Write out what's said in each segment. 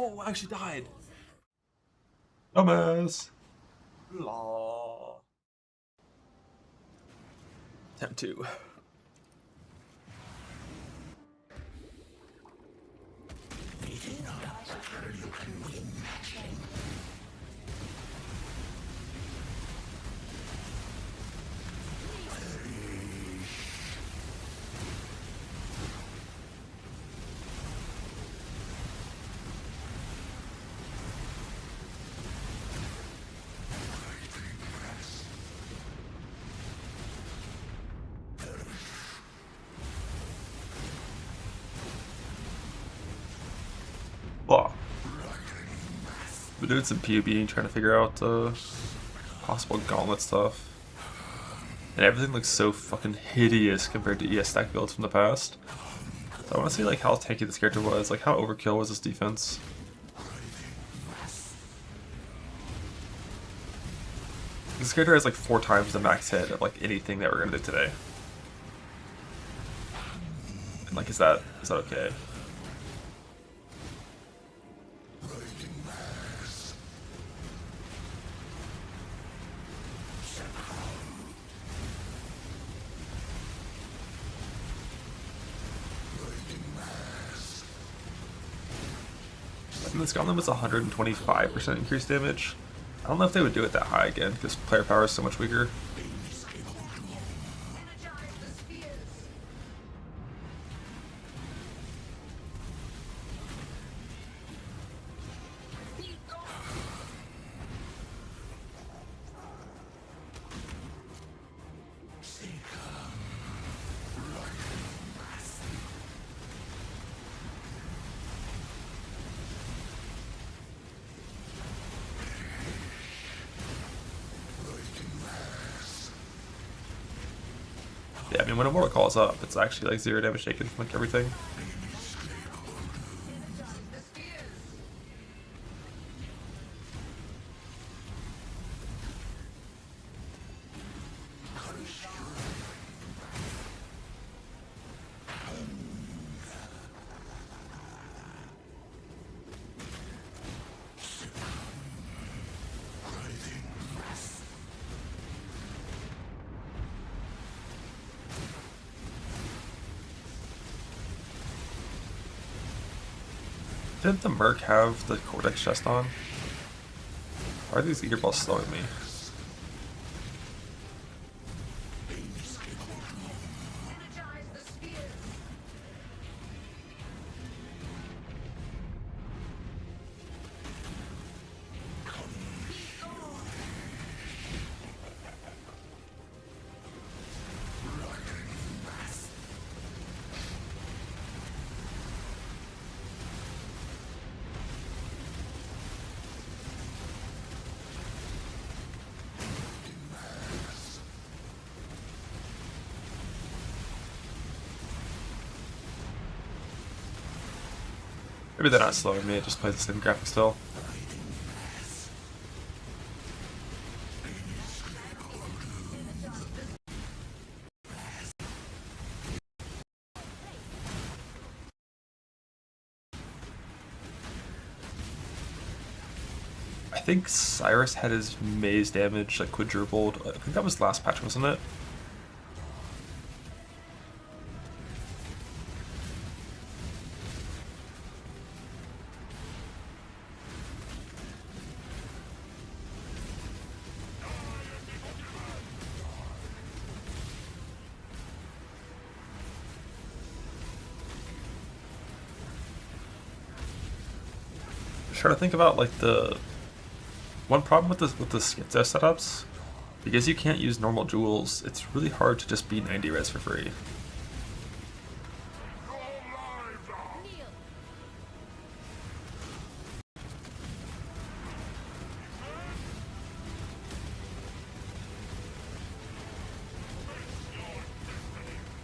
Oh, I actually died. Dumbass. Law. Attempt 2. Blah. Been doing some PUB trying to figure out possible gauntlet stuff. And everything looks so fucking hideous compared to ES stack builds from the past. So I want to see like how tanky this character was, like how overkill was this defense. This character has like 4 times the max hit of like anything that we're gonna do today. And like, is that okay? And this Gauntlet was 125% increased damage. I don't know if they would do it that high again, because player power is so much weaker. Yeah, I mean, when Immortal calls up, it's actually like 0 damage taken from like everything. Didn't the Merc have the Cortex chest on? Why are these Eater Balls slowing me? Maybe they're not slowing me, it just plays the same graphic still. I think Cyrus had his maze damage like quadrupled. I think that was last patch, wasn't it? Try to think about like the one problem with the Schizo setups, because you can't use normal jewels, it's really hard to just be 90 res for free.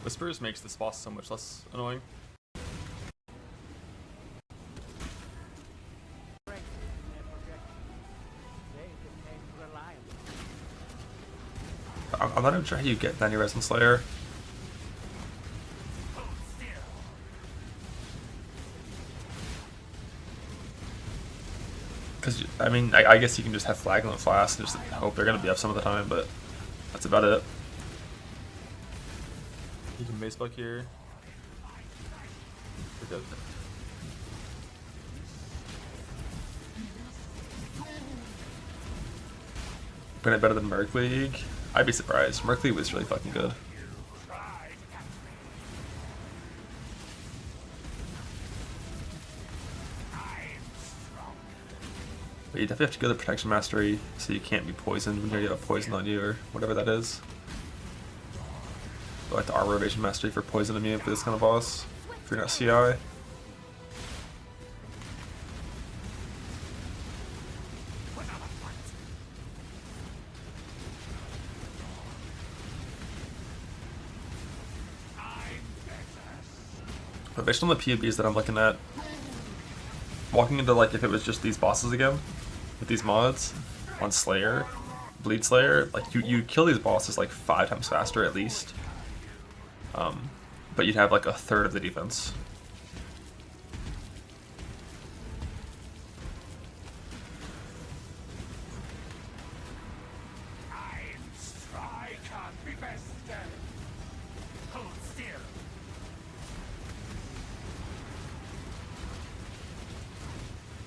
Whispers makes this boss so much less annoying. I'm not even sure how you get 90 res in Slayer. I mean, I guess you can just have flag on the flask and just hope they're gonna be up some of the time, but that's about it. You can base buck here. We're good. Been it better than Merc League? I'd be surprised. Merc League was really fucking good. But you definitely have to go to Protection Mastery so you can't be poisoned when you have poison on you or whatever that is. Go like the Armor Evasion Mastery for poison immune for this kind of boss. If you're not CI. But based on the PUBs that I'm looking at, walking into like if it was just these bosses again, with these mods, on Slayer, Bleed Slayer, like you kill these bosses like 5 times faster at least. But you'd have like a third of the defense.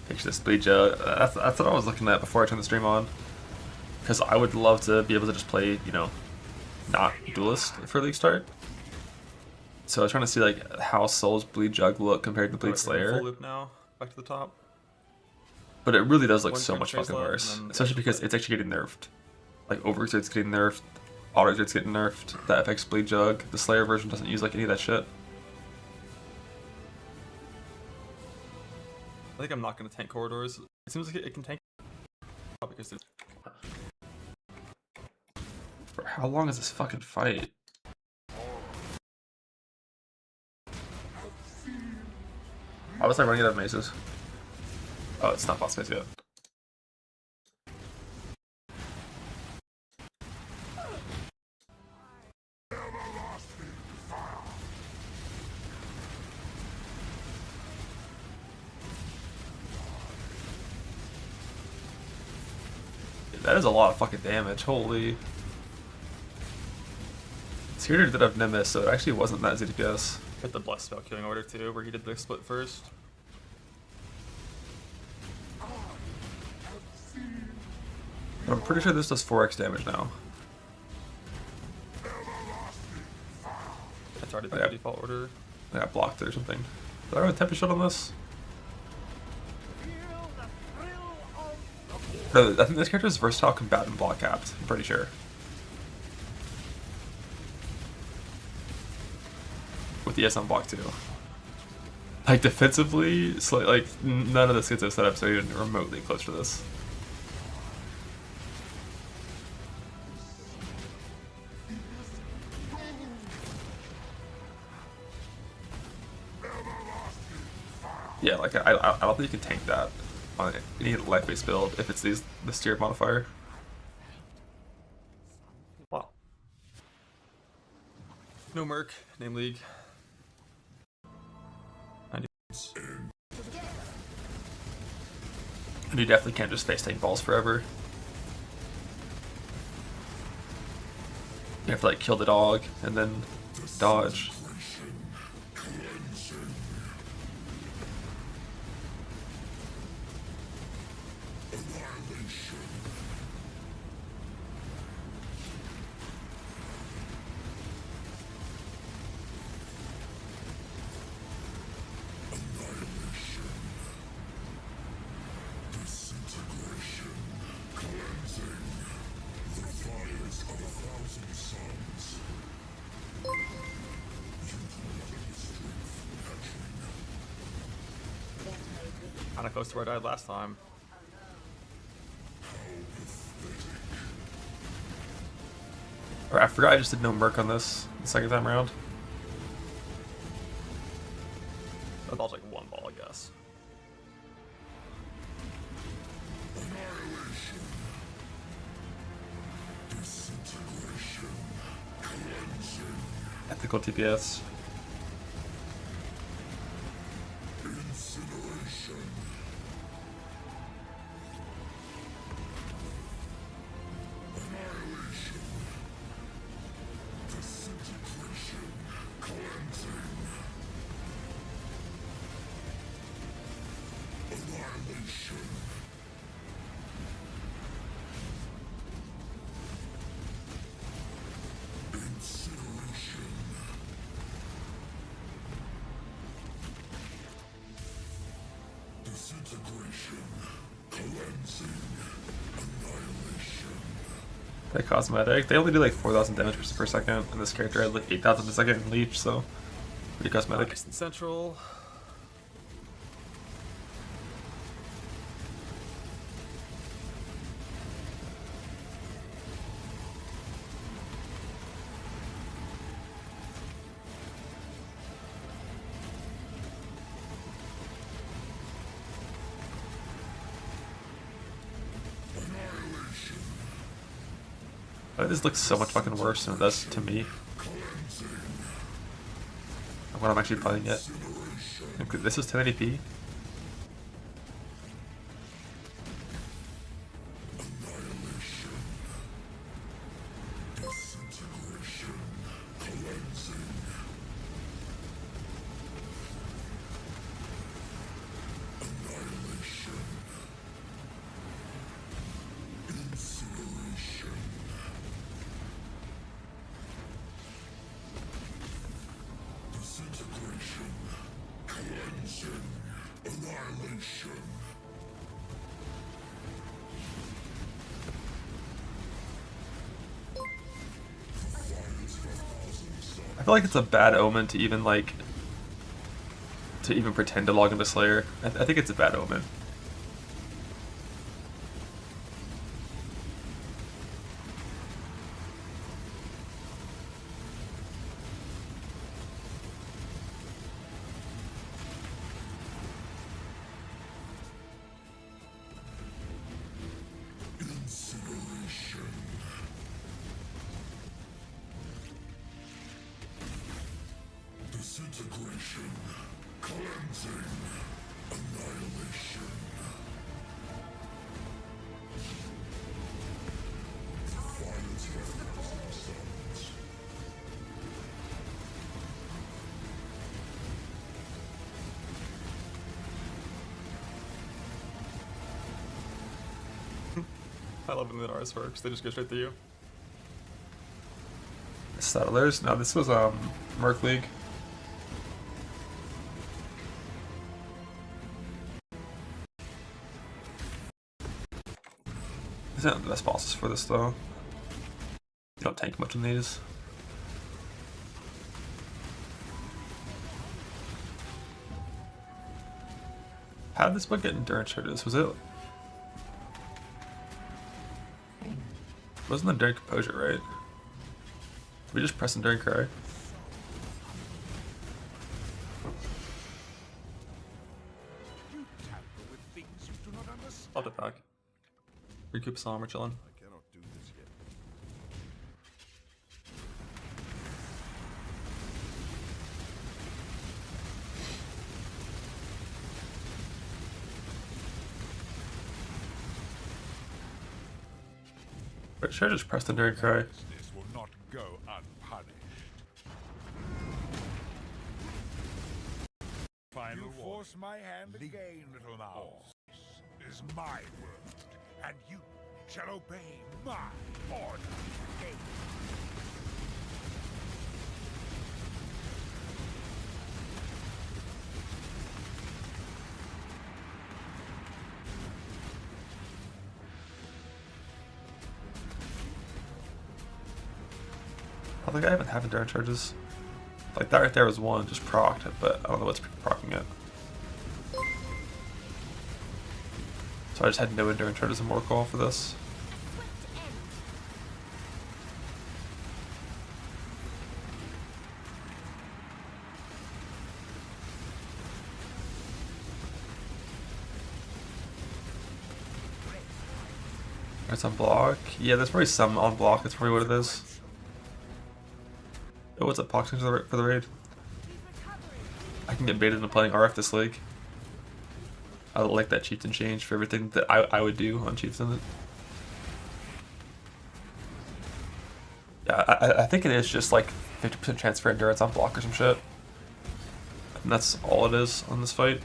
Picture this Bleed Jug. That's what I was looking at before I turned the stream on. Because I would love to be able to just play, you know, not Duelist for League Start. So I was trying to see like how Soul's Bleed Jug look compared to Bleed Slayer. Full loop now, back to the top. But it really does look One so much trace fucking left, worse. and then Especially because it's actually getting nerfed. Like Overexert's getting nerfed, Auto-Exert's getting nerfed, the FX Bleed Jug, the Slayer version doesn't use like any of that shit. I think I'm not going to tank corridors. It seems like it can tank because it's... Bro, how long is this fucking fight? I was like running out of mazes. Oh, it's not boss phase yet. That is a lot of fucking damage, holy. Theater did have Nemesis, so it actually wasn't that easy to guess. Hit the Blessed Spell killing order too, where he did the split first. But I'm pretty sure this does 4x damage now. It's already the default order. I got blocked or something. Did I have a Tempest Shot on this? No, I think this character is versatile, combatant, block capped. I'm pretty sure. With ES on block too. Like defensively, like none of the schizo setups are even remotely close to this. Yeah, like I don't think you can tank that on any life-based build if it's the steer modifier. Wow. No Merc, name league. And you definitely can't just face tank balls forever. You have to like kill the dog and then dodge. Kinda close to where I died last time. Or I forgot I just did no Merc on this the second time around. That ball's like one ball, I guess. Ethical TPS. That cosmetic, they only do like 4,000 damage per second, and this character had like 8,000 per second in leech, so pretty cosmetic. Nice and central. This looks so much fucking worse than it does to me. When I'm actually playing it. This is 1080p. I feel like it's a bad omen to even pretend to log into Slayer. I think it's a bad omen. Disintegration, cleansing, annihilation. Violence recognizing suns. I love when the Nars works. They just go straight through you. Settlers? No, this was Merc League. These aren't the best bosses for this though. You don't tank much in these. How did this book get endurance charges? Was it? Wasn't the Enduring Composure, right? Did we just press Enduring Cry? I'll dip back. Recoup some, we're chilling. I cannot do this yet. Wait, should I just press Enduring Cry? This will not go unpunished. Final you force my hand again, little mouse. This is my world, and you shall obey my order. I think I even have endurance charges. Like that right there was one, just procced it, but I don't know what's proccing it. So I just had no endurance charges in Mortal Call for this. It's on block. Yeah, there's probably some on block. That's probably what it is. Oh, what's up, Poxing for the raid? I can get baited into playing RF this league. I like that Chieftain change for everything that I would do on Chieftain. Yeah, I think it is just like 50% chance for endurance on block or some shit. And that's all it is on this fight,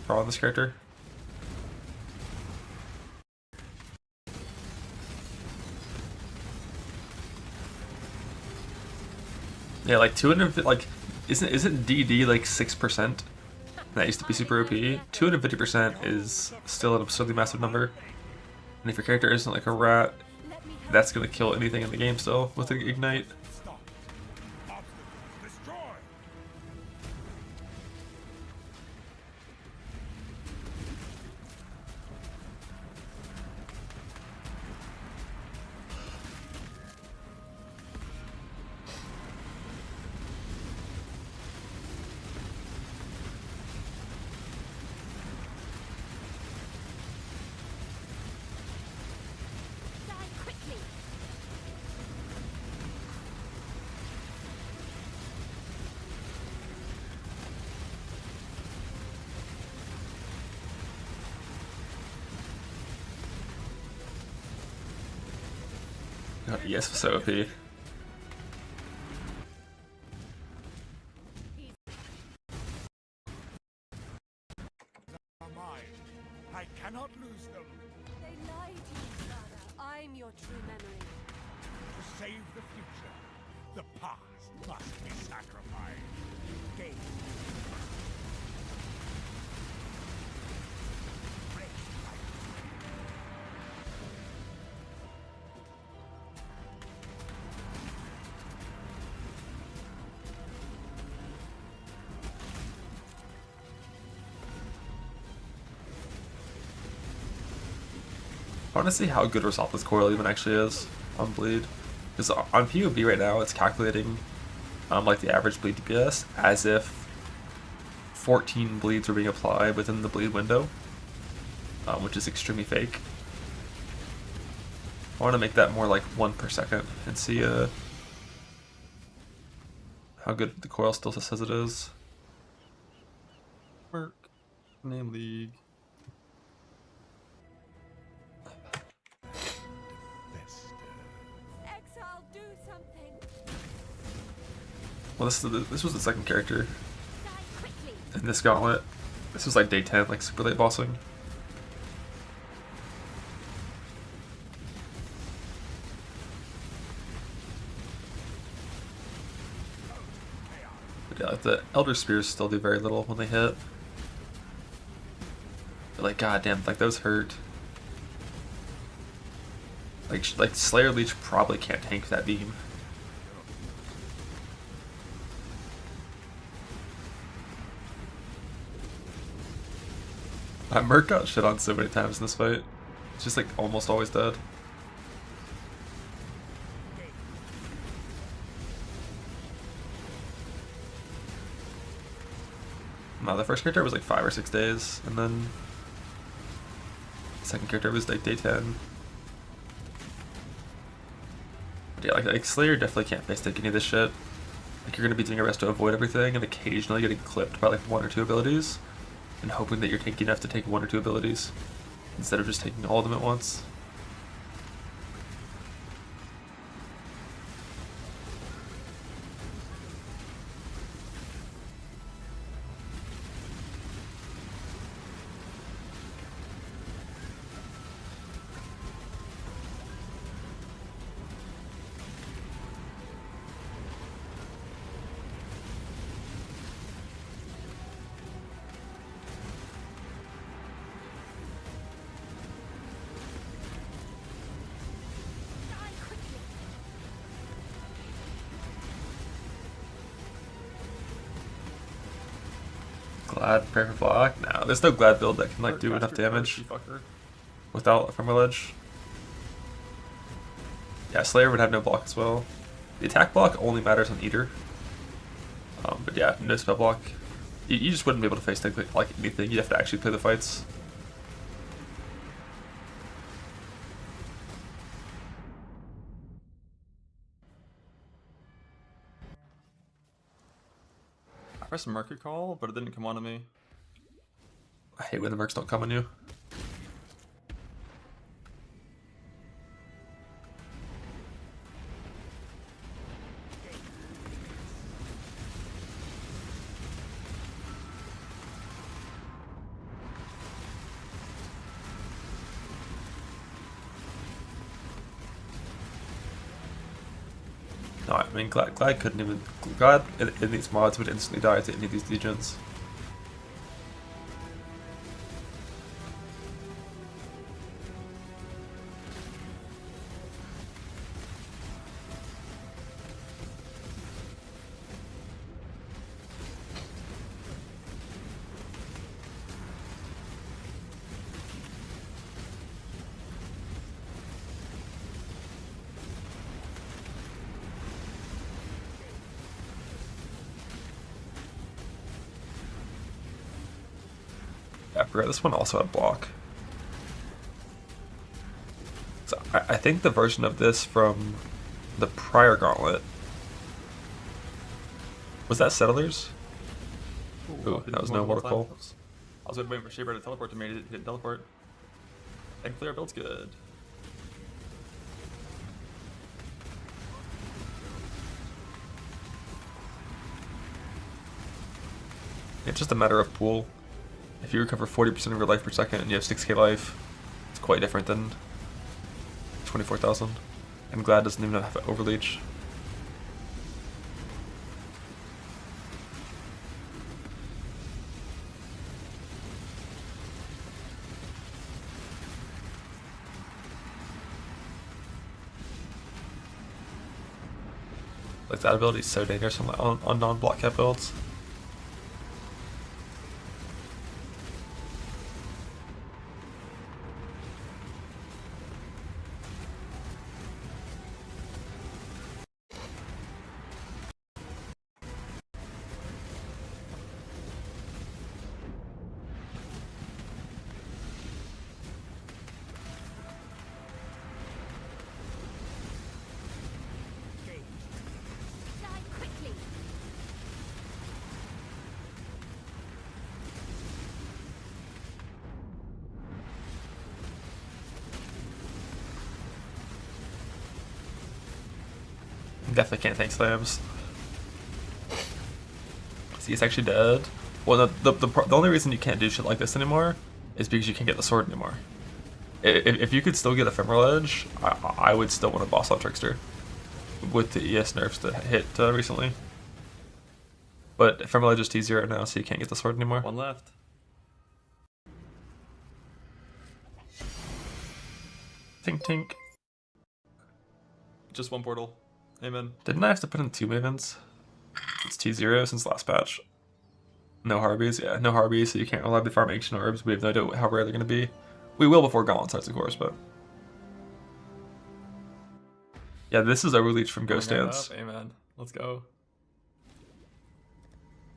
or on this character. Yeah, like 250, like, isn't DD like 6%? That used to be super OP. 250% is still an absurdly massive number. And if your character isn't like a rat, that's gonna kill anything in the game still with an ignite. Stop. Obstacles destroyed. Die quickly. God, yes, so OP. Are mine. I cannot lose them. They lied to you, father. I'm your true memory. To save the future, the past must be sacrificed. Gain. Break life. I want to see how good Versatility coil even actually is on bleed. Because on POB right now, it's calculating like the average bleed DPS as if 14 bleeds were being applied within the bleed window, which is extremely fake. I want to make that more like 1 per second and see how good the coil still says it is. Work. Name league. Exile, do something. Well, this was the second character Die quickly. in this gauntlet. This was like day 10, like super late bossing. But yeah, like the Elder Spears still do very little when they hit. But like, goddamn, like those hurt. Like Slayer Leech probably can't tank that beam. Merc got shit on so many times in this fight. It's just like almost always dead. No, the first character was like 5 or 6 days, and then the second character was like day 10. But yeah, like Slayer definitely can't face take any of this shit. Like you're gonna be doing your best to avoid everything and occasionally getting clipped by like 1 or 2 abilities, and hoping that you're tanky enough to take 1 or 2 abilities instead of just taking all of them at once. Die quickly. Glad, pray for block? No, there's no Glad build that can like do enough damage without from a ledge. Yeah, Slayer would have no block as well. The attack block only matters on Eater. But yeah, no spell block. You just wouldn't be able to face like anything. You'd have to actually play the fights. I pressed Mercury Call, but it didn't come on to me. I hate when the mercs don't come on you. No, I mean, Glad couldn't even. Glad in these mods would instantly die to any of these degens. I forgot this one also had block. So I think the version of this from the prior gauntlet was that Settlers? Ooh, that was no mortal call. I was waiting for Shaper to teleport to me to hit teleport. Thankfully our build's good. It's just a matter of pool. If you recover 40% of your life per second and you have 6k life, it's quite different than 24,000. And Glad doesn't even have overleach. Like that ability is so dangerous on non-block cap builds. Die quickly. Definitely can't tank slams. See, it's actually dead. Well, the only reason you can't do shit like this anymore is because you can't get the sword anymore. If you could still get Ephemeral Edge, I would still want to boss off Trickster with the ES nerfs that hit recently. But Ephemeral Edge is T0 now, so you can't get the sword anymore. One left. Tink tink. Just one portal. Amen. Didn't I have to put in 2 Mavens? It's T0 since last patch. No Harbies, yeah, no Harbies, so you can't reliably farm Ancient Orbs. We have no idea how rare they're going to be. We will before Gauntlet starts, of course, but... Yeah, this is Overleach from Ghost Going Dance. up. Amen. Let's go.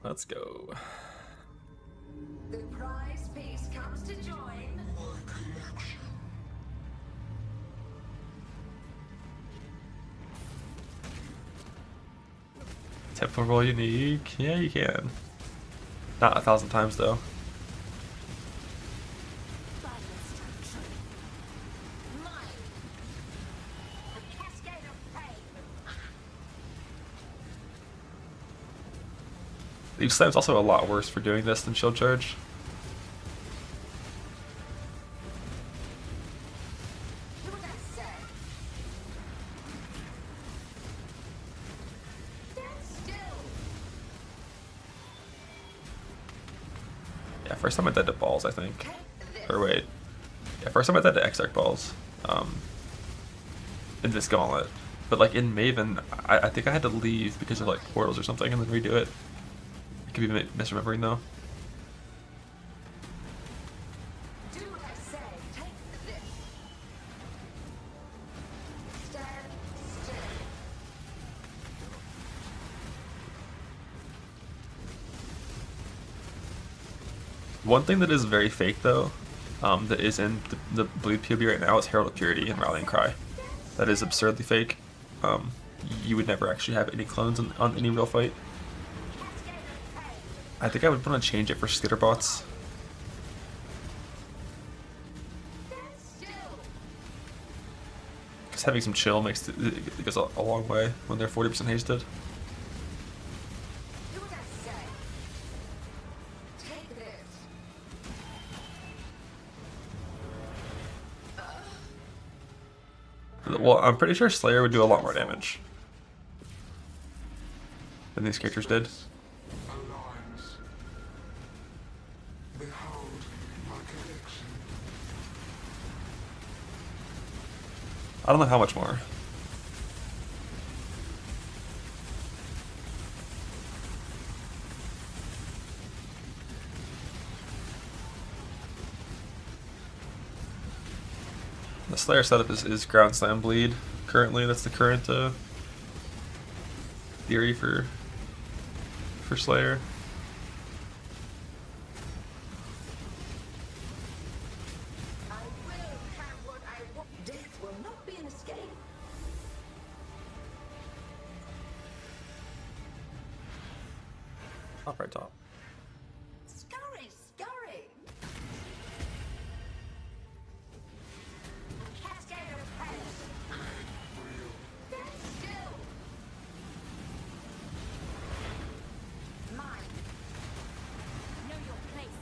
Let's go. The prize piece comes to join. Temple roll unique. Yeah, you can. Not 1,000 times, though. Leaf Slam's also a lot worse for doing this than Shield Charge. Yeah, first time I died to balls, I think. Or wait. Yeah, first time I died to Exarch balls. In this gauntlet. But like in Maven, I think I had to leave because of like portals or something and then redo it. I could be misremembering though. Do what I say. Take this. Stand still. One thing that is very fake though, that is in the Bleed POB right now is Herald of Purity and Rallying Cry. That is absurdly fake. You would never actually have any clones on any real fight. I think I would want to change it for Skitterbots. Because having some chill makes it goes a long way when they're 40% hasted. Do what I say. Take this. Well, I'm pretty sure Slayer would do a lot more damage than these characters did. Alliance. Behold my collection. I don't know how much more. The Slayer setup is Ground Slam Bleed currently. That's the current theory for Slayer. Top right, top. Scurry, scurry. Cascade of pain. Stand still. Mine. Know your place.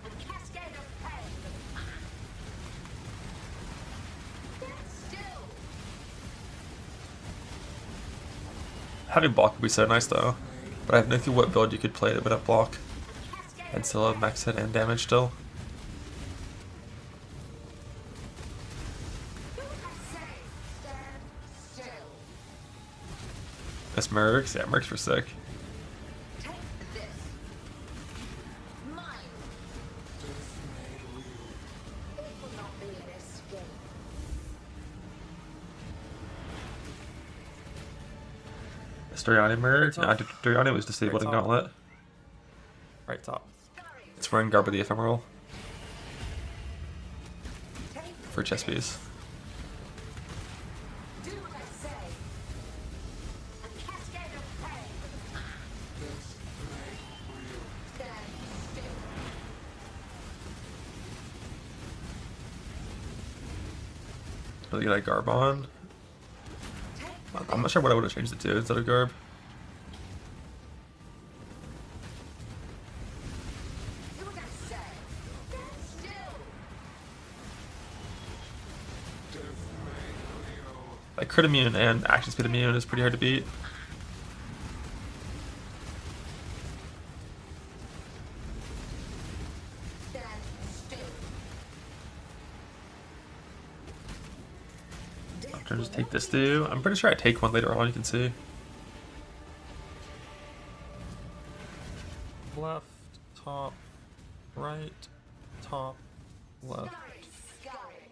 A cascade of pain. Stand still. Having block would be so nice though, but I have no clue what build you could play that would have block and still have max hit and damage still. That's Mercs? Yeah, Mercs were sick. Take this. Mine. It will not be an escape. Storiani Merc? No, Storiani was disabled in Gauntlet. Right top. It's wearing Garb of the Ephemeral Take for chess piece. do what I say. A cascade of pain. Stand still. Really get a Garb on. I'm not sure what I would have changed it to instead of Garb. Do what I say. Stand still. Like crit immune and action speed immune is pretty hard to beat. Stand still. I'm trying to just take this too. I'm pretty sure I take one later on, you can see. Left, top, right, top, left. Scurry, scurry.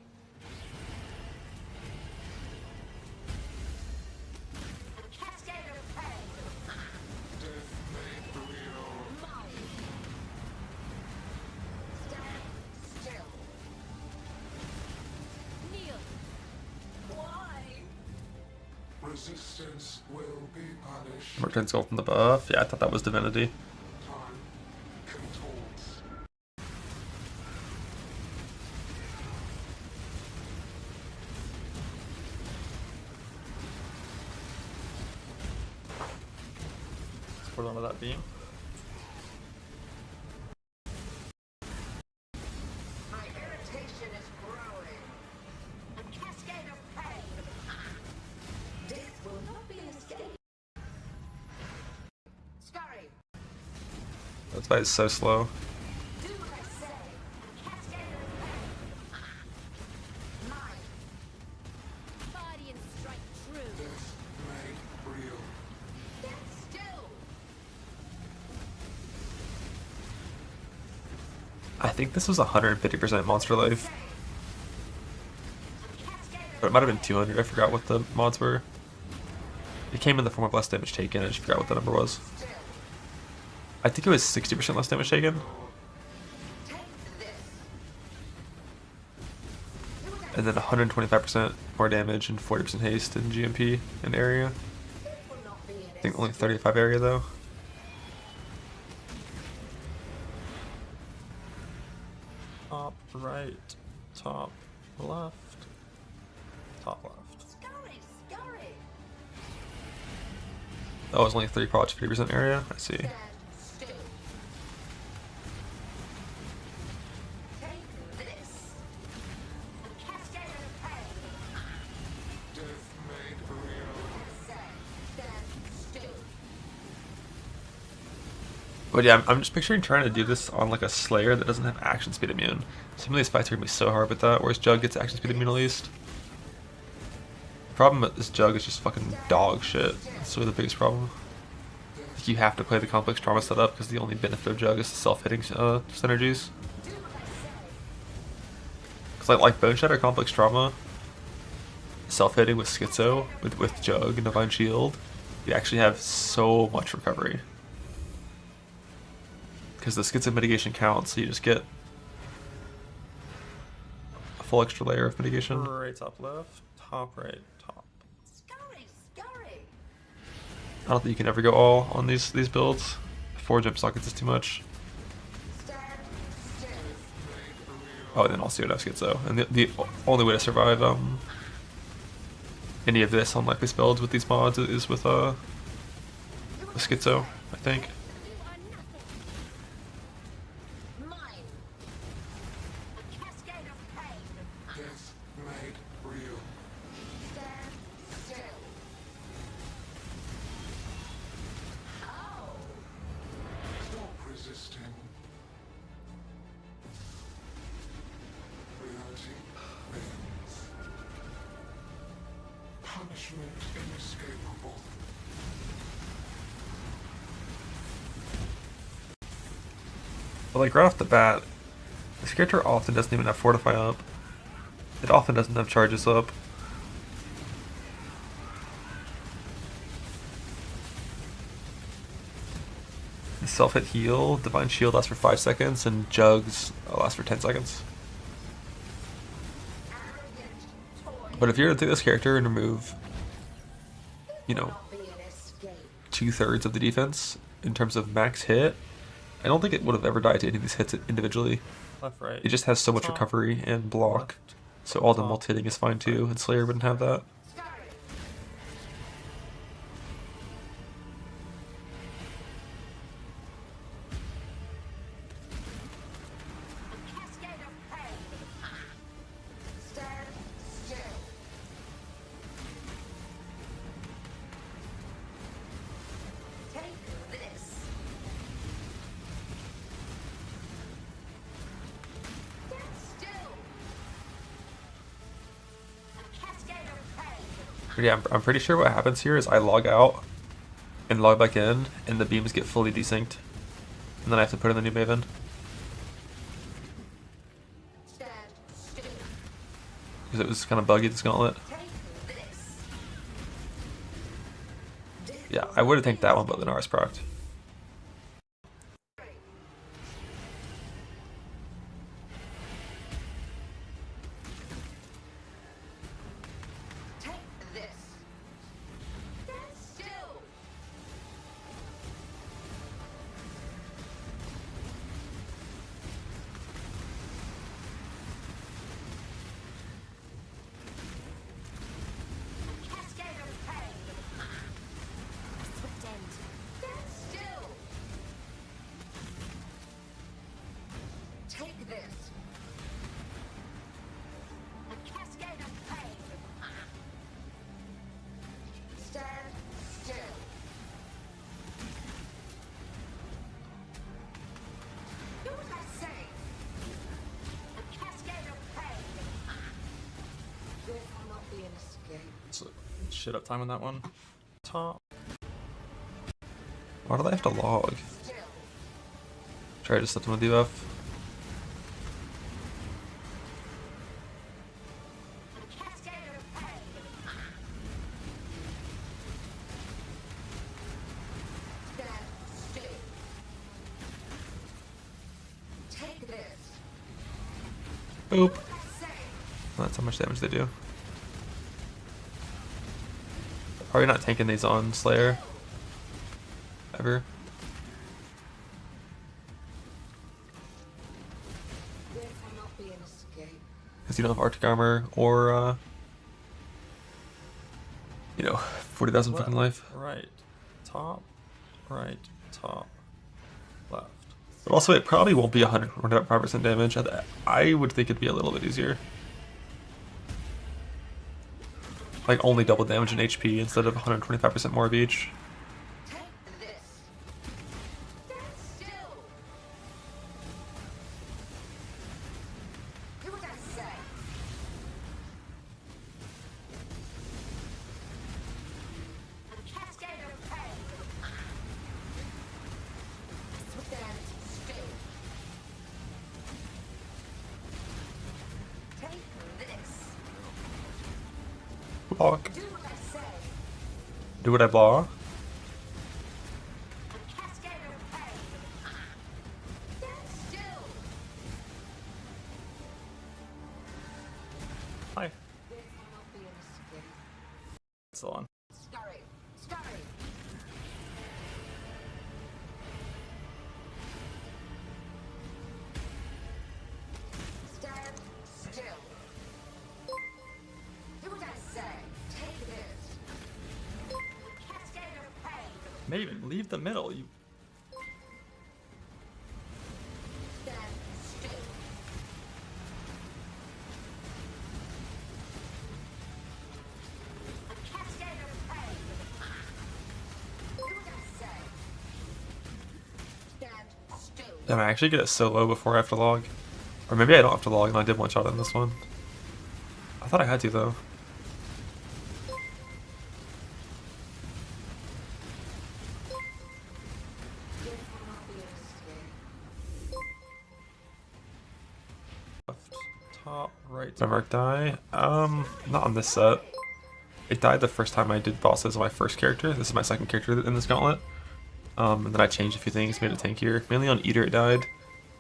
A cascade of pain. Mine. Stand still. Kneel. Why? Resistance will be punished. Merchant's gold from the buff. Yeah, I thought that was Divinity. Time contorts. Let's put onto that beam. My irritation is growing. A cascade of pain. Death will not be an escape. Scurry. That fight is so slow. Do what I say. A cascade of pain. Mine. Body and strike true. Made real. Stand still. I think this was 150% monster life, Say. A cascade but it might have been 200. I forgot what the mods were. It came in the form of less damage taken. I just forgot what the number was. still. I think it was 60% less damage taken, Take this. Do what I and then 125% more damage and 40% haste in GMP and area. say. It will not be an I think only 35 area though. Top right, top left, top left. Scurry, scurry. Oh, it was only 3 procs, 50% area. I see. Stand still. Take this. A cascade of pain. Death made real. Say, stand still. But yeah, I'm just picturing trying to do this on like a Slayer that doesn't have action speed immune. Some of these fights are gonna be so hard with that, whereas Jug gets action speed immune at least. The problem with this Jug is just fucking dog shit. That's really the biggest problem. Like, you have to play the complex trauma setup because the only benefit of Jug is the self-hitting synergies. Do what I say. Because like Bone Shatter complex trauma, self-hitting with Schizo, with Jug and Divine Shield, you actually have so much recovery. Because the Schizo mitigation counts, so you just get a full extra layer of mitigation. Right top left, top right, top. Scurry, scurry. I don't think you can ever go all on these builds. 4 jump sockets is too much. Stand still. Oh, and then also you have schizo. And the only way to survive any of this on Likely's builds with these mods is with schizo, I think. You are nothing. Mine. A cascade of pain. Death made real. Stand still. How? Stop resisting. Reality bends. Punishment inescapable. But like right off the bat, this character often doesn't even have Fortify up. It often doesn't have charges up. Self-hit heal, Divine Shield lasts for 5 seconds, and Jugs lasts for 10 seconds. But if you're to take this character and remove, you know, Not be an escape. 2/3 of the defense in terms of max hit, I don't think it would have ever died to any of these hits individually. Left, right. It just has so much Top, recovery and block, left, so all the top, multi hitting is fine too, and Slayer wouldn't have that. Starry. A cascade of pain. Stand still. Take this. Stand still. A cascade of pain. But yeah, I'm pretty sure what happens here is I log out and log back in, and the beams get fully desynced. And then I have to put in the new Maven. Stand still. Because it was kind of buggy, this gauntlet. Take this. Yeah, I would have taken that one, but the Nara's procced. Take this. Stand still. A cascade of pain. Swift end. Stand still. Take this. A cascade of pain. Stand still. Do what I say. A cascade of pain. There will not be an escape. So, shit up time on that one. Top. Why do I have to log? Still. Try to just set them with debuff. A cascade of pain. Stand still. Take this. Boop. What I say. That's how much damage they do. Probably not tanking these on Slayer. Ever. There cannot be an escape. Because you don't have Arctic Armor or, you know, 40,000 fucking life. Right. Top. Right. Top. Left. But also, it probably won't be 105% damage. I would think it'd be a little bit easier. Like, only double damage in HP instead of 125% more of each. Take this. Stand still. Do what I say. A cascade of pain. Stand still. Take this. Block. Do what I say. Do what I block. A cascade of pain. Stand still. Hi. There cannot be an escape. Still on. Scurry. Scurry. Maven, leave the middle. You Stand still. A cascade of pain. Do what I say. Stand still. Damn, I actually get it so low before I have to log. Or maybe I don't have to log and I did one shot in this one. I thought I had to though. This will not be an escape. left, top, right. My mark die? Not on this set. It died the first time I did bosses on my first character. This is my second character in this gauntlet. And then I changed a few things, made it tankier. Mainly on Eater it died.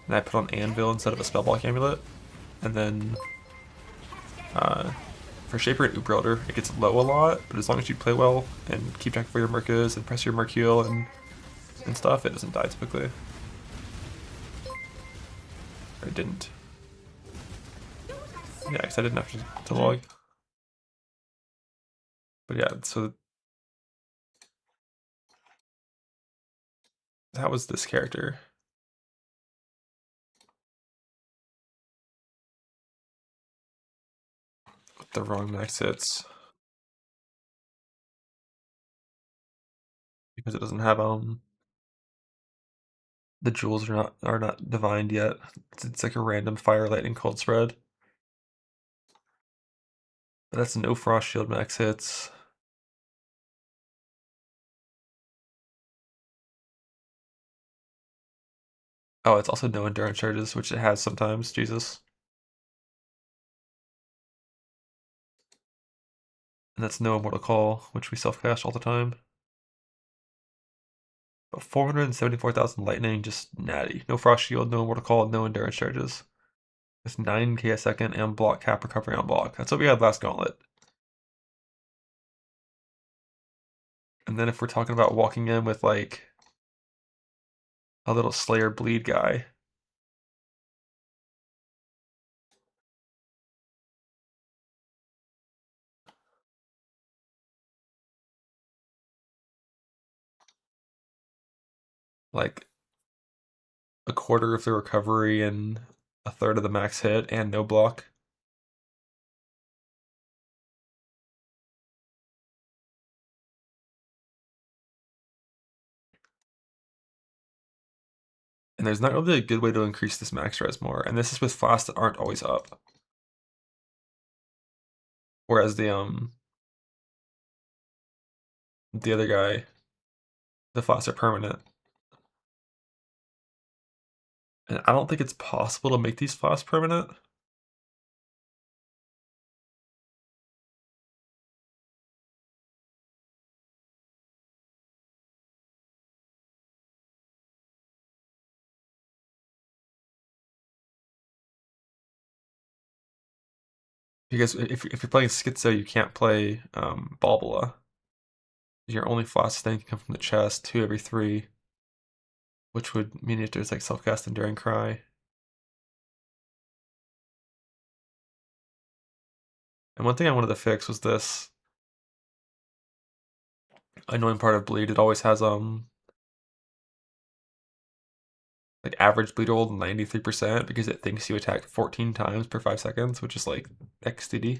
And I put on Anvil instead of a Spellblock Amulet. And then for Shaper and Uber Elder, it gets low a lot, but as long as you play well and keep track of where your mark is and press your mark heal and stuff, it doesn't die typically. Or it didn't. Yeah, because I didn't have to log. But yeah, so that was this character. With the wrong max hits. Because it doesn't have the jewels are not divined yet. It's like a random fire, lightning, cold spread. But that's no frost shield max hits. Oh, it's also no endurance charges, which it has sometimes. Jesus. And that's no immortal call, which we self-cast all the time. But 474,000 lightning, just natty. No frost shield, no immortal call, no endurance charges. With 9k a second and block cap recovery on block. That's what we had last gauntlet. And then if we're talking about walking in with like a little Slayer bleed guy. Like a quarter of the recovery and a third of the max hit and no block. And there's not really a good way to increase this max res more. And this is with flasks that aren't always up. Whereas the other guy, the flasks are permanent. And I don't think it's possible to make these flasks permanent. Because if you're playing Schizo, you can't play Balbola. Your only flask thing can come from the chest, 2 every 3. Which would mean you have to just like self-cast Enduring Cry. And one thing I wanted to fix was this annoying part of bleed. It always has like average bleed roll 93% because it thinks you attack 14 times per 5 seconds, which is like XDD.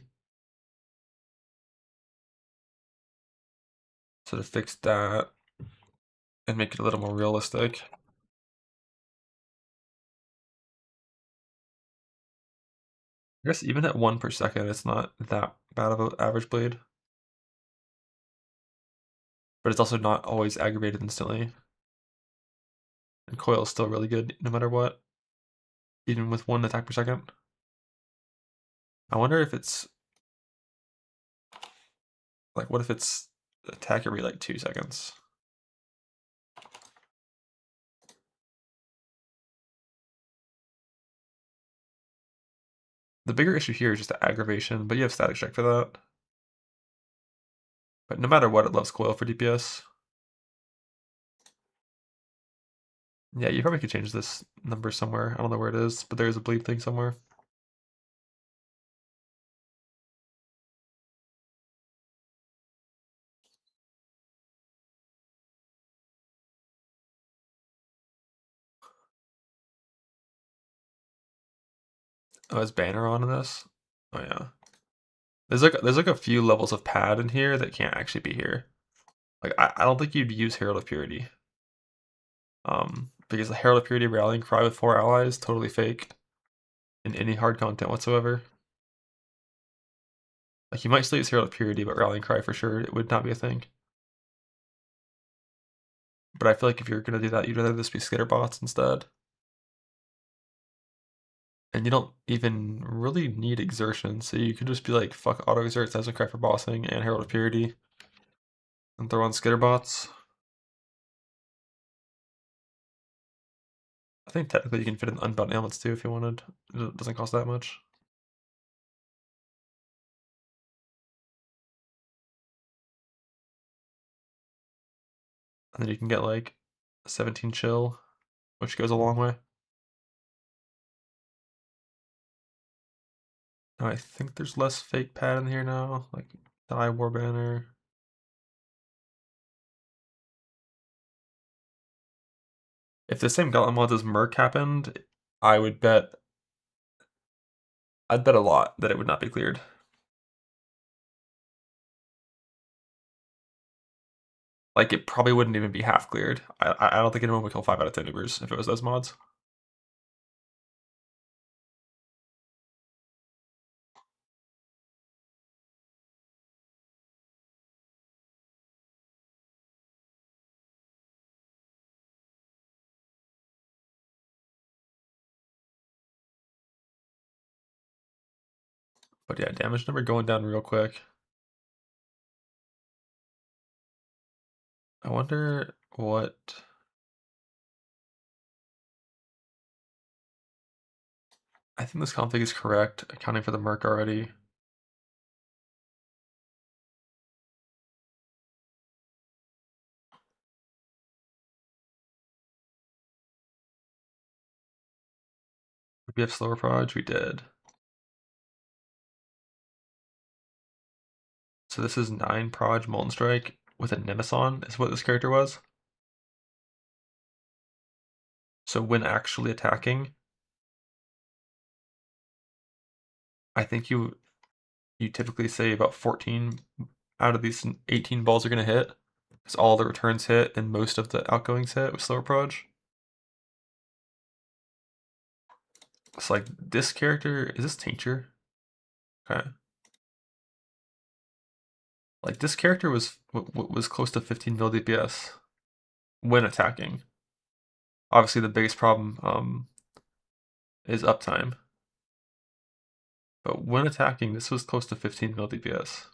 So to fix that and make it a little more realistic. I guess even at 1 per second, it's not that bad of an average bleed. But it's also not always aggravated instantly. And coil is still really good no matter what. Even with 1 attack per second. I wonder if it's like, what if it's attack every like 2 seconds? The bigger issue here is just the aggravation, but you have static strike for that. But no matter what, it loves coil for DPS. Yeah, you probably could change this number somewhere. I don't know where it is, but there's a bleed thing somewhere. Oh, is banner on in this? Oh yeah. There's like a few levels of pad in here that can't actually be here. Like I don't think you'd use Herald of Purity. Because the Herald of Purity rallying cry with 4 allies, totally fake in any hard content whatsoever. Like you might still use Herald of Purity, but rallying cry for sure it would not be a thing. But I feel like if you're gonna do that, you'd rather just be Skitterbots instead. And you don't even really need exertion, so you could just be like, fuck auto exert, doesn't cry for bossing, and Herald of Purity. And throw on Skitterbots. I think technically you can fit in unbound ailments too if you wanted. It doesn't cost that much. And then you can get like 17 chill, which goes a long way. Now I think there's less fake pad in here now, like die war banner. If the same gauntlet mods as Merc happened, I'd bet a lot that it would not be cleared. Like it probably wouldn't even be half cleared. I don't think anyone would kill 5 out of 10 Ubers if it was those mods. But yeah, damage number going down real quick. I wonder what... I think this config is correct, accounting for the Merc already. We have slower proj, we did. So this is 9 proj Molten Strike with a Nemesis is what this character was. So when actually attacking, I think you typically say about 14 out of these 18 balls are going to hit. Because all the returns hit and most of the outgoings hit with slower proj. It's like this character, is this Tincture? Okay. Like this character was close to 15 mil DPS when attacking. Obviously the biggest problem is uptime. But when attacking, this was close to 15 mil DPS.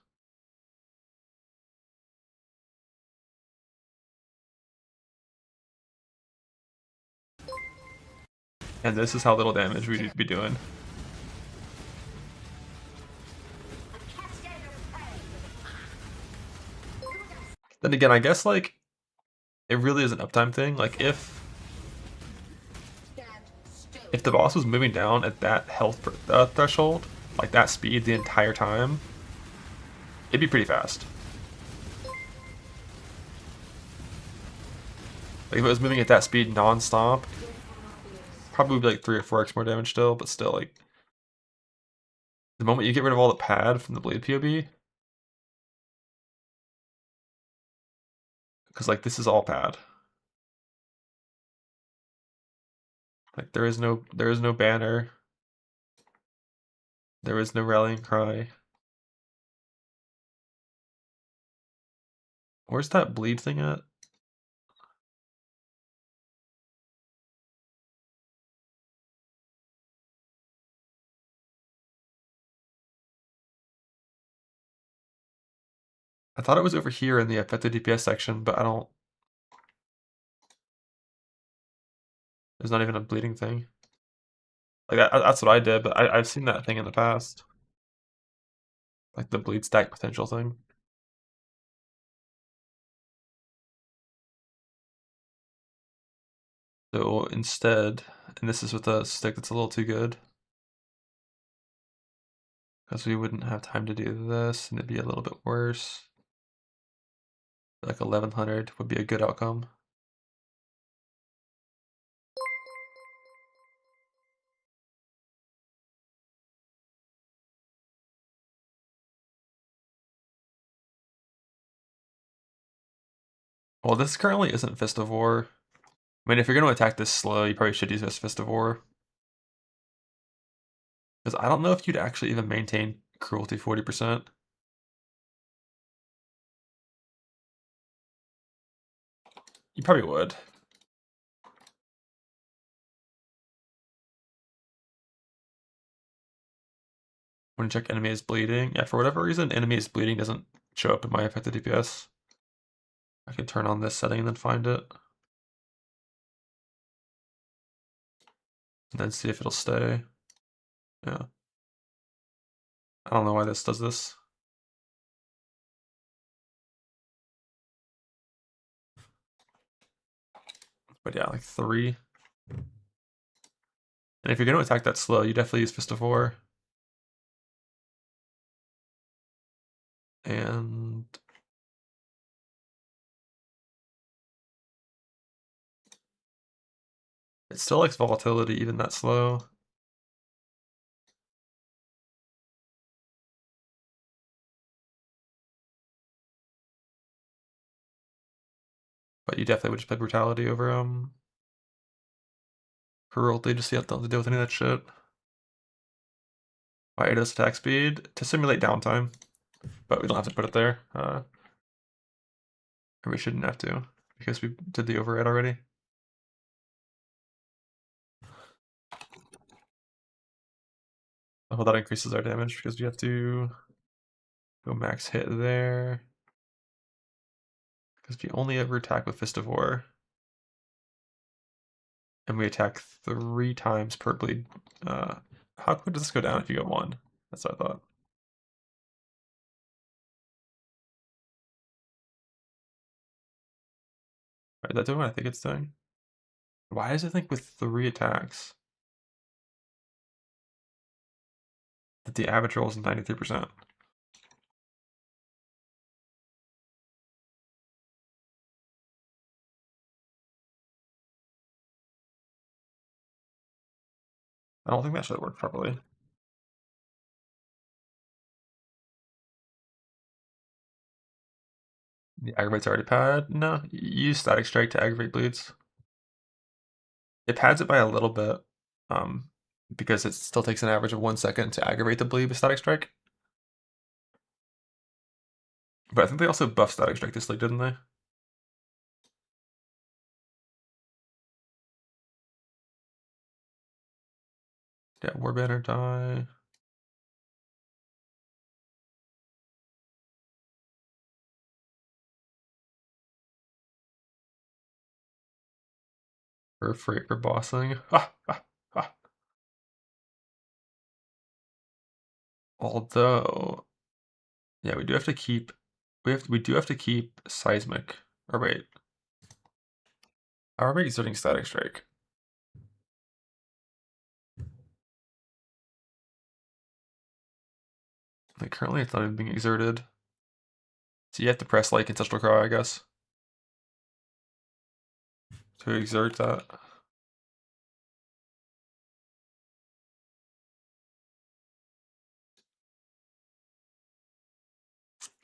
And this is how little damage we'd be doing. Then again, I guess like it really is an uptime thing. Like if the boss was moving down at that health threshold, like that speed the entire time, it'd be pretty fast. Like if it was moving at that speed non-stop, probably would be like 3 or 4x more damage still, but still like the moment you get rid of all the pad from the blade POB, because like this is all pad. Like there is no banner. There is no rallying cry. Where's that bleed thing at? I thought it was over here in the affected DPS section, but I don't. There's not even a bleeding thing. Like that's what I did, but I've seen that thing in the past. Like the bleed stack potential thing. So instead, and this is with a stick that's a little too good, because we wouldn't have time to do this, and it'd be a little bit worse. Like 1100 would be a good outcome. Well, this currently isn't Fist of War. I mean, if you're going to attack this slow, you probably should use this Fist of War. Because I don't know if you'd actually even maintain Cruelty 40%. You probably would. When check enemy is bleeding. Yeah, for whatever reason, enemy is bleeding doesn't show up in my effective DPS. I can turn on this setting and then find it. And then see if it'll stay. Yeah. I don't know why this does this. But yeah, like 3. And if you're going to attack that slow, you definitely use Fist of War. And it still likes volatility even that slow. But you definitely would just play Brutality over Cruelty just so you have to deal with any of that shit. Why it does attack speed? To simulate downtime. But we don't have to put it there. Or we shouldn't have to, because we did the override already. Well, that increases our damage because we have to go max hit there. Because we only ever attack with Fist of War. And we attack 3 times per bleed. How quick does this go down if you go 1? That's what I thought. Is that doing what I think it's doing? Why does it think with 3 attacks that the average roll is 93%? I don't think that should work properly. The aggravate's already pad? No, you use Static Strike to aggravate bleeds. It pads it by a little bit, because it still takes an average of 1 second to aggravate the bleed with Static Strike. But I think they also buffed Static Strike this league, didn't they? Yeah, War Banner die. We're afraid for bossing. Although, yeah, we do have to keep. We do have to keep Seismic. Or wait, are we exerting Static Strike? Like currently, it's not even being exerted. So you have to press like Ancestral Cry, I guess, to exert that.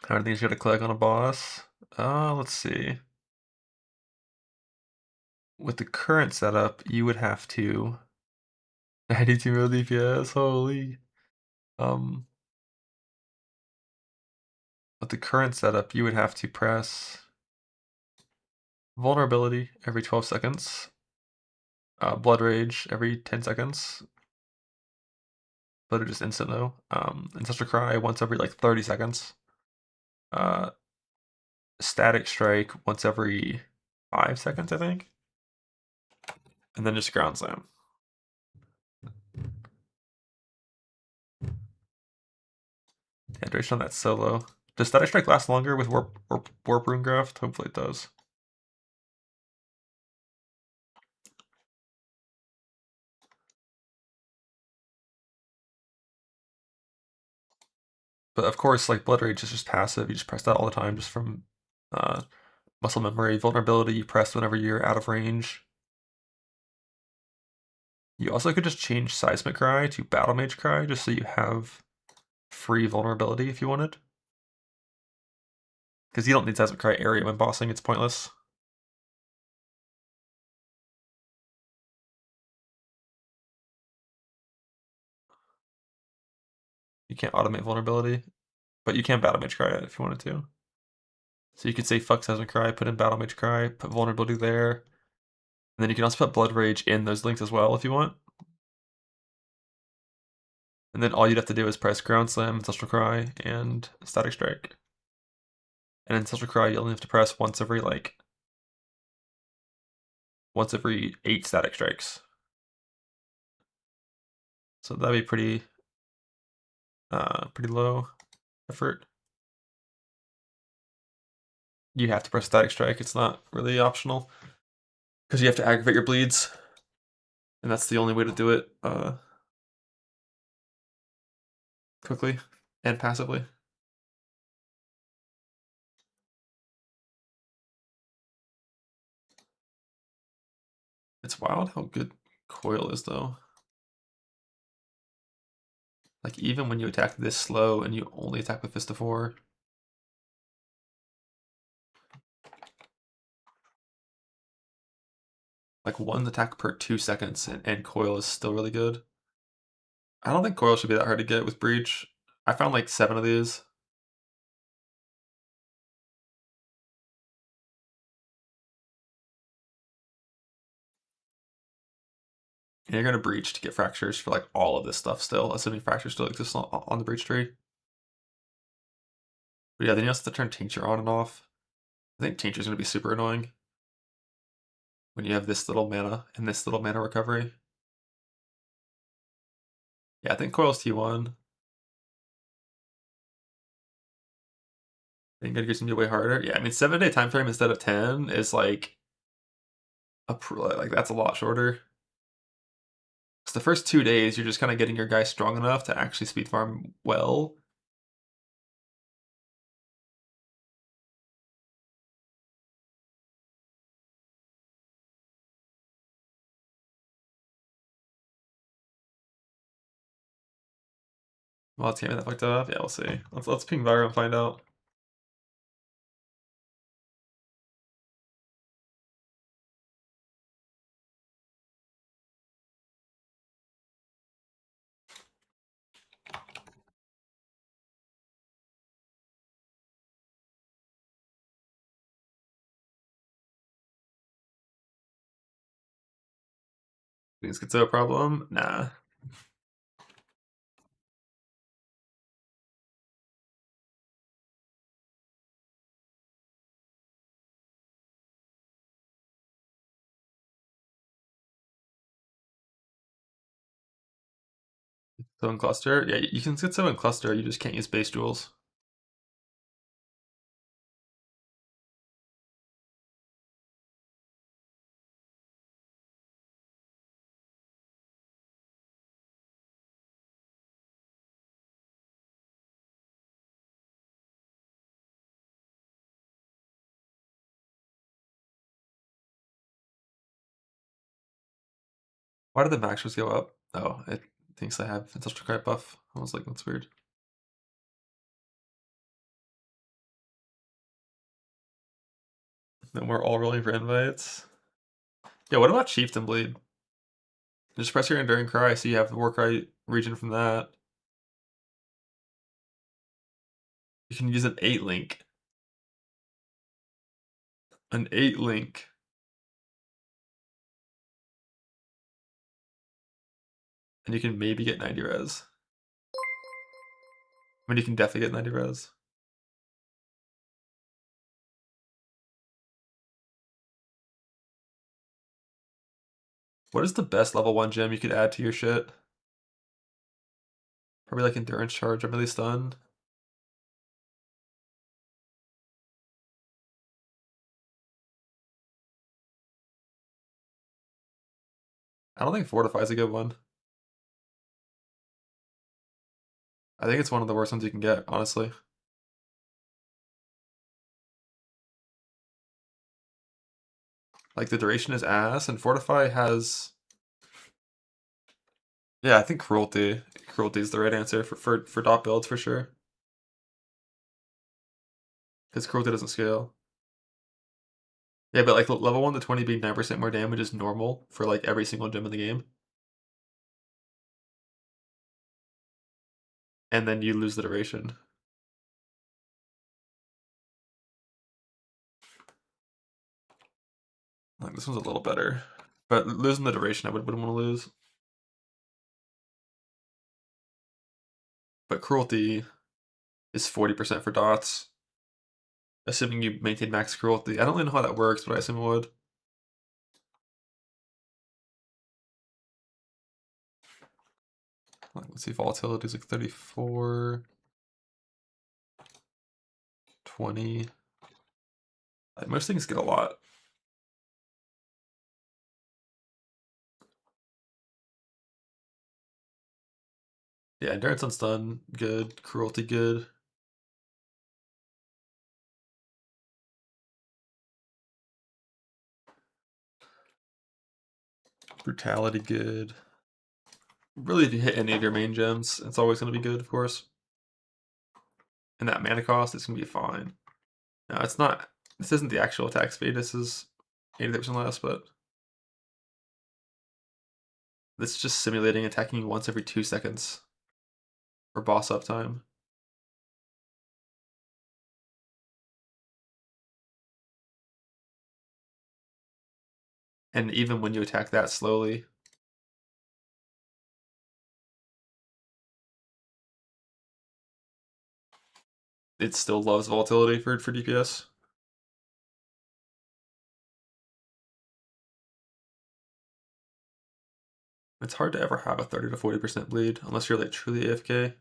How many things you gotta click on a boss? Let's see. With the current setup, you would have to 92 mil DPS, holy. With the current setup, you would have to press Vulnerability every 12 seconds, Blood Rage every 10 seconds, Blood Rage is instant though, Ancestral Cry once every like 30 seconds, Static Strike once every 5 seconds, I think, and then just Ground Slam. Yeah, duration on that solo. Does Static Strike last longer with Warp Rune Graft? Hopefully it does. But of course, like Blood Rage is just passive. You just press that all the time, just from muscle memory. Vulnerability, you press whenever you're out of range. You also could just change Seismic Cry to Battle Mage Cry, just so you have free vulnerability if you wanted. Because you don't need Seismic Cry area when bossing, it's pointless. You can't automate vulnerability, but you can battle mage cry it if you wanted to. So you could say fuck Seismic Cry, put in battle mage cry, put vulnerability there, and then you can also put blood rage in those links as well if you want. And then all you'd have to do is press ground slam, ancestral cry, and static strike. And ancestral cry you only have to press once every 8 static strikes. So that'd be pretty low effort. You have to press static strike, it's not really optional. Because you have to aggravate your bleeds. And that's the only way to do it quickly and passively. It's wild how good Coil is though. Like even when you attack this slow and you only attack with Fist of 4. Like 1 attack per 2 seconds and Coil is still really good. I don't think Coil should be that hard to get with Breach. I found like 7 of these. And you're gonna Breach to get Fractures for like all of this stuff still, assuming Fractures still exists on the Breach tree. But yeah, then you also have to turn Tincture on and off. I think Tincture's gonna be super annoying when you have this little mana and this little mana recovery. Yeah, I think Coil's T1. I think Edgar's gonna be way harder. Yeah, I mean 7-day time frame instead of 10 is like that's a lot shorter. Because the first 2 days you're just kind of getting your guy strong enough to actually speed farm well. Well, it's getting that fucked up. Yeah, we'll see. Let's ping Vira and find out. Think it's a problem? Nah. So in cluster? Yeah, you can get so in cluster, you just can't use base jewels. Why did the maxers go up? Oh, it thinks I have Ancestral Cry buff. I was like, that's weird. Then we're all rolling for invites. Yeah, what about Chieftain Bleed? Just press your Enduring Cry so you have the Warcry region from that. You can use an 8 link. An 8 link. And you can maybe get 90 res. I mean, you can definitely get 90 res. What is the best level 1 gem you could add to your shit? Probably like Endurance Charge, I'm really stunned. I don't think Fortify is a good one. I think it's one of the worst ones you can get, honestly. Like, the duration is ass, and Fortify has... Yeah, I think Cruelty. Cruelty is the right answer for dot builds, for sure. Because Cruelty doesn't scale. Yeah, but like level 1 to 20 being 9% more damage is normal for like every single gem in the game. and then you lose the duration. Like this one's a little better, but losing the duration I wouldn't want to lose. But cruelty is 40% for dots, assuming you maintain max cruelty. I don't really know how that works, but I assume it would. Let's see, volatility is like 34, 20. Like most things get a lot. Yeah, endurance on stun, good. Cruelty, good. Brutality, good. Really, if you hit any of your main gems, it's always going to be good, of course. And that mana cost is going to be fine. Now, it's not... This isn't the actual attack speed. This is 80% less, but... This is just simulating attacking once every 2 seconds. For boss up time. And even when you attack that slowly... It still loves volatility for DPS. It's hard to ever have a 30 to 40% bleed unless you're like truly AFK.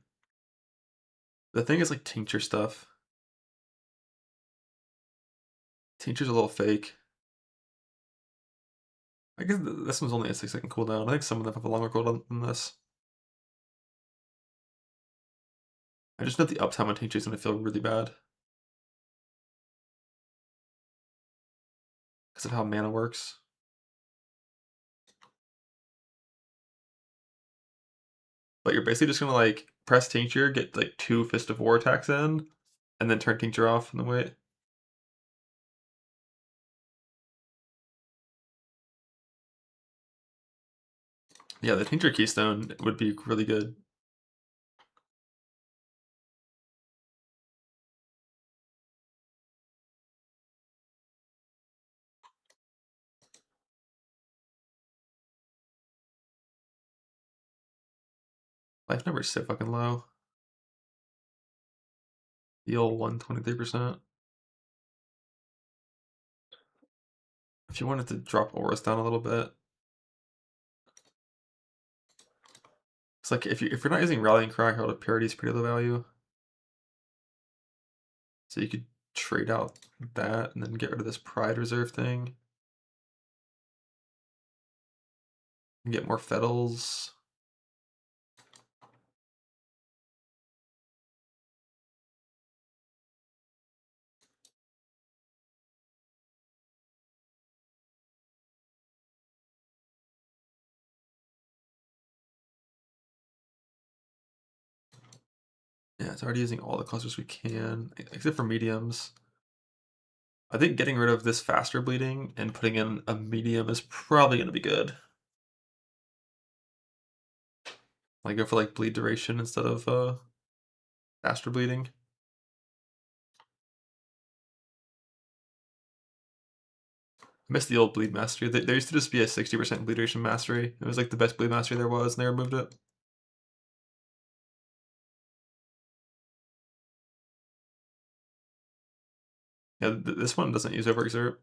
The thing is like tincture stuff. Tincture's a little fake. I guess this one's only a 6-second cooldown. I think some of them have a longer cooldown than this. I just know the uptime on tincture is going to feel really bad. Because of how mana works. But you're basically just going to like press tincture, get like 2 Fist of War attacks in, and then turn tincture off and then wait. Yeah, the tincture keystone would be really good. Life number is so fucking low. Heal 123%. If you wanted to drop auras down a little bit. It's like if you're not using Rallying Cry, Herald of Purity is pretty low value. So you could trade out that and then get rid of this Pride Reserve thing. And get more Fetals. Yeah, it's already using all the clusters we can, except for mediums. I think getting rid of this faster bleeding and putting in a medium is probably going to be good. Like go for like bleed duration instead of faster bleeding. I miss the old bleed mastery. There used to just be a 60% bleed duration mastery. It was like the best bleed mastery there was, and they removed it. Yeah, this one doesn't use overexert.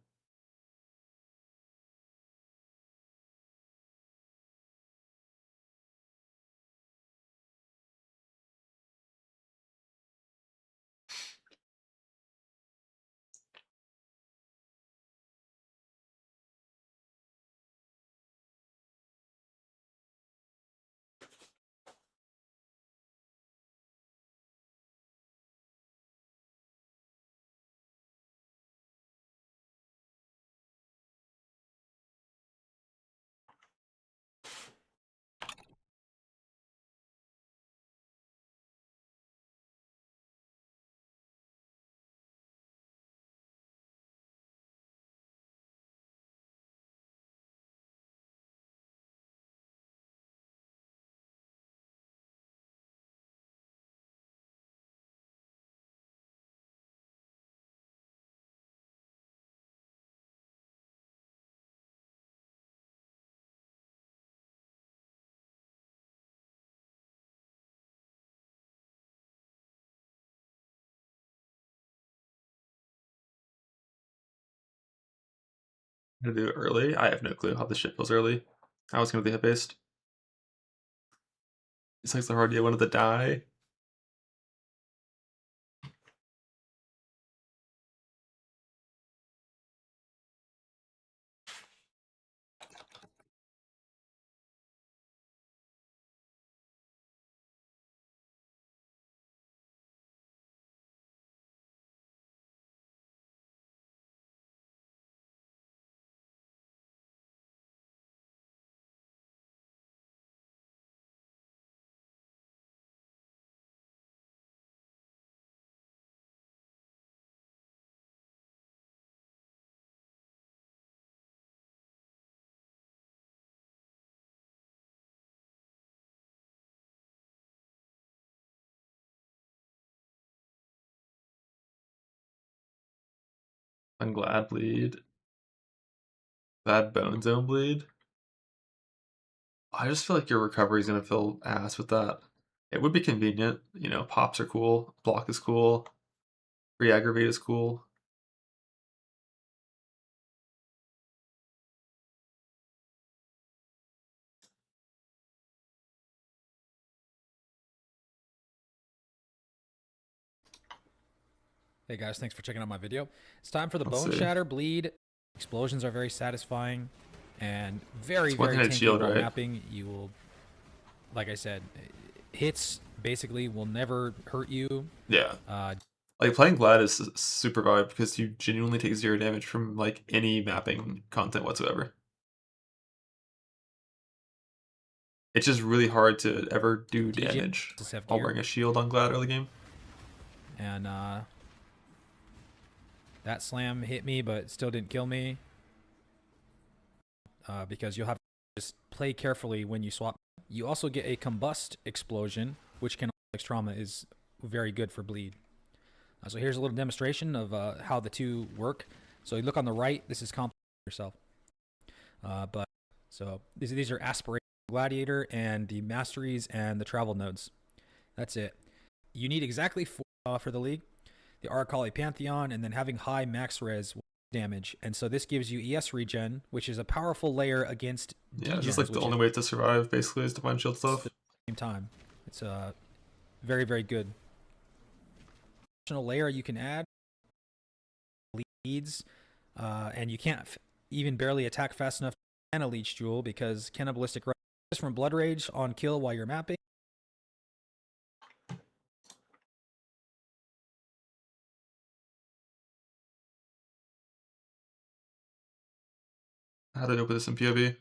Gonna do it early? I have no clue how this shit feels early. I was gonna be hit based. It's like the hard idea wanted to die. I'm glad bleed. Bad bone zone bleed. I just feel like your recovery is gonna feel ass with that. It would be convenient, you know. Pops are cool. Block is cool. Re-aggravate is cool. Hey guys, thanks for checking out my video. It's time for the Let's Bone see. Shatter Bleed. Explosions are very satisfying and very, It's very one-handed tanky shield, while right? mapping. You will, like I said, hits basically will never hurt you. Yeah. Like playing Glad is super vibe because you genuinely take 0 damage from like any mapping content whatsoever. It's just really hard to ever do GG. damage Just have while gear. wearing a shield on Glad early game. And that slam hit me, but still didn't kill me. Because you'll have to just play carefully when you swap. You also get a combust explosion, which can trauma is very good for bleed. So here's a little demonstration of how the two work. So you look on the right. This is comp yourself. But so these are aspiration Gladiator and the masteries and the travel nodes. That's it. You need exactly 4 for the league. The Arcali Pantheon, and then having high max res damage. And so this gives you ES regen, which is a powerful layer against Yeah, it's degens, just like the which only way to survive basically is to find shield stuff. at the same time. It's very, very good. Additional layer you can add leads, and you can't even barely attack fast enough and a leech jewel because cannibalistic rise from blood rage on kill while you're mapping. How did I open this in POV?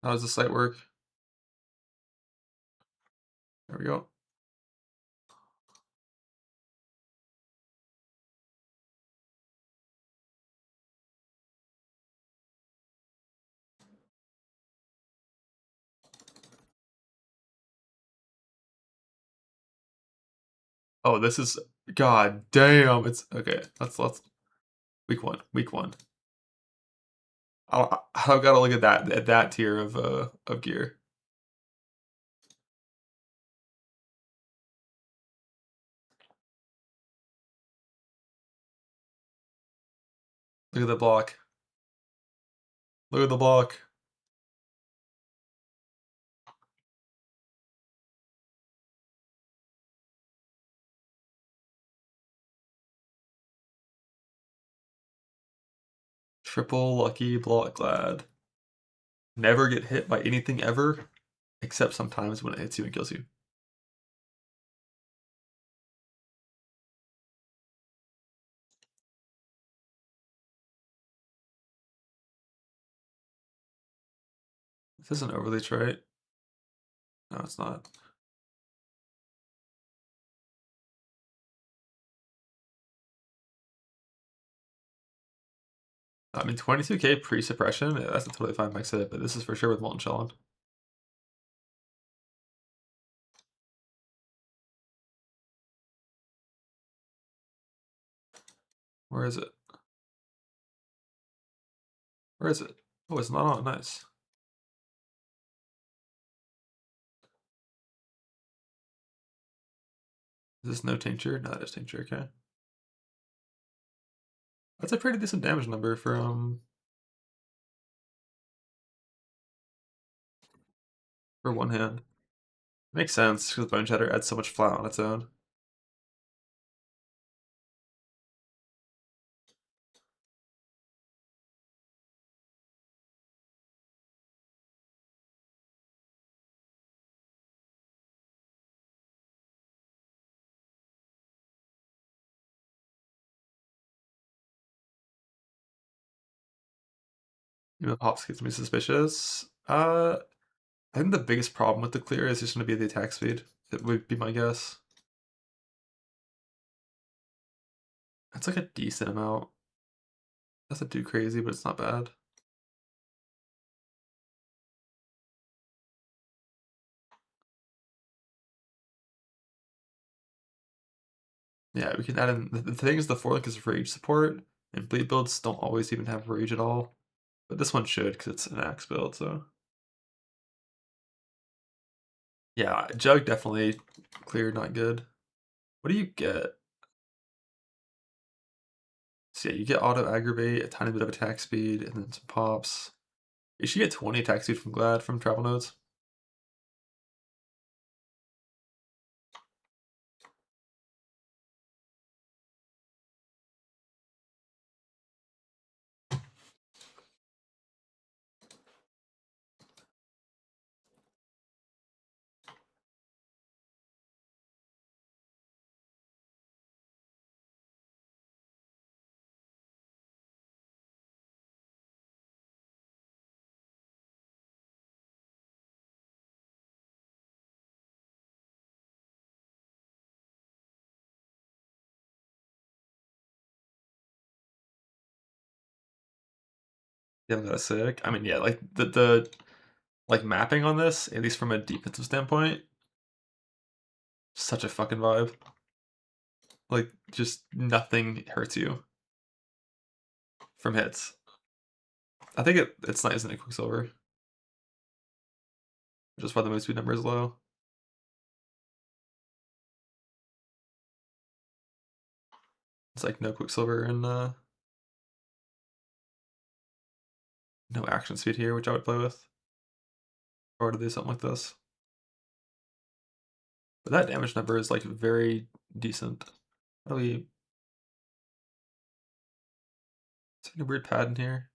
How does the site work? There we go. Oh, this is god damn. It's okay. Let's week one. I've got to look at that tier of gear. Look at the block. Look at the block. Triple lucky block Glad. Never get hit by anything ever, except sometimes when it hits you and kills you. This isn't overly trite. No, it's not. I mean, 22k pre-suppression, that's a totally fine max hit, but this is for sure with Molten Shell on. Where is it? Where is it? Oh, it's not on. Nice. Is this no tincture? No, that is tincture, okay. That's a pretty decent damage number for one hand. Makes sense, because Bone Shatter adds so much flat on its own. Emo Pops gets me suspicious. I think the biggest problem with the clear is just going to be the attack speed. It would be my guess. That's like a decent amount. Doesn't too crazy, but it's not bad. Yeah, we can add in. The thing is, the 4-link is rage support, and bleed builds don't always even have rage at all. But this one should, because it's an axe build, so. Yeah, Jug definitely clear, not good. What do you get? So yeah, you get auto aggravate, a tiny bit of attack speed, and then some pops. You should get 20 attack speed from Glad from travel nodes. You haven't got a sick. I mean, yeah, like the like mapping on this, at least from a defensive standpoint, such a fucking vibe. Like, just nothing hurts you from hits. I think it's nice, isn't it, Quicksilver? Just why the move speed number is low. It's like no Quicksilver and no action speed here, which I would play with. Or to do something like this. But that damage number is like very decent. How do we... Is there a weird pad in here?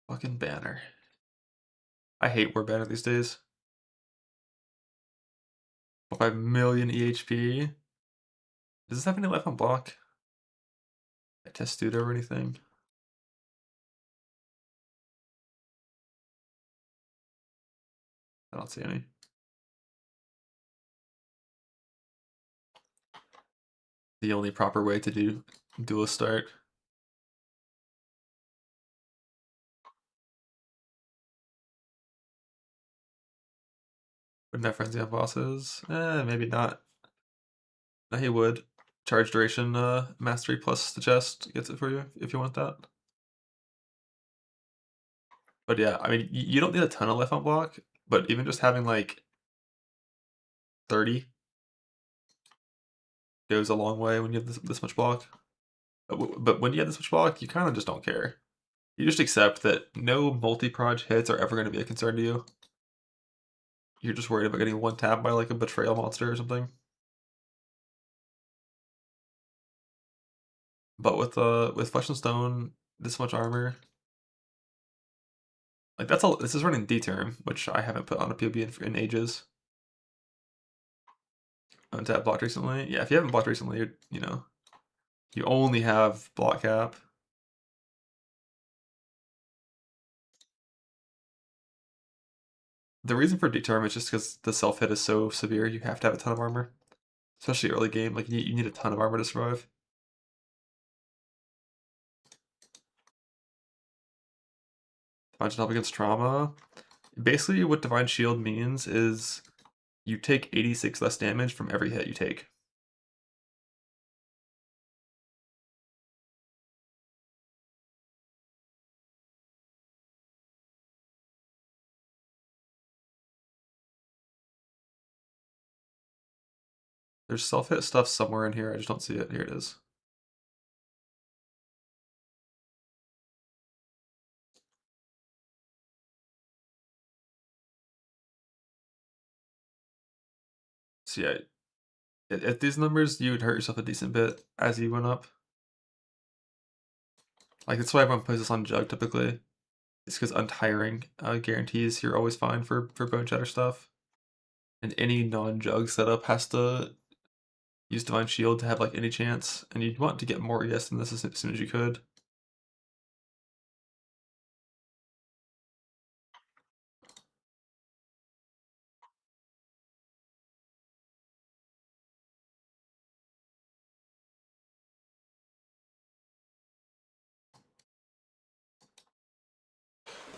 Fucking banner. I hate War Banner these days. 5 million EHP. Does this have any life on block? A Testudo or anything? I don't see any. The only proper way to do dual start. Wouldn't have frenzy on bosses? Maybe not. No, he would. Charge duration mastery plus the chest gets it for you if you want that. But yeah, I mean, you don't need a ton of life on block, but even just having like 30 goes a long way when you have this much block. But when you have this much block, you kind of just don't care. You just accept that no multi-proj hits are ever going to be a concern to you. You're just worried about getting one tap by like a betrayal monster or something. But with Flesh and Stone, this much armor, like that's all. This is running D term, which I haven't put on a POB in ages. Untap blocked recently. Yeah, if you haven't blocked recently, you only have block cap. The reason for determ is just because the self hit is so severe. You have to have a ton of armor, especially early game. Like you need a ton of armor to survive. Divine Help against trauma. Basically, what Divine Shield means is you take 86 less damage from every hit you take. There's self-hit stuff somewhere in here. I just don't see it. Here it is. So yeah, at these numbers, you would hurt yourself a decent bit as you went up. Like, that's why everyone plays this on Jug typically. It's because Untiring guarantees you're always fine for Bone Shatter stuff. And any non-Jug setup has to use Divine Shield to have like any chance. And you'd want to get more ES than this as soon as you could.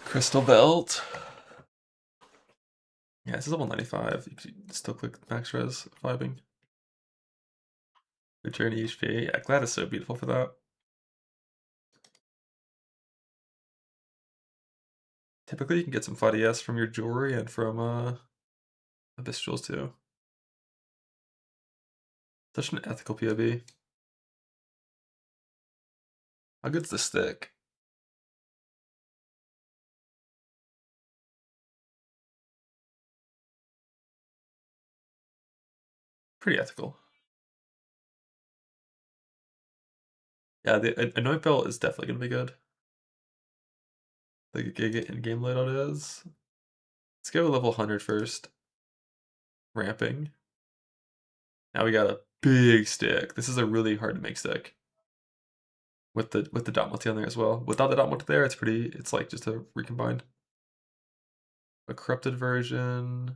Crystal Belt. Yeah, this is level 95. You can still click max res vibing. Return HP. Yeah, Glad is so beautiful for that. Typically, you can get some flat ES from your jewelry and from Abyss Jewels too. Such an ethical POB. How good's the stick? Pretty ethical. Yeah, the Anoint Belt is definitely going to be good. The Giga in-game loadout is. Let's go level 100 first. Ramping. Now we got a big stick. This is a really hard to make stick. With the dot multi on there as well. Without the dot multi there, it's like just a recombined. A corrupted version.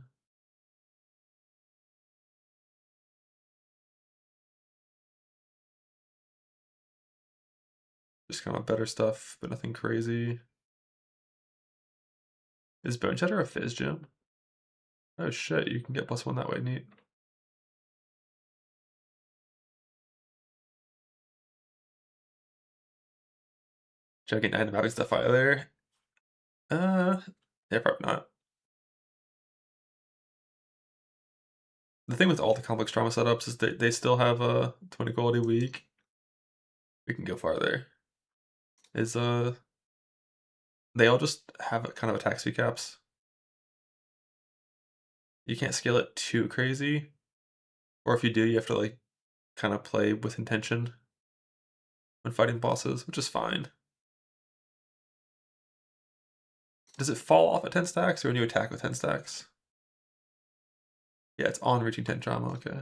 Just kind of better stuff, but nothing crazy. Is Bone Shatter a Fizz gem? Oh shit, you can get +1 that way, neat. Should I get animatic stuff out of there? Yeah, probably not. The thing with all the complex trauma setups is they still have a 20 quality weak. We can go farther. They all just have kind of attack speed caps. You can't scale it too crazy. Or if you do, you have to like kind of play with intention when fighting bosses, which is fine. Does it fall off at 10 stacks or when you attack with 10 stacks? Yeah, it's on reaching 10 trauma, okay.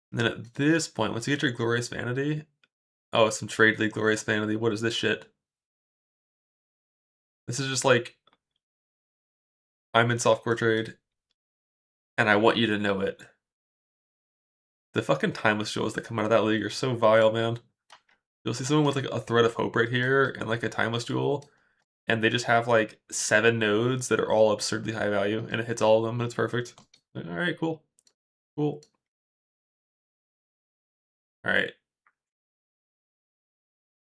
And then at this point, once you get your Glorious Vanity, oh, some Trade League Glorious Vanity, what is this shit? This is just like, I'm in softcore trade, and I want you to know it. The fucking timeless jewels that come out of that league are so vile, man. You'll see someone with like a Thread of Hope right here and like a timeless jewel, and they just have like 7 nodes that are all absurdly high value, and it hits all of them, and it's perfect. Alright, cool. Cool. Alright.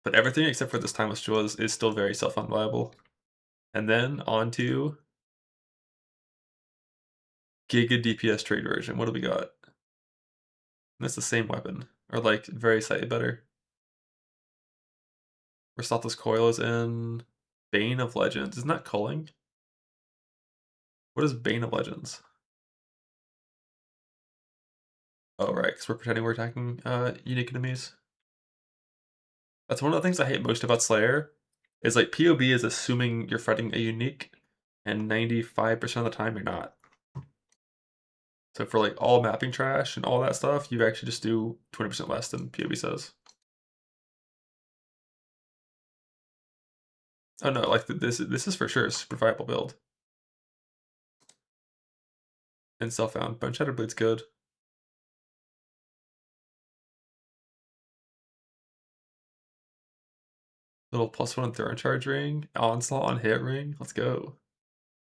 But everything except for this timeless jewel is still very self-unviable. And then on to Giga DPS trade version. What do we got? That's the same weapon, or like very slightly better. Versatility Coil is in Bane of Legends. Isn't that culling? What is Bane of Legends? Oh, right, because we're pretending we're attacking unique enemies. That's one of the things I hate most about Slayer, is like POB is assuming you're fighting a unique, and 95% of the time you're not. So for like all mapping trash and all that stuff, you actually just do 20% less than POB says. Oh no, like this is for sure a super viable build. And self-found. Bone Shatter Blade's good. Little +1 throw and charge ring. Onslaught on hit ring. Let's go.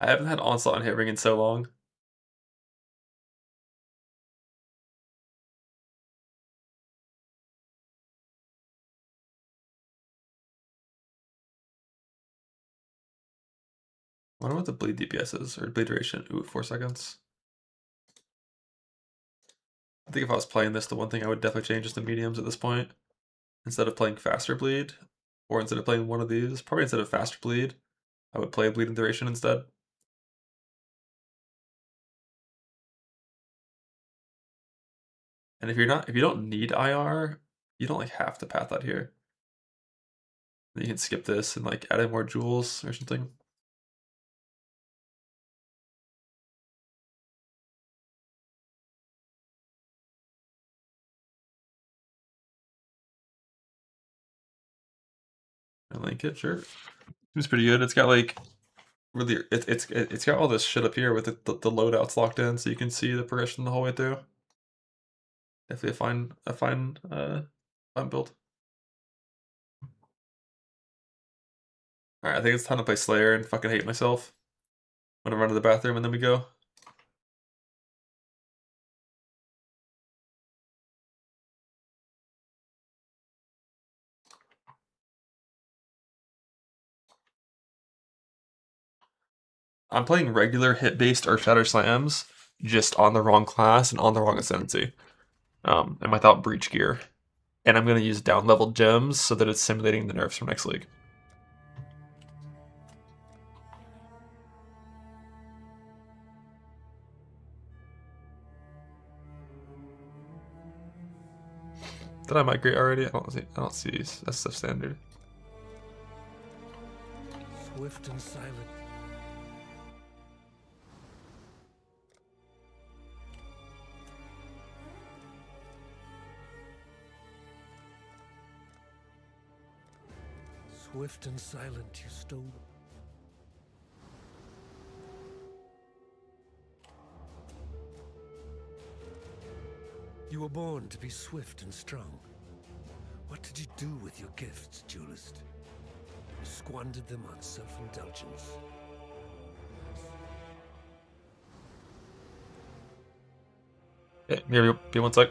I haven't had Onslaught on hit ring in so long. I wonder what the bleed DPS is, or bleed duration. Ooh, 4 seconds. I think if I was playing this, the one thing I would definitely change is the mediums at this point. Instead of playing faster bleed, or instead of playing one of these, probably instead of faster bleed, I would play bleeding duration instead. And if you don't need IR, you don't like have to path out here. Then you can skip this and like add in more jewels or something. I like it, sure. Seems pretty good. It's got like really it's got all this shit up here with the loadouts locked in, so you can see the progression the whole way through. Definitely fun build. Alright, I think it's time to play Slayer and fucking hate myself. I'm gonna run to the bathroom and then we go. I'm playing regular hit-based or shatter slams, just on the wrong class and on the wrong ascendancy. And without breach gear. And I'm gonna use down-leveled gems so that it's simulating the nerfs from next league. Did I migrate already? I don't see these. That's the standard. Swift and silent. Swift and silent, you stole. You were born to be swift and strong. What did you do with your gifts, duelist? You squandered them on self-indulgence. Okay, here, be 1 sec.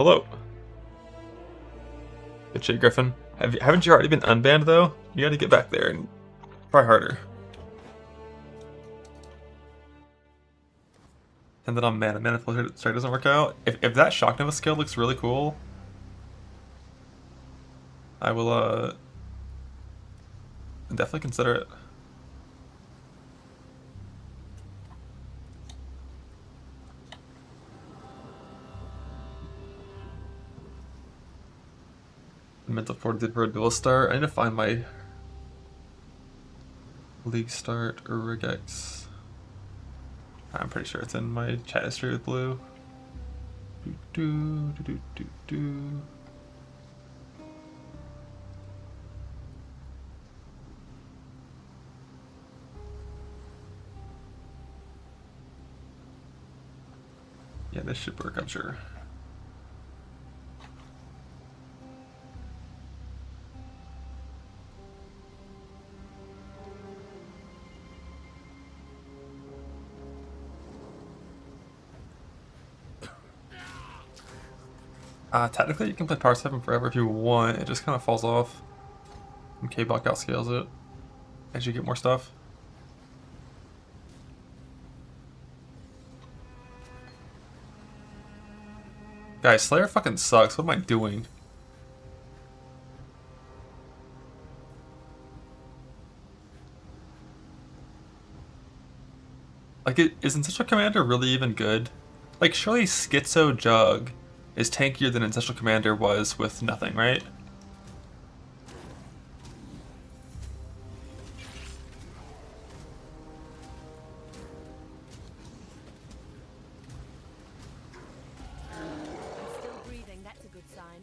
Hello. Good shit, Griffin. Haven't you already been unbanned though? You gotta get back there and try harder. And then on mana. Mana filter strike doesn't work out. If that Shock Nova skill looks really cool, I will definitely consider it. Mental Fortitude for a dual start. I need to find my League start or regex. I'm pretty sure it's in my chat history with blue. Do. Yeah, this should work, I'm sure. Technically you can play Power 7 forever if you want, it just kind of falls off. And K-Block outscales it as you get more stuff. Guys, Slayer fucking sucks, what am I doing? Like, is Ancestral Commander really even good? Like, surely Schizo Jug is tankier than Ancestral Commander was with nothing, right? Still breathing, that's a good sign.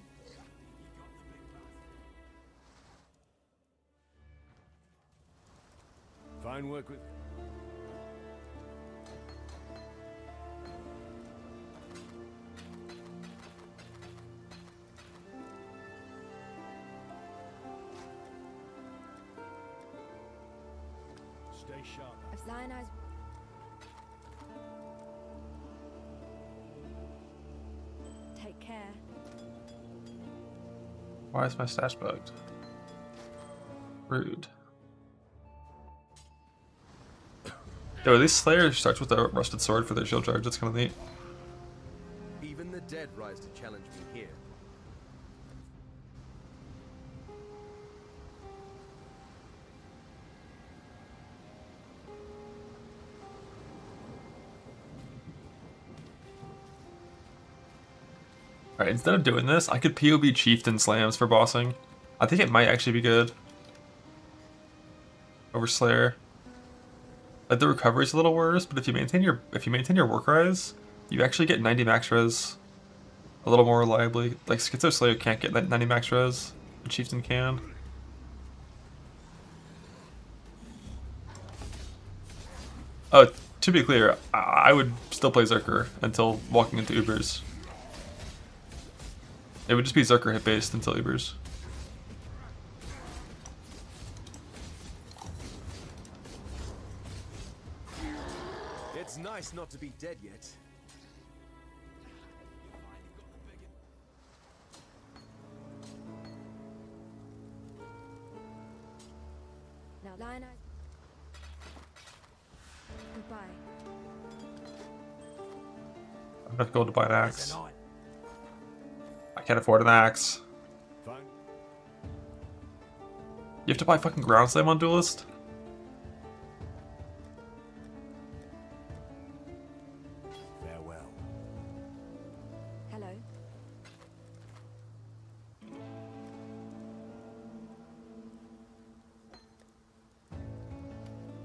Fine work with... Stay sharp. If Zionized... Take care. Why is my stash bugged? Rude. Yo, at least Slayer starts with a rusted sword for their shield charge, that's kind of neat. Even the dead rise to challenge me here. Alright, instead of doing this, I could POB Chieftain Slams for bossing. I think it might actually be good. Over Slayer. Like, the recovery's a little worse, but if you maintain your work rise, you actually get 90 max res a little more reliably. Like, Schizo Slayer can't get that 90 max res, but Chieftain can. Oh, to be clear, I would still play Zerker until walking into Ubers. It would just be Zerker hit based until Ubers. It's nice not to be dead yet. Now Lionized... Goodbye. I'm gonna go to buy an axe. I can't afford an axe. Fine. You have to buy fucking Ground Slam on Duelist? Farewell. Hello.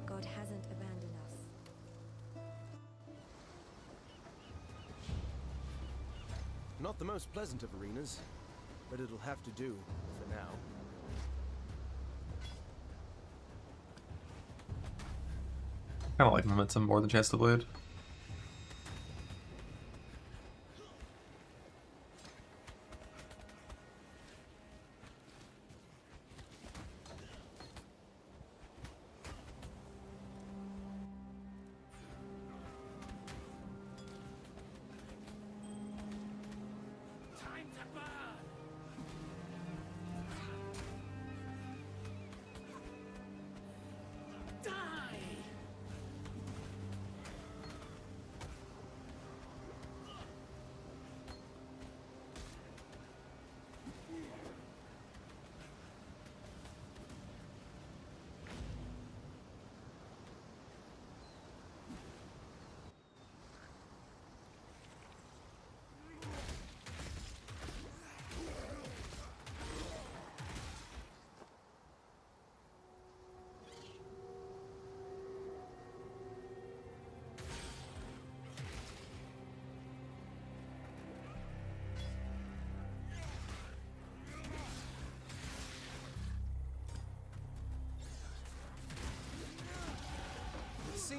God hasn't abandoned us. Not the most pleasant of arenas, but it'll have to do for now. Kinda like Momentum more than Chance to Blade.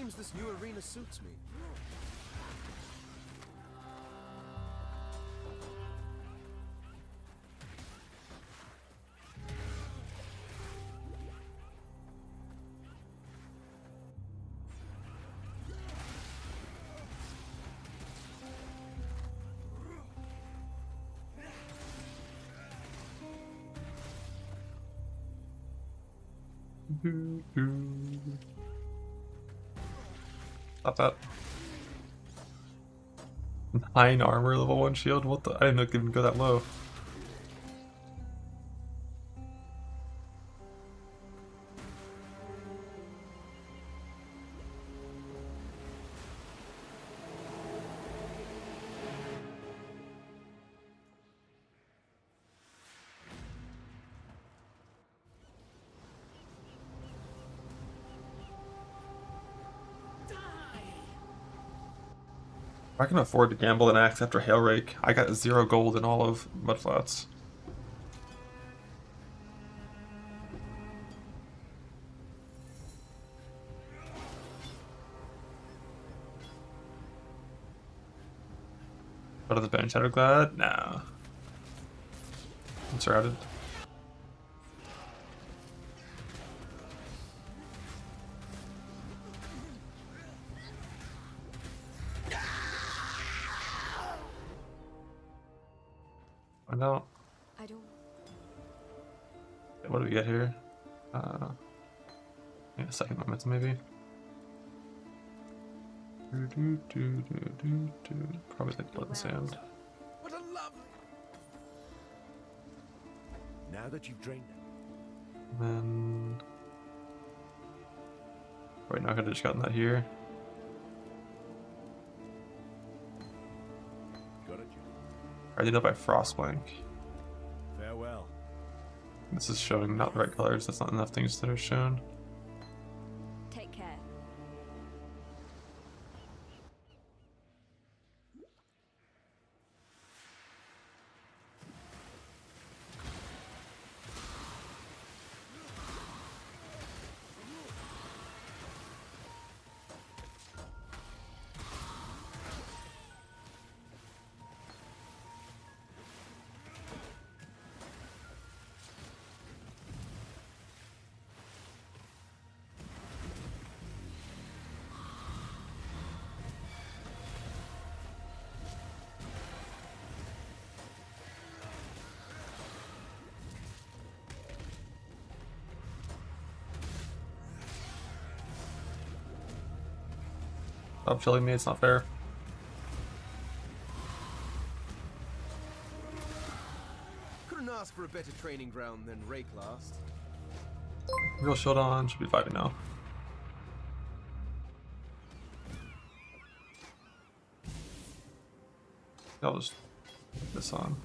Seems this new arena suits me. Not that. 9 armor, level 1 shield? What the? I didn't know it could even go that low. I can afford to gamble an axe after Hail Rake. I got 0 gold in all of Mudflats. Out of the bench, Shadow Glad? Nah. I'm surrounded. Find out. I don't. What do we get here? Yeah, second momentum maybe. Probably like blood and sand. What a lovely. Now that you've drained them, And then wait, no, I could have just gotten that here. got it. I did that by Frostblank. Farewell. This is showing not the right colors. That's not enough things that are shown. Take care. Stop chilling me, it's not fair. Couldn't ask for a better training ground than Rake last. Real shield on, should be fighting now. I'll just put this on.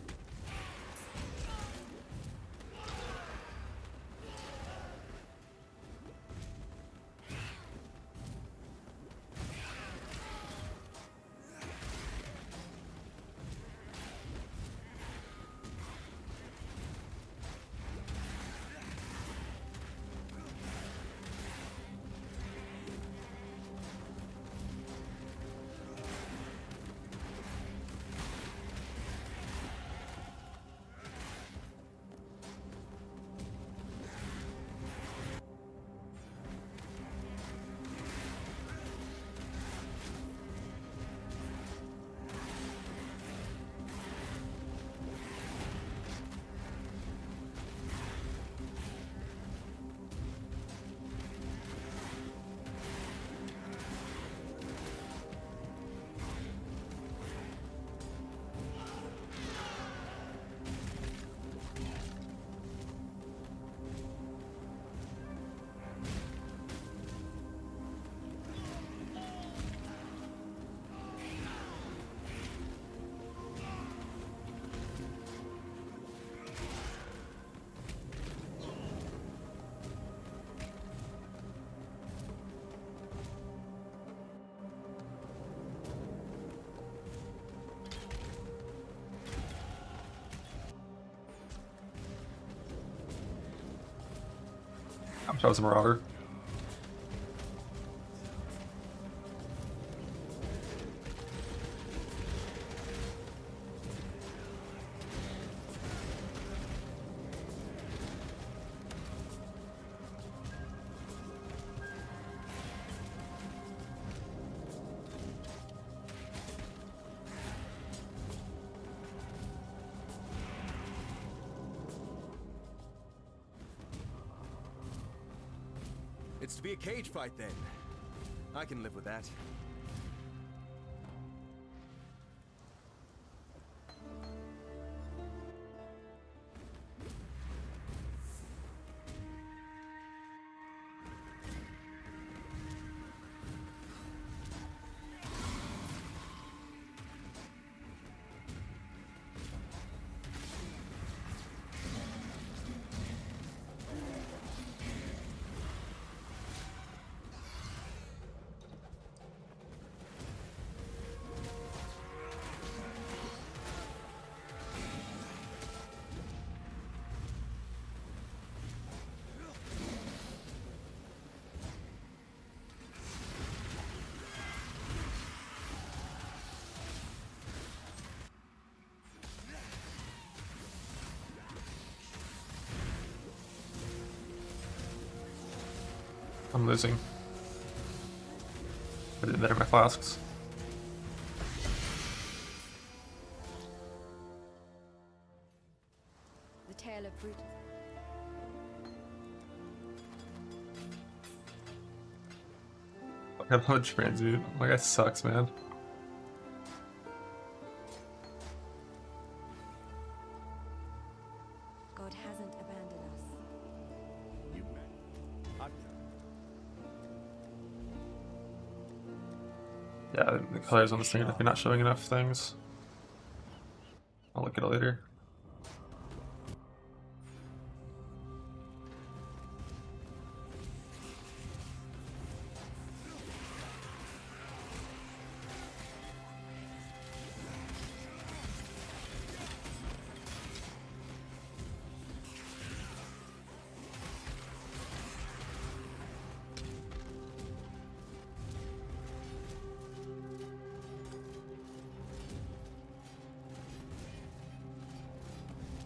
I'm sure I was a Marauder. It's to be a cage fight then. I can live with that. I'm losing. I didn't better my flasks. The tale of Brutus. I have no transmute. My guy sucks, man. God hasn't abandoned us. You bet. Yeah, the colors on the screen if you're not showing enough things. I'll look at it later.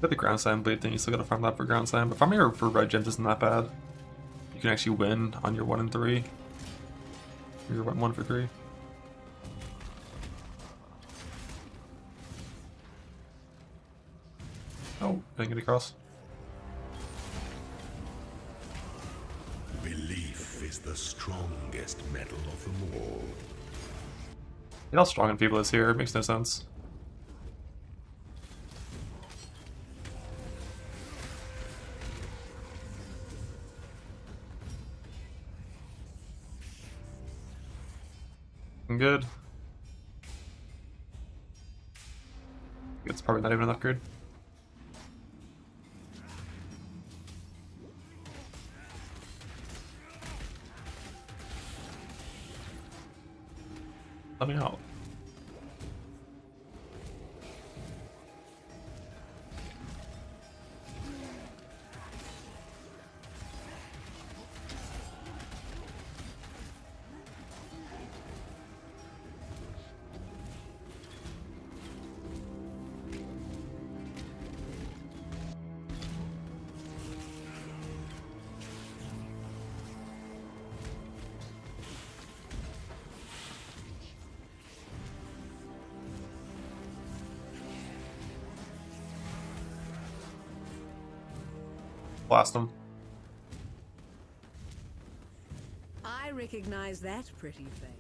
But the ground sign bleed thing, you still gotta farm that for ground sign, but farming for red gems isn't that bad. You can actually win on your 1 and 3. Or your 1 for 3. Oh, didn't get across. Belief is the strongest metal of them all. You know how strong and feeble is here, it makes no sense. Good. It's probably not even an upgrade. Let me out. Blast him. I recognize that pretty face.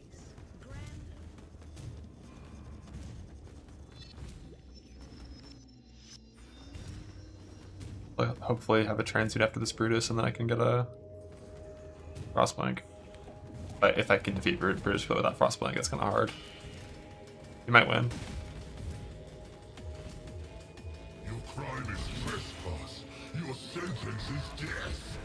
Hopefully have a transmute after this Brutus and then I can get a Frostblank. But if I can defeat Brutus without Frostblank, it's kind of hard. You might win. Your crime is trespass. Your sentence is death.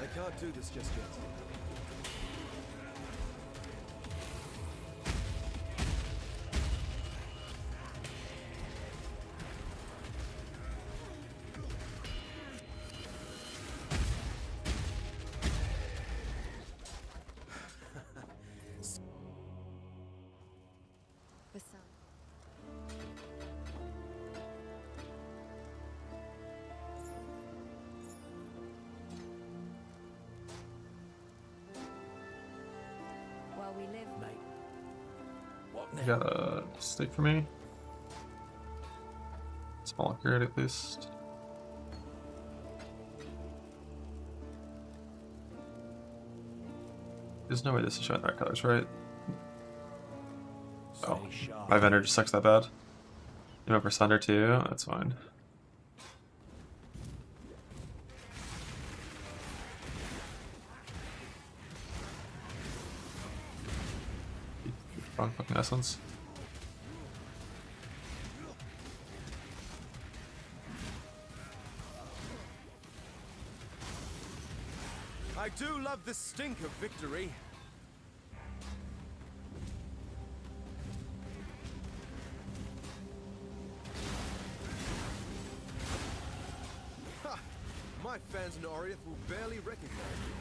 I can't do this just yet. You got a stick for me? Small upgrade at least. There's no way this is showing the right colors, right? Oh, my vendor just sucks that bad. You went for Sunder too? That's fine. Wrong fucking essence. I do love the stink of victory. Ha! My fans in Oriath will barely recognize me.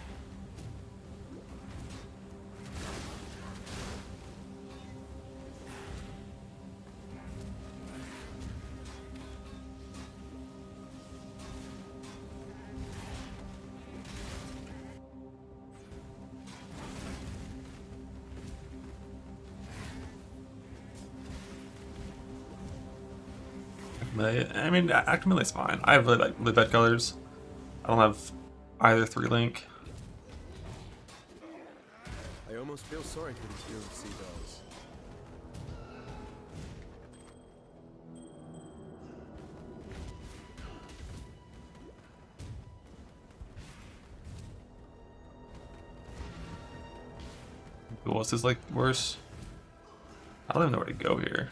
I mean, Active Melee's fine. I really like the bed colors. I don't have either 3-link. I almost feel sorry for these doomed seagulls. What's this like worse? I don't even know where to go here.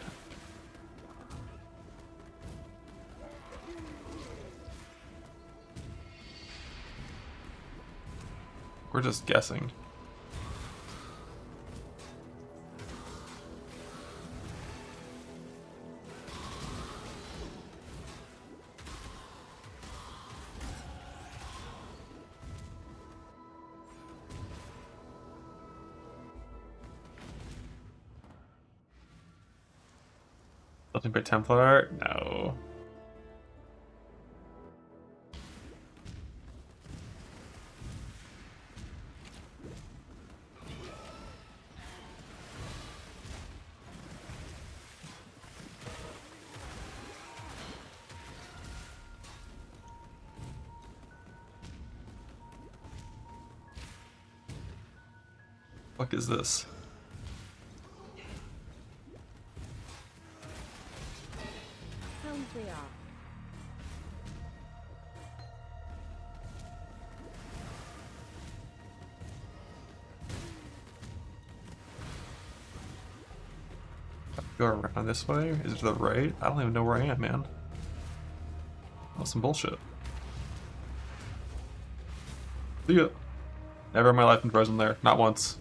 We're just guessing. Nothing but Templar? No. Fuck is this? Hounds we are. Go around this way? Is it to the right? I don't even know where I am, man. Oh, some bullshit. See ya. Never in my life been frozen there. Not once.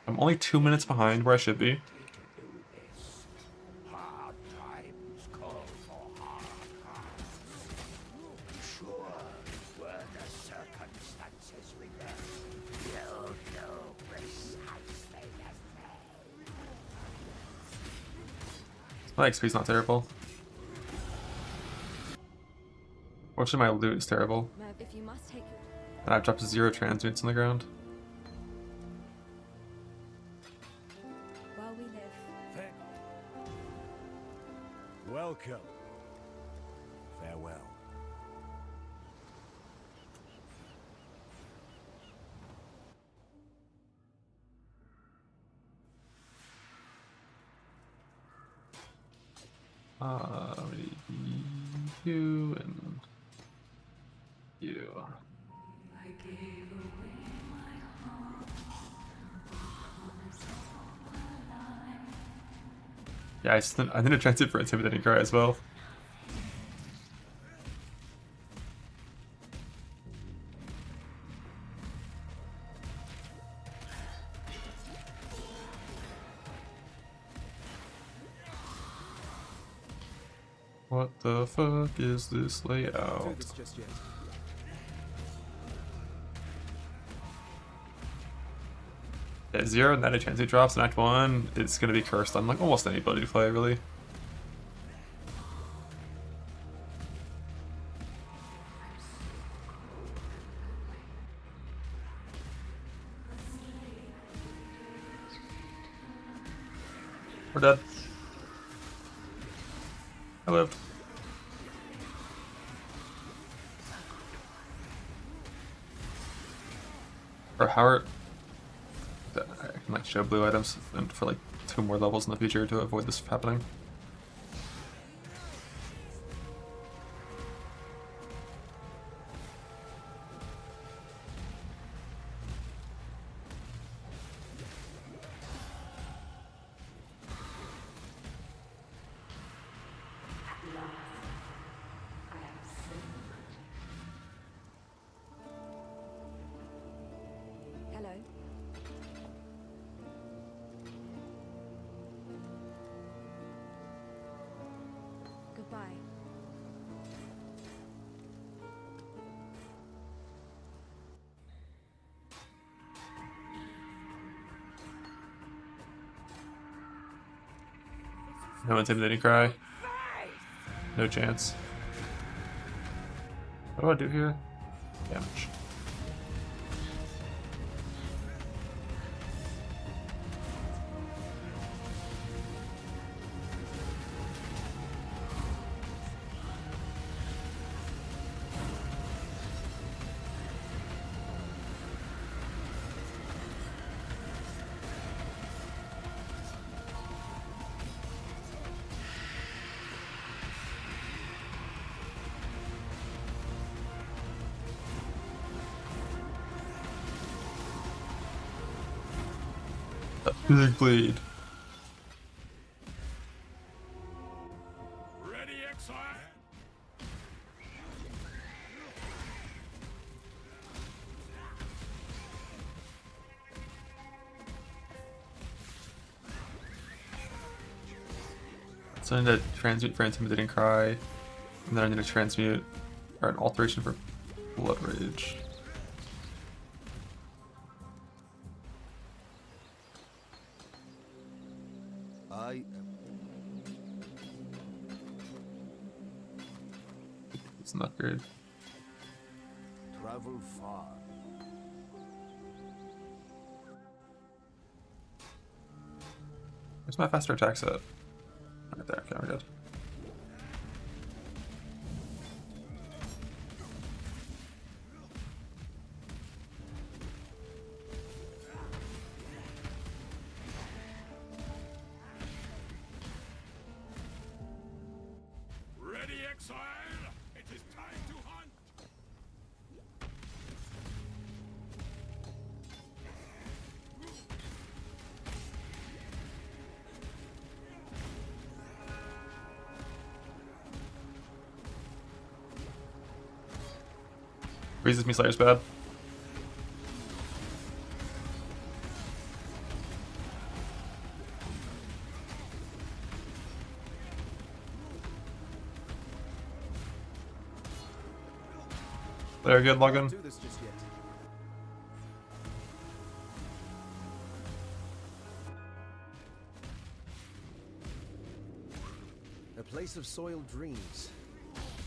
I'm only 2 minutes behind where I should be. My XP's not terrible. Fortunately, my loot is terrible. Mav, if you must take your... And I've dropped 0 transmutes on the ground. While we live. Welcome. Farewell. You and you. Yeah, I need a transit for Intimidating Cry as well. What the fuck is this layout? Do this just yet. At 0, and then a transit drops in Act 1, it's gonna be cursed on like almost anybody to play, really. We're dead. I lived. Or Howard. I can like show blue items and for like 2 more levels in the future to avoid this happening. Hello. Goodbye. No intimidating cry. No chance. What do I do here? Damage. Big bleed. Ready, exile? So I need to transmute for intimidating cry, and then I need to transmute or an alteration for blood rage. I am. It's not good. Travel far. Where's my faster attack set? Right there, okay, we're good. Ready, exile? It is time to hunt! Freezes me, Slayer's bad. Very good, Can't login. do this just yet. A place of soiled dreams.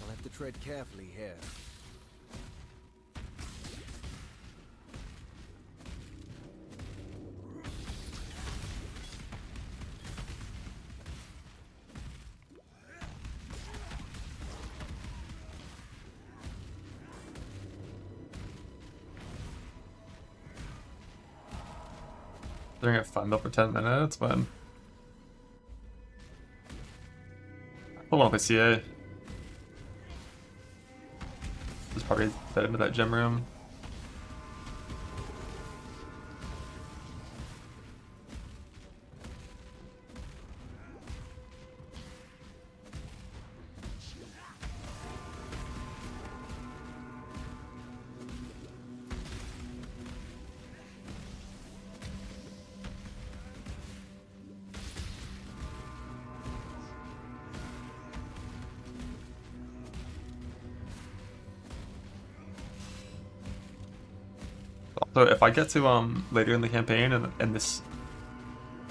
I'll have to tread carefully here. They're gonna get fun up for 10 minutes, man. Hold on with CA. Just probably fed into that gym room. So if I get to later in the campaign and this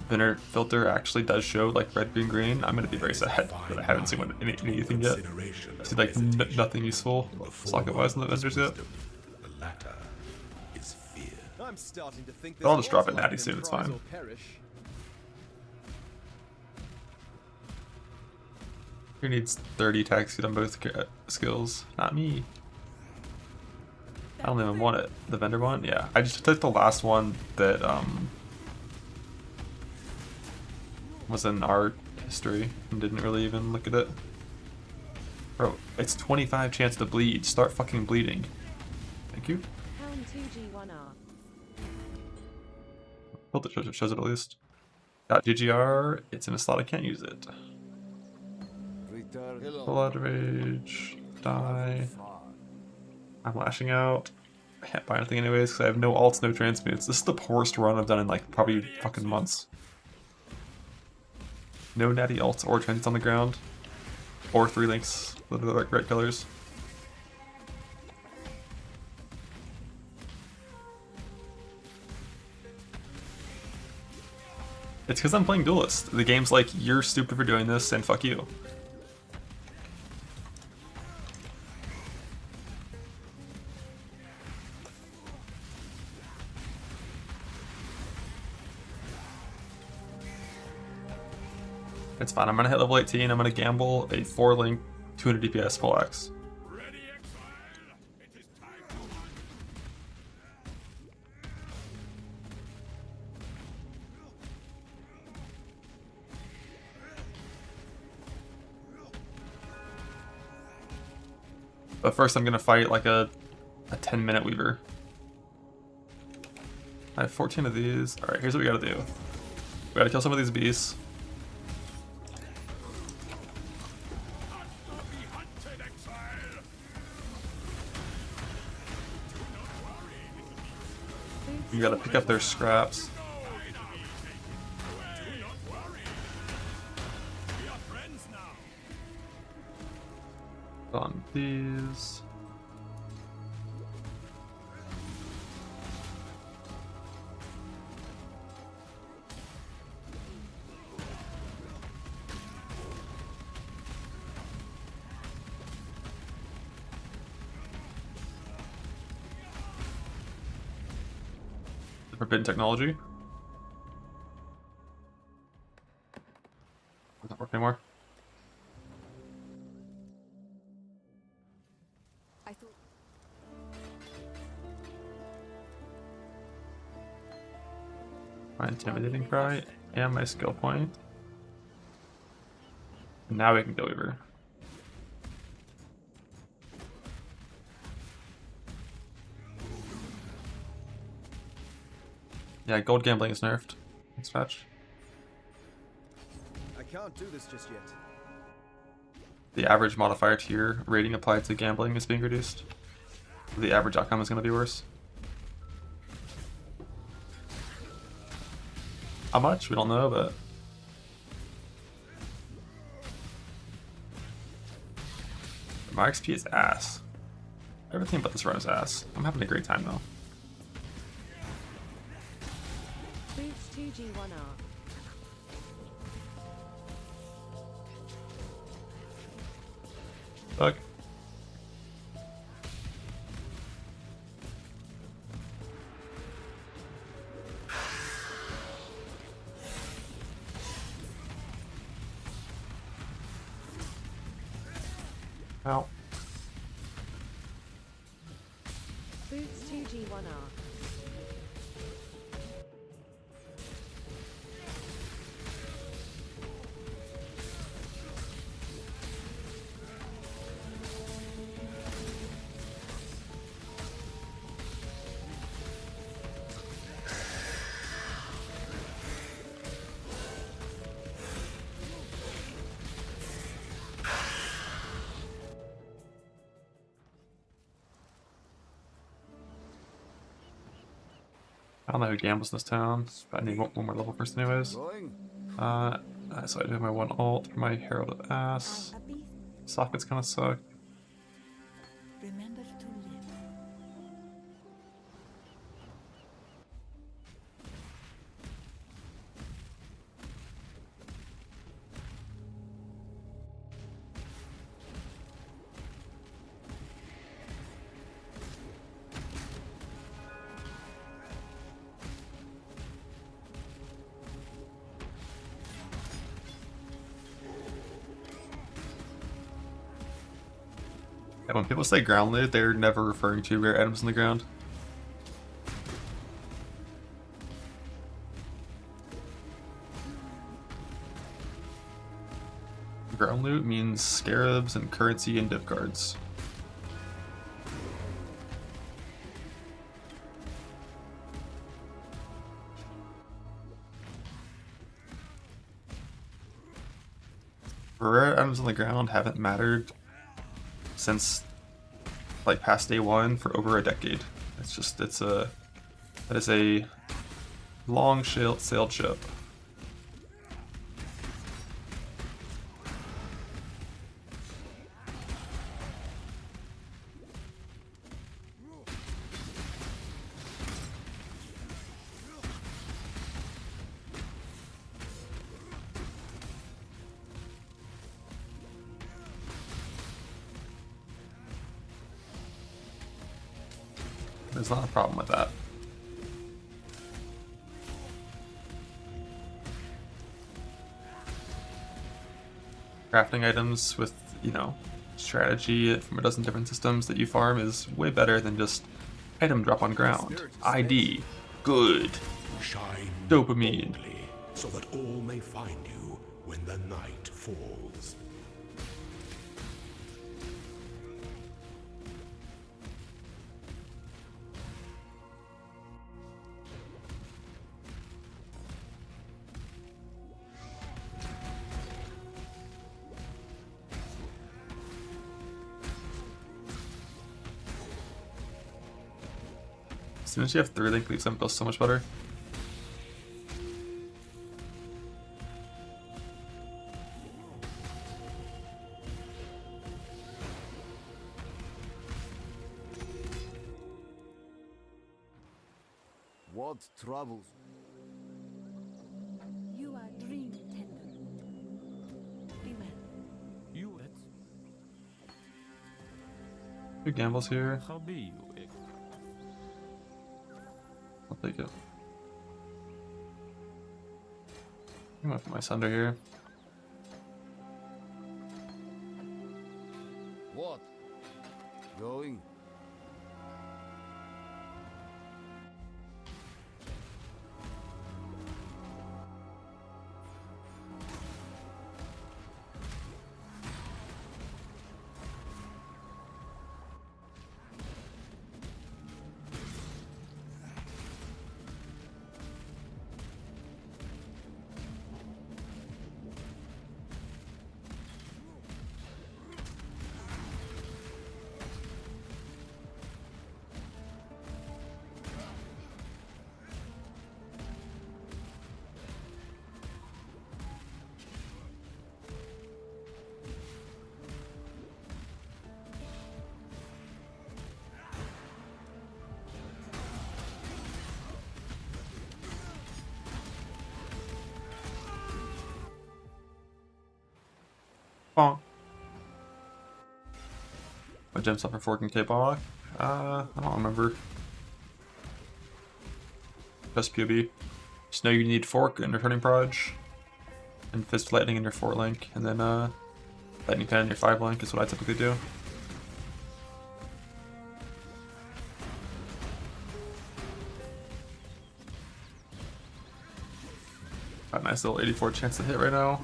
Vinner filter actually does show like red, green, green, I'm gonna be very sad that I haven't seen anything yet. I see like nothing useful socket wise in the vendors yet. The latter is fear. I'm starting to think But I'll there's just drop more it to natty life soon, than it's prize fine. or perish. Who needs 30 attack speed on both skills? Not me. I don't even want it. The vendor one? Yeah. I just took the last one that was in our history and didn't really even look at it. Bro, it's 25 chance to bleed. Start fucking bleeding. Thank you. Pound 2G1R. Hope it shows it at least. Got GGR. It's in a slot. I can't use it. Blood Rage. Die. I'm lashing out. I can't buy anything anyways because I have no alts, no transmutes. This is the poorest run I've done in like probably fucking months. No natty alts or transmutes on the ground. Or 3 links with the right colors. It's because I'm playing Duelist. The game's like, you're stupid for doing this and fuck you. It's fine. I'm gonna hit level 18. I'm gonna gamble a 4-link, 200 DPS full axe. But first, I'm gonna fight like a 10-minute Weaver. I have 14 of these. All right, here's what we gotta do. We gotta kill some of these beasts. You gotta pick up their scraps. On these. Forbidden technology. Doesn't work anymore. I thought. My intimidating cry and my skill point. And now we can go Weaver. Yeah, gold gambling is nerfed. Next patch. I can't do this just yet. The average modifier tier rating applied to gambling is being reduced. The average outcome is going to be worse. How much? We don't know, but... my XP is ass. Everything but this run is ass. I'm having a great time though. Boots 2G1R. Fuck. Ow. Boots 2G1R. I don't know who gambles in this town, but I need one more level first anyways. So I do have my one ult for my Herald of Ass. Sockets kinda suck. Remember to live. And when people say ground loot, they're never referring to rare items on the ground. Ground loot means scarabs and currency and dip cards. Rare items on the ground haven't mattered since like past day one for over a decade. That is a long sailed ship. There's not a problem with that. Crafting items with, you know, strategy from a dozen different systems that you farm is way better than just item drop on ground. ID. Good. Shine Dopamine. boldly, so that all may find you when the night falls. As soon as you have 3 link leaves, them feels so much better. What troubles? You are dream tender. Be well. You Two gambles here. how be you? I'll take it. I'm gonna put my Sunder here. What? Going? Bonk. What gems up for forking K-Bonk? I don't remember. Just POB. Just know you need fork and returning proj. And fist lightning in your 4 link. And then lightning pen in your 5 link is what I typically do. Got a nice little 84 chance to hit right now.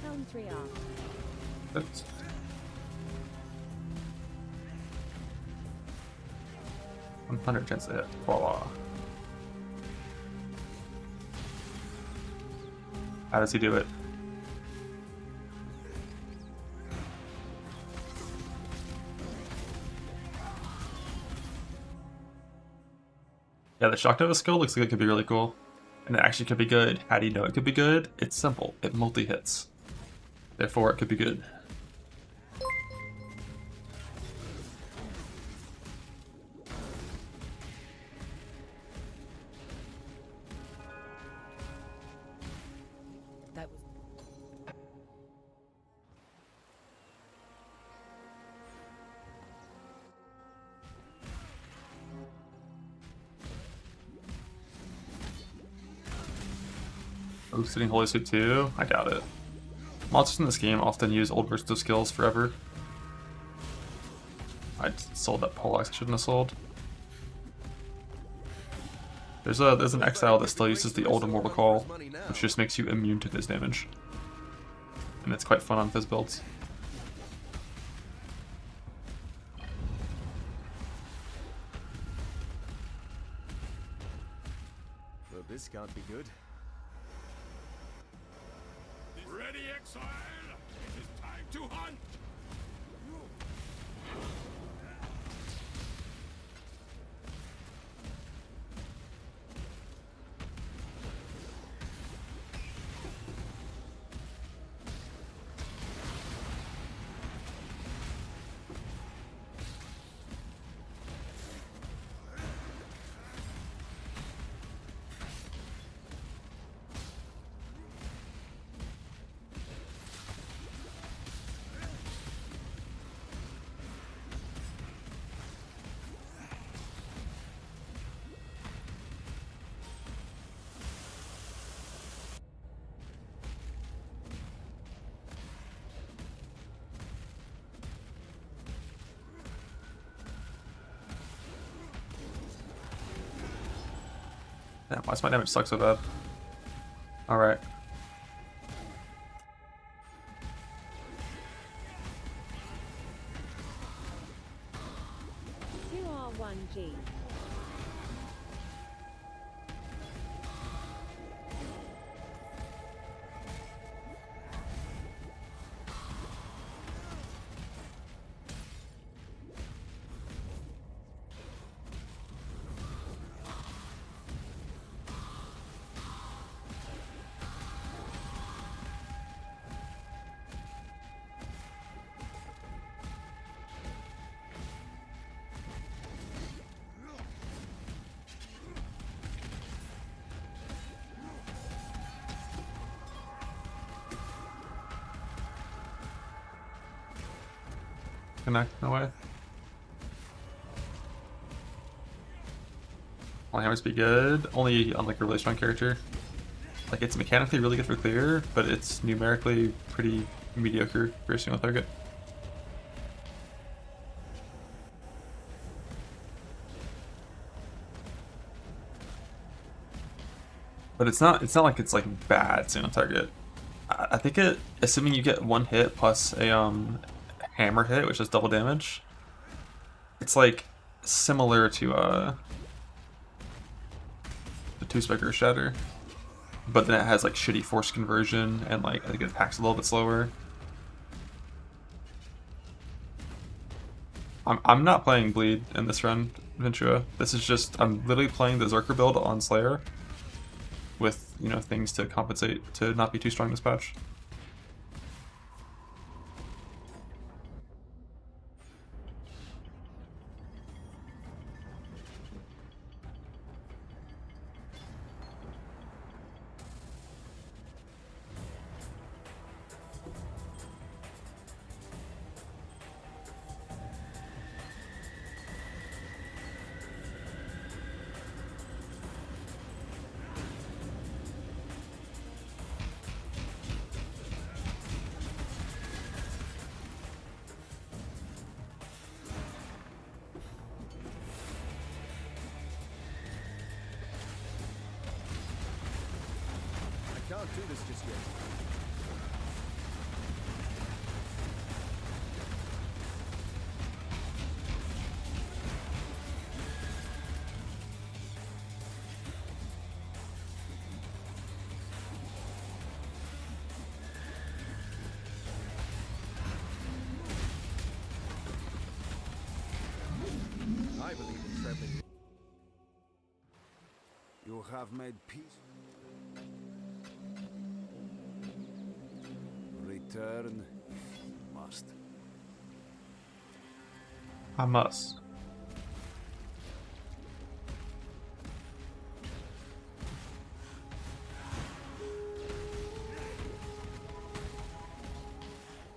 Helm 3R. Oops. $100 chance to hit. Voila. How does he do it? Yeah, the Shock Nova skill looks like it could be really cool. And it actually could be good. How do you know it could be good? It's simple. It multi-hits. Therefore, it could be good. That was Rogue's getting Holy Suit too? I doubt it. Monsters in this game often use old versions of skills forever. I sold that poleaxe I shouldn't have sold. There's an exile that still uses the old Immortal Call, which just makes you immune to Fizz damage. And it's quite fun on Fizz builds. Well, this can't be good. Ready, exile? It is time to hunt! Damn, why does my damage suck so bad? Alright. QR1G. Connect, no way. Will hammers be good? Only on like a really strong character. Like it's mechanically really good for clear, but it's numerically pretty mediocre for a single target. But it's not like it's like bad single target. I think it, assuming you get one hit plus a hammer hit, which is double damage, it's like similar to the two-spiker shatter, but then it has like shitty force conversion and like I think it attacks a little bit slower. I'm not playing bleed in this run, Ventura. This is just I'm literally playing the Zerker build on Slayer with, you know, things to compensate to not be too strong this patch. Can't do this just yet. I believe in traveling. You have made peace. Return must. I must.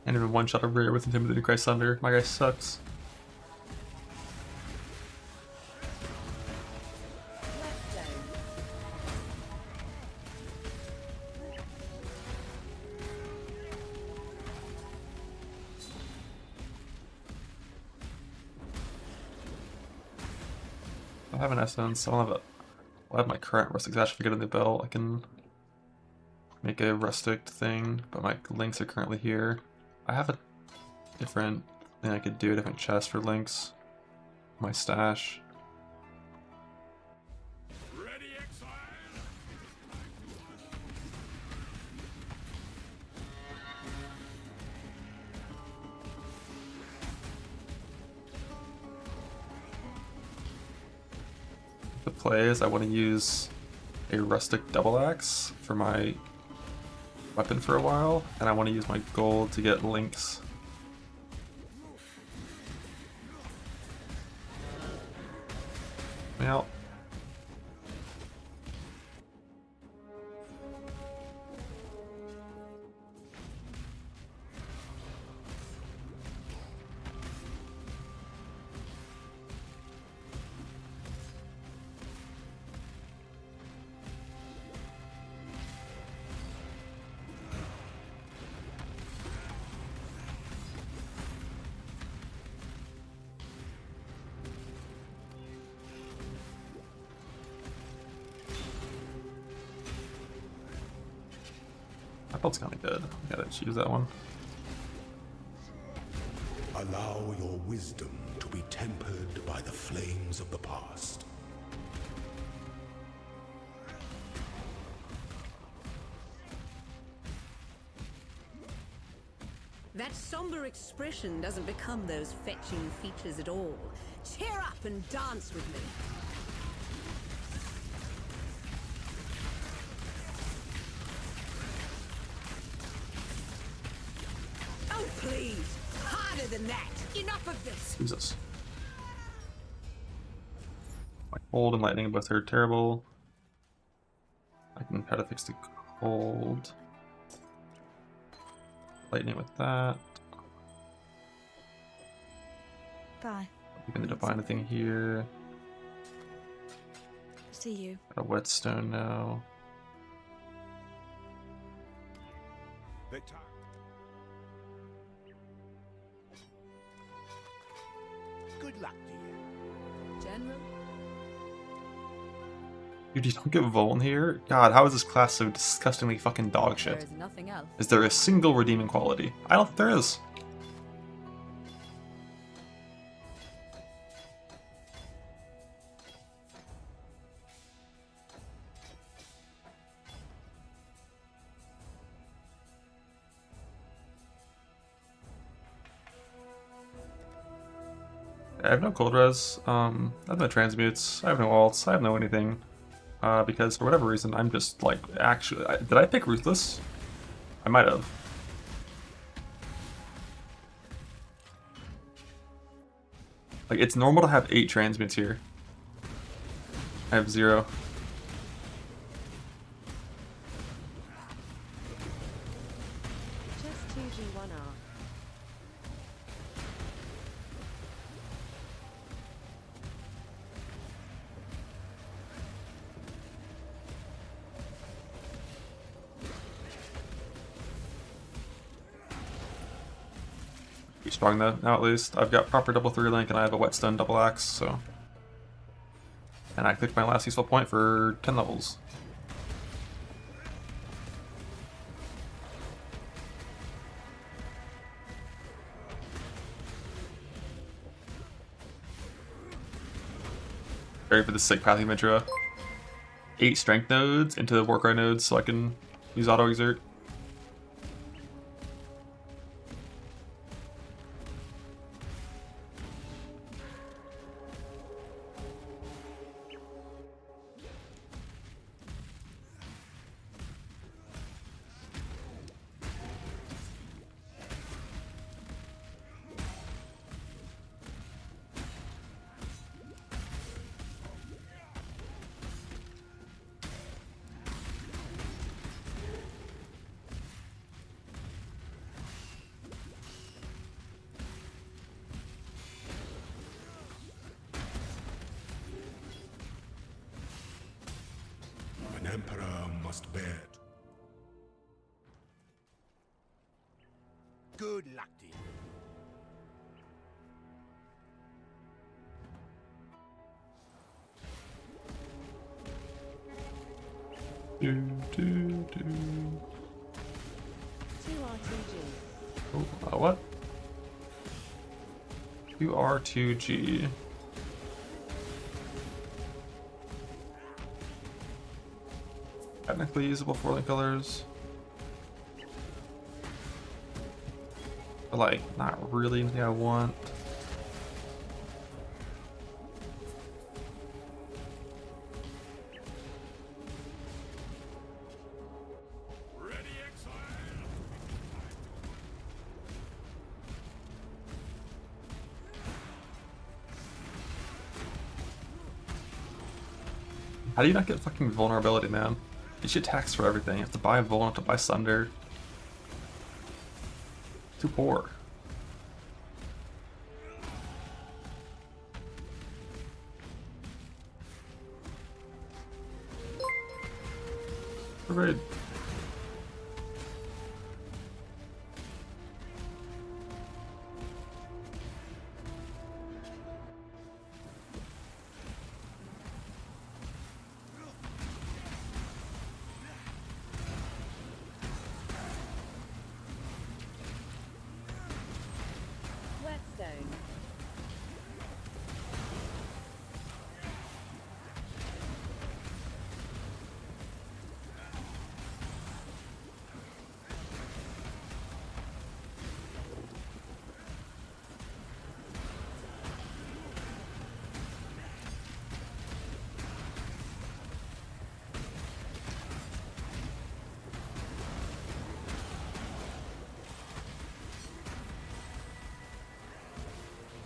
And even one shot over here with Intimidating Christ Thunder. My guy sucks. Left zone. have an essence. I don't have a. I'll have my current rustic sash. If I get in the belt, I can make a rustic thing. But my links are currently here. I have a different thing I could do. A different chest for links. My stash. Ready, exile? The play is I want to use a rustic double axe for my weapon for a while, and I want to use my gold to get links. Well, that belt's kind of good. I gotta choose that one. Allow your wisdom to be tempered by the flames of the past. That somber expression doesn't become those fetching features at all. Cheer up and dance with me. Oh, please. Harder than that. Enough of this. Jesus. My cold and lightning both are terrible. I can try to fix the cold. Lightning with that. Bye. I'm gonna define a thing here. See you. Got a whetstone now. The time. Good luck to you. General. Dude, you don't get Voln here? God, how is this class so disgustingly fucking dog There shit? is nothing else. Is there a single redeeming quality? I don't think there is. I have no cold res, I have no transmutes, I have no alts, I have no anything. Because for whatever reason, I'm just like, actually, did I pick Ruthless? I might have. Like, it's normal to have 8 transmutes here. I have 0. Just 2G1R. Be strong though, now at least. I've got proper double 3 link and I have a whetstone double axe, so. And I clicked my last useful point for 10 levels. Ready for the sick pathing Ventura. 8 strength nodes into the Warcry nodes so I can use auto exert. An emperor must bear it. Good luck to you. Oh, what? 2R2G. Technically usable 4-link colors. But like, not really anything I want. How do you not get fucking vulnerability, man? You should tax for everything. You have to buy Vul, you have to buy Sunder. Too poor. Raid. Whetstone.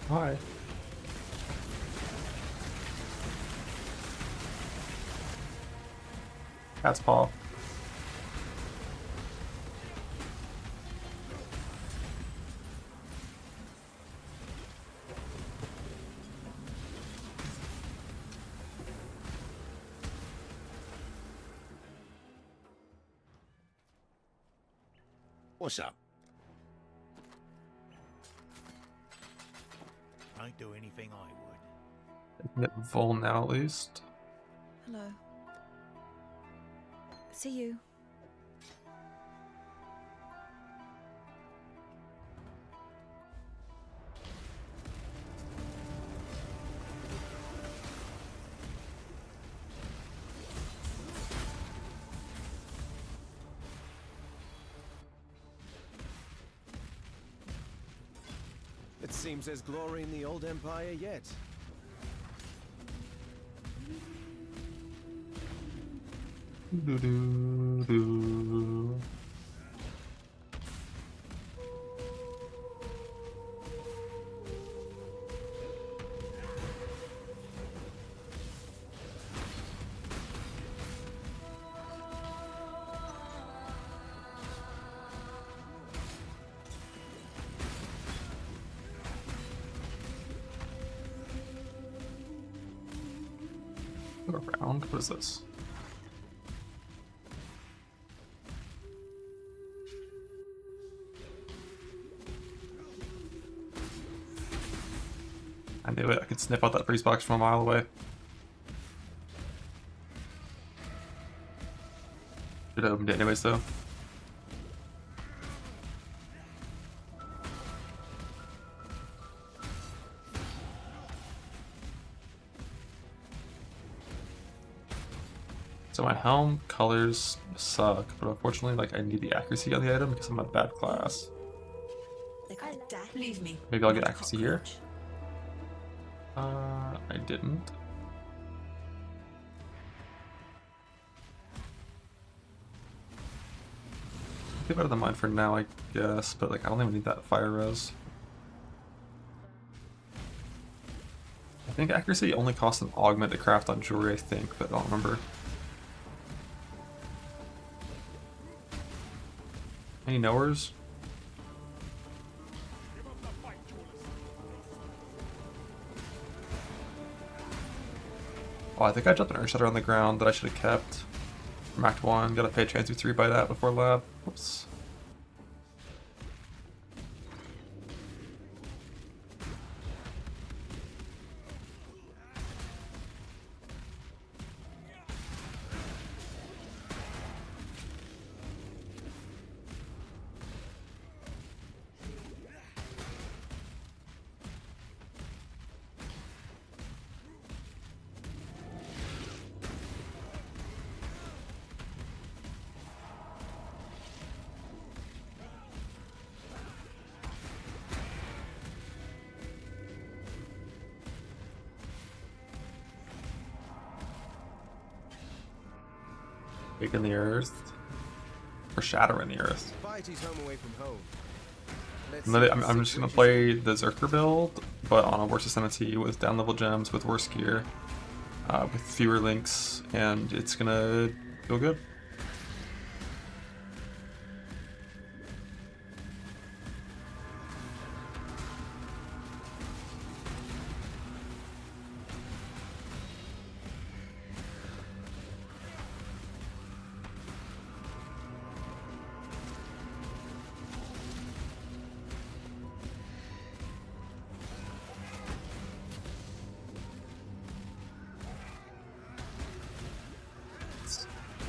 Hi. Cat's paw. What's up? I'd do anything I would. I can get Vul now at least. Hello. See you. It seems there's glory in the old empire yet. Doo-doo-doo. Go around. What is this? I knew it. I could sniff out that freeze box from a mile away. Should have opened it anyways, though. So my helm colors suck, but unfortunately, like, I need the accuracy on the item because I'm a bad class. Leave me. Maybe I'll get accuracy here. I didn't. Get better than mine for now, I guess, but like I don't even need that fire res. I think accuracy only costs an augment to craft on jewelry, I think, but I don't remember. Any knowers? Oh, I think I dropped an Earth Shutter on the ground that I should have kept from Act 1. Gotta pay Transfer 3 by that before lab. Whoops. Breaking the earth. Or shattering the earth. Society's home away from home. Let's And then see I'm if just gonna Sigrid play the Zerker build, but on a worse ascendancy with down level gems, with worse gear, with fewer links, and it's gonna feel good.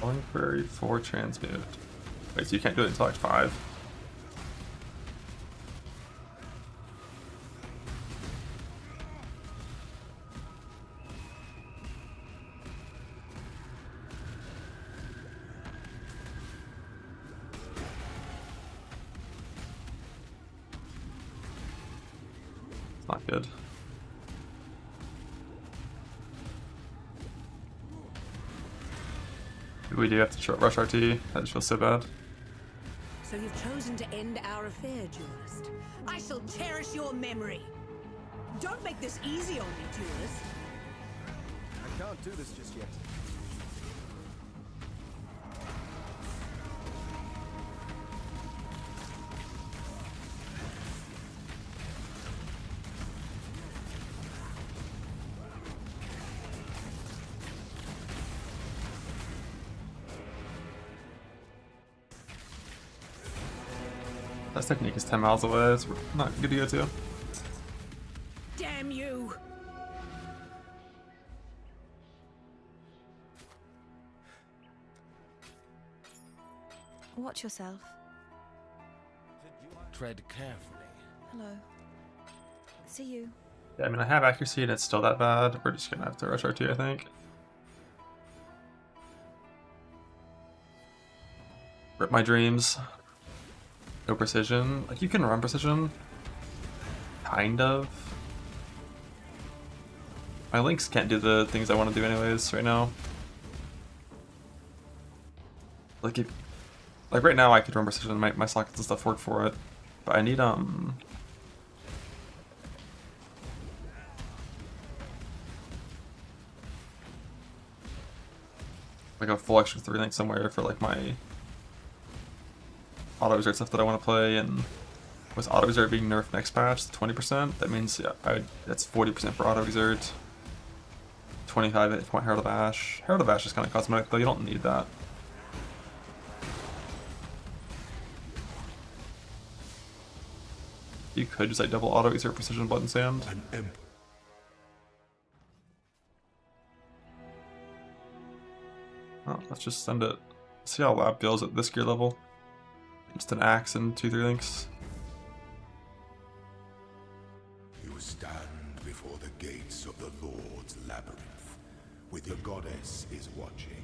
Calling Query 4 transmute. Wait, so you can't do it until like 5? It's not good. We do have to rush RT. That just feels so bad. So you've chosen to end our affair, duelist. I shall cherish your memory. Don't make this easy on me, duelist. I can't do this just yet. That technique is 10 miles away. It's not good to go to. Damn you! Watch yourself. Tread carefully. Hello. See you. Yeah, I mean, I have accuracy and it's still that bad. We're just gonna have to rush RT, I think. Rip my dreams. No precision. Like, you can run precision. Kind of. My links can't do the things I want to do anyways right now. Like, like right now I could run precision, my sockets and stuff work for it. But I need, like a full extra 3 link somewhere for like my auto exert stuff that I want to play, and with auto exert being nerfed next patch to 20%, that means yeah, that's 40% for auto exert, 25 hit point Herald of Ash. Herald of Ash is kind of cosmetic though, you don't need that. You could just like double auto exert precision blood and sand. Oh, let's just send it. See how Lab feels at this gear level. Just an axe and 2-3 links. You stand before the gates of the Lord's Labyrinth, with the goddess is watching.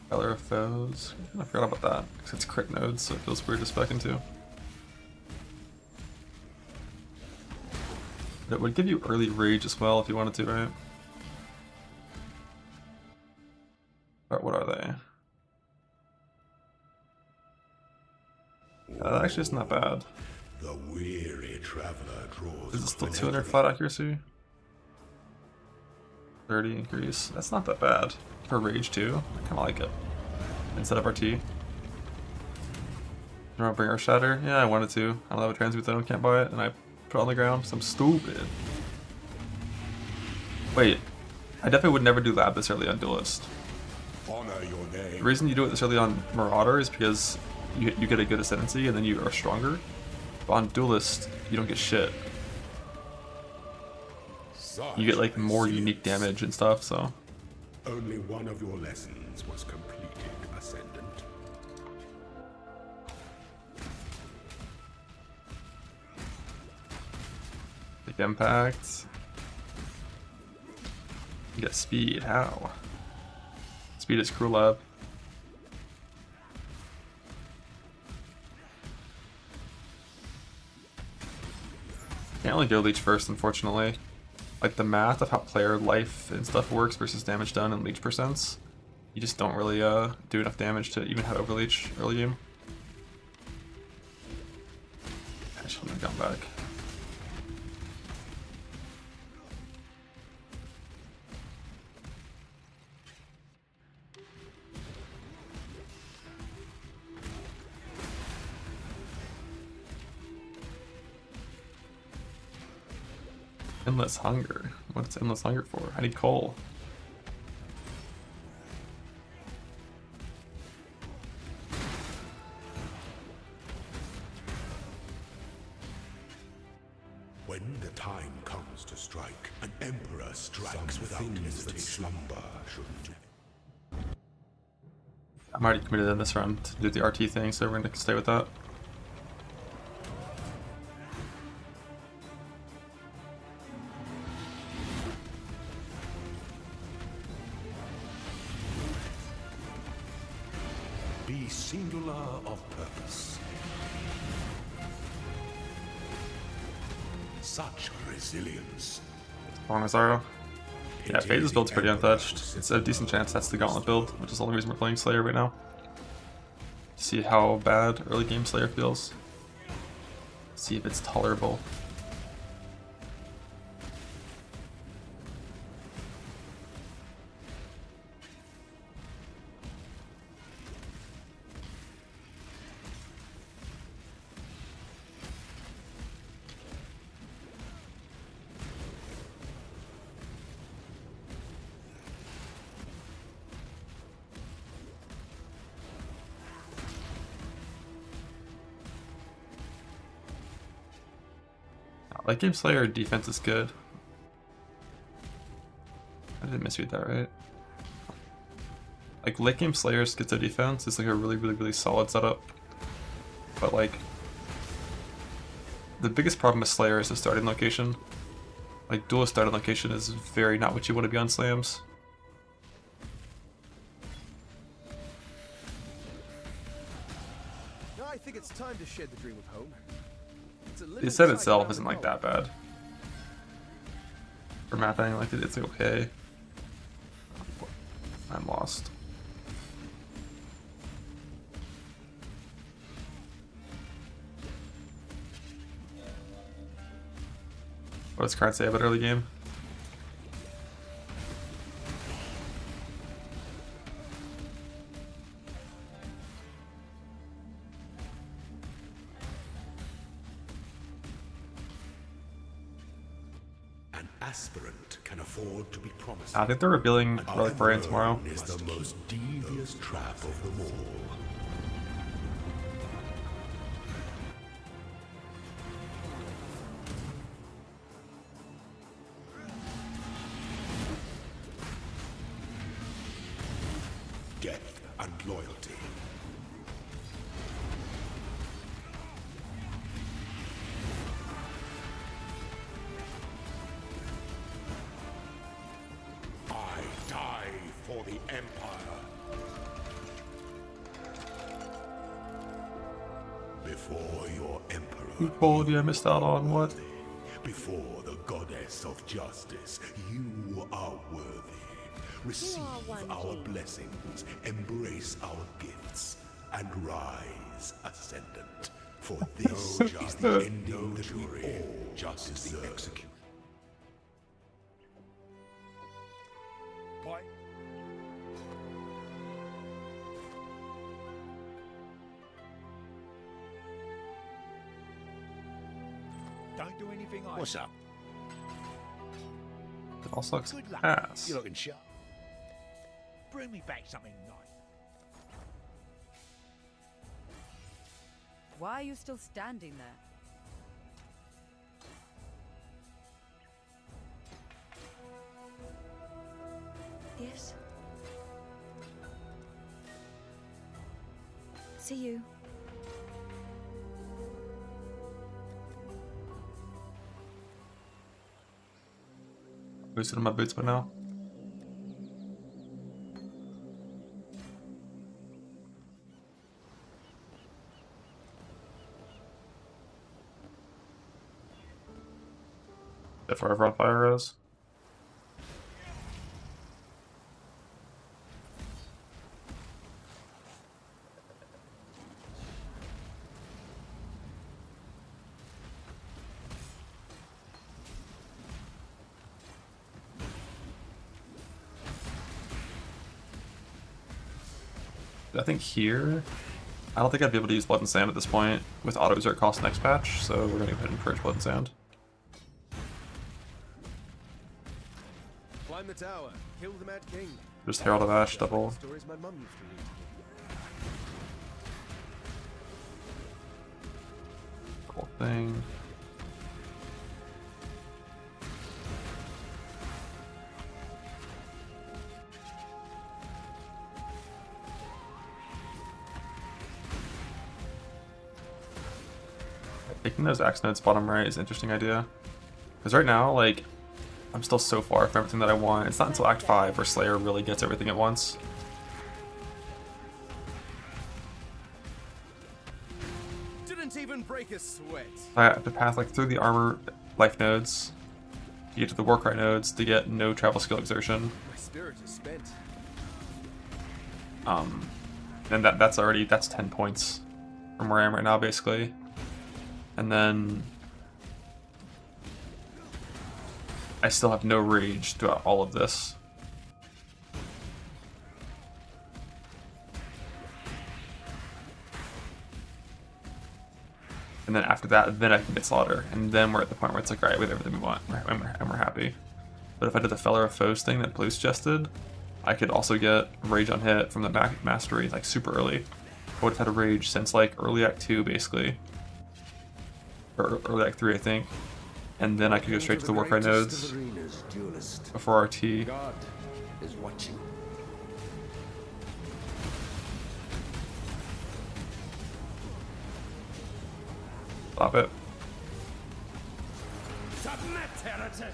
Color of foes. I forgot about that, because it's crit nodes, so it feels weird to spec into. It would give you early rage as well if you wanted to, right? But what are they? That actually isn't that bad. The weary traveler draws. Is it still 200 flat accuracy? 30 increase. That's not that bad. For rage too. I kinda like it. Instead of RT. You wanna bring our shatter? Yeah, I wanted to. I don't have a transmute though, can't buy it, and I put it on the ground because I'm stupid. Wait, I definitely would never do lab this early on Duelist. Honor your name. The reason you do it this early on Marauder is because you get a good ascendancy and then you are stronger. But on Duelist, you don't get shit. You get like more unique damage and stuff, so. Only one of your lessons was completed, Ascendant. Big impact. You get speed, how? Speed is cruel lab. can't really go leech first, unfortunately. Like the math of how player life and stuff works versus damage done and leech percents, you just don't really do enough damage to even have overleech early game. I shouldn't have gone back. Endless hunger. What's endless hunger for? I need coal. When the time comes to strike, an emperor strikes without hesitation. Slumber shouldn't. I'm already committed in this run to do the RT thing, so we're gonna stay with that. Be singular of purpose. Such resilience. Long Yeah, Phase's build's pretty untouched. It's a decent chance that's the Gauntlet build, which is the only reason we're playing Slayer right now. See how bad early game Slayer feels. See if it's tolerable. Late game Slayer defense is good. I didn't misread that right. Like late game Slayer Schizo defense is like a really solid setup. But like the biggest problem with Slayer is the starting location. Like duelist starting location is very not what you want to be on slams. Now I think it's time to shed the dream of home. The set itself isn't like that bad. For mapping, like it's okay. I'm lost. What does Card say about early game? Aspirant can afford to be promised. I think they're revealing Relic Parade tomorrow. Is the most devious trap of them all. Death and loyalty. For the Empire. Before your Emperor. Who told you I missed out on what? Before the Goddess of Justice, you are worthy. Receive our blessings, embrace our gifts, and rise ascendant. For this is the ending that we all just execute. Boy. Don't do anything I... What's up? It all sucks Good luck. ass. You're looking sharp. Bring me back something nice. Why are you still standing there? Yes. See you. Boosted on my boots by now. forever on fire res. I think here, I don't think I'd be able to use Blood and Sand at this point with auto exert cost next patch, so we're gonna go ahead and purge Blood and Sand. Climb the tower, kill the Mad King. Just Herald of Ash double. Stories my mum used to read to me. Cool thing. Taking those axe nodes bottom right is an interesting idea. Because right now, like, I'm still so far from everything that I want. It's not until Act 5 where Slayer really gets everything at once. Didn't even break a sweat. I have to path like through the armor life nodes to get to the Warcry nodes to get no travel skill exertion. My spirit is spent. And that's 10 points from where I am right now, basically. And then I still have no rage throughout all of this. And then after that, then I can get Slaughter. And then we're at the point where it's like, alright, we have everything we want, and we're happy. But if I did the Feller of Foes thing that Blue suggested, I could also get Rage on hit from the Mastery, like, super early. I would have had a Rage since, like, early Act 2, basically. Or early Act 3, I think. And then I could go straight to the Warcry nodes before RT. God is watching. Stop it. Submit, heretic!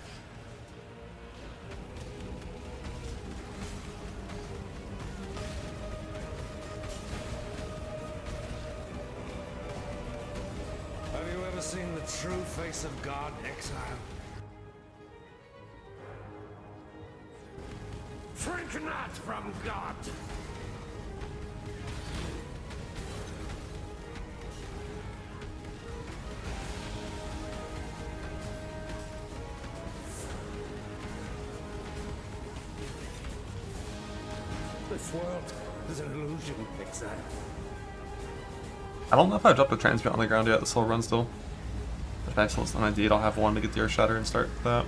Have you ever seen the true face of God, exile? Shrink not from God! This world is an illusion, exile. I don't know if I've dropped a transmute on the ground yet this whole run still. But if I still on Indeed, I'll have one to get the Earth Shatter and start that.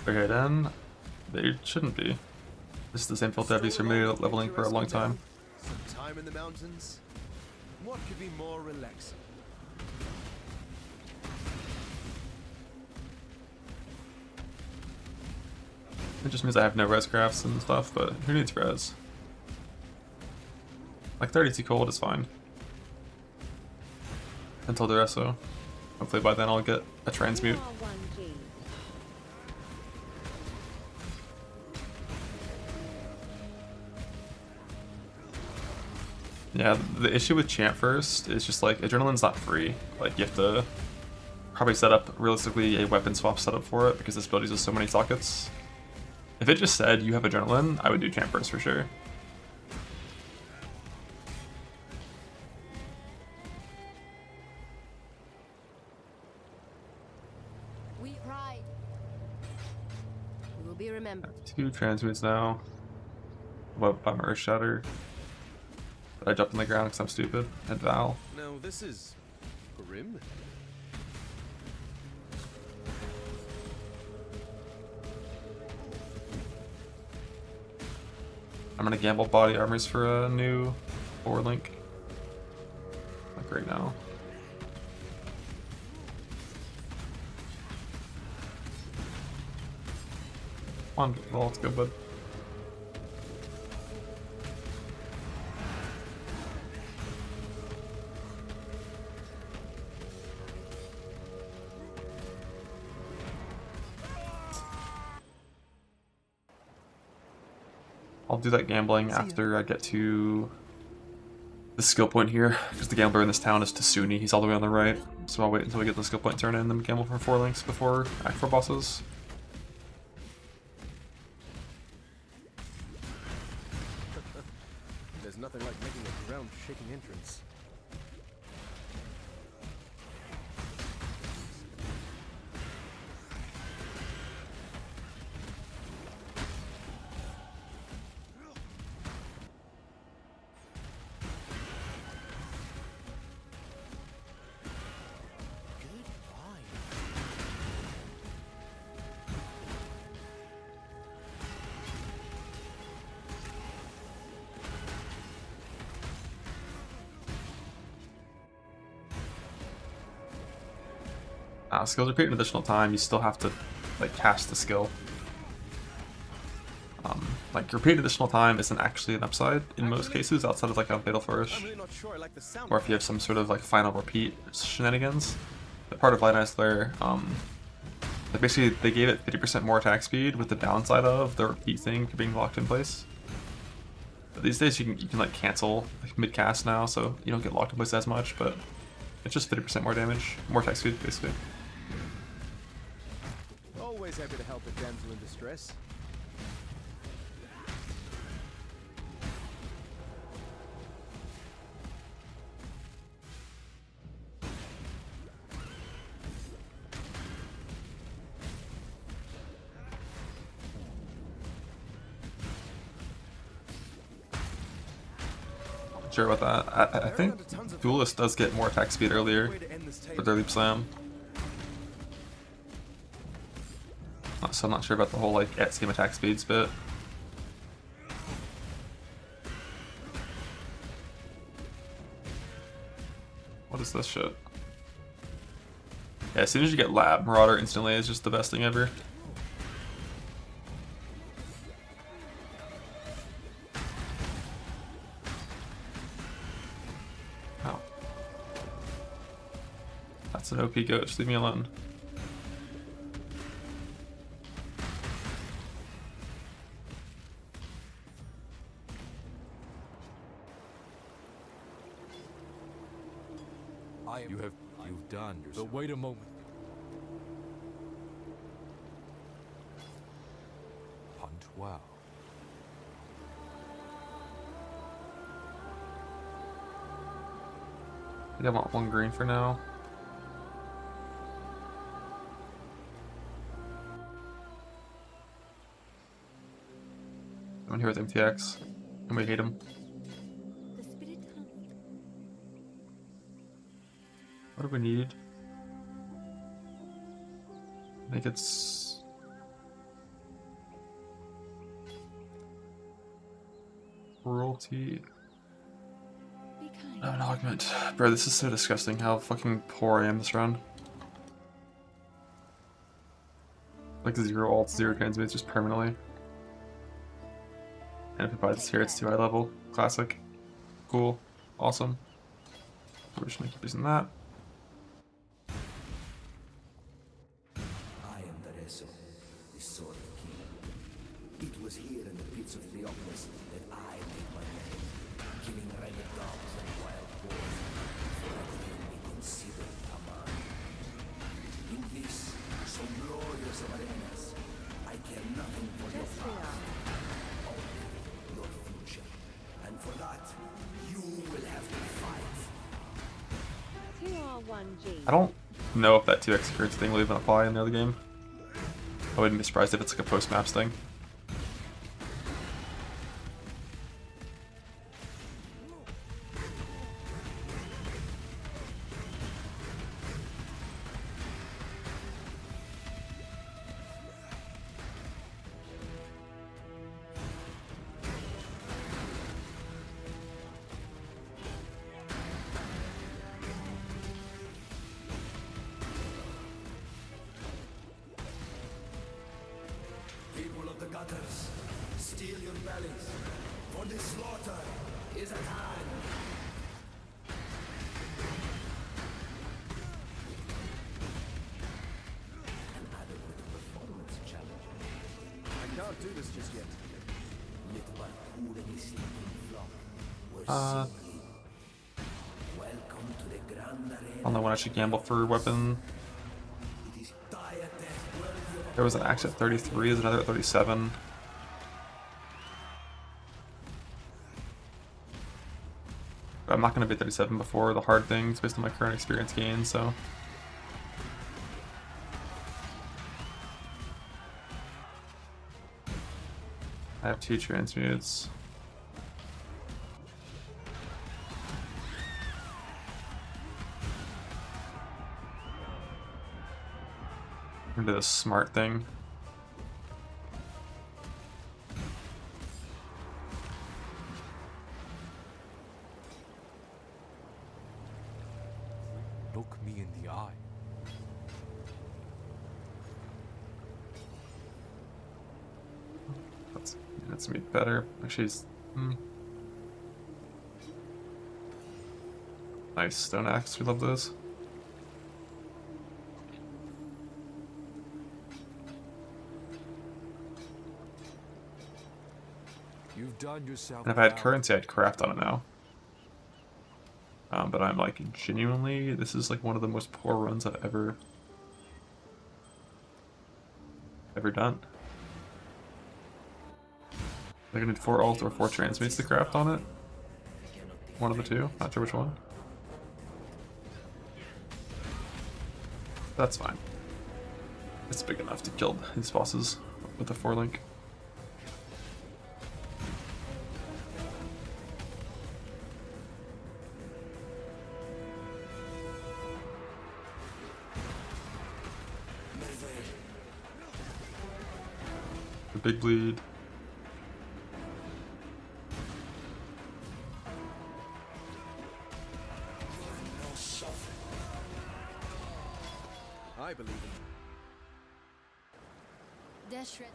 Okay, then they shouldn't be. This is the same filter I've used for me leveling for a long time. Some time in the mountains. What could be more relaxing? It just means I have no res crafts and stuff, but who needs res? Like 32 cold is fine. Until the rest, so hopefully by then I'll get a transmute. Yeah, the issue with Champ first is just like Adrenaline's not free. Like you have to probably set up realistically a weapon swap setup for it because this build uses so many sockets. If it just said you have Adrenaline, I would do Champ first for sure. We pride. We will be remembered. 2 transmutes now. What by my Earth Shatter? But I jumped on the ground because I'm stupid. And Val. No, this is grim. I'm gonna gamble body armors for a new forward link. Like right now. Come on, roll, let's go, bud. I'll do that gambling after I get to the skill point here, because the gambler in this town is Tasuni. He's all the way on the right, so I'll wait until we get the skill point turn in and then gamble for 4 links before Act 4 bosses. There's nothing like making a ground-shaking entrance. Skills repeat an additional time, you still have to like cast the skill. Like repeat additional time isn't actually an upside in most cases outside of like a Fatal Flourish. Or if you have some sort of like final repeat shenanigans. The part of Light Eyes Lair, like basically they gave it 50% more attack speed with the downside of the repeat thing being locked in place. But these days you can like cancel like mid cast now, so you don't get locked in place as much, but it's just 50% more damage, more attack speed basically. Always happy to help a damsel in distress. Sure about that. I think Duelist does get more attack speed earlier for their Leap Slam. So I'm not sure about the whole like at same attack speeds bit. What is this shit? Yeah, as soon as you get Lab, Marauder instantly is just the best thing ever. Ow. That's an OP goat, just leave me alone. You've done yourself. But wait a moment. Hunt well. I think I want 1 green for now. I'm here with MTX, and we hate him. What do we need? I think it's... Royalty... No, an augment. Bro, this is so disgusting how fucking poor I am this round. Like 0 ults, 0 transmits just permanently. And if it buys here, it's 2 high level. Classic. Cool. Awesome. We're just gonna keep using that. I don't know if that 2x security thing will even apply in the other game. I wouldn't be surprised if it's like a post-maps thing. chalice, for the slaughter is at hand. An adequate performance challenge. I can't do this just yet. Little but who the sleeping flock were simply welcome to the grand arena. I don't know when I should gamble for weapon. It is dire death worthy of There was an axe at 33, there's another at 37. But I'm not going to be 37 before the hard things based on my current experience gain, so. I have 2 transmutes. I'm gonna do the smart thing. Look me in the eye. That's gonna be better. Actually, it's, nice stone axe. We love those. You've done yourself. And if I had proud. currency, I'd craft on it now. But I'm like, genuinely, this is like one of the most poor runs I've ever done. They're gonna need 4 alt or 4 transmutes to craft on it. One of the two, not sure which one. That's fine. It's big enough to kill these bosses with the 4 link. The big bleed. I believe it. Dash red.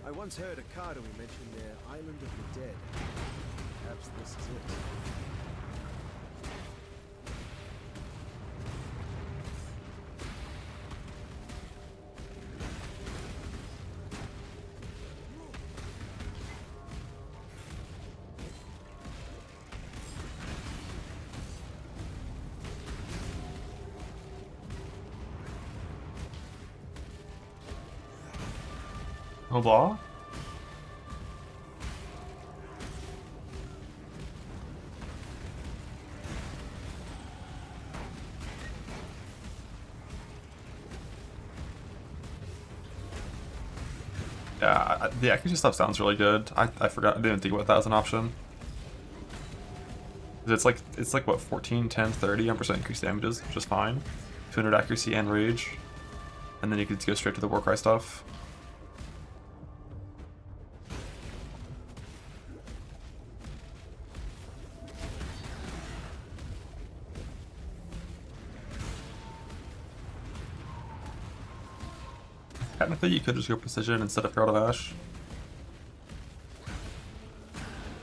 I once heard a Kardui mention their Island of the Dead. Perhaps this is it. No blah? Yeah, the accuracy stuff sounds really good. I forgot, I didn't think about that as an option. It's like what, 14, 10, 30, 100% increased damages, just fine. 200 accuracy and rage. And then you could go straight to the Warcry stuff. Technically, you could just go precision instead of Herald of Ash.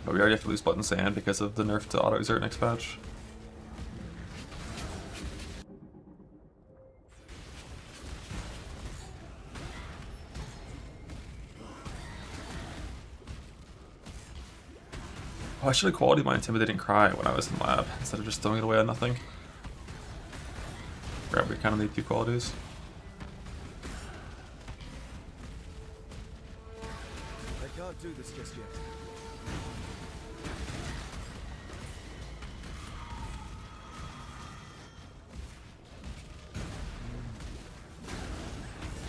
But we already have to lose Blood and Sand because of the nerf to auto exert next patch. Oh, I should have quality my Intimidating Cry when I was in lab instead of just throwing it away on nothing. Grab, we kind of need 2 qualities. I can't do this just yet.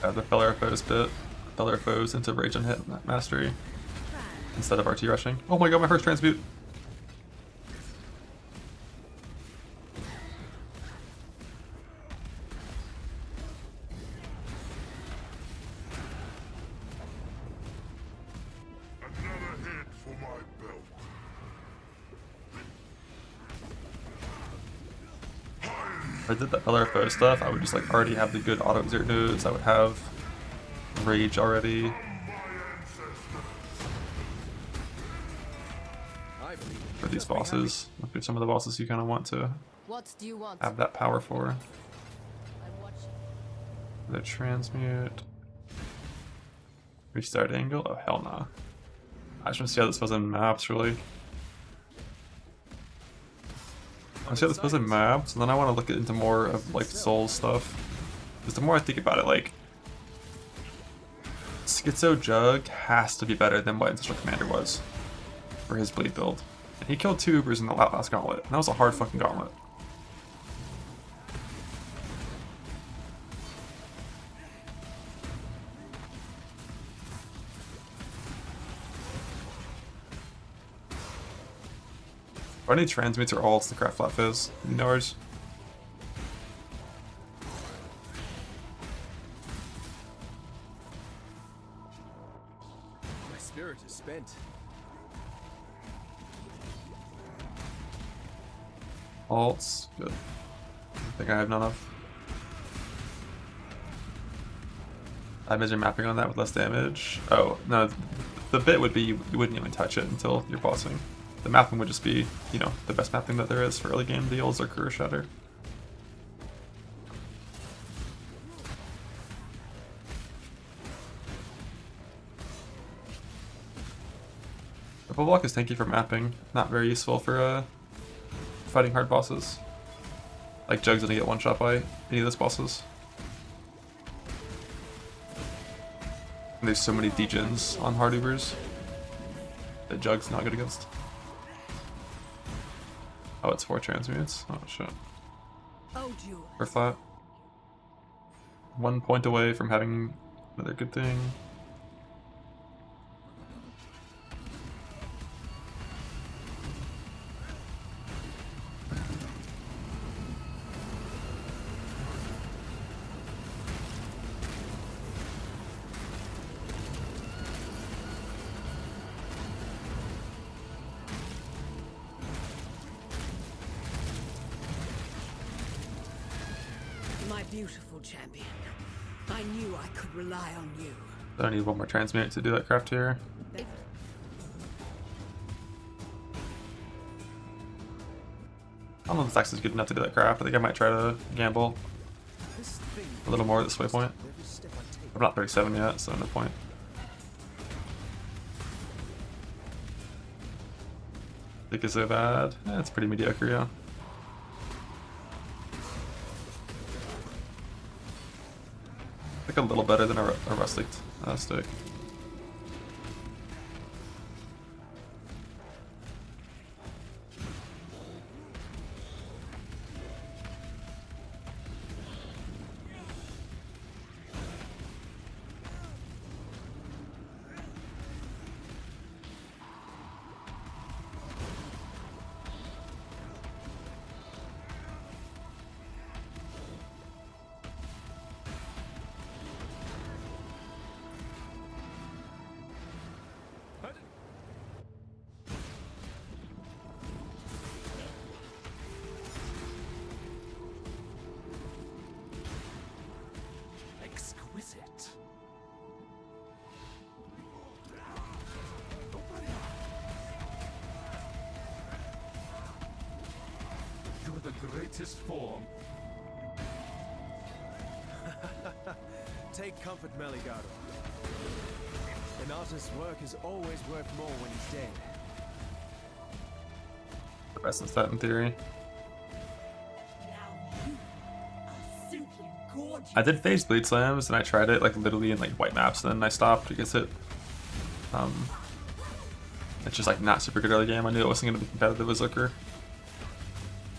Add the Feller Foes bit. Feller Foes into Rage and Hit Mastery instead of RT rushing. Oh my god, my first transmute! Another hit for my belt. If I did that Pillar of Foe stuff, I would just like already have the good auto exert nodes. I would have Rage already. For these bosses. Look at some of the bosses you kind of want to What do you want? have that power for. I'm watching. The transmute. Restart angle? Oh hell nah. I just want to see how this was in maps really. I want to see how this was in maps, and then I want to look into more of like Soul stuff. Because the more I think about it, like Schizo Jug has to be better than what Ancestral Commander was for his bleed build. And he killed 2 Ubers in the last gauntlet, and that was a hard fucking gauntlet. Do I need transmutes or alts to craft Flat Fizz? You know ours? My spirit is spent. Alts, good. I think I have none of. I imagine mapping on that with less damage. Oh, no, the bit would be you wouldn't even touch it until you're bossing. The mapping would just be, you know, the best mapping that there is for early game deals or Career Shatter. Purple block is tanky for mapping, not very useful for fighting hard bosses. Like Jug's gonna get one shot by any of those bosses. And there's so many degens on hard Ubers that Jug's not good against. Oh, it's 4 transmutes? Oh shit. We're flat. 1 point away from having another good thing. My beautiful champion. I knew I could rely on you. I need 1 more transmute to do that craft here. I don't know if this actually is good enough to do that craft. I think I might try to gamble a little more at this waypoint. I'm not 37 yet, so no point. Think it's so bad? Eh, it's pretty mediocre, yeah. Like a little better than a rustic stick. Exquisite. You're the greatest form. Take comfort, Meligado. An artist's work is always worth more when he's dead. The best is that in theory. I did phase bleed slams and I tried it like literally in like white maps and then I stopped because it it's just like not super good early game. I knew it wasn't gonna be competitive with Zucker.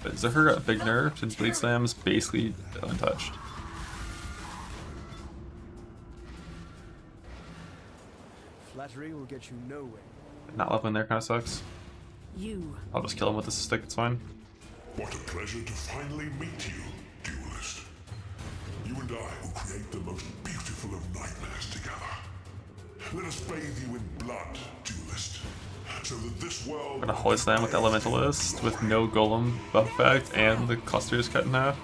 But Zucker got a big nerf since bleed slams basically untouched. Flattery will get you nowhere. Not leveling there kinda sucks. I'll just kill him with this stick, it's fine. What a pleasure to finally meet you, duelist. You and I will create the most beautiful of nightmares together. Let us bathe you in blood, duelist, so that this world... I'm gonna Holy Slam with Elementalist with no Golem buff effect and the cluster is cut in half.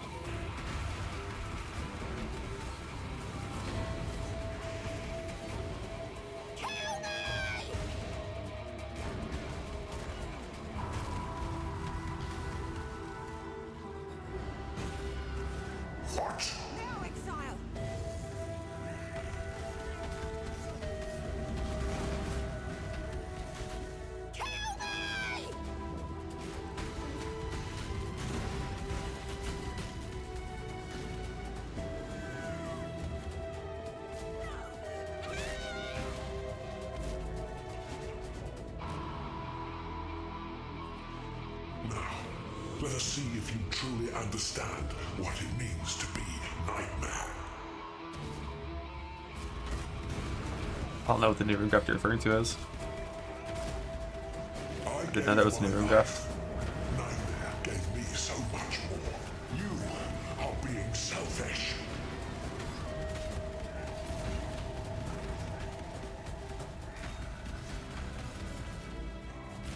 Let us see if you truly understand what it means to be Nightmare. I don't know what the new room graph you're referring to is. I didn't know that was the new room graph. Nightmare gave me so much more. You are being selfish.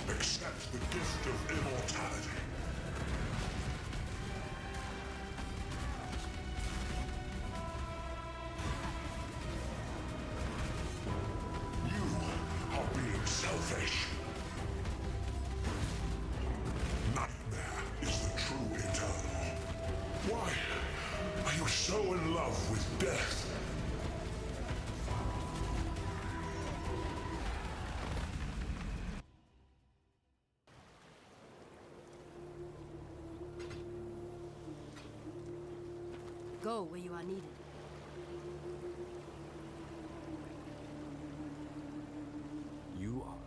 Accept the gift of immortality. You are being selfish. Nightmare is the true eternal. Why are you so in love with death? Go where you are needed. You are.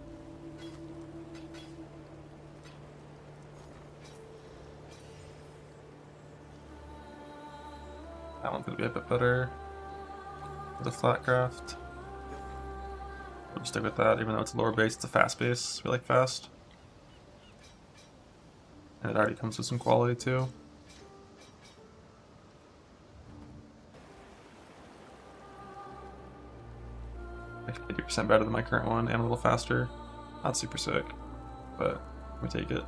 That one's gonna be a bit better. The flat craft. We'll stick with that, even though it's lower base, it's a fast base. We like fast. And it already comes with some quality too. Like 50% better than my current one and a little faster. Not super sick, but we take it.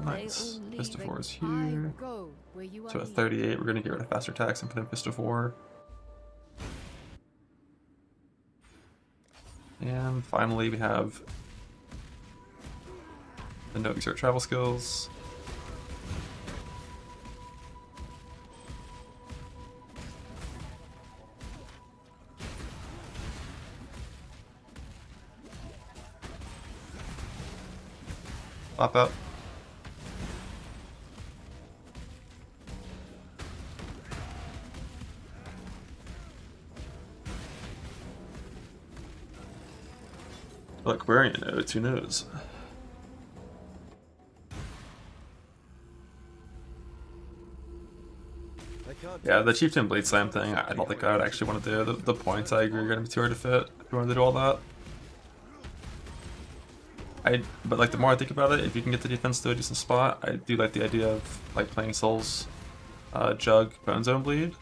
Nice. Fist of 4 is here. Go where you are So at needed. 38, we're gonna get rid of faster attacks and put in Fist of 4. And finally, we have the no exert travel skills. Pop up. Look, wearing a note, who knows? Yeah, the Chieftain Blade Slam thing, I don't think I would actually want to do. The points, I agree, are going to be too hard to fit if you wanted to do all that. But like, the more I think about it, if you can get the defense to a decent spot, I do like the idea of like playing Souls, Jug, Bone Zone Bleed.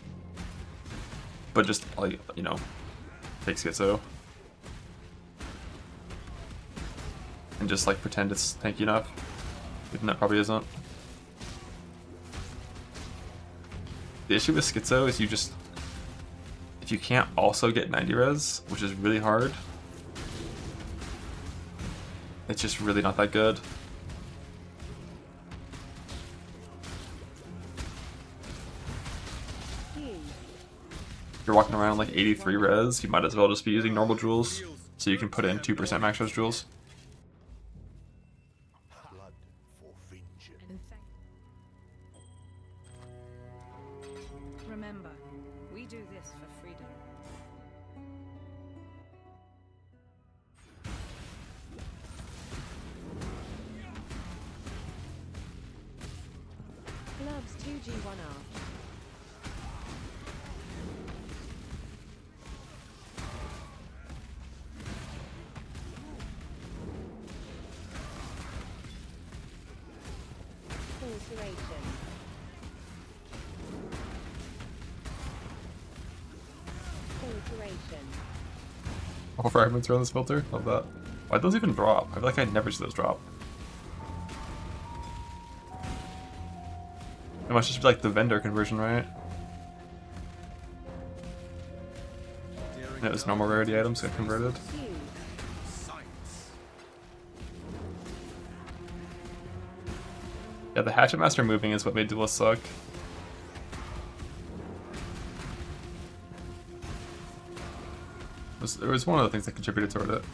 But just like, you know, take Schizo. And just like pretend it's tanky enough, even though it probably isn't. The issue with Schizo is if you can't also get 90 res, which is really hard, it's just really not that good. If you're walking around like 83 res, you might as well just be using normal jewels, so you can put in 2% max res jewels. Remember, we do this for freedom. Gloves 2G1R. Alteration. Alteration. All fragments are on this filter. Love that. Why do those even drop? I feel like I never see those drop. It must just be like the vendor conversion, right? And it was normal rarity items get converted. Yeah, the Hatchet Master moving is what made Duelist suck. It was one of the things that contributed toward it.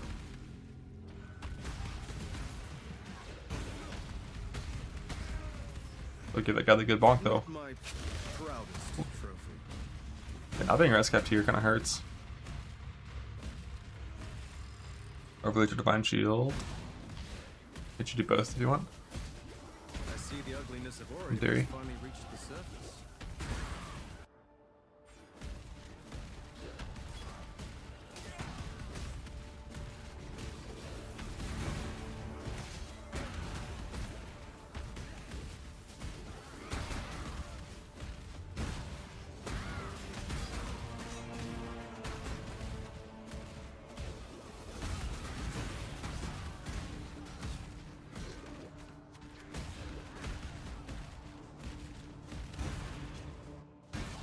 Look at that guy, the good bonk though. And not being res capped here kind of hurts. Overlay to Divine Shield. Get you do both if you want. I see the ugliness of In Orient theory. finally reached the surface.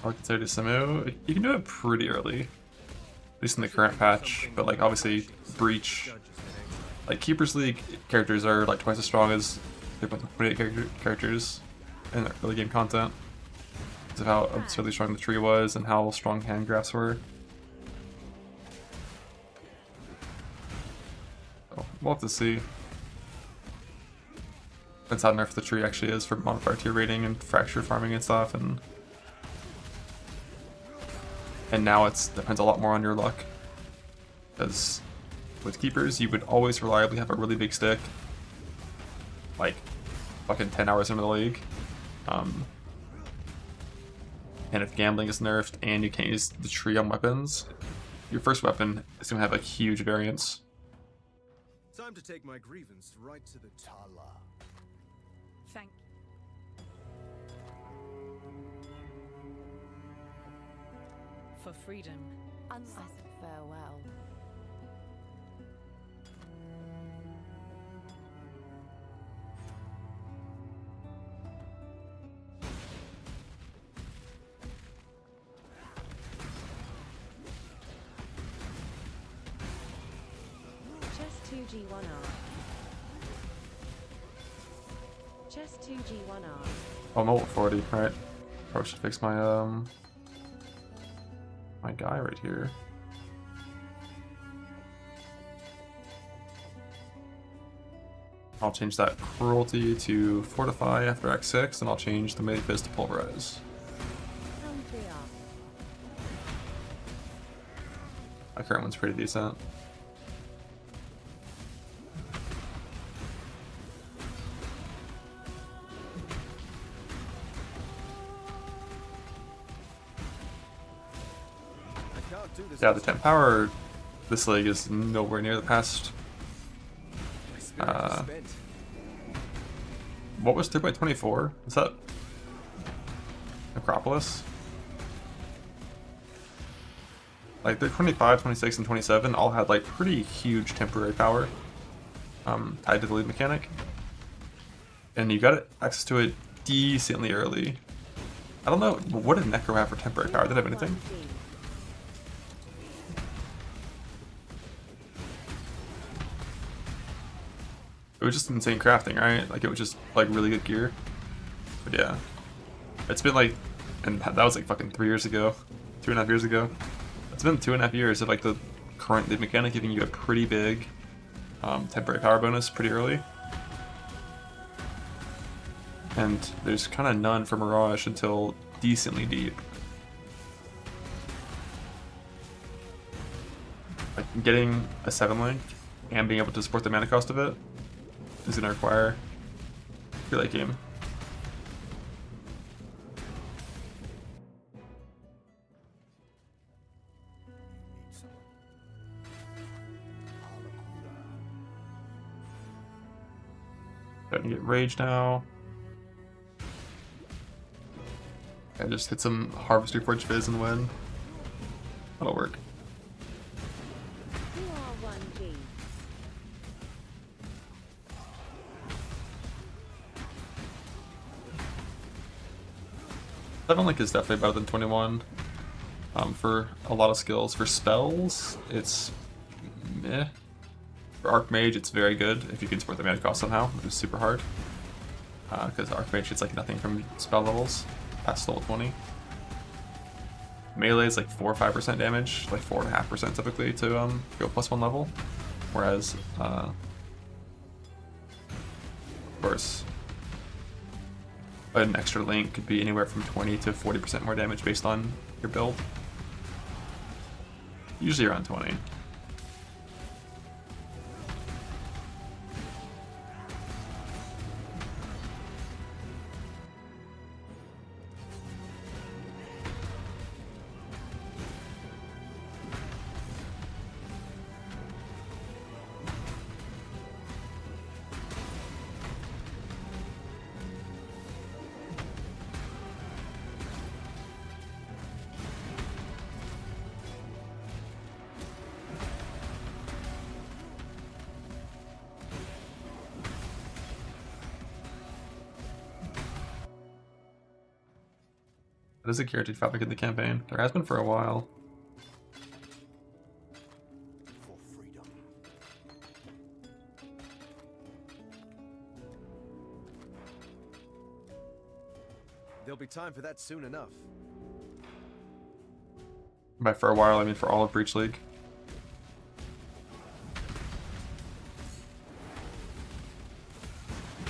I would consider Samu. You can do it pretty early, at least in the current patch. But like obviously, Breach, like Keepers League characters are like twice as strong as 3.28 characters in the early game content. Because of how absurdly strong the tree was and how strong hand graphs were. So we'll have to see. Depends how nerfed the tree actually is for modifier tier rating and fracture farming and stuff, and now it depends a lot more on your luck. Because with Keepers, you would always reliably have a really big stick, like fucking 10 hours into the league. And if gambling is nerfed and you can't use the tree on weapons, your first weapon is going to have a huge variance. Time to take my grievance right to the Tala. Thank for freedom. Farewell. Chest 2G1R. Chest 2G1R. Oh, I'm over 40, right? Probably should fix my my guy right here. I'll change that cruelty to fortify after Act 6, and I'll change the melee fist to pulverize. My current one's pretty decent. Yeah, the 10 power this league is nowhere near the past. What was 3.24? Is that Acropolis? Like, they're 25, 26, and 27 all had like pretty huge temporary power tied to the lead mechanic. And you got access to it decently early. I don't know, what did Necro have for temporary power? Did it have anything? It was just insane crafting, right? Like, it was just, like, really good gear. But yeah. It's been, like... And that was, like, fucking 3 years ago. 2.5 years ago. It's been 2.5 years of, like, the current lead mechanic giving you a pretty big temporary power bonus pretty early. And there's kind of none for Mirage until decently deep. Like, getting a 7 link and being able to support the mana cost of it is going to require your late game. Starting to get rage now. I just hit some Harvester Forge Fizz and win. That'll work. Seven Link is definitely better than 21 for a lot of skills. For spells, it's meh. For Archmage, it's very good if you can support the mana cost somehow, which is super hard. Because Archmage gets like nothing from spell levels past level 20. Melee is like 4 or 5% damage, like 4.5% typically to go +1 level. Whereas, of course, an extra link could be anywhere from 20 to 40% more damage based on your build. Usually around 20. What is a guaranteed fabric in the campaign? There has been for a while. For freedom. There'll be time for that soon enough. By for a while, I mean for all of Breach League.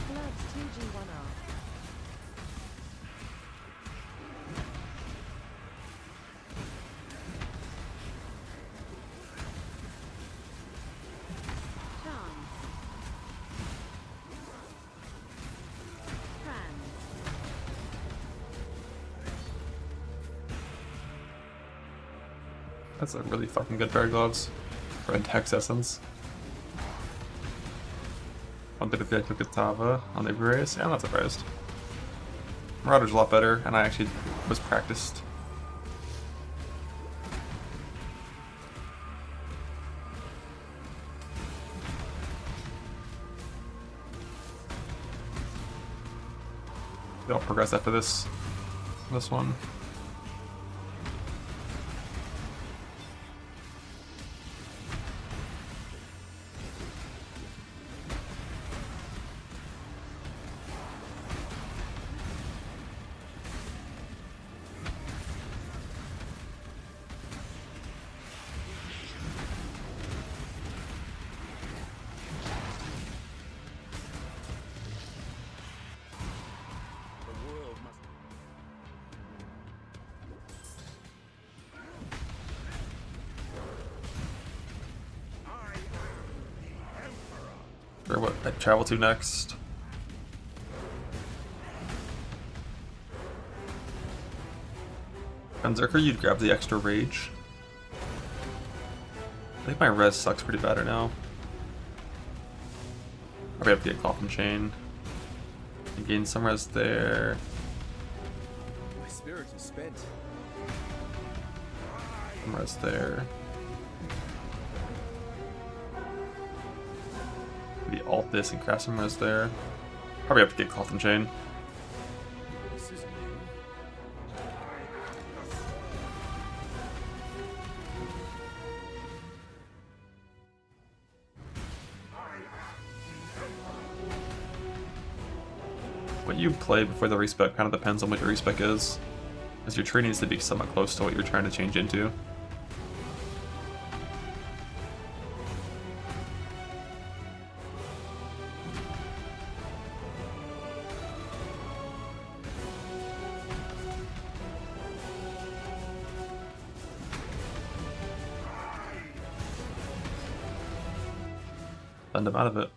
Gloves 2G1R. Charm. Fran. That's a really fucking good pair of gloves. Red Hex Essence. One bit of Gecko Katava on the Brace. Yeah, I'm not surprised. Marauder's a lot better, and I actually was practiced. They'll progress after this one. Or what I travel to next. Berserker, you'd grab the extra rage. I think my res sucks pretty bad right now. Probably have to get Coffin Chain. You gain some res there. My spirit is spent. Some res there. Maybe alt this and craft some res there. Probably have to get Coffin Chain. This is new. What you play before the respec kind of depends on what your respec is, as your tree needs to be somewhat close to what you're trying to change into. Send them out of it.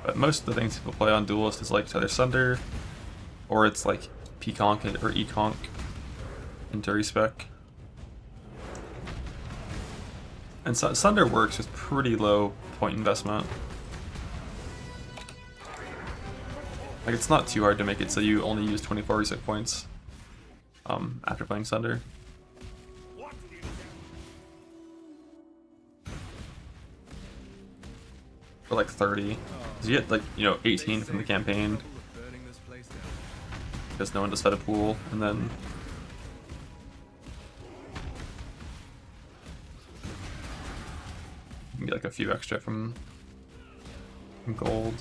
But most of the things people play on Duelist is like either Sunder, or it's like P-Conk or E-Conk into respec. And Sunder works with pretty low point investment. Like, it's not too hard to make it so you only use 24 reset points after playing Sunder. For like 30. Because you get like, 18 from the campaign. Because no one does fed a pool, and then you can get like a few extra from gold.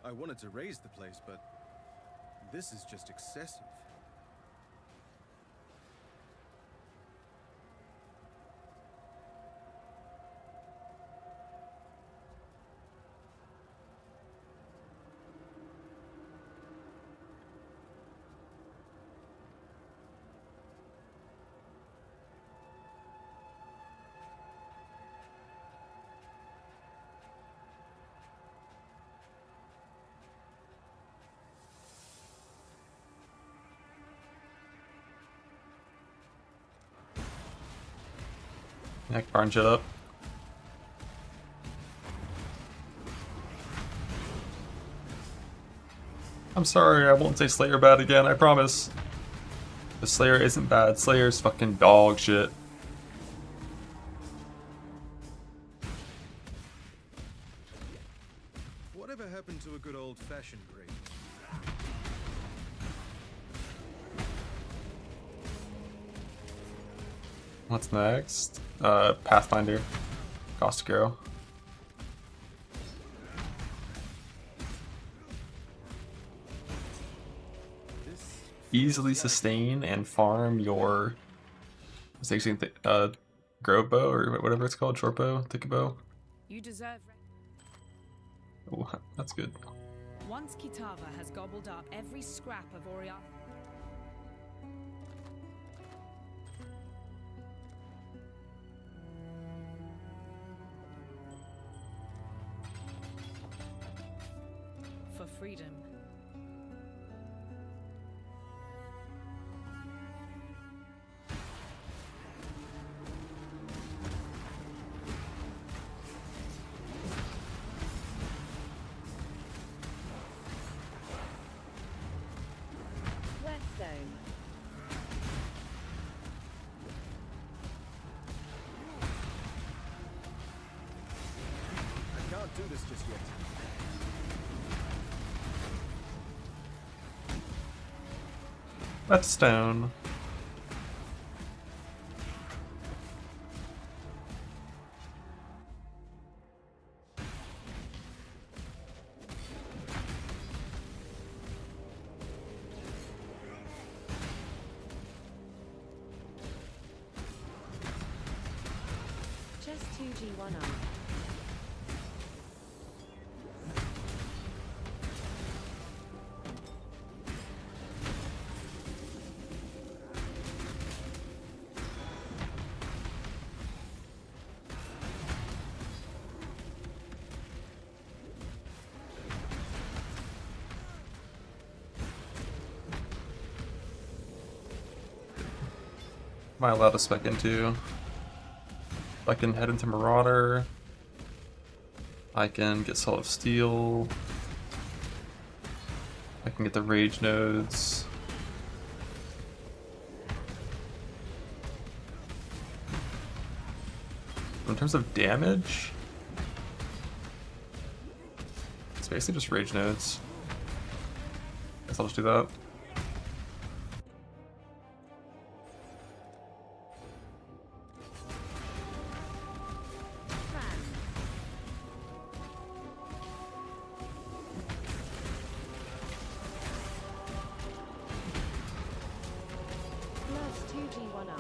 I wanted to raise the place, but this is just excessive. Neck barn shit up. I'm sorry, I won't say Slayer bad again, I promise. The Slayer isn't bad, Slayer's fucking dog shit. Whatever happened to a good old-fashioned grade? What's next? Pathfinder. Caustic Arrow. Easily sustain and farm your grow bow or whatever it's called, short bow, thick bow. You deserve. Oh, that's good. Once Kitava has gobbled up every scrap of Orion. For freedom. Westone. I can't do this just yet. Whetstone. Just 2G1R. Am I allowed to spec into? I can head into Marauder. I can get Soul of Steel. I can get the Rage nodes. In terms of damage, it's basically just Rage nodes. Guess I'll just do that. Plus 2G1R.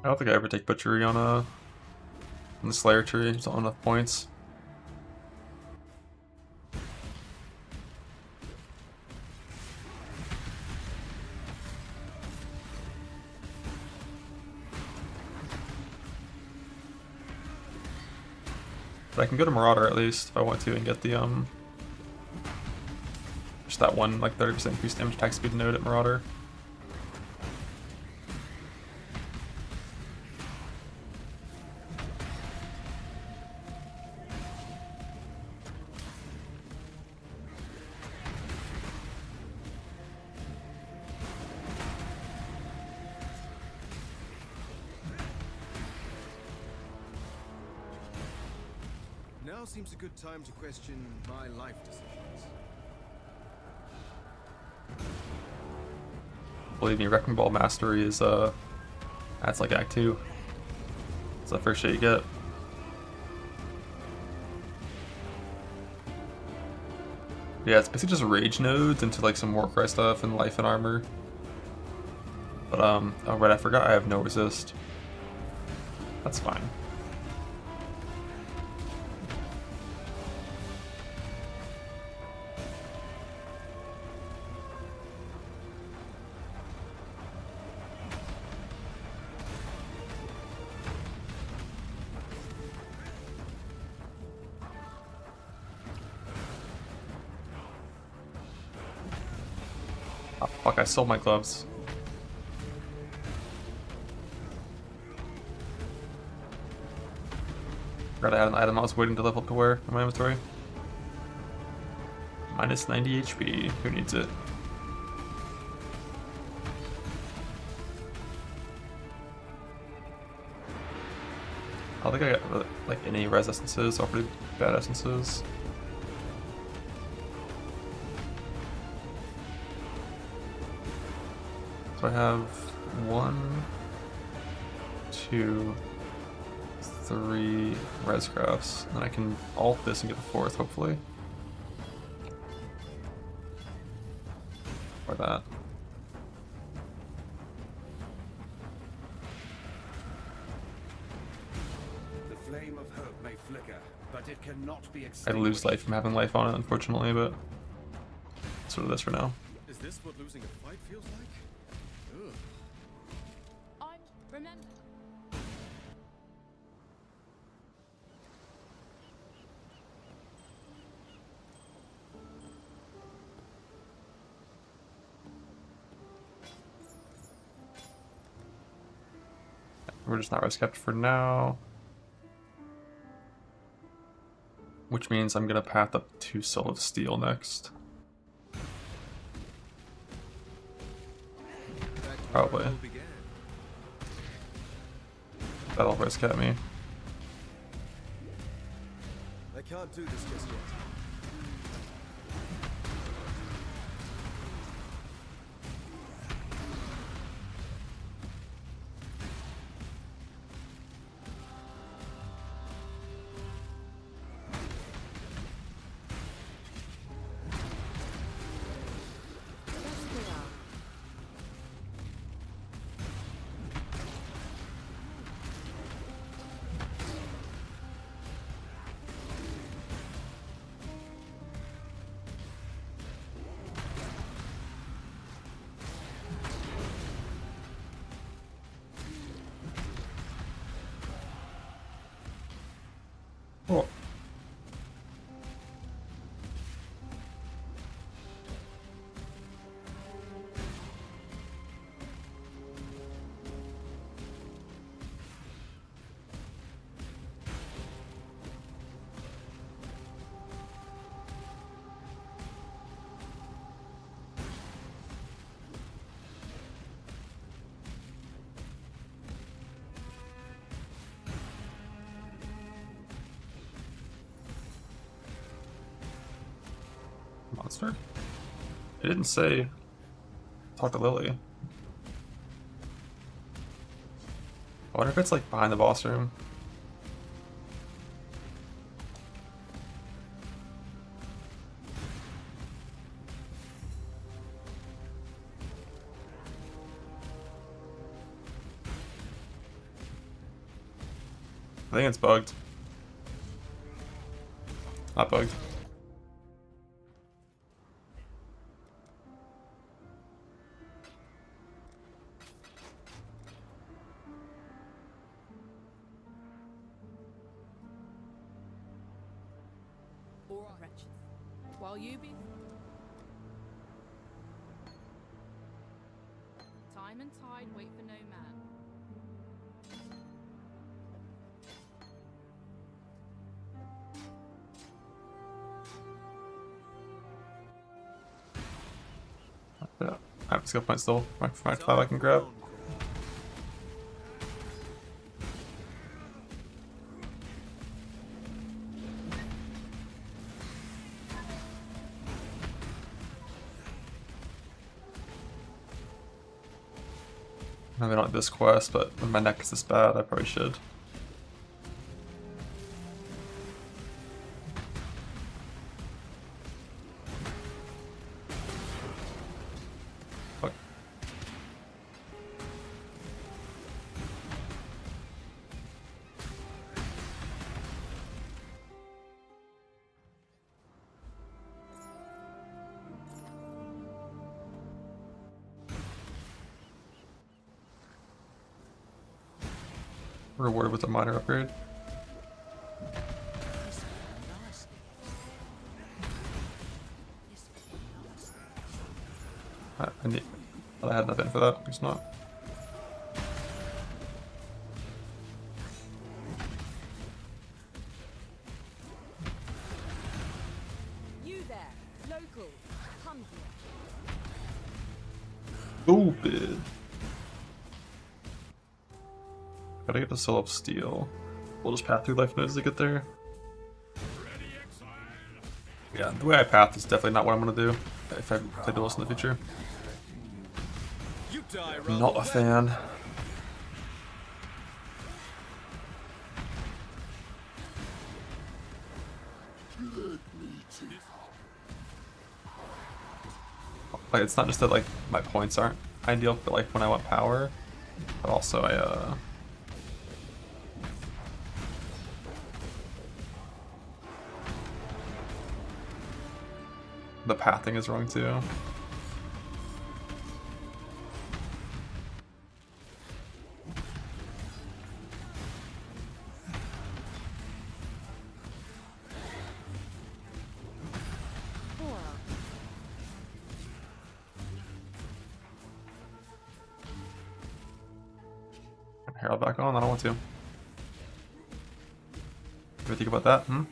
I don't think I ever take Butchery on the Slayer tree. It's not enough points. But I can go to Marauder at least if I want to and get the just that one like 30% increased damage attack speed node at Marauder. Now seems a good time to question my life decisions. Believe me, Wrecking Ball Mastery is that's like Act 2. It's the first shit you get. Yeah, it's basically just rage nodes into like some Warcry stuff and life and armor. But oh right, I forgot I have no resist. That's fine. Oh, fuck, I sold my gloves. Forgot I had an item I was waiting to level up to wear in my inventory. Minus 90 HP. Who needs it? I don't think I got really, like any res essences or pretty bad essences. So I have 1, 2, 3 res crafts, and then I can alt this and get the 4th, hopefully. Or that. The flame of hope may flicker, but it cannot be I extinguished. lose life from having life on it, unfortunately, but sort of this for now. Is this what losing a fight feels like? Ugh. I'm remember. We're just not res capped for now. Which means I'm gonna path up to Soul of Steel next. Probably. That'll res cap me. I can't do this just yet. Oh. Monster? It didn't say talk to Lily. I wonder if it's like behind the boss room. I think it's bugged. Not bugged. Wretched. While you be time and tide wait for no man. Yeah, I have a skill point still. My cloud I can grab. Maybe not this quest, but when my neck is this bad, I probably should. Fuck. Rewarded with a minor upgrade. I I had enough in for that. It's not. You there, local, come here. Stupid. Gotta get to sell up steel. We'll just path through life nodes to get there. Yeah, the way I path is definitely not what I'm gonna do if I play duelist in the future. Not a fan. Like, it's not just that like my points aren't ideal, but like when I want power, but also the pathing is wrong too. Herald back on? I don't want to. What do you think about that? Hmm?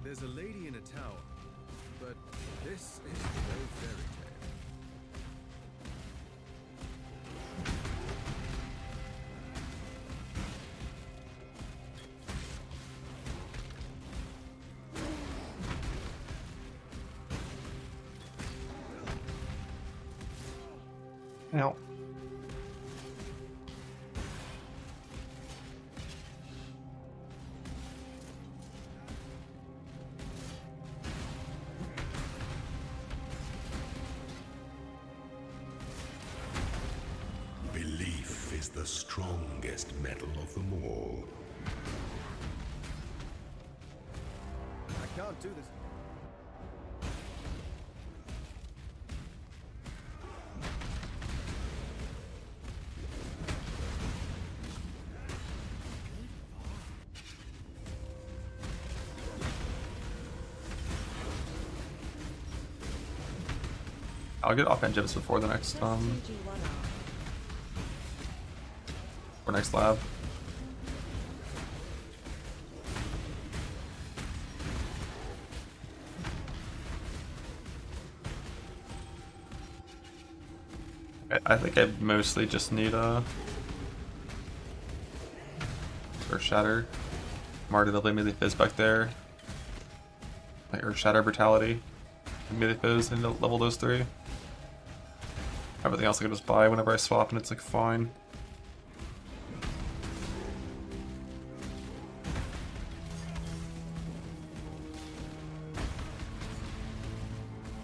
There's a lady in a tower, but this is no fairy tale. Ow. Belief is the strongest metal of them all. I can't do this. I'll get off gems before the next or next lab. I think I mostly just need a Earth Shatter. I'm already leveling melee fizz back there. Like Earth Shatter, Brutality, and melee fizz, and level those three. Everything else I can just buy whenever I swap, and it's like fine.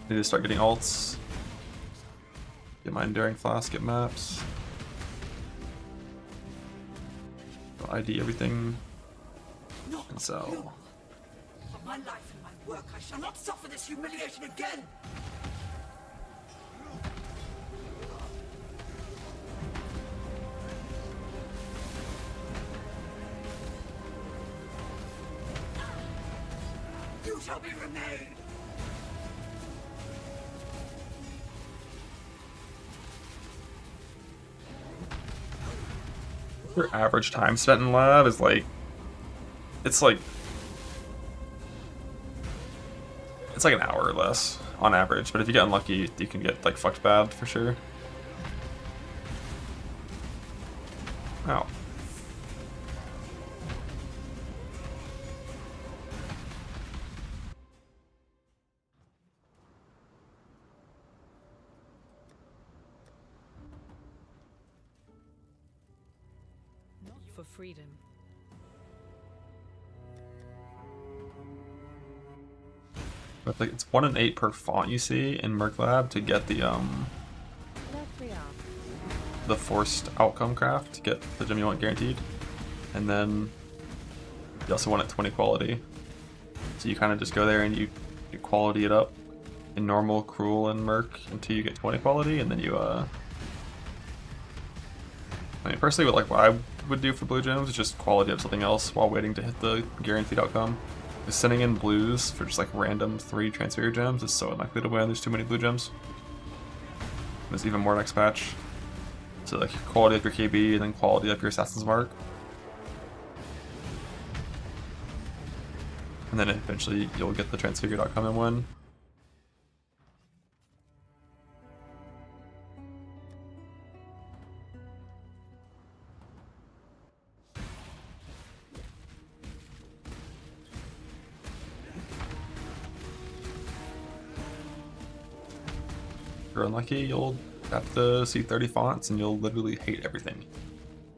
Need to start getting alts. Get my Enduring Flask, get maps. ID everything. And sell. For my life and my work, I shall not suffer this humiliation again! You shall be remade! Your average time spent in lab is like, it's like an hour or less on average, but if you get unlucky, you can get like fucked bad for sure. Ow. Not for freedom. But like it's 1 in 8 per font you see in Merc Lab to get the forced outcome craft to get the gem you want guaranteed, and then you also want it 20 quality. So you kind of just go there and you quality it up in normal, cruel, and Merc until you get 20 quality, and then you I mean personally what I would do for blue gems is just quality up something else while waiting to hit the guaranteed outcome. Because sending in blues for just like random 3 transfigure gems is so unlikely to win. There's too many blue gems. There's even more next patch. So like quality up your KB and then quality up your Assassin's Mark. And then eventually you'll get the transfigured outcome and win. If you're unlucky, you'll have to see 30 fonts and you'll literally hate everything.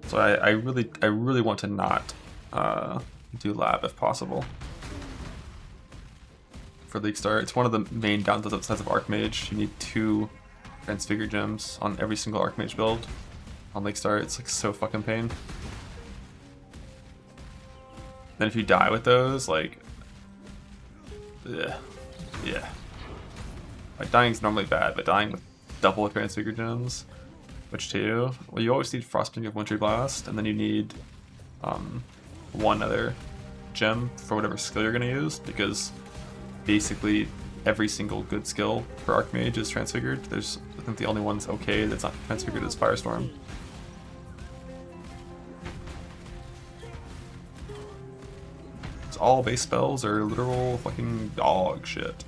So I really want to not do lab if possible for League Start. It's one of the main downsides of Archmage. You need 2 transfigure gems on every single Archmage build on League Start. It's like so fucking pain. Then if you die with those, like, yeah. Like dying's normally bad, but dying with double transfigure gems, which too, well, you always need Frostbring of Wintry Blast, and then you need 1 other gem for whatever skill you're gonna use, because basically every single good skill for Archmage is transfigured. There's, I think the only one's okay that's not transfigured is Firestorm. So all base spells are literal fucking dog shit.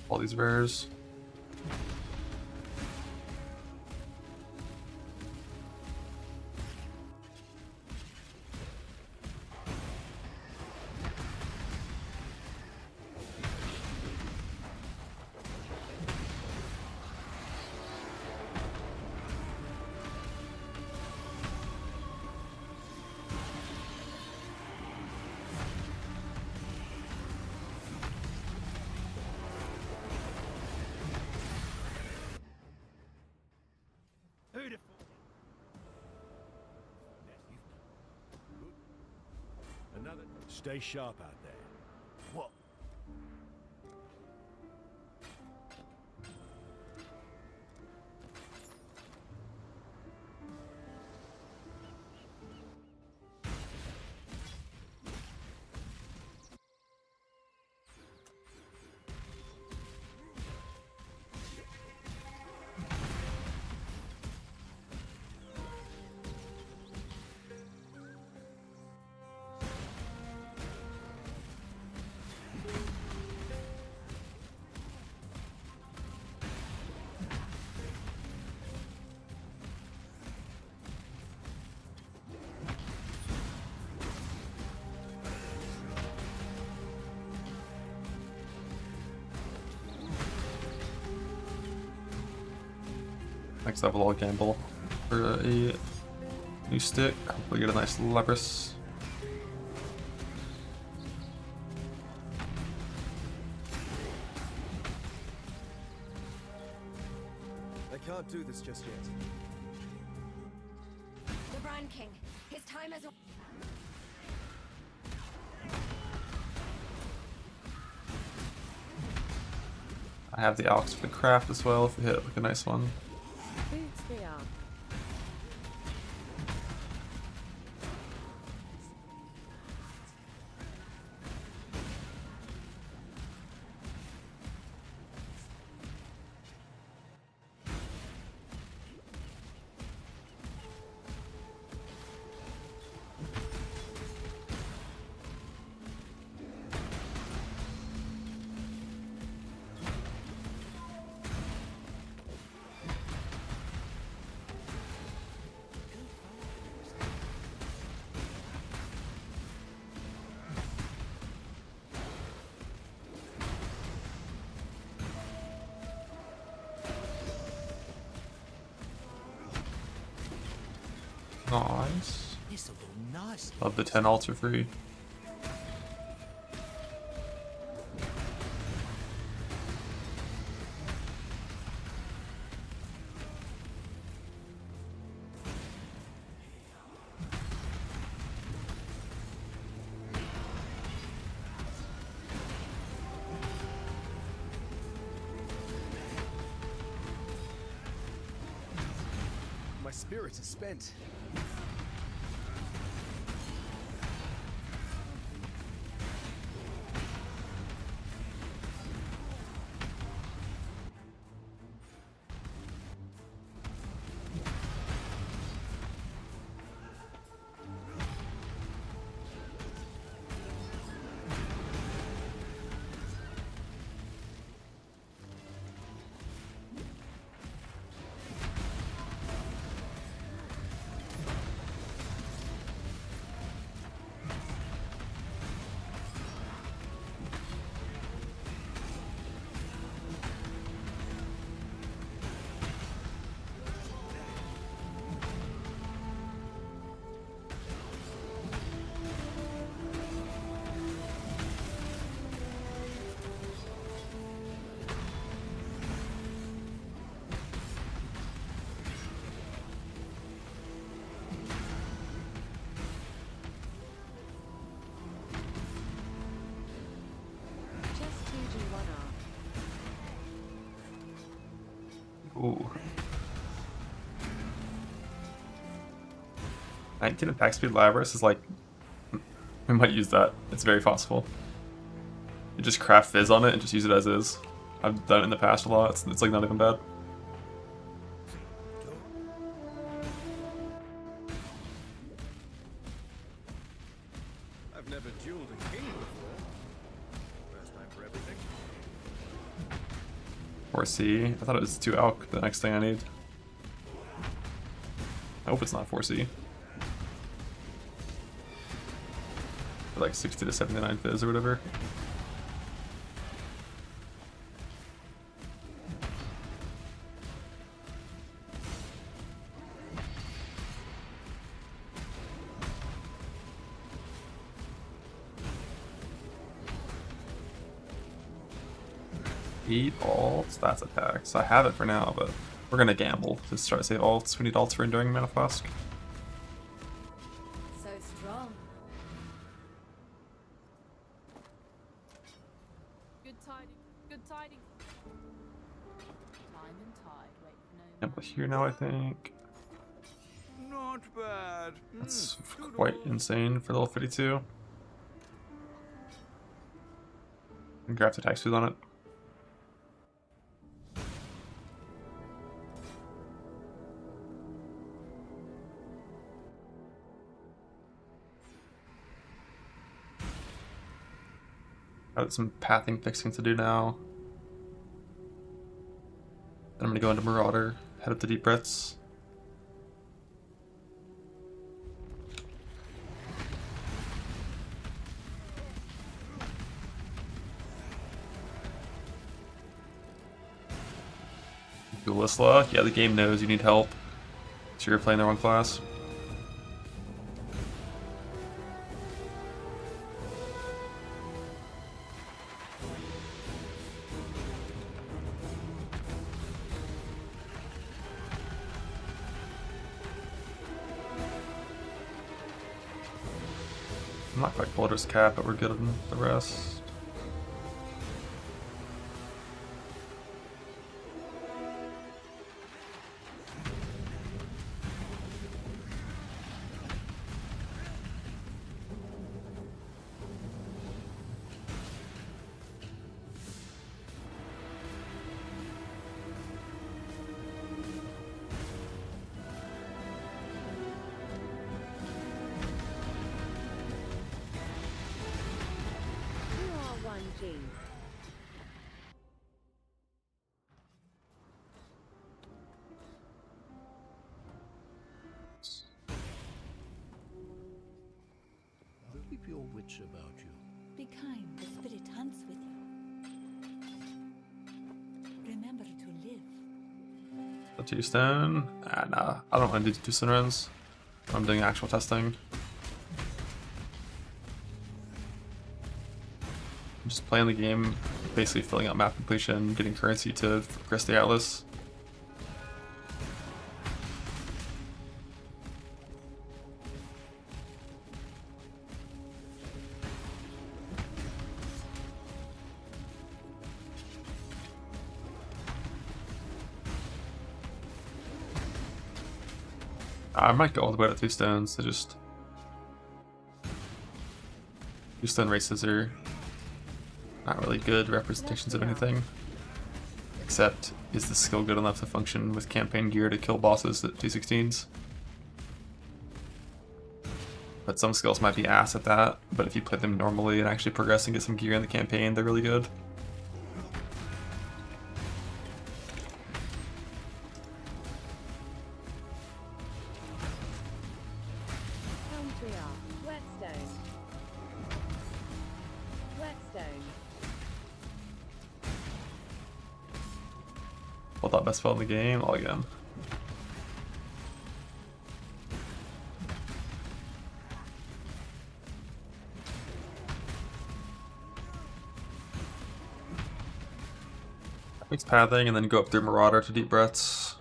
All these rares. Another. Stay sharp out there. What? Next level I'll gamble for a new stick. Hopefully get a nice Labyrinth. I can't do this just yet. The Iron King. His time has. I have the Alex for the craft as well if we hit like a nice one. Boots we are. Nice. This'll go nice. Love the 10 alts are free. My spirit is spent. Just 2G1R. Ooh. 19 attack speed Labyrinth is like, we might use that. It's very possible. You just craft Fizz on it and just use it as is. I've done it in the past a lot. It's like not even bad. I've never dueled a king before. First time for everything. 4C. I thought it was 2 Alk, the next thing I need. I hope it's not 4C. For like 60 to 79 Fizz or whatever. Eat alts, that's attacks. I have it for now, but we're gonna gamble. Just try to save alts. We need alts for Enduring Mana Flask. So strong. Good tidings. Good tidings. Time and tide wait for no Gamble here now, I think. Not bad. That's quite insane for level 52. And grab the attack speed on it. Got some pathing fixing to do now. Then I'm gonna go into Marauder, head up to Deep Breaths. Duelisla, yeah, the game knows you need help. So you're playing the wrong class. I'm not quite Boulder's Cap, but we're good on the rest. You are 1G. Keep your wits about you. Be kind, the spirit hunts with you. Remember to live. The 2 stone? Ah, nah. I don't want to do 2 stone runs. I'm doing actual testing. I'm just playing the game, basically filling out map completion, getting currency to progress the Atlas. I might go all the way to 2 stones to just... 2 stone races are not really good representations of anything. Except, is the skill good enough to function with campaign gear to kill bosses at 216s? But some skills might be ass at that, but if you play them normally and actually progress and get some gear in the campaign, they're really good. Whetstone. Whetstone. Pulled out best spell in the game, all again. Makes pathing and then go up through Marauder to deep breaths.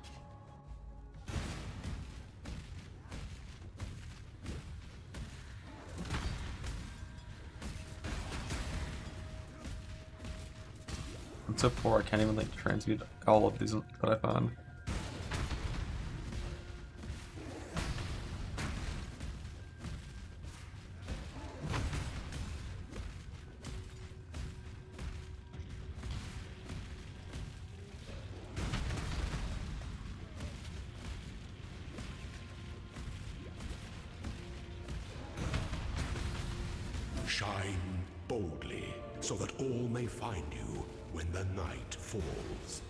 I'm so poor I can't even like transmute all of these that I found. Shine boldly, so that all may find you when the night falls.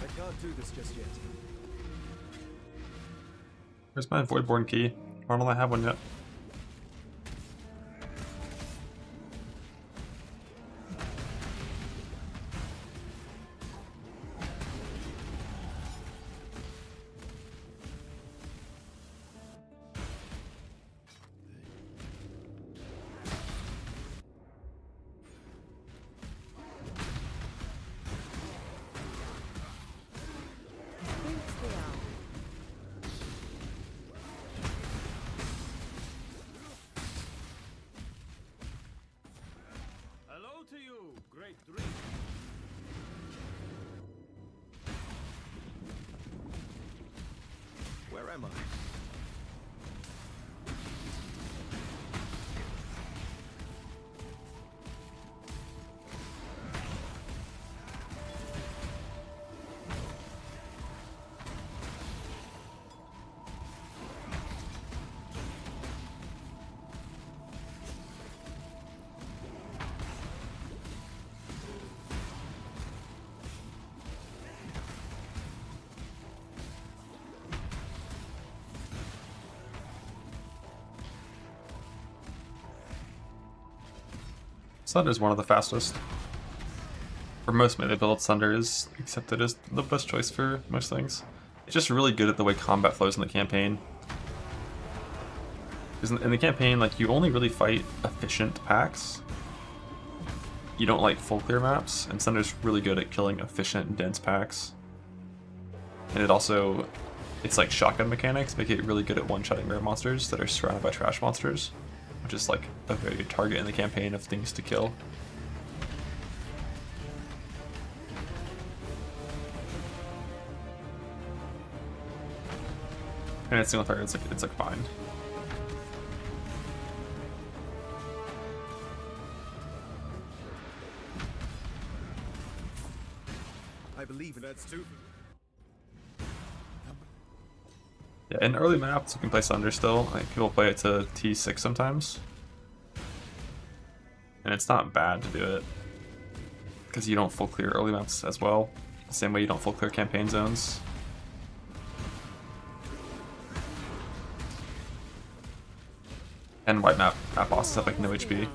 I can't do this just yet. Where's my Voidborn key? Why don't I have one yet? Boots the arm. Hello to you, great dream. Where am I? Sunder's one of the fastest. For most melee build, Sunder is accepted as the best choice for most things. It's just really good at the way combat flows in the campaign. Because in the campaign, like, you only really fight efficient packs. You don't like full clear maps, and Sunder's really good at killing efficient, dense packs. And it also, it's like shotgun mechanics make it really good at one-shotting rare monsters that are surrounded by trash monsters, which is like a very good target in the campaign of things to kill. And it's single target, it's like fine. I believe that's too. Yeah, in early maps you can play Sunder still. I think people play it to T6 sometimes. And it's not bad to do it. Because you don't full clear early maps as well. The same way you don't full clear campaign zones. And white map bosses have like no HP.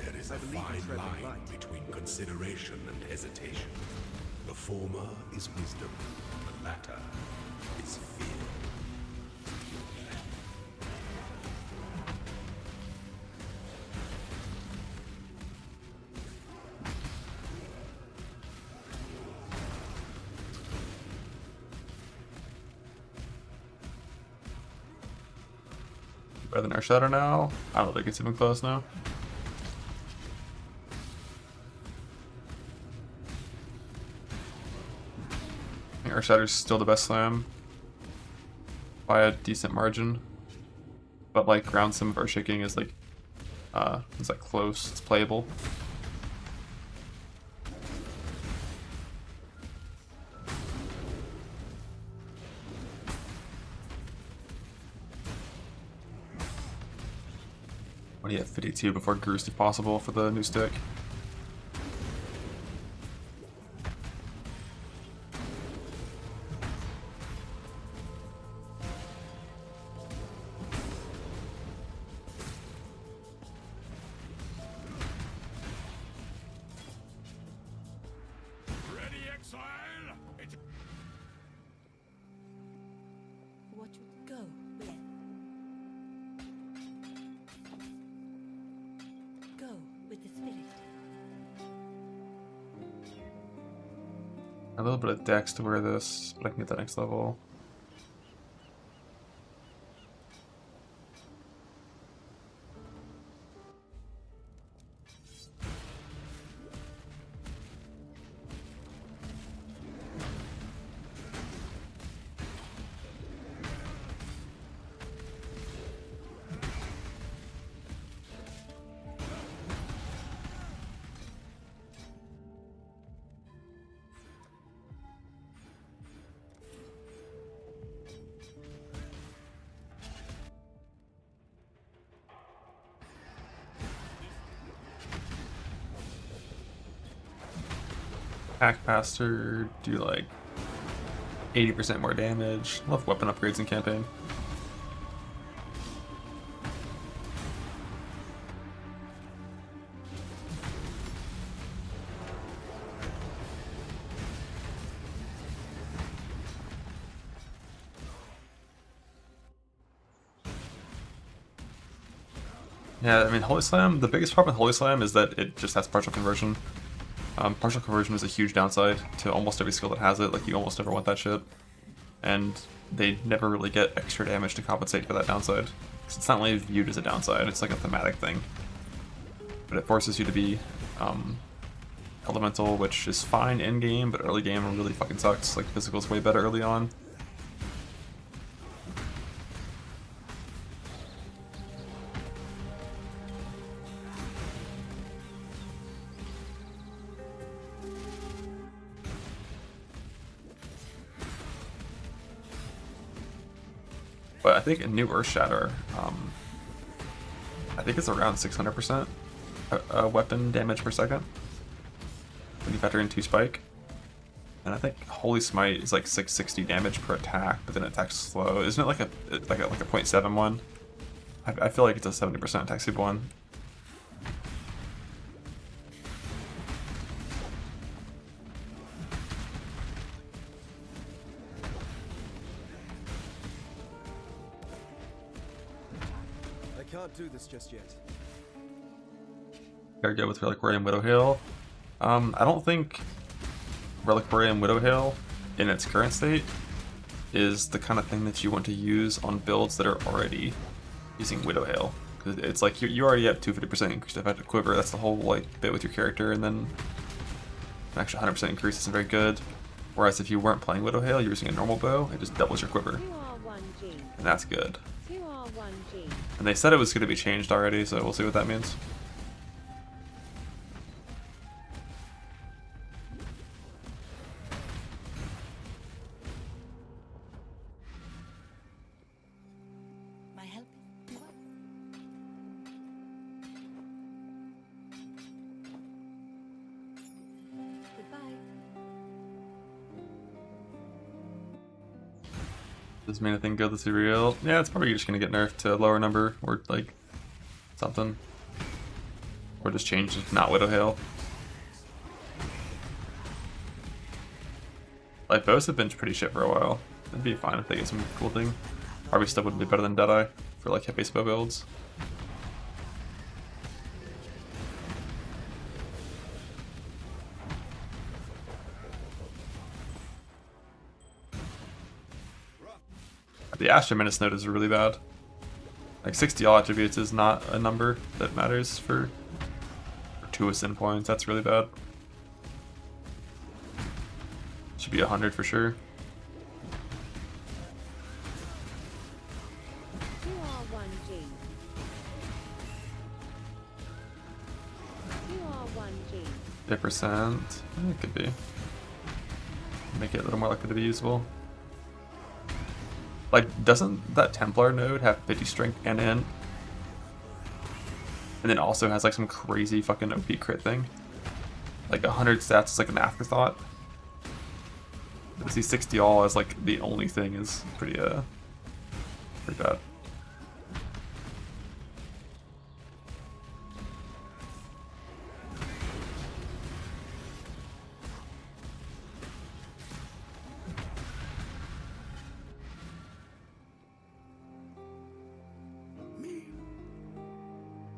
There is a fine line between consideration and hesitation. The former is wisdom, the latter is fear. Better than our Shadow now? I don't think it's even close now. I think our Shadow's still the best slam by a decent margin. But like ground sim of Earthshaking is like it's like close, it's playable. What do you have, 52 before Groose if possible for the new stick? Ready, exile? What would go with? Go with the spirit. A little bit of dex to wear this, but I can get that next level. Packmaster do like 80% more damage. Love weapon upgrades in campaign. Yeah, I mean, Holy Slam, the biggest problem with Holy Slam is that it just has partial conversion. Partial conversion is a huge downside to almost every skill that has it. Like, you almost never want that shit. And they never really get extra damage to compensate for that downside. Because it's not really viewed as a downside, it's like a thematic thing. But it forces you to be elemental, which is fine in game, but early game really fucking sucks. Like, physical's way better early on. But I think a new Earth Shatter, I think it's around 600% weapon damage per second. you factor in 2 spike. And I think Holy Smite is like 660 damage per attack, but then it attacks slow. Isn't it like a 0.7 one? I feel like it's a 70% attack speed one. I can't do this just yet. Gotta go with Reliquary and Widowhail. I don't think Reliquary and Widowhail in its current state is the kind of thing that you want to use on builds that are already using Widowhail. Because it's like you already have 250% increased effective quiver, that's the whole like bit with your character, and then an extra 100% increase isn't very good. Whereas if you weren't playing Widowhail, you're using a normal bow, it just doubles your quiver. And that's good. And they said it was going to be changed already, so we'll see what that means. My help? Goodbye. Does mean anything good to see real? Yeah, it's probably just gonna get nerfed to a lower number or like something. Or just change to not Widowhail. Like bows have been pretty shit for a while. It'd be fine if they get some cool thing. Probably still would be better than Deadeye for like hit-based bow builds. The Astra Menace node is really bad. Like 60 all attributes is not a number that matters for 2 ascend points. That's really bad. Should be 100 for sure. %. It could be. Make it a little more likely to be usable. Like, doesn't that Templar node have 50 strength and in? And then also has like some crazy fucking OP crit thing? Like 100 stats is like an afterthought. But to see 60 all as like the only thing is pretty bad.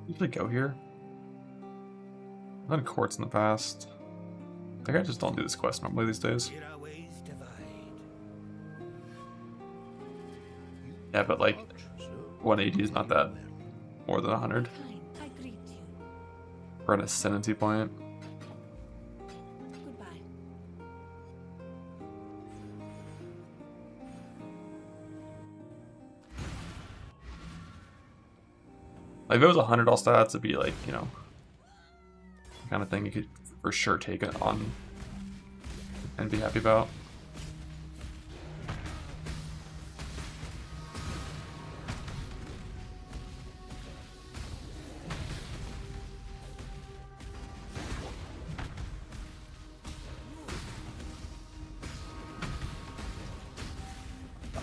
Usually go here. I've done courts in the past. I think I just don't do this quest normally these days. Yeah, but like 180 is not that more than 100. We're at an ascendancy point. Like if it was 100 all stats, it'd be like, you know, the kind of thing you could for sure take it on and be happy about.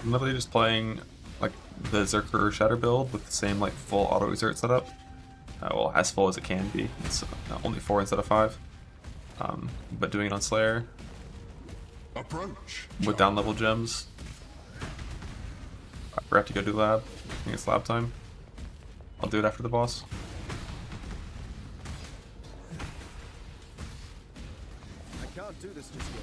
I'm literally just playing like the Zerker Shatter build with the same like full auto exert setup. Well, as full as it can be. It's only 4 instead of 5. But doing it on Slayer with down level gems. I forgot to go do lab. I think it's lab time. I'll do it after the boss. I can't do this just yet.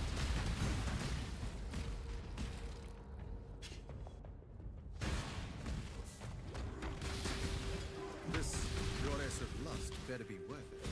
This goddess of lust better be worth it.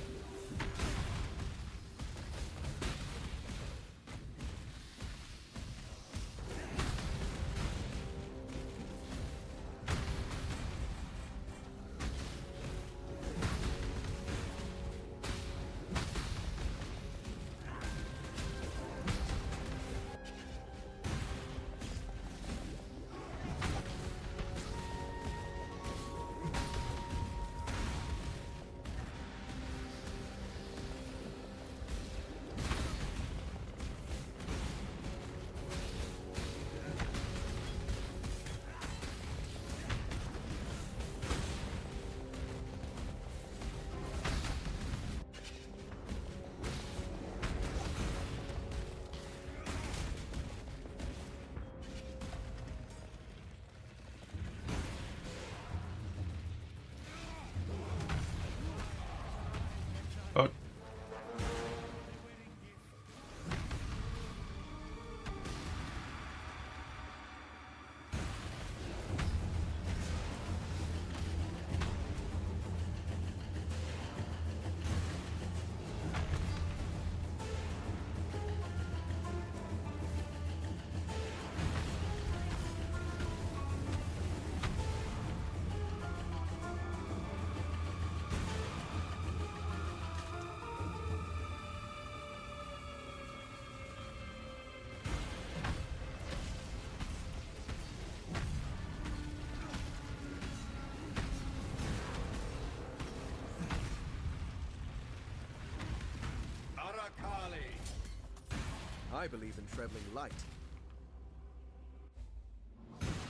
I believe in traveling light.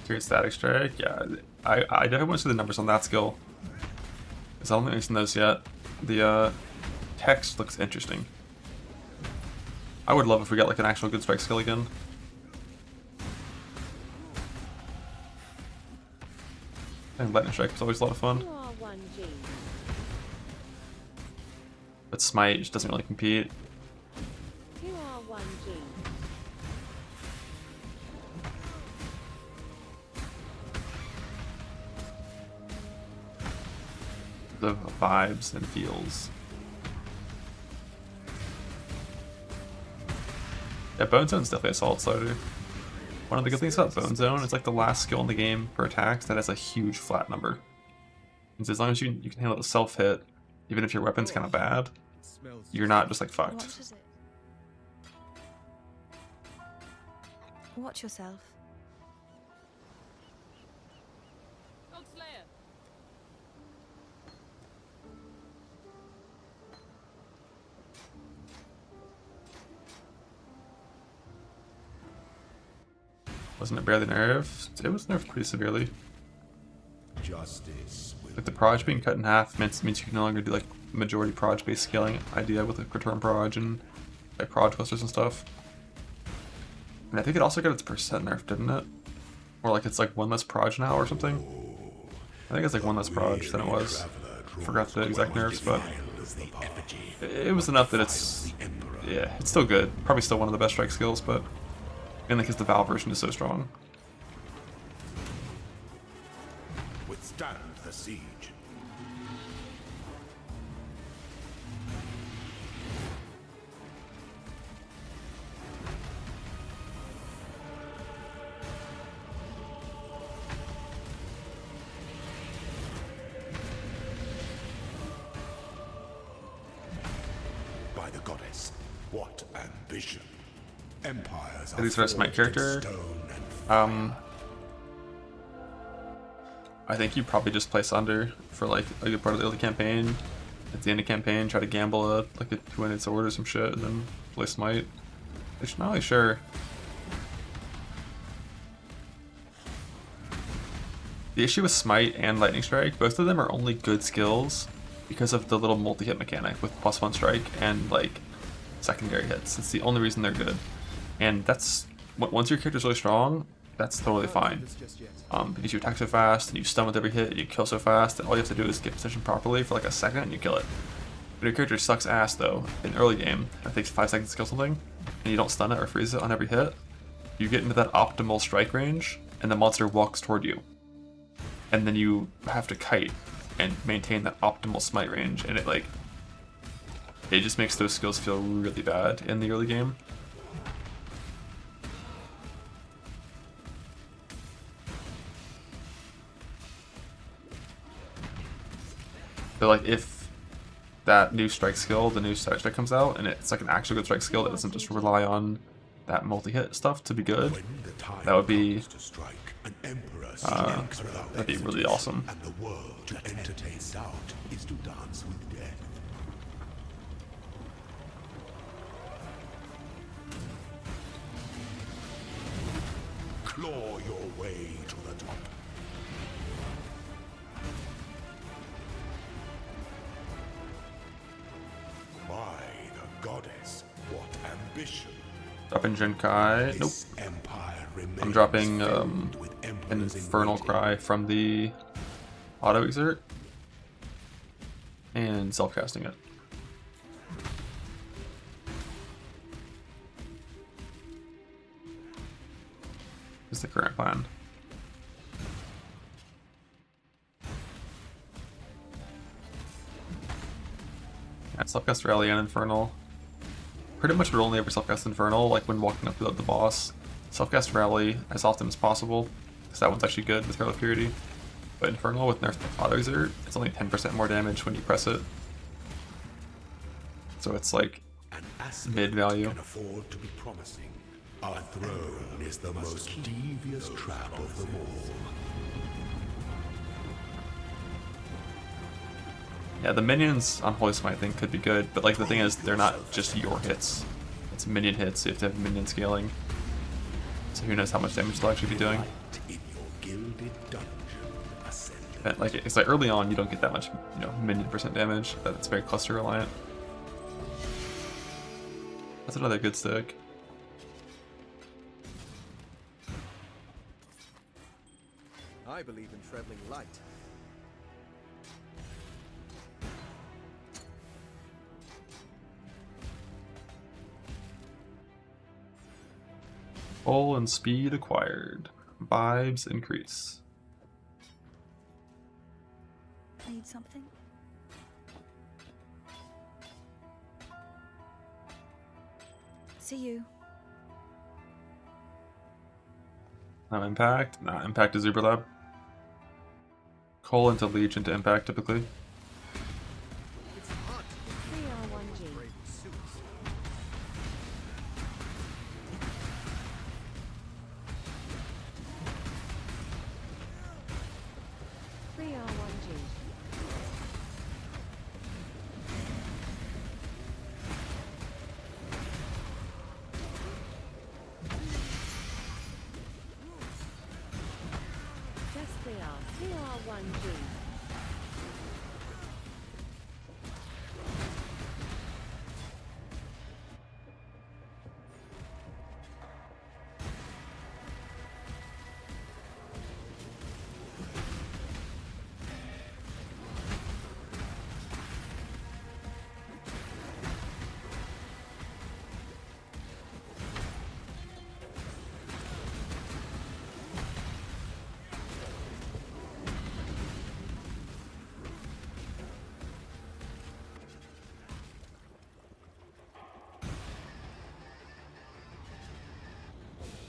Tiered static strike, yeah. I definitely want to see the numbers on that skill. Because I don't think I've seen those yet. The text looks interesting. I would love if we got like an actual good strike skill again. I think lightning strike was always a lot of fun. You are 1G. But smite just doesn't really compete. You are 1G. The vibes and feels. Yeah, Bone Zone's definitely a solid starter. One of the good things about Bone Zone is like the last skill in the game for attacks that has a huge flat number. And so as long as you can handle the self hit, even if your weapon's kind of bad, you're not just like fucked. What is it? Watch yourself. Wasn't it barely nerfed? It was nerfed pretty severely. Justice. Like the proj being cut in half means you can no longer do like majority proj based scaling idea with like return proj and like proj clusters and stuff. And I think it also got its percent nerfed, didn't it? Or like it's like one less proj now or something. I think it's like one less proj than it was. Forgot the exact nerfs, but it was enough that it's, yeah, it's still good. Probably still one of the best strike skills, but mainly because the Val version is so strong. Withstand the siege. By the goddess, what ambition! Empires At least the rest of my character. I think you probably just play Sunder for like a good part of the early campaign. At the end of the campaign, try to gamble like a two-handed sword or some shit, and then play Smite. I'm not really sure. The issue with Smite and Lightning Strike, both of them are only good skills because of the little multi-hit mechanic with +1 strike and like secondary hits. It's the only reason they're good. And that's, once your character's really strong, that's totally fine. Because you attack so fast, and you stun with every hit, and you kill so fast, and all you have to do is get positioned properly for like a second, and you kill it. But your character sucks ass though, in early game, it takes 5 seconds to kill something, and you don't stun it or freeze it on every hit, you get into that optimal strike range, and the monster walks toward you. And then you have to kite and maintain that optimal smite range, and it just makes those skills feel really bad in the early game. So like if that new strike skill, the new static strike comes out, and it's like an actual good strike skill that doesn't just rely on that multi-hit stuff to be good, that would be that'd be really awesome. And the world to entertain doubt is to dance with death. Claw your way to the top. By the goddess, what ambition! Dropping Jinkai. Nope. I'm dropping an Infernal Cry from the Auto Exert and self-casting it. Is the current plan. Yeah, self-cast Rally and Infernal. Pretty much would only ever self-cast Infernal, like when walking up to the boss. Self-cast Rally as often as possible, because that one's actually good with Hero Purity. But Infernal with nerfed Auto Exert, it's only 10% more damage when you press it. So it's like mid value. Can afford to be promising. Our throne is the most devious trap of them all. Yeah, the minions on Holy Smite thing could be good, but like the thing is, they're not just your hits. it's minion hits, so you have to have minion scaling. So who knows how much damage they'll actually be doing. But like it's like early on you don't get that much, you know, minion percent damage, but it's very cluster reliant. That's another good stick. I believe in traveling light. Pull and speed acquired. Vibes increase. Need something? See you. Not impact? Nah, impact is Uber Lab. Call into Legion to impact typically. It's hot. 3R1G. Brave suits. Just 3R1G.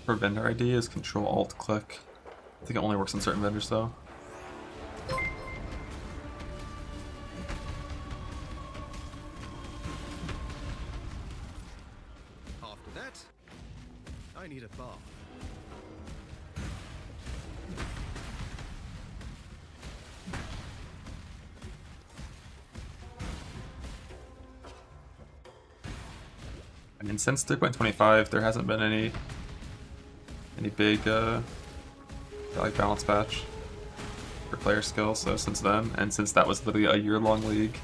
For vendor ID is Control Alt click. I think it only works on certain vendors though. After that, I need a bar. I mean, since 3.25, there hasn't been any big like balance patch for player skill. So since then, and since that was literally a year-long league,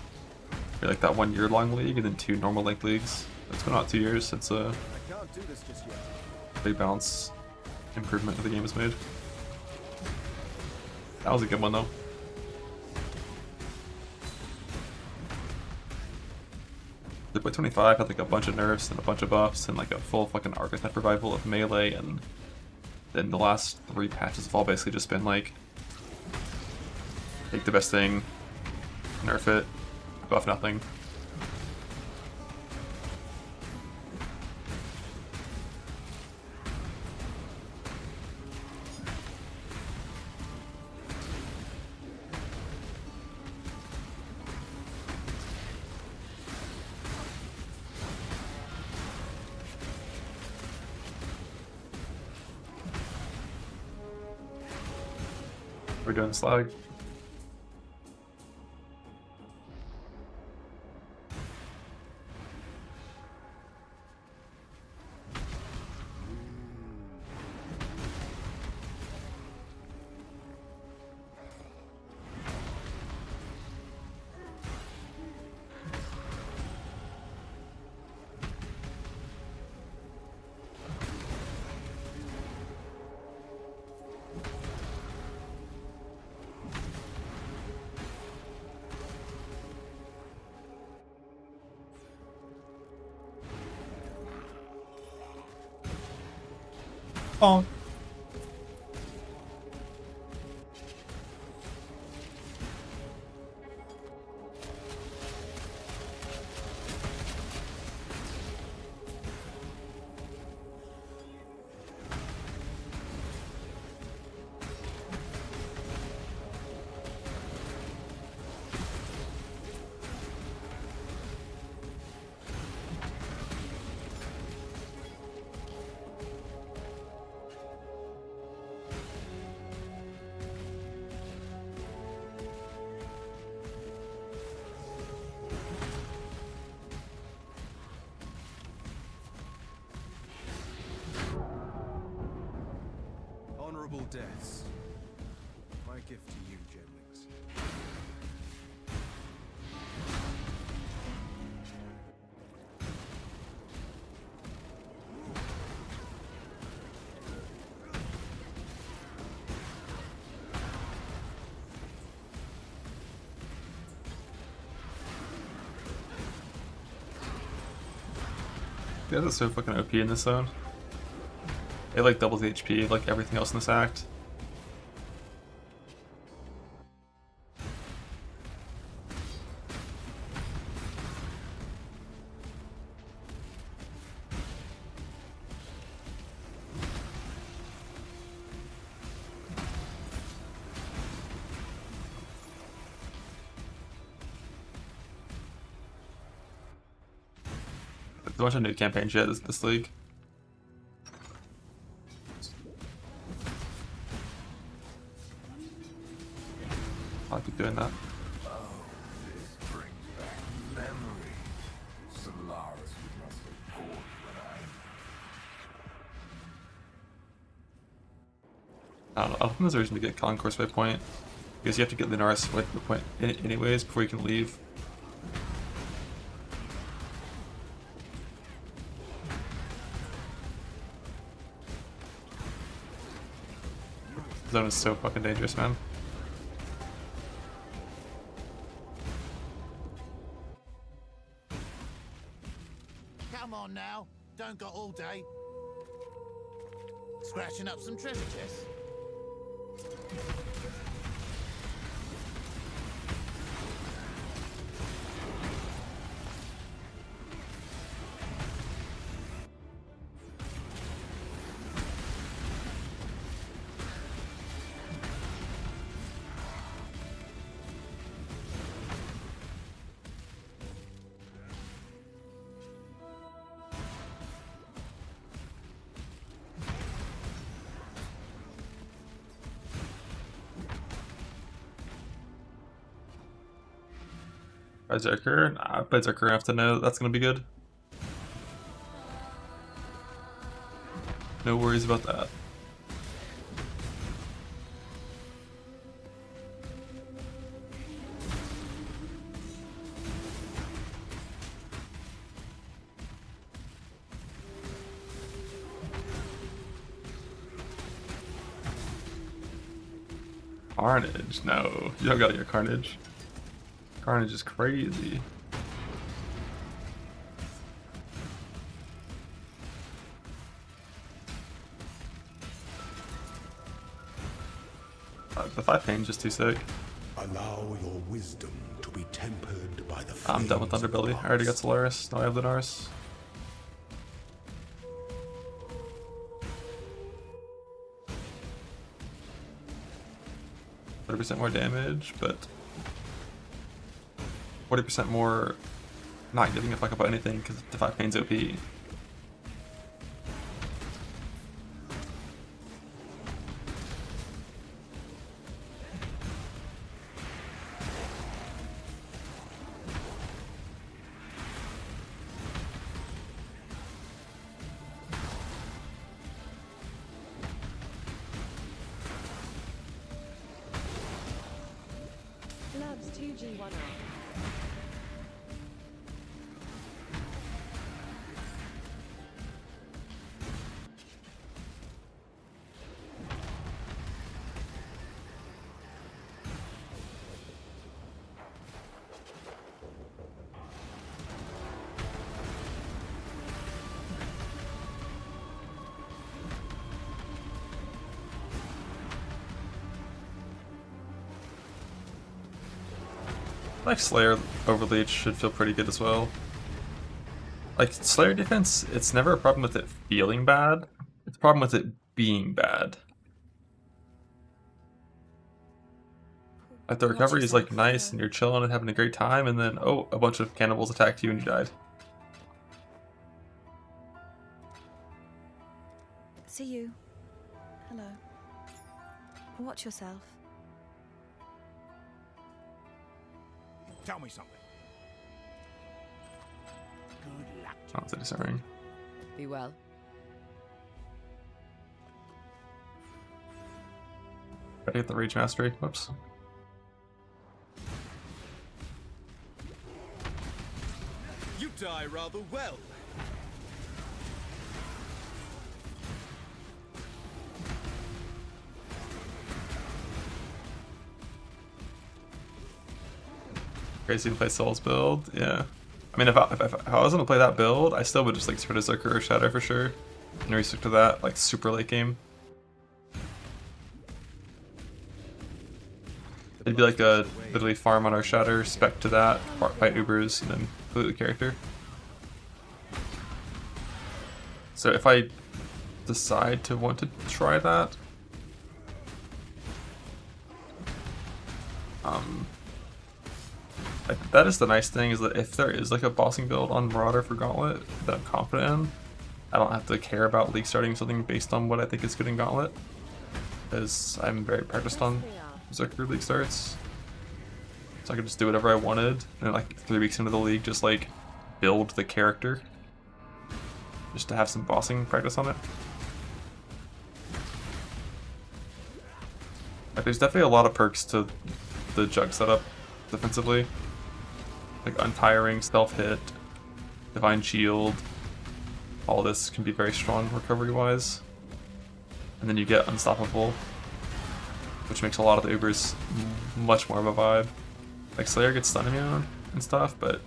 or like that 1 year-long league, and then 2 normal length leagues, it's been about 2 years since a I can't do this just yet. big balance improvement of the game was made. That was a good one though. The 25 had like a bunch of nerfs and a bunch of buffs and like a full fucking archetype revival of melee, and then the last 3 patches have all basically just been like take the best thing, nerf it, buff nothing. We're doing slag. Oh. deaths. My gift to you, gemlings. Yeah, that's so fucking OP in this zone. It like doubles the HP of like everything else in this act. There's a bunch of new campaign shit this league. I'll keep doing that. I don't know. I don't think there's a reason to get Concourse by point. Because you have to get Linaris by the point anyways before you can leave. This zone is so fucking dangerous, man. Come on now, don't got all day. Scratching up some treasure chests. Berserker? Nah, Berserker have to know that's gonna be good. No worries about that. Carnage? No, you don't gotta get Carnage. Carnage is crazy. The 5 pain's just too sick. Allow your wisdom to be tempered by the I'm done with flames of Underbelly. I already got Solaris. Now I have Linaris. %40 more damage, but 40% more not giving a fuck about anything because the 5 pain's OP. Labs 2G1R. Like Slayer Overleach should feel pretty good as well. Like Slayer defense, it's never a problem with it feeling bad. It's a problem with it being bad. Like the recovery is like nice and you're chilling and having a great time, and then oh, a bunch of cannibals attacked you and you died. See you. Hello. Watch yourself. Tell me something. Good luck. Oh, it's a discerning. Be well. I get the Rage Mastery. Whoops. You die rather well. Crazy to play Souls build, yeah. I mean, if I was gonna play that build, I still would just like Spirit Berserker or Shadow for sure, and restrict to that like super late game. It'd be like a literally farm on our Shatter, spec to that, fight Ubers, and then complete the character. So if I decide to want to try that, like, that is the nice thing, is that if there is like a bossing build on Marauder for Gauntlet that I'm confident in, I don't have to care about league starting something based on what I think is good in Gauntlet, because I'm very practiced on Berserker league starts. So I could just do whatever I wanted, and like 3 weeks into the league just like build the character, just to have some bossing practice on it. Like, there's definitely a lot of perks to the Jug setup defensively. Like Untiring, Stealth Hit, Divine Shield, all this can be very strong recovery-wise. And then you get Unstoppable, which makes a lot of the Ubers much more of a vibe. Like Slayer gets stun immune and stuff, but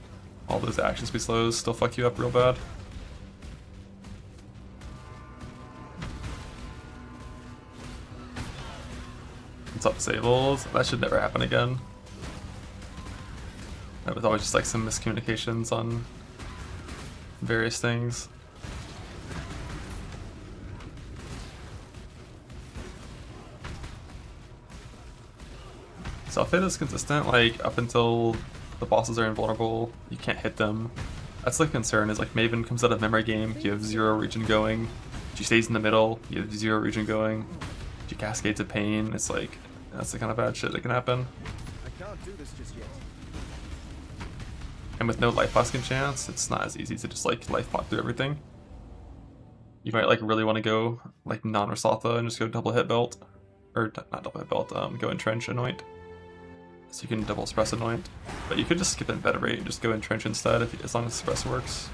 all those action speed slows still fuck you up real bad. It's up disabled. That should never happen again. That was always just like some miscommunications on various things. Self-hit is consistent, like up until the bosses are invulnerable, you can't hit them. That's the concern, is like Maven comes out of memory game, you have 0 regen going. She stays in the middle, you have 0 regen going. She cascades of pain, it's like, that's the kind of bad shit that can happen. I can't do this just yet. And with no life basking chance, it's not as easy to just like life pot through everything. You might like really want to go like non-Rasatha and just go double hit belt. Or not double hit belt, go entrench anoint. So you can double suppress anoint. But you could just skip Inveterate and just go entrench instead as long as suppress works.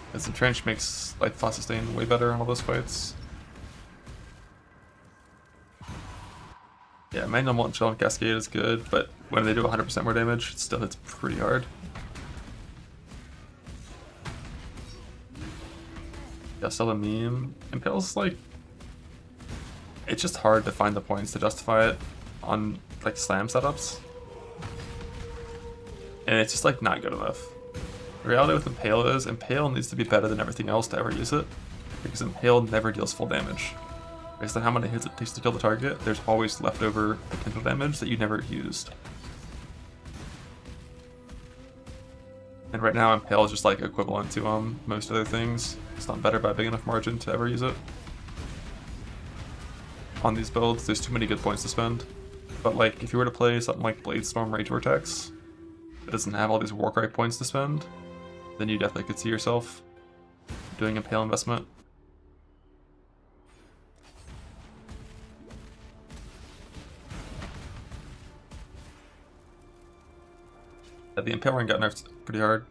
Because entrench makes life fast sustain way better on all those fights. Yeah, my normal chill and cascade is good, but when they do 100% more damage, it still hits pretty hard. Yeah, still a meme. Impale's like, it's just hard to find the points to justify it on like slam setups. And it's just like not good enough. The reality with Impale is, Impale needs to be better than everything else to ever use it, because Impale never deals full damage. Based on how many hits it takes to kill the target, there's always leftover potential damage that you never used. And right now Impale is just like equivalent to most other things. It's not better by a big enough margin to ever use it. On these builds, there's too many good points to spend. But like, if you were to play something like Bladestorm Rage Vortex, that doesn't have all these Warcry points to spend, then you definitely could see yourself doing Impale investment. Yeah, the Impale ring got nerfed pretty hard.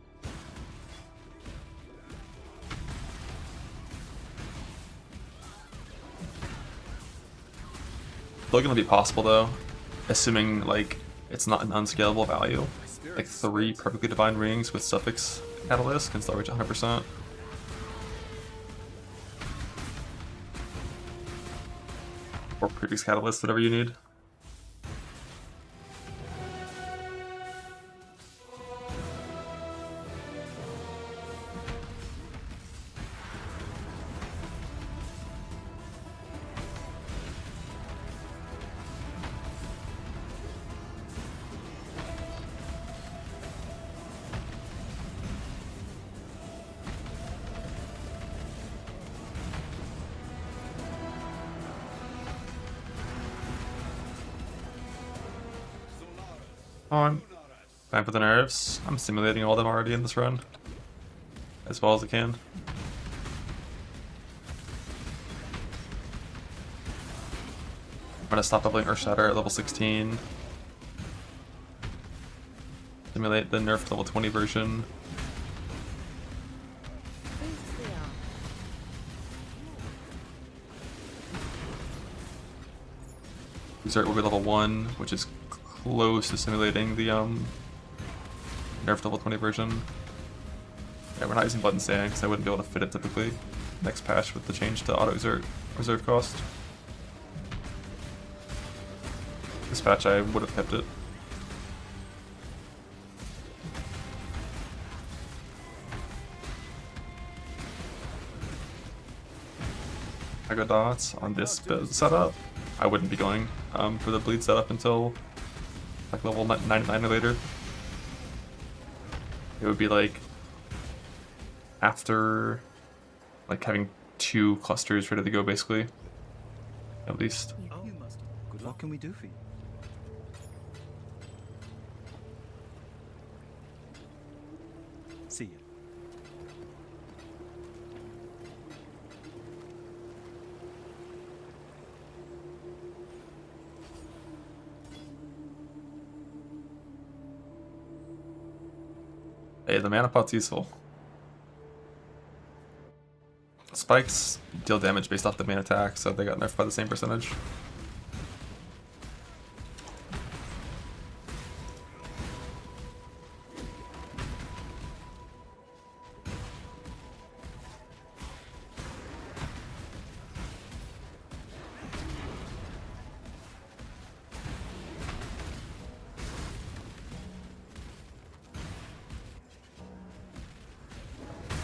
Still gonna be possible though, assuming like it's not an unscalable value. Like 3 perfectly divine rings with suffix catalyst can still reach 100%. Or previous catalyst, whatever you need. On. Time for the nerves. I'm simulating all of them already in this run. As well as I can. I'm gonna stop leveling Earth Shatter at level 16. Simulate the nerfed level 20 version. Desert will be level 1, which is close to simulating the nerfed level 20 version. Yeah, we're not using Blood and Sand because I wouldn't be able to fit it typically. Next patch with the change to auto exert reserve cost. This patch I would have kept it. Mega dots on this build setup. I wouldn't be going for the bleed setup until like level 99 or later. It would be like after like having 2 clusters ready to go basically. At least. Oh, you must. Good luck. What can we do for you? See you. Hey, the mana pot's useful. Spikes deal damage based off the main attack, so they got nerfed by the same percentage.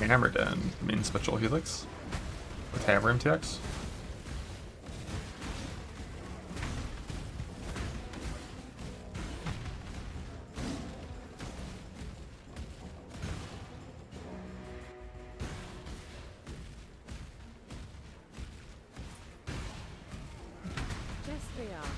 Hammer Den means Spectral Helix with Hammer MTX. Just they are.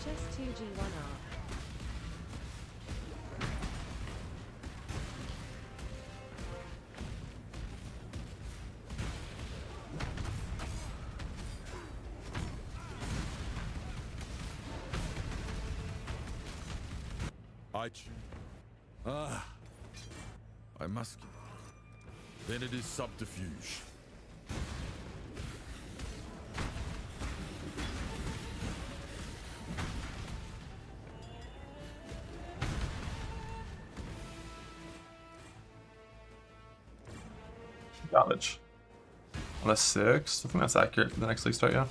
Just 2G1R. I choose. Ah, I must. Then it is subterfuge. Damage. On a 6, I think that's accurate for the next league start, yeah.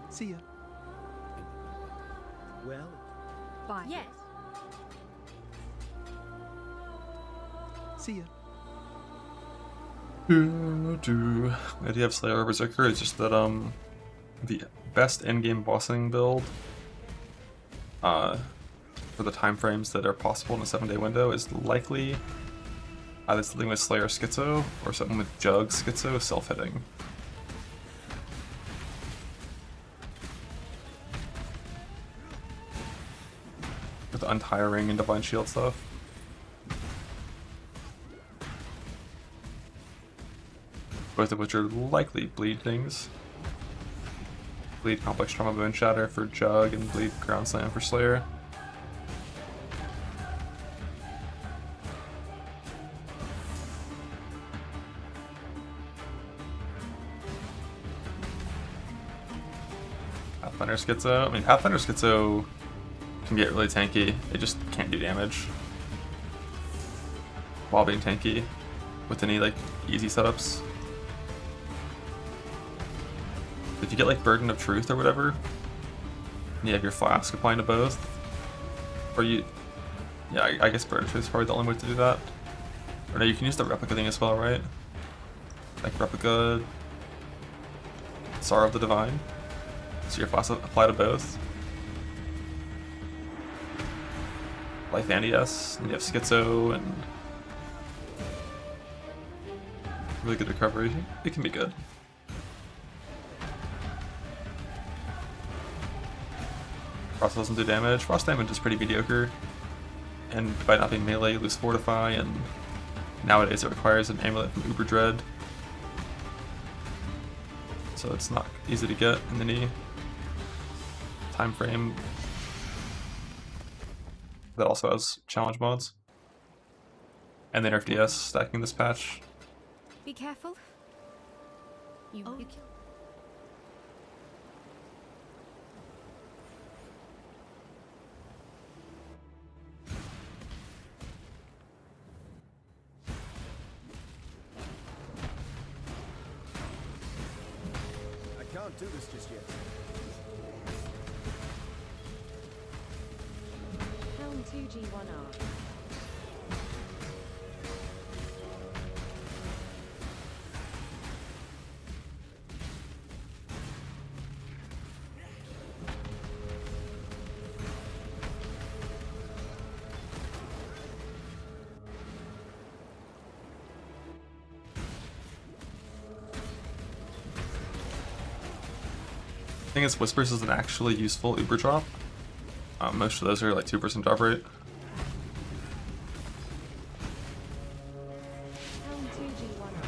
See ya. Well. Bye. Yes. See ya. The idea of Slayer or Berserker is just that the best endgame bossing build for the time frames that are possible in a 7-day window is likely either something with Slayer Schizo or something with Jug Schizo self-hitting. With Untiring and Divine Shield stuff. Both of which are likely bleed things. Bleed Complex Trauma Bone Shatter for Jug and Bleed Ground Slam for Slayer. Pathfinder Schizo. I mean, Pathfinder Schizo can get really tanky. It just can't do damage while being tanky with any like easy setups. If you get like Burden of Truth or whatever, and you have your flask applying to both, or you, yeah, I guess Burden of Truth is probably the only way to do that. Or no, you can use the replica thing as well, right? Like replica Sorrow of the Divine. So your flask apply to both. Life and ES, and you have Schizo and really good recovery. It can be good. Frost doesn't do damage. Frost damage is pretty mediocre, and by not being melee, you lose Fortify, and nowadays it requires an amulet from Uber Dread, so it's not easy to get in any time frame. That also has challenge mods, and they nerfed DS stacking this patch. Be careful. You kill. I can't do this just yet. Helm 2G1R. The thing is, Whispers is an actually useful Uber drop. Most of those are like 2% drop rate. Helm 2G1R.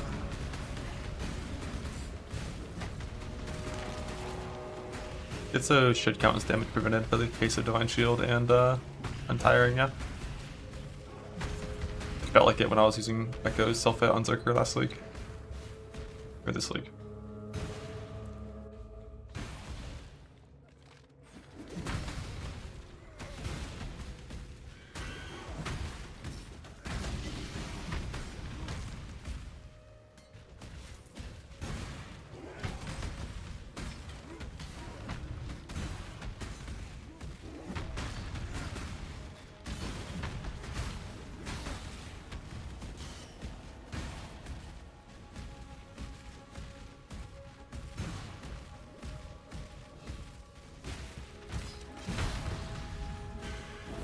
Schizo should count as damage prevented by the case of Divine Shield and Untiring, yeah. Felt like it when I was using Echo's Self-Hit on Zerker last week. Or this week.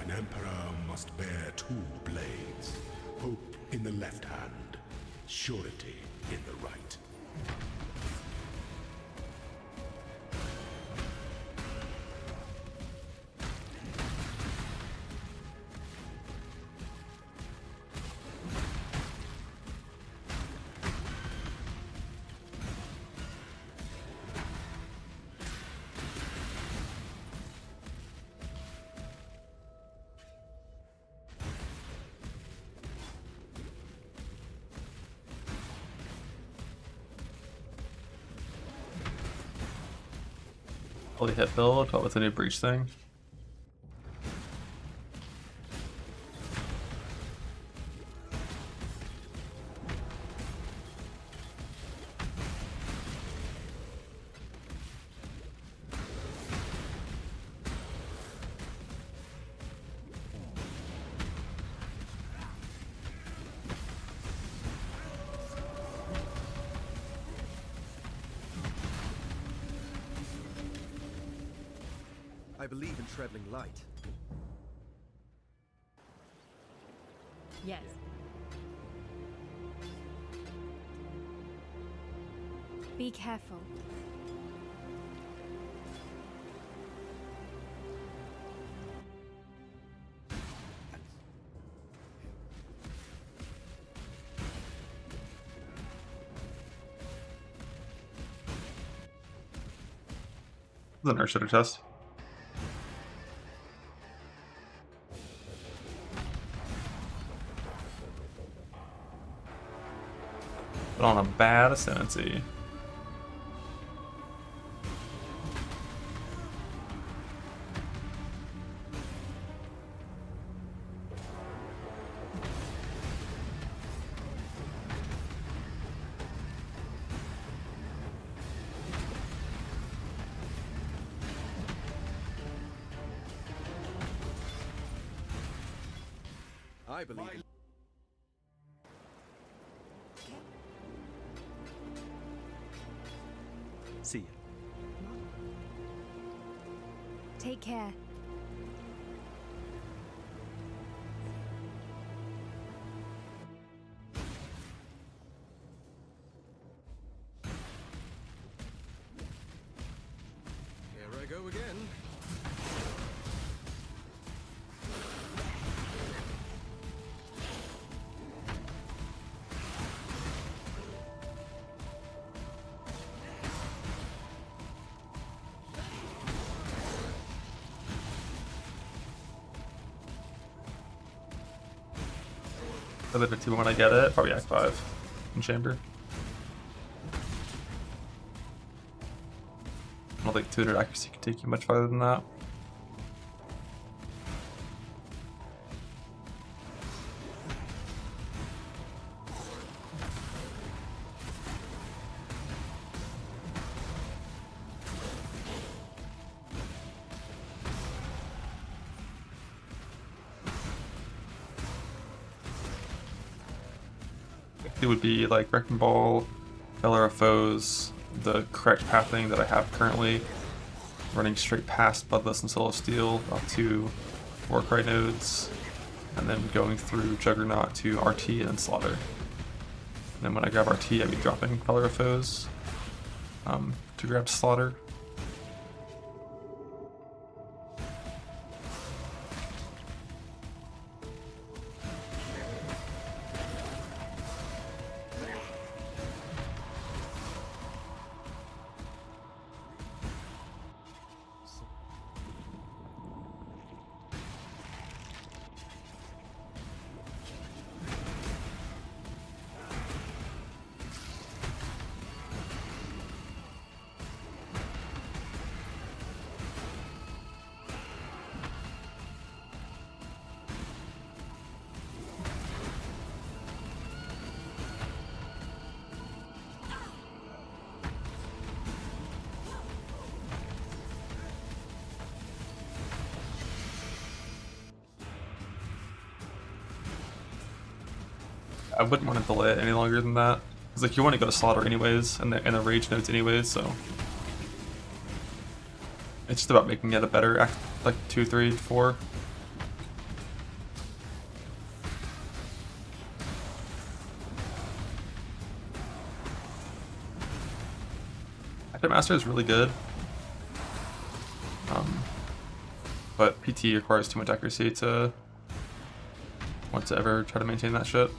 An emperor must bear two blades, hope in the left hand, surety in the right. Fully hit build, but with the new breach thing. I believe in traveling light. Yes. Be careful. The nurse shitter test. But on a bad ascendancy. I believe in... See ya. Take care. Here I go again. A bit of 2 when I get it. Probably Act 5 in Chamber. I don't think 200 accuracy can take you much farther than that. It would be like Wrecking Ball, Feller of Foes, the correct pathing that I have currently, running straight past Bloodlust and Soul of Steel up to Warcry nodes, and then going through Juggernaut to RT and then Slaughter. And then when I grab RT, I'd be dropping Feller of Foes to grab Slaughter. I wouldn't want to delay it any longer than that. Because like you want to go to Slaughter anyways, and the rage nodes anyways, so it's just about making it a better act, like 2, 3, 4. Active Master is really good, but PT requires too much accuracy to want to ever try to maintain that shit.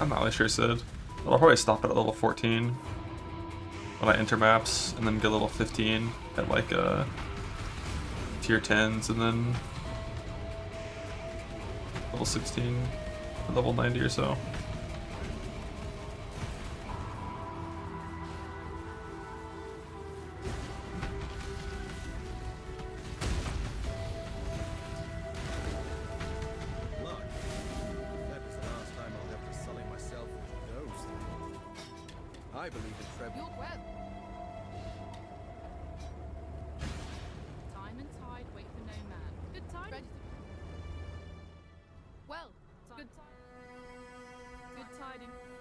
I'm not really sure, Sid. I'll probably stop it at level 14 when I enter maps, and then get level 15 at like tier 10s, and then level 16 or level 90 or so. I believe in treble. You're well. Time and tide wait for no man. Good time. Ready.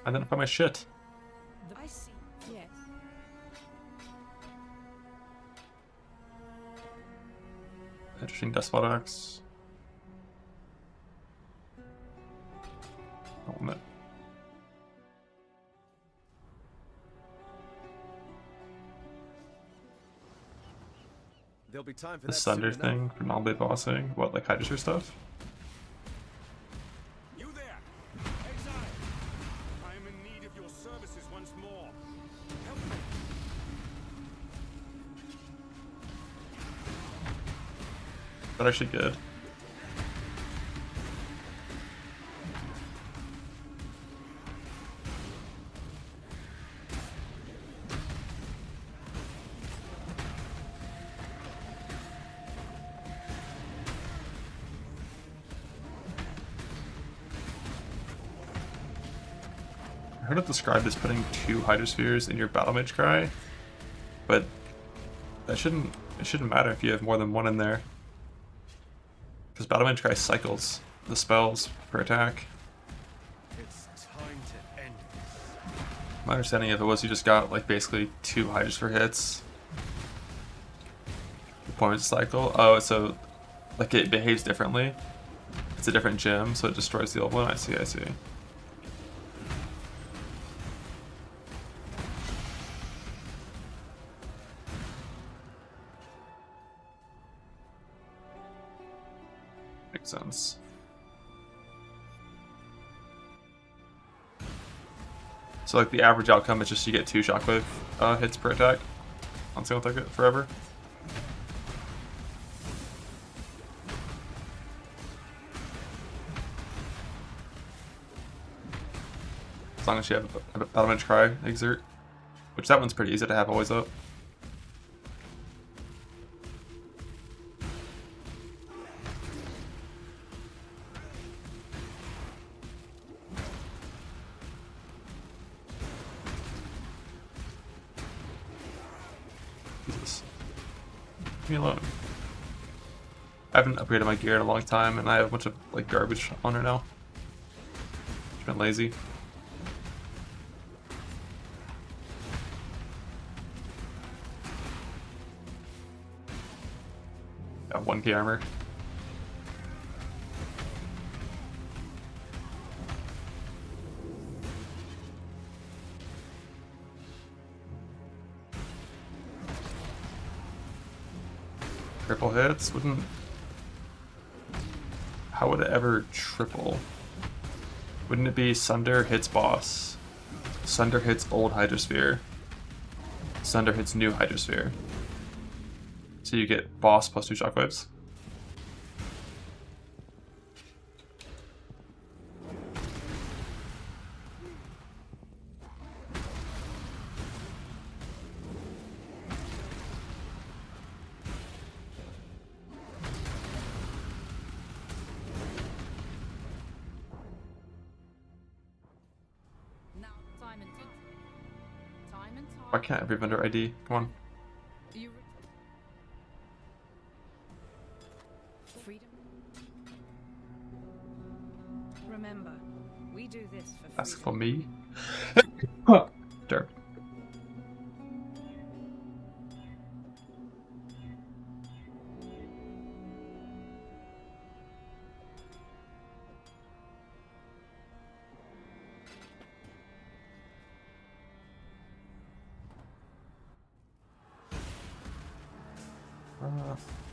Identify my shit. I see. Yes. Interesting Despot Axe. Helmet. There'll be time for The that Sunder soon enough. thing for non-blade bossing. What, like Hydrosphere stuff? You there, exile! I am in need of your services once more. Help me. That's actually good. I heard it described as putting 2 Hydrospheres in your Battle Mage Cry, but it shouldn't matter if you have more than one in there. Because Battle Mage Cry cycles the spells per attack. It's time to end this. My understanding of it was you just got like basically 2 Hydrosphere hits. Deployment cycle. Oh, so like it behaves differently. It's a different gem, so it destroys the old one. I see, I see. Makes sense. So like the average outcome is just you get 2 shockwave hits per attack on single target forever. As long as you have a Battle Mage Cry exert, which that one's pretty easy to have always up. Jesus. Leave me alone. I haven't upgraded my gear in a long time, and I have a bunch of like garbage on her now. I've been lazy. Got 1k armor. Triple hits? Wouldn't... How would it ever triple? Wouldn't it be Sunder hits boss, Sunder hits old Hydrosphere, Sunder hits new Hydrosphere? So you get boss plus 2 shockwaves? Now, time and time. Why can't every vendor ID? Come on. You freedom. Remember, we do this for freedom. That's for me. Sure.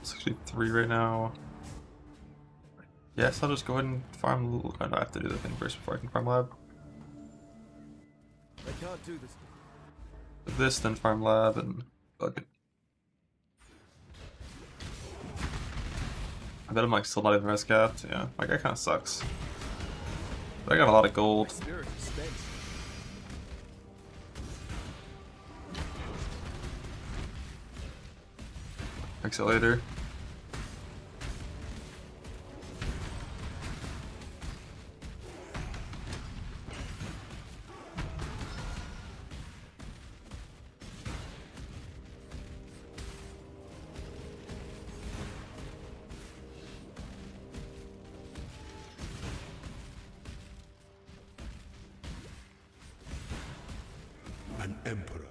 It's actually 3 right now. Yes, I'll just go ahead and farm. Oh, no, I have to do the thing first before I can farm lab. I can't do this. This, then farm lab, and bug it. I bet I'm like still not even res capped. Yeah, like that kind of sucks. But I got a lot of gold. Spirit is spent. Fix it later. Emperor.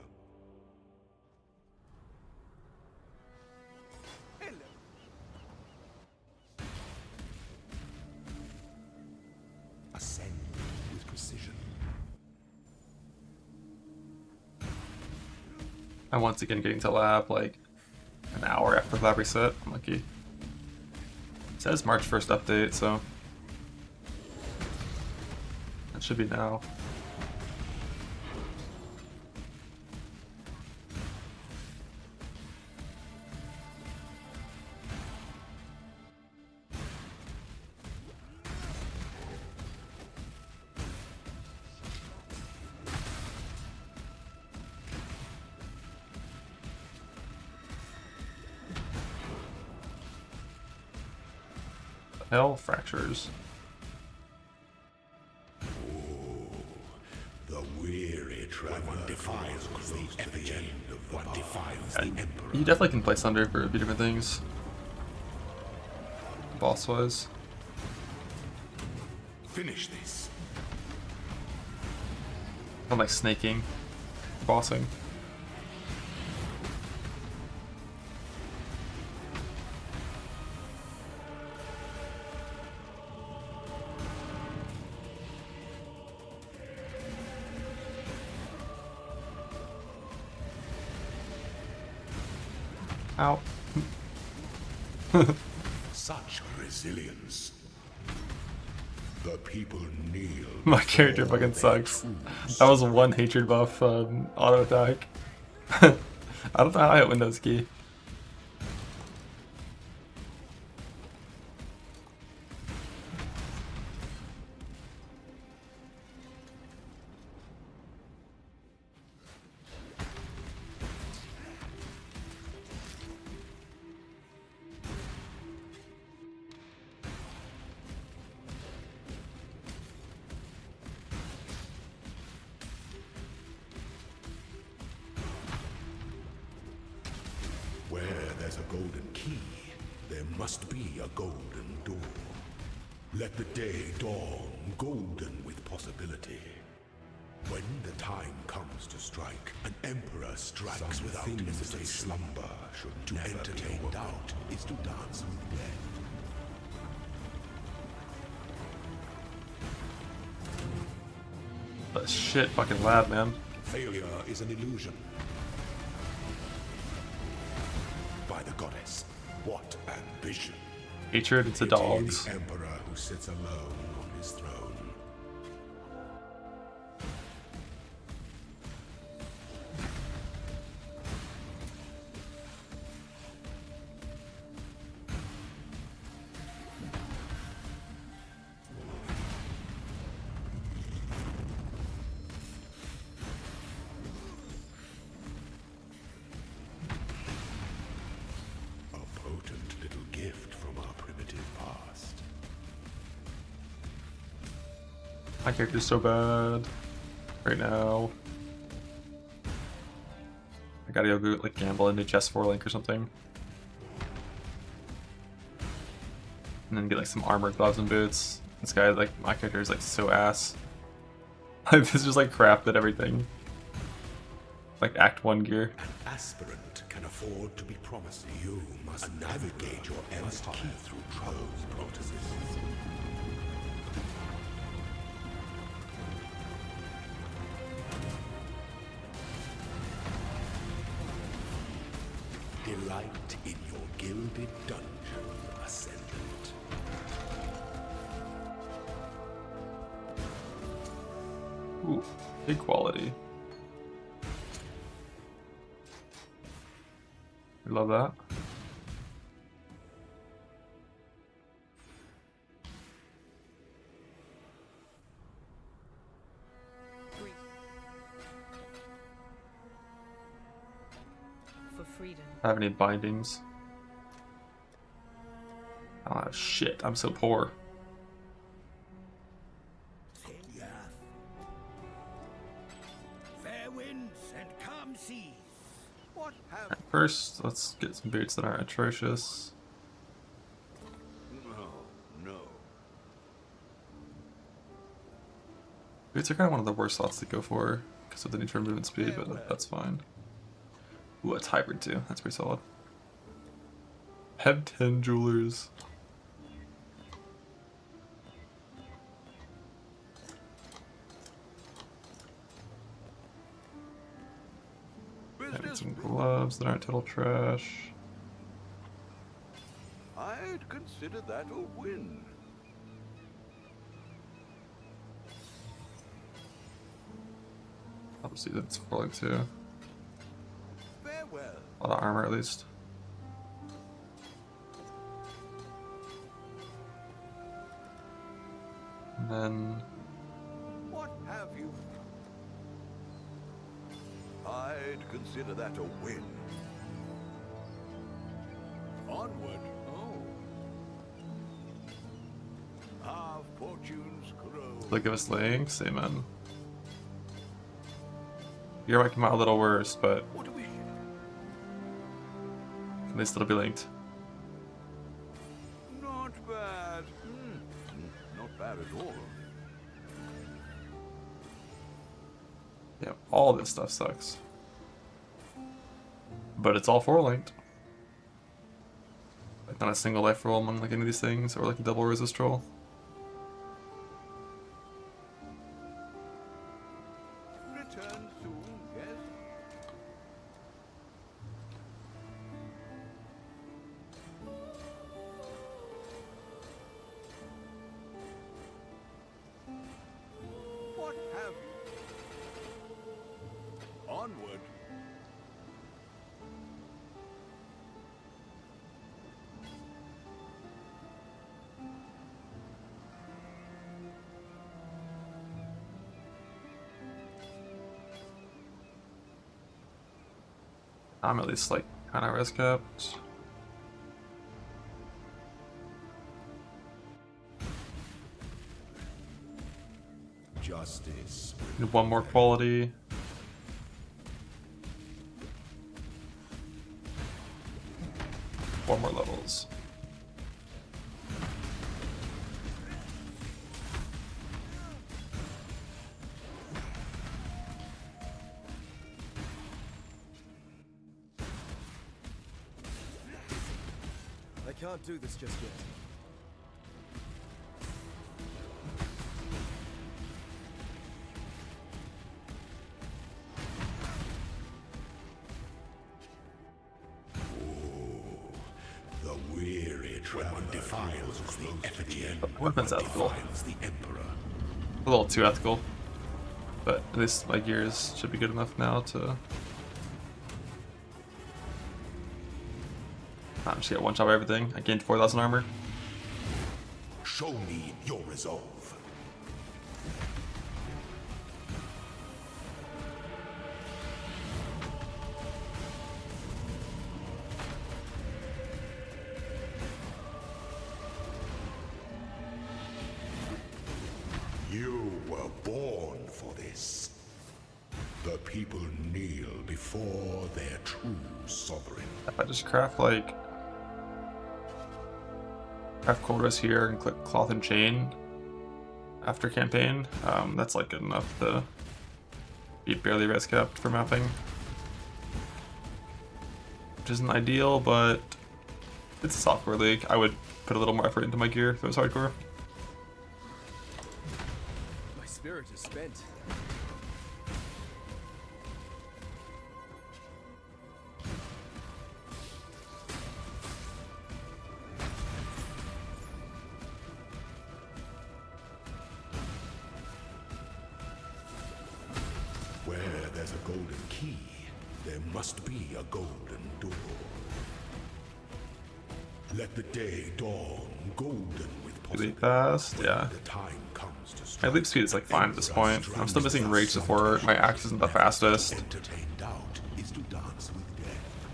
Ascend with precision. I'm once again getting to lab like an hour after the lab reset. I'm lucky. It says March 1st update, so that should be now. Hell fractures. The weary traveler defiles great effigy. One defiles the Emperor. You definitely can play Sunder for a few different things. Boss wise. Finish this. I'm like snaking, bossing. Ow. Such resilience. The people kneel. My character fucking sucks. That was one hatred buff auto attack. I don't know how I hit Windows key. Where there's a golden key, there must be a golden door. Let the day dawn golden with possibility. When the time comes to strike, an emperor strikes without hesitation. Slumber should to entertain doubt is to dance with death. But shit, fucking lab, man. Failure is an illusion. By the goddess, what ambition! Hatred, it's a dogs. The emperor who sits alone on his throne. My character's so bad right now. I gotta go like gamble into chest 4 link or something. And then get like some armor, gloves, and boots. This guy, like, my character is like so ass. This is just like crap at everything. Like Act 1 gear. An aspirant can afford to be promised. You must navigate your empire through troubles, Proteus. Delight in your gilded dungeon, Ascendant. Ooh, big quality. We love that. For freedom. I have any bindings. Oh shit, I'm so poor. Fair winds and calm seas. What have Right, first, let's get some boots that aren't atrocious. no. Boots are kind of one of the worst slots to go for, because of the neutral movement speed, but that's fine. Ooh, it's hybrid too. That's pretty solid. Have 10 jewelers. Got some gloves that aren't total trash. I'd consider that a win. Obviously, that's falling too. Farewell. A lot of armor, at least. And then What have you? I'd consider that a win. Onward. Oh. Our fortunes grow. look at us links, amen. Your might come out a little worse, but What do we? at least it'll be linked. Not bad. Not bad at all. Yeah, all this stuff sucks. But it's all 4-linked. Like not a single life roll among like any of these things, or like a double resist roll. Return soon, yes? What have you? Onward. I'm at least like kind of res capped. Justice. Need one more quality. Four more levels. I can't do this just yet. The weary traveler defiles the effigy. Weapons ethical. Defiles the emperor. A little too ethical. But at least my gears should be good enough now to... I'm just gonna one-shot everything. I gained 4,000 armor. Show me your resolve. You were born for this. The people kneel before their true sovereign. If I just craft like... Craft cold rest here and click cloth and chain after campaign, that's like good enough to be barely res capped for mapping. Which isn't ideal, but it's a software league. I would put a little more effort into my gear if it was hardcore. My spirit is spent. Where there's a golden key, there must be a golden door. Let the day dawn golden with Leap fast, yeah. the time comes to My strike. leap speed is like fine at this point. I'm still missing rage support. My axe isn't the fastest. Entertain doubt is to dance with death.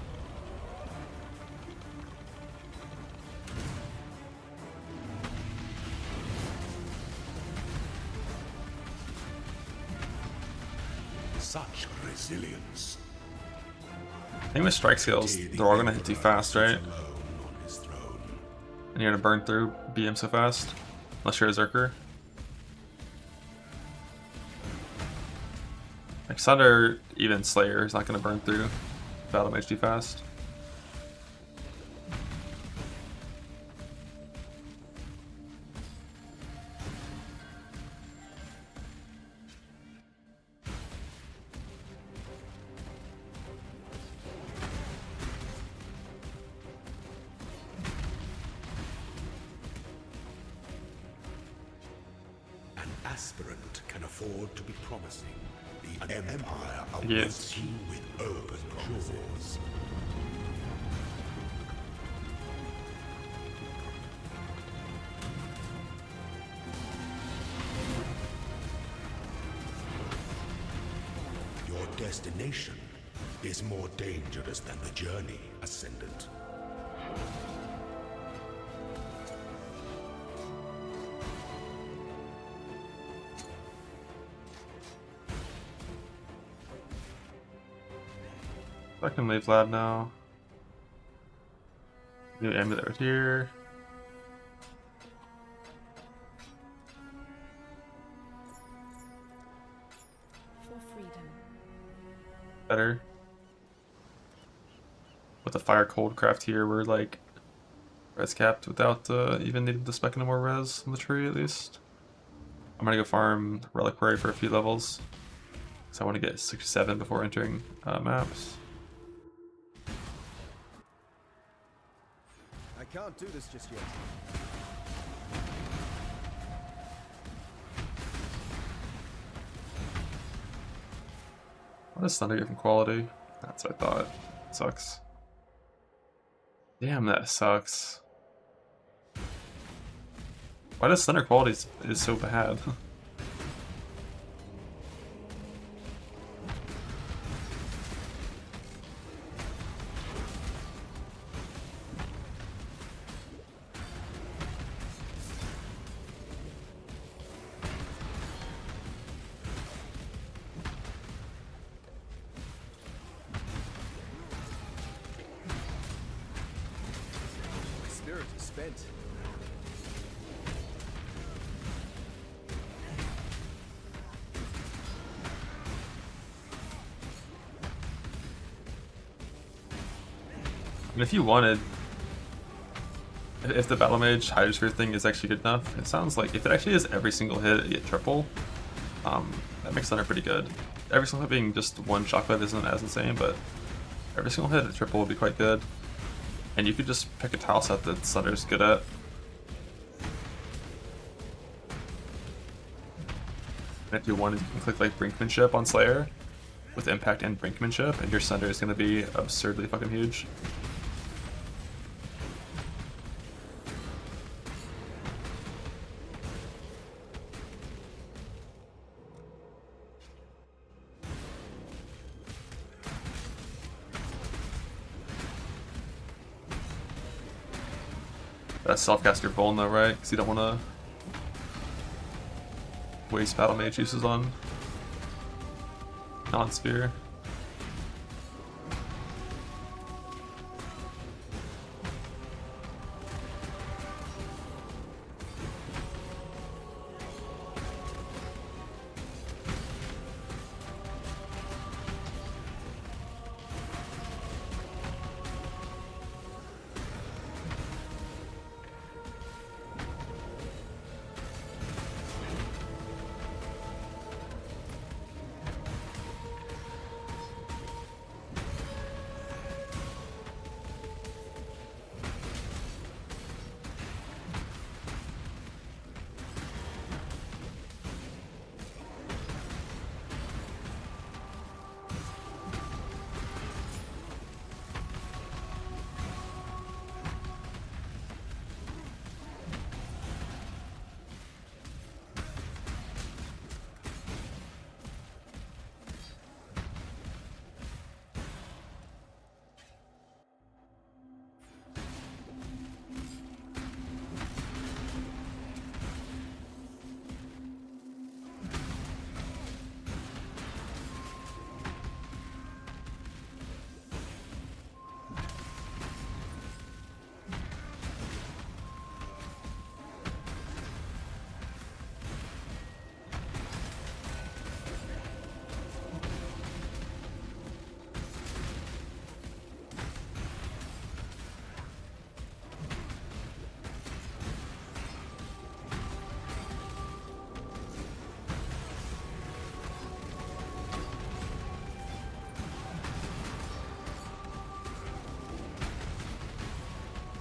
Such resilience. I think with strike skills, they're all gonna hit too fast, right? And you're gonna burn through BM so fast. Unless you're a Zerker. Like Sunder, even Slayer is not going to burn through Battle Mage too fast. An aspirant can afford to be promising. The Empire awaits you with open jaws. Your destination is more dangerous than the journey, Ascendant. I can leave lab now. New amulet right here. For freedom. Better. With the fire cold craft here, we're like res capped without even needing to spec any more res on the tree at least. I'm gonna go farm reliquary for a few levels. So I want to get 6-7 before entering maps. I can't do this just yet. What does Thunder get from quality? That's what I thought. Sucks. Damn, that sucks. Why does Thunder quality is so bad? My spirit is spent. And if you wanted, if the Battle Mage Hydrosphere thing is actually good enough, it sounds like if it actually is every single hit you get triple, that makes Thunder pretty good. Every single hit being just one chocolate isn't as insane, but every single hit at triple would be quite good. And you could just pick a tile set that Thunder's good at. And if you wanted, you can click like Brinkmanship on Slayer with Impact and Brinkmanship, and your Sunder is going to be absurdly fucking huge. That's self-cast your Vuln though, right? Because you don't want to waste Battle Mage uses on non-sphere.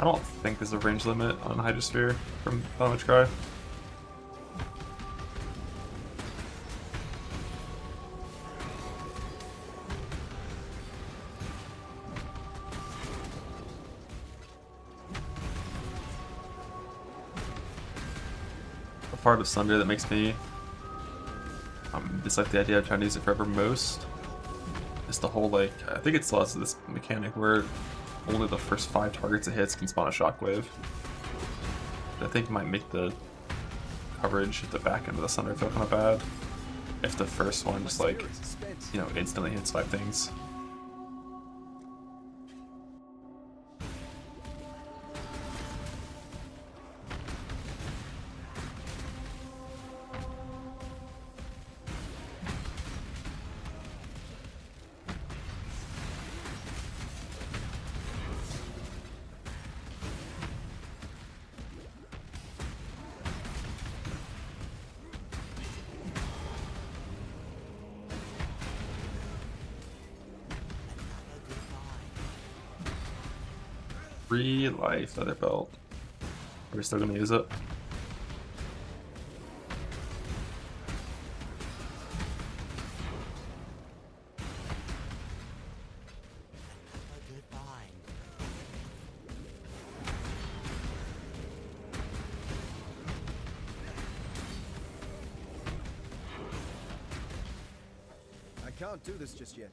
I don't think there's a range limit on Hydrosphere from Damage Cry. The part of Sunder that makes me dislike the idea of trying to use it forever most is the whole, like, I think it's lots of this mechanic where only the first 5 targets it hits can spawn a shockwave. I think might make the coverage at the back end of the Sunder feel kind of bad if the first one just, like, you know, instantly hits 5 things. Free life leather belt. Are we still gonna use it? I can't do this just yet.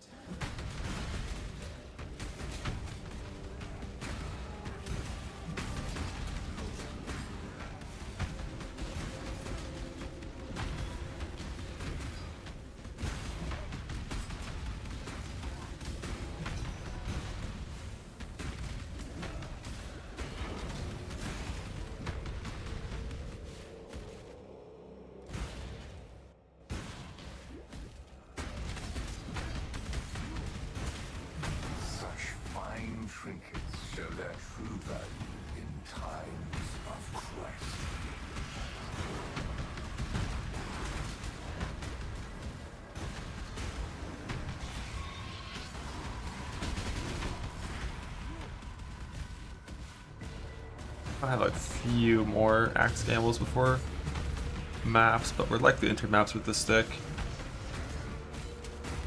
Trinkets show their true value in times of crisis. I have like a few more axe gambles before maps, but we're likely to enter maps with this stick.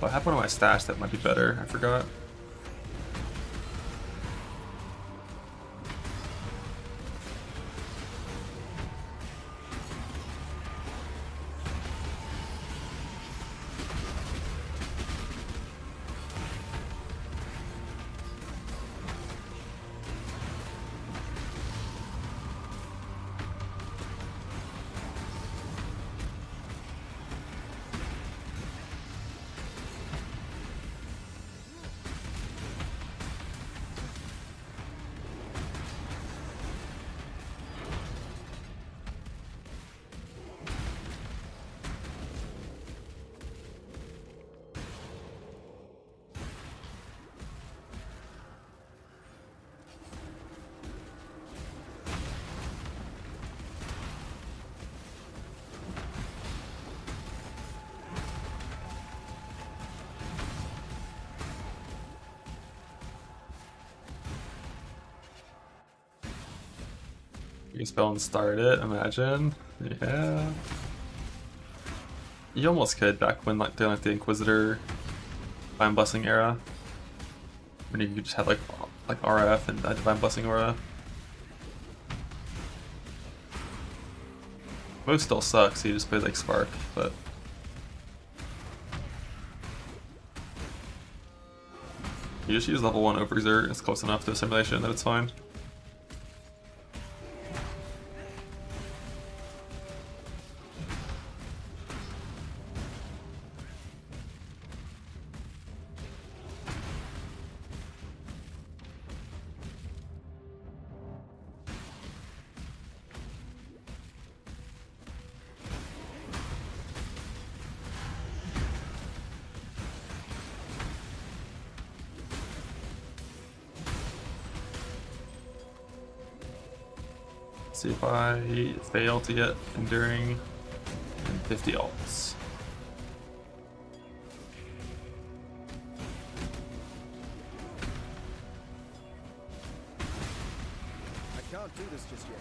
But I have one of my stash that might be better, I forgot. You spell and start it, imagine. Yeah. You almost could back when like during like the Inquisitor Divine Blessing era. When you just had like RF and Divine Blessing aura. Most still sucks, so you just play like Spark, but you just use level 1 Overexert, it's close enough to a simulation that it's fine. See if I fail to get Enduring and 50 alts. Can't do this just yet.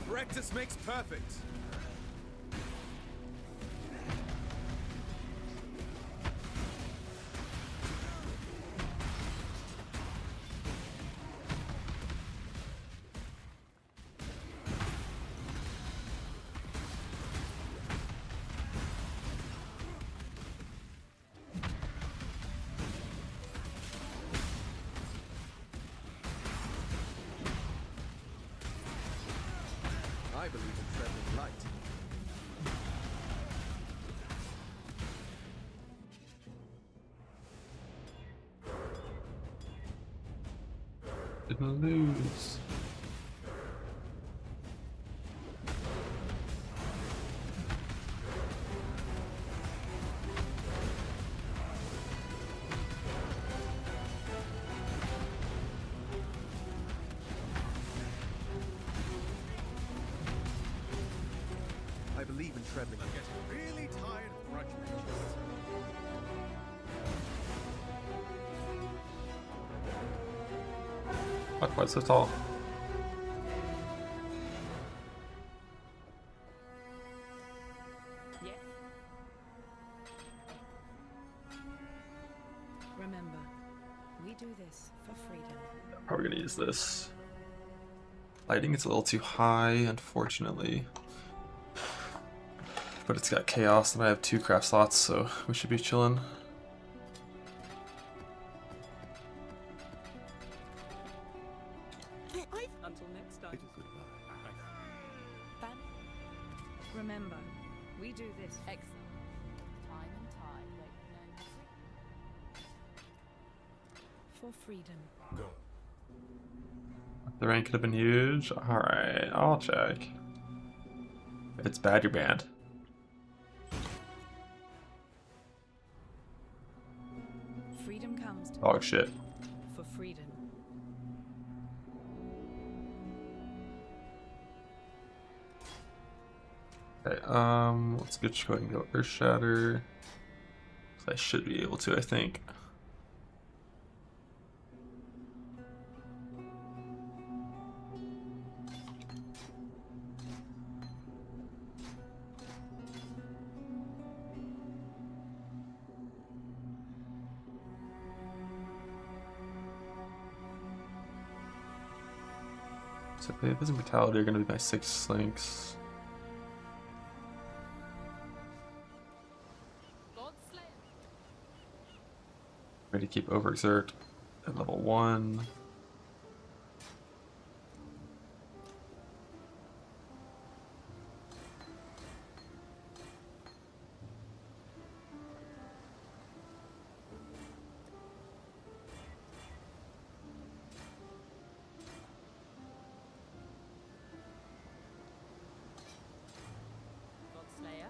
Practice makes perfect. I believe in traveling light. Didn't lose. I believe in traveling. I'm getting really tired of grudge matches. Fuck, why is so tall? Remember, we do this for freedom. Probably gonna use this. Lighting is a little too high, unfortunately. But it's got chaos, and I have 2 craft slots, so we should be chilling. Until next time. Remember, we do this. Excellent. Time and tide, for freedom. Go. The rank could have been huge. Alright, I'll check. If it's bad, you're banned. Freedom comes to Oh shit. for freedom. Okay, let's go ahead and go Earth Shatter. I should be able to, I think. So Maven and Brutality are going to be my 6 slinks. Ready to keep Overexert at level 1. Slayer.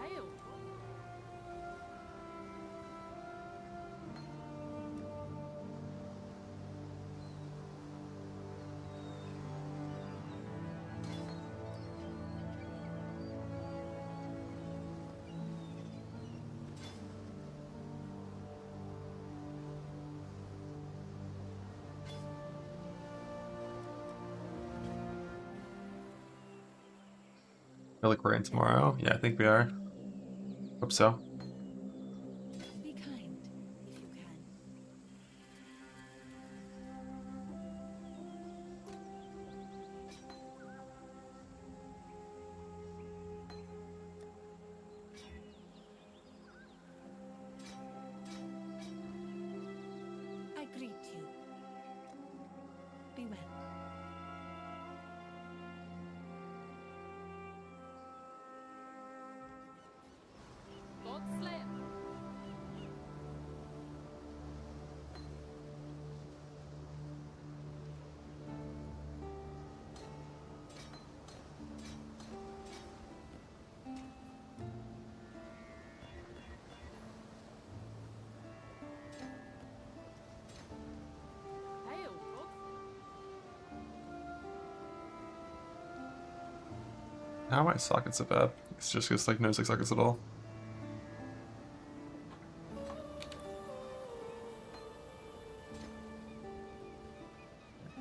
Hail. Feel like we're in tomorrow? Yeah, I think we are. Hope so. Be kind, if you can. I greet you. Be well. How am I sockets so bad? It's just because like no 6 sockets at all.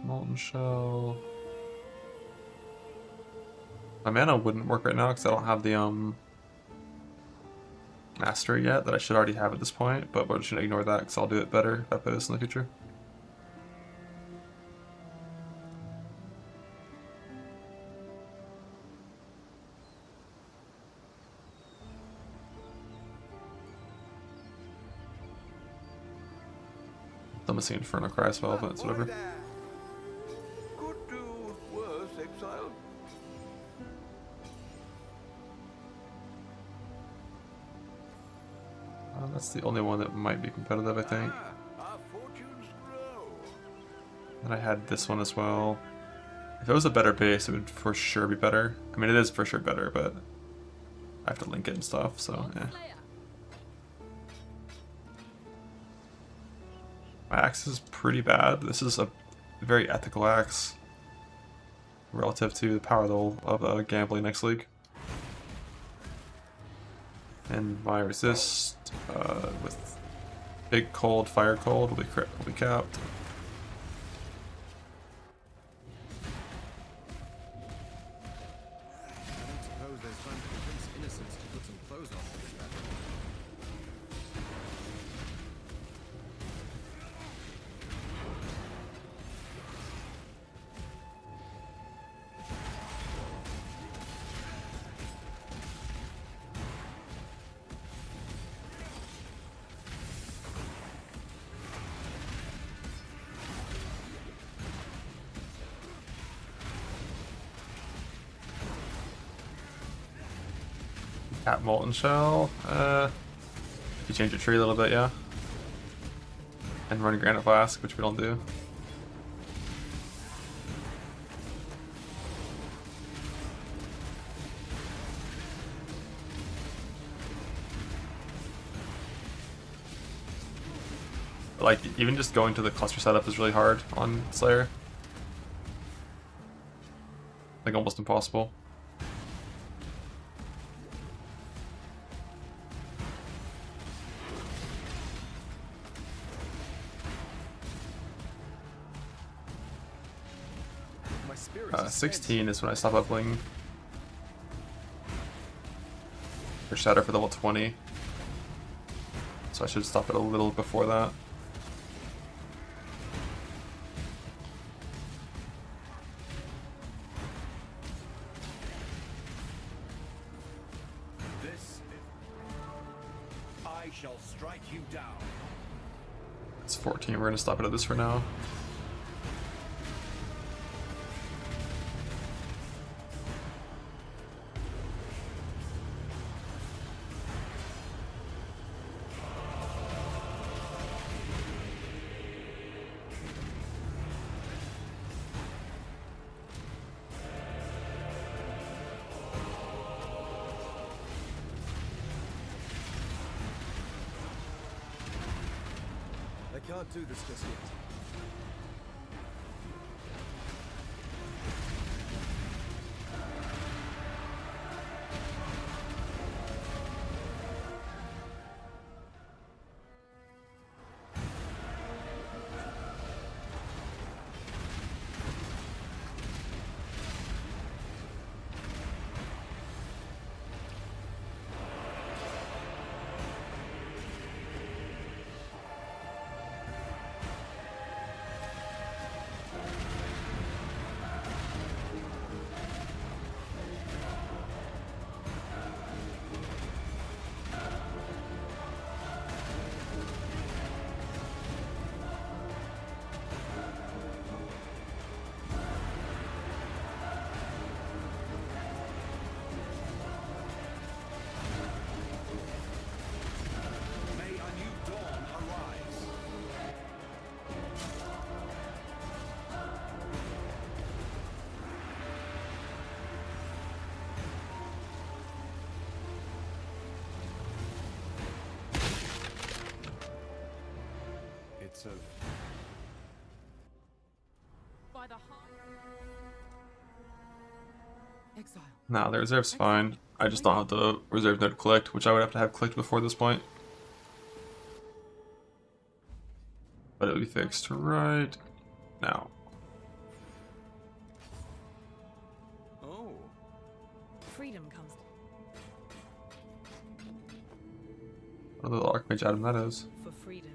Molten Shell. My mana wouldn't work right now because I don't have the mastery yet that I should already have at this point, but we're just gonna ignore that because I'll do it better if I play this in the future. Diplomacy Inferno Cry as well, but it's whatever. Could do worse, exile. That's the only one that might be competitive, I think. Our fortunes grow. And I had this one as well. If it was a better base, it would for sure be better. I mean, it is for sure better, but I have to link it and stuff, so yeah. My axe is pretty bad. This is a very ethical axe relative to the power level of gambling next league. And my resist with big cold, fire cold will be capped. I don't suppose there's time to convince innocents to put some clothes on for this battle. Cap Molten Shell. If you change your tree a little bit, yeah. And run Granite Flask, which we don't do. But like, even just going to the cluster setup is really hard on Slayer. Like, almost impossible. My spirit 16 is when I stop leveling. For Shatter for level 20. So I should stop it a little before that. This I shall strike you down. It's 14, we're gonna stop it at this for now. I can't do this just yet. Nah, the reserve's fine. I just don't have the reserve node clicked, which I would have to have clicked before this point. But it'll be fixed right now. Oh. Freedom comes. What a little Archmage item that is. For freedom.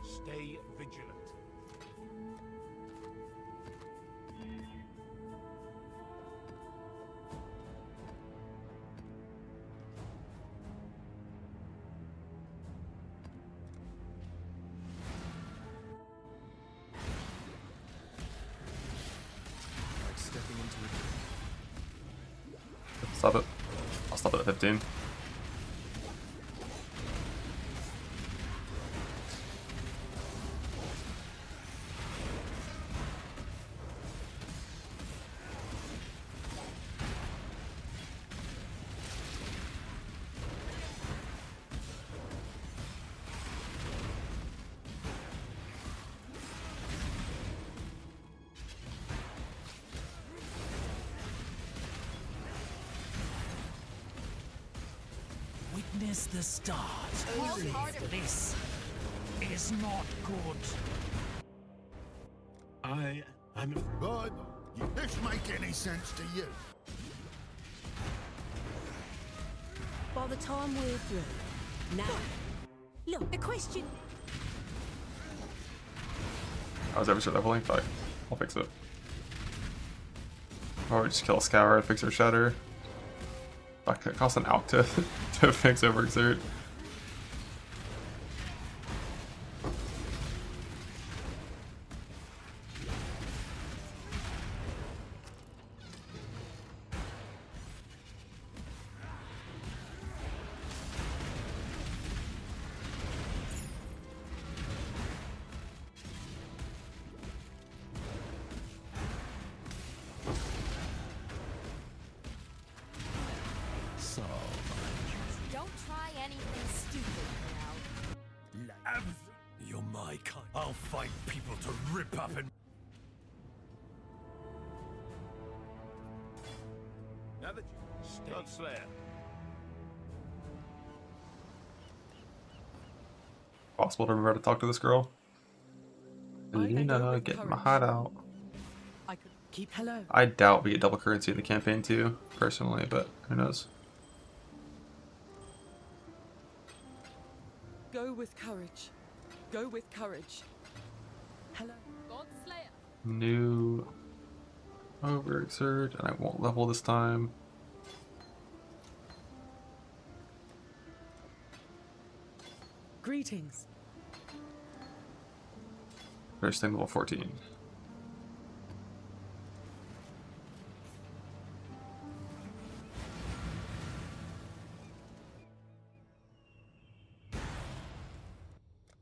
Stay vigilant. Like stepping into a Stop it. I'll stop it at 15. Witness the start. This is not good. I'm good. This make any sense to you? By the time we're through. Now, look, the question. I was ever start leveling? Fuck. I'll fix it. Or just kill a Scour and fix her Shatter. Fuck, it costs an Alk to, to fix Overexert. Don't try anything stupid now. You're my kind. I'll find people to rip up and... Now that you stay. Godslayer. Possible to remember to talk to this girl. Lena, get my heart out. I could keep hello. I doubt we get double currency in the campaign too, personally, but who knows. Go with courage. Go with courage. Hello. Godslayer. New Overexert, and I won't level this time. Greetings. First thing, level 14.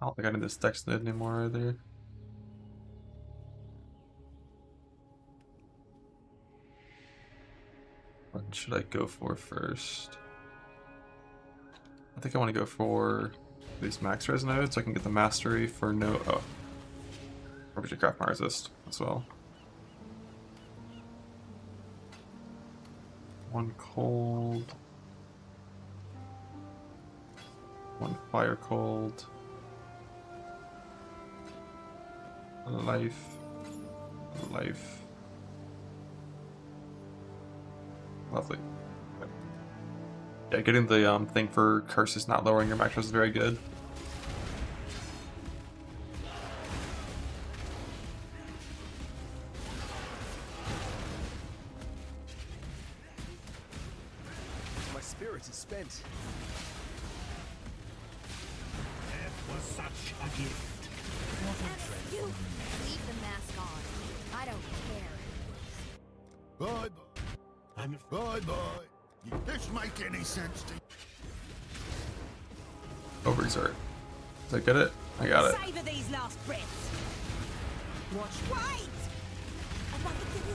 I don't think I need this Dex Nid anymore either. What should I go for first? I think I want to go for these max res nodes so I can get the mastery for no. Oh. Or we should craft my resist as well. One cold. One fire cold. A life. A life. Lovely. Yeah, getting the thing for curses not lowering your max res is very good. My spirit is spent. It was such a gift. What a you leave the mask on. I don't care. Bye bye. Bye bye. This make any sense to you? Overexert. Did I get it? I got it. Savor these last breaths. Watch. Wait! I've nothing to do.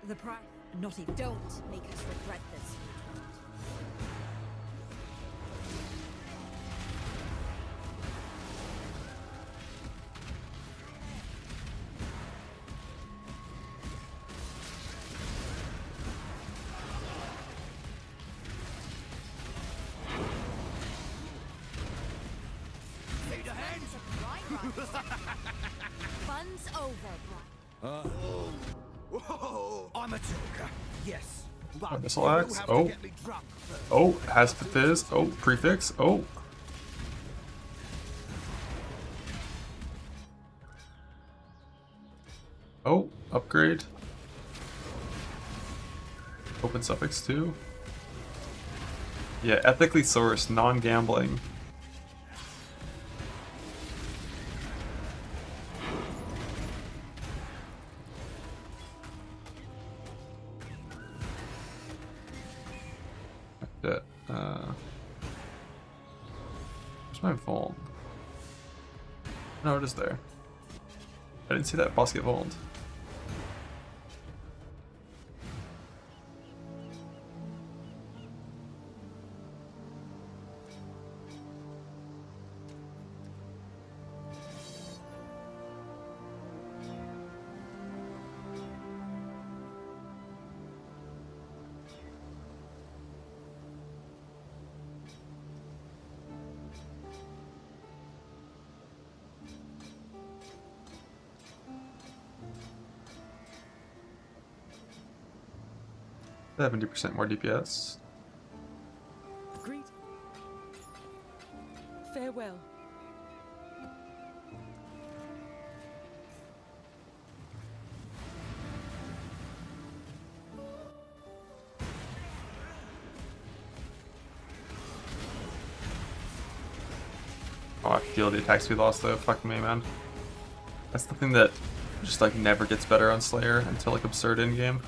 The price. Not even. Don't make us regret this. Fun's over, Brian. Whoa! I'm a joker. Yes. Oh, missile axe. Oh. Oh, has fizz. Oh, prefix. Oh. Oh, upgrade. Open suffix too. Yeah, ethically sourced, non-gambling. Where's my vault? No, it is there. I didn't see that boss get vault. %70 more DPS. Greet. Farewell. Oh, I feel the attack speed loss though. Fuck me, man. That's the thing that just like never gets better on Slayer until like absurd endgame.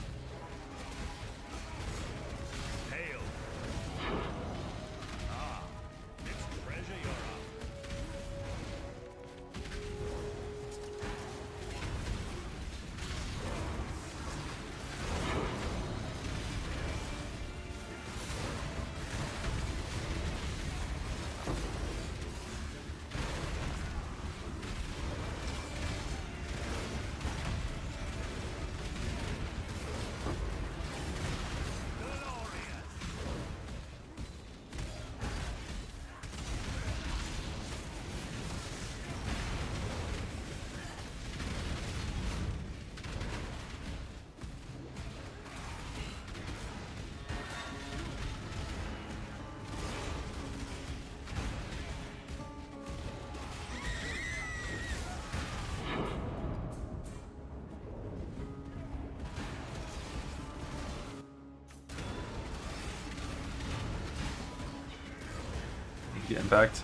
Get impact.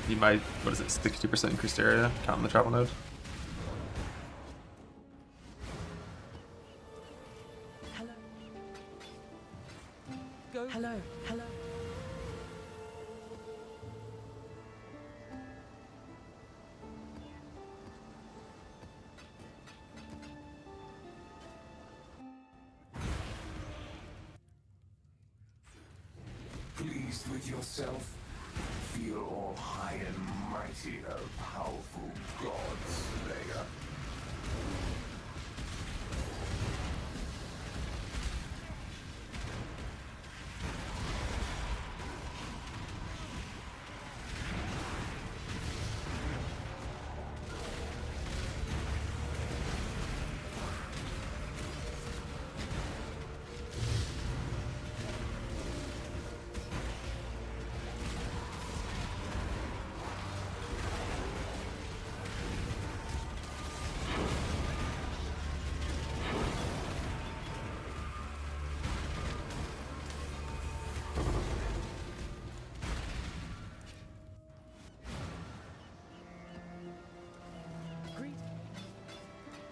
You might, what is it, 60% increased area, counting the travel node. Hello. Go. Hello. Hello. Pleased with yourself? Feel all high and mighty, a powerful god slayer.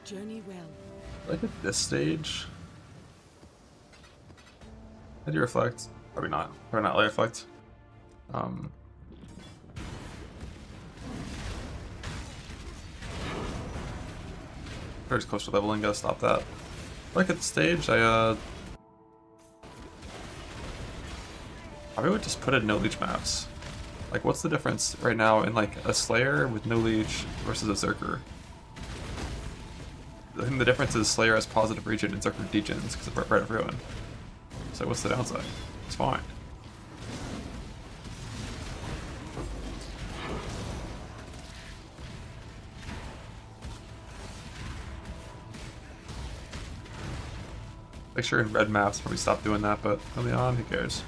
Journey well. Like at this stage. How do you reflect? Probably not. Probably not light reflect. Very close to leveling, gotta stop that. Like at the stage, I probably would just put in no leech maps. Like, what's the difference right now in like a Slayer with no leech versus a Zerker? I think the difference is Slayer has positive regen and Zerker degens because of Right of Ruin. So what's the downside? It's fine. Make sure in red maps probably stop doing that, but early on, who cares?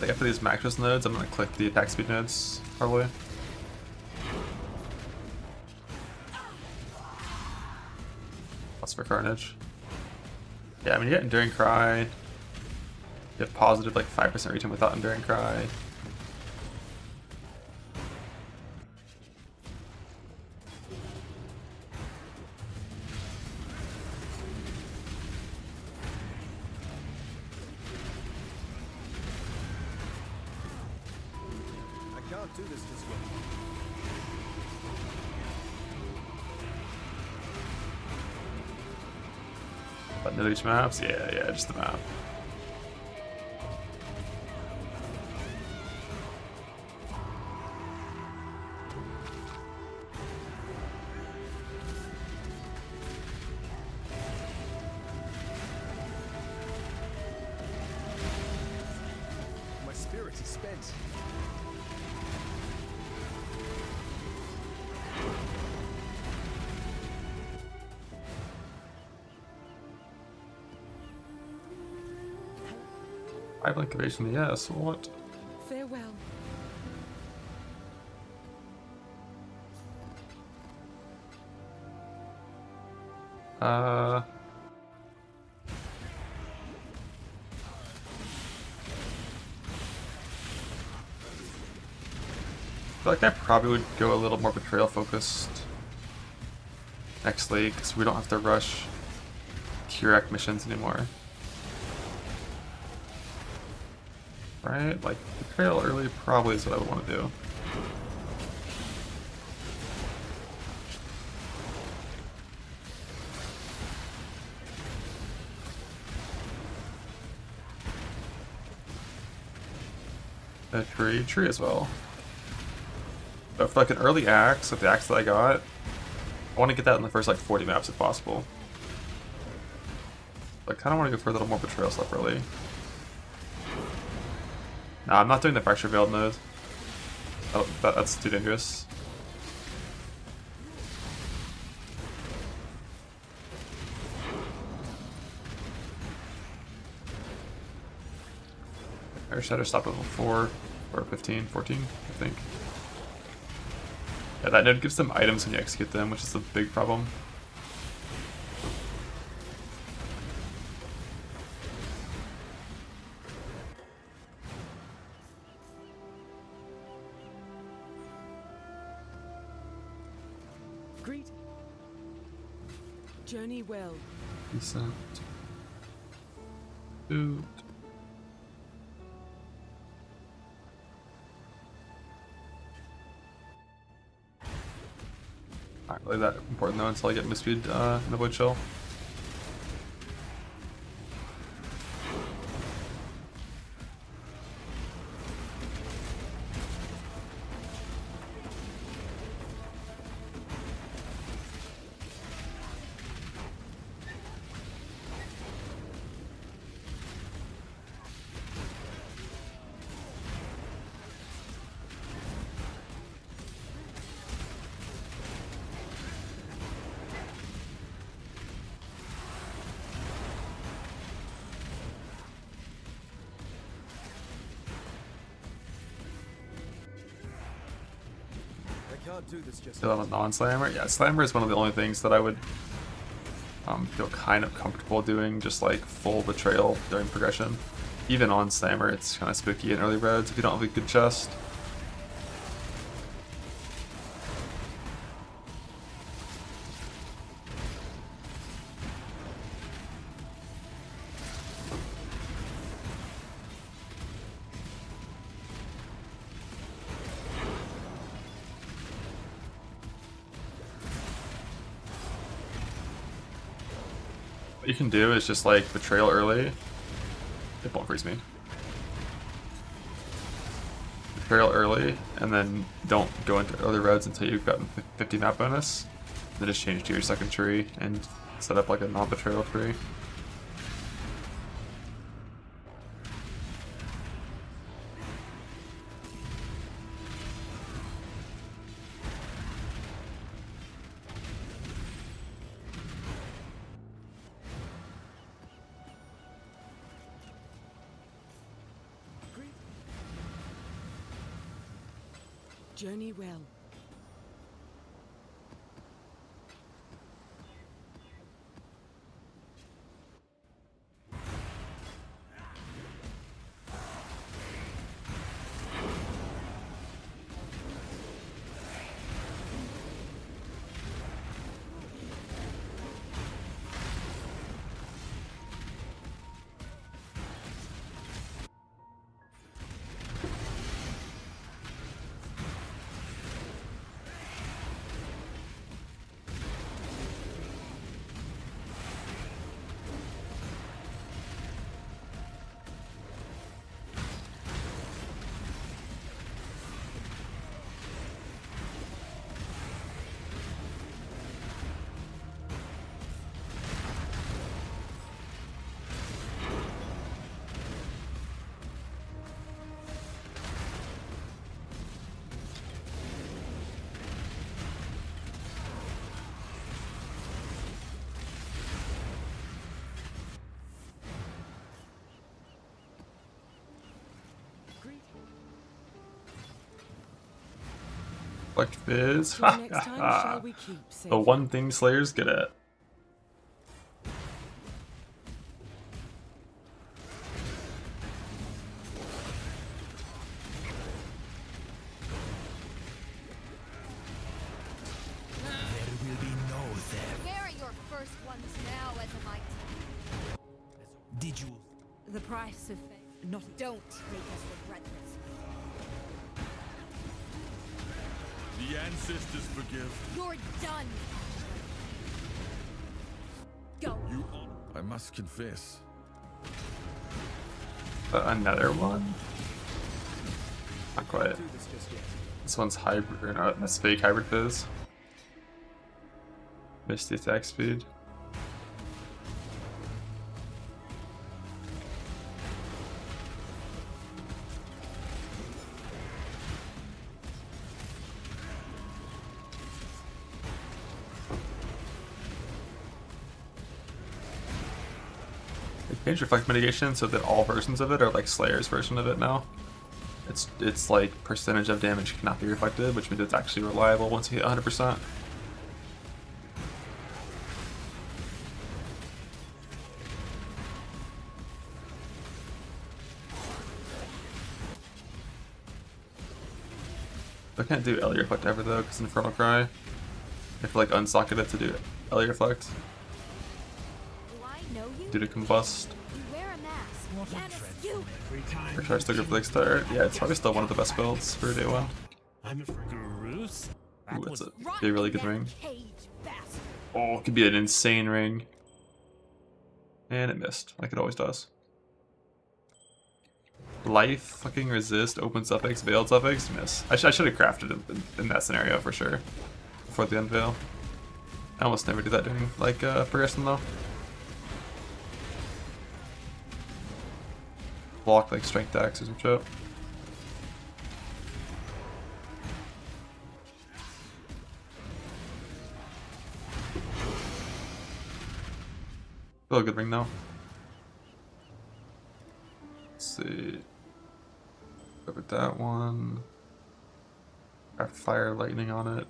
Like after these Macros nodes, I'm gonna click the attack speed nodes, probably. Plus for Carnage. Yeah, I mean you get Enduring Cry. You have positive like 5% regen without Enduring Cry. I can't do this just yet. But no leech maps? Yeah, just the map. My spirit is spent. I blink evasion, yes, what? Farewell. I feel like I probably would go a little more betrayal focused next league, because we don't have to rush Curec missions anymore. Right? Like, betrayal early probably is what I would want to do. Tree as well. But for like an early axe, like the axe that I got, I want to get that in the first like 40 maps if possible. I kind of want to go for a little more betrayal stuff early. Nah, I'm not doing the fracture veiled node. Oh, that's too dangerous. Air Shatter stop at level 4 or 15, 14, I think. Yeah, that node gives them items when you execute them, which is a big problem. Greet. Journey well. Decent. Food. Not really that important though until I get Mispeed in the Void Shell. Do this just Still have a non-slammer? Yeah, slammer is one of the only things that I would feel kind of comfortable doing, just like full betrayal during progression. Even on slammer, it's kind of spooky in early reds if you don't have a good chest. What you can do is just like Betrayal early. It won't freeze me. Betrayal early, and then don't go into early roads until you've gotten 50 map bonus. Then just change to your second tree and set up like a non-betrayal tree. Journey well. Like Fizz. Till next time, shall we keep safe? The one thing Slayer's good at. Where are your first ones now, Itemization? Did you? The price of faith. Not. Don't make us regret this. The ancestors forgive. You're done. Go. You I must confess. Another one? Not quite. This one's hybrid, or not, that's fake hybrid Fizz. Missed the attack speed. They changed reflect mitigation so that all versions of it are like Slayer's version of it now. It's like percentage of damage cannot be reflected, which means it's actually reliable once you hit 100%. I can't do Ellie Reflect ever though, because Infernal Cry. You have to like unsocket it to do Ellie Reflect. Due to Combust. Or try to still go for the start. Yeah, it's probably still one of the best builds for day one. I'm afraid. Bruce? Ooh, it's be a really good ring. Oh, it could be an insane ring. And it missed, like it always does. Life, fucking resist, open suffix, veiled suffix, miss. I should have crafted it in that scenario for sure. Before the unveil. I almost never do that during like progression though. Block like strength axe or some shit. Still a good ring though. Let's see. Go with that one. Got fire lightning on it.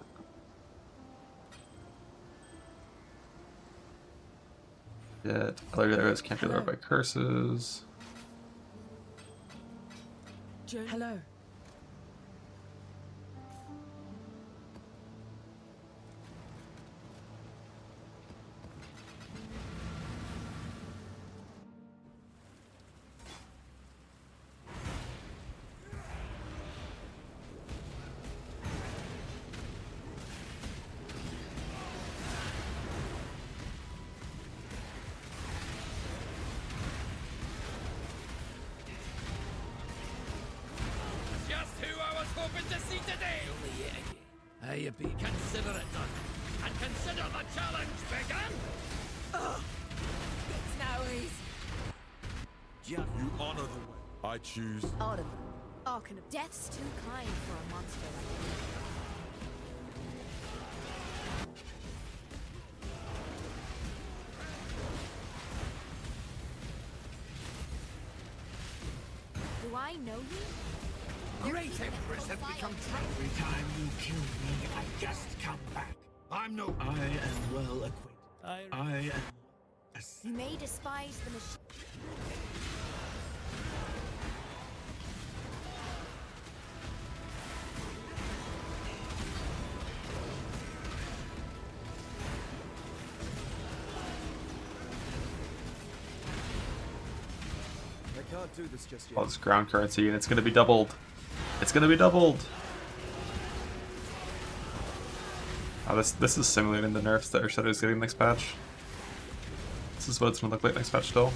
Yet other areas can't be lured by curses. Hello. speak. Consider it done. And consider the challenge begun! It's no easy. You honor the way. I choose. Autumn. Arcan of Death's too kind for a monster like me. Do I know you? Great Empress have become every time you kill me, I just come back. I'm no. I am well acquainted. I am. You may despise the machine. I can't do this just yet. All this ground currency, and it's gonna be doubled. It's gonna be doubled. Oh, this is simulating the nerfs that Earthshatter is getting next patch. This is what it's gonna look like next patch still.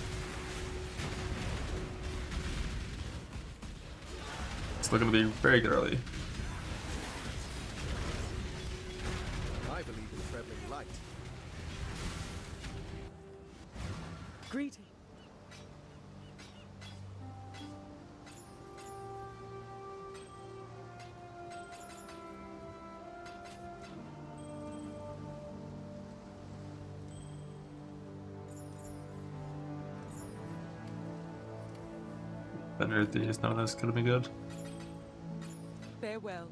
It's still gonna be very good early. I believe in traveling light. Greeting. Better these, none of this could have been good. Farewell.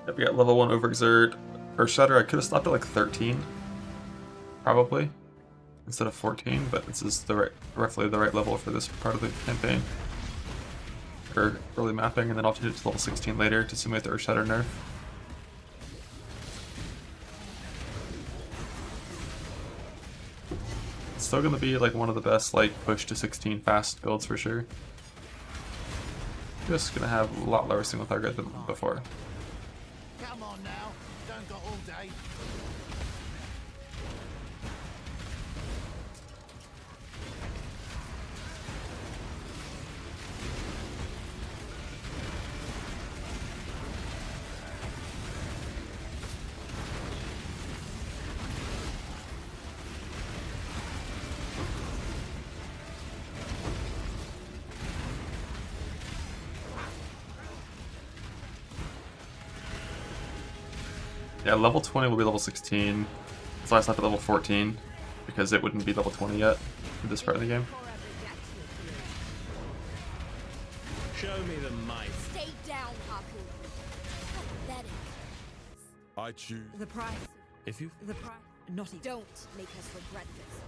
Yep, we got level 1 Overexert. Earthshatter, I could have stopped at like 13. Probably. Instead of 14, but this is the roughly the right level for this part of the campaign. Or early mapping, and then I'll change it to level 16 later to simulate the Earthshatter nerf. It's still gonna be like one of the best like push to 16 fast builds for sure. Just gonna have a lot lower single target than before. Come on now, don't got all day. Yeah, level 20 will be level 16. So I stopped at level 14 because it wouldn't be level 20 yet for this part of the game. Show me the might. Stay down, Haku. Pathetic. I choose. The price. If you. The price. Not even. Don't make us regret this.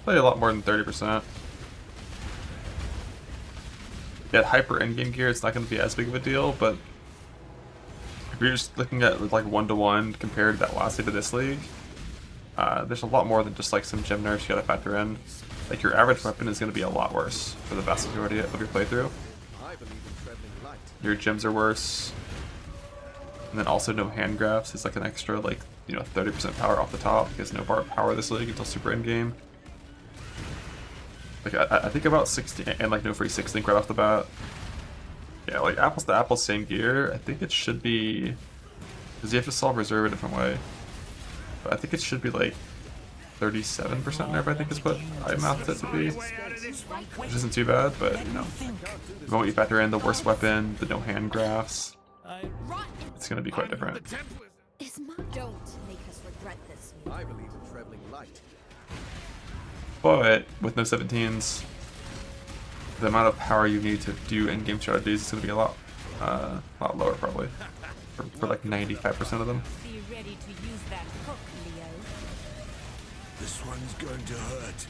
Probably a lot more than 30%. At hyper endgame gear, it's not going to be as big of a deal, but if you're just looking at like 1-to-1 compared to that last league to this league, there's a lot more than just like some gem nerfs you gotta factor in. Like your average weapon is going to be a lot worse for the vast majority of your playthrough. I believe in traveling light. Your gems are worse, and then also no hand grafts is like an extra like 30% power off the top because no bar power this league until super endgame. Like I think about 16 and like no free 6 link right off the bat. Yeah, like apples to apples, same gear. I think it should be because you have to solve reserve a different way. But I think it should be like 37% nerf. I think is what I mathed it to be, which isn't too bad. But the moment you factor in the worst weapon, the no hand grafts, it's gonna be quite different. Don't make us regret this. I believe in traveling light. But with no 17s, the amount of power you need to do endgame strategies is going to be a lot lower probably, for like 95% of them. Be ready to use that hook, Leo. This one's going to hurt.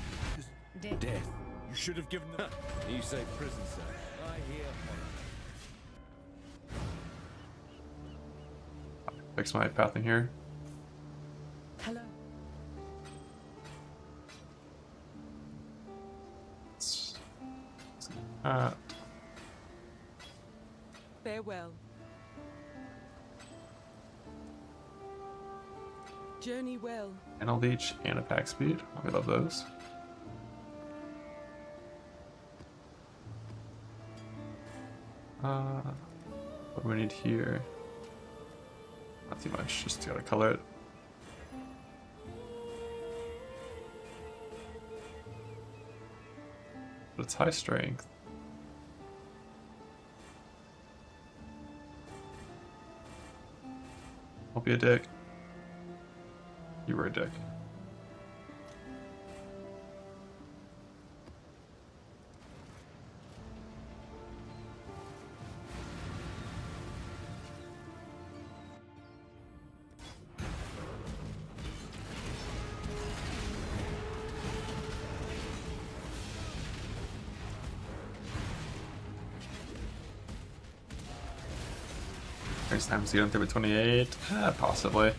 Death. You should have given them. You say prison, sir. I hear. Fix my pathing here. Farewell. Journey well. Panel leech and attack speed. We love those. What do we need here? Not too much, just gotta color it. But it's high strength. Don't be a dick. You were a dick. Next time see on 328? Possibly.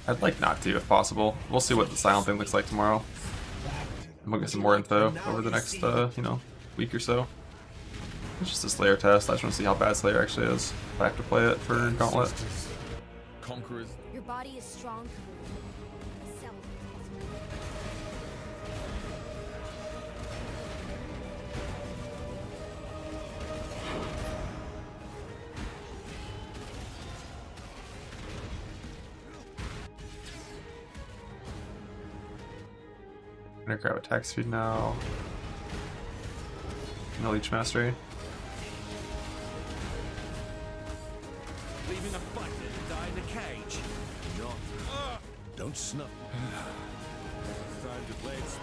I'd like not to if possible. We'll see what the silent thing looks like tomorrow. And we'll get some more info over the next, week or so. It's just a Slayer test. I just want to see how bad Slayer actually is. If I have to play it for Gauntlet. Conquerors. Your body is strong. Sell. I'm gonna grab attack speed now. No leech mastery. Leaving a fighter to die in a cage. Not. Don't snuff. Time to play it spy.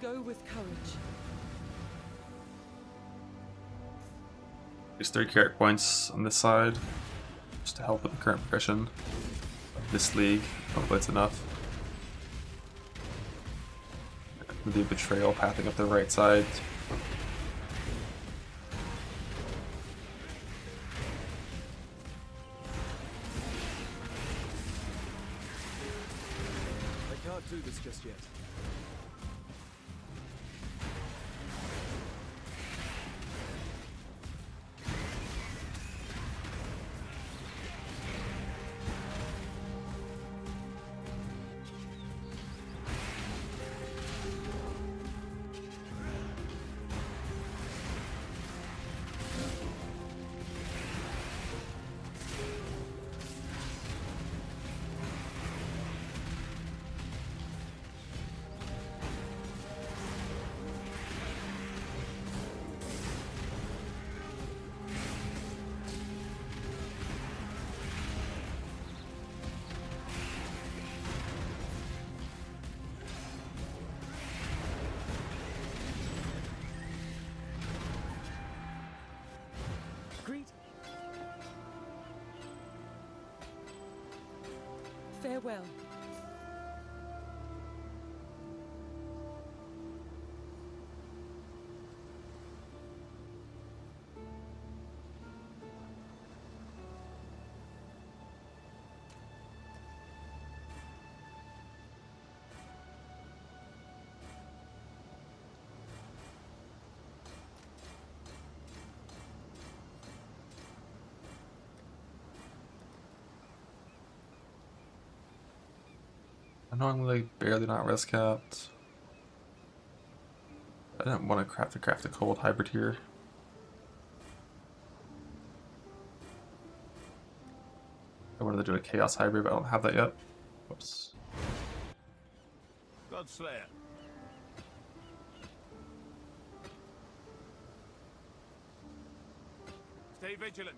Go with courage. There's 3 character points on this side, just to help with the current progression of this league. Hopefully it's enough. The betrayal pathing up the right side. I can't do this just yet. Greet. Farewell. I know I'm like barely not res capped. I didn't want to craft a cold hybrid here. I wanted to do a chaos hybrid, but I don't have that yet. Whoops. Godslayer. Stay vigilant.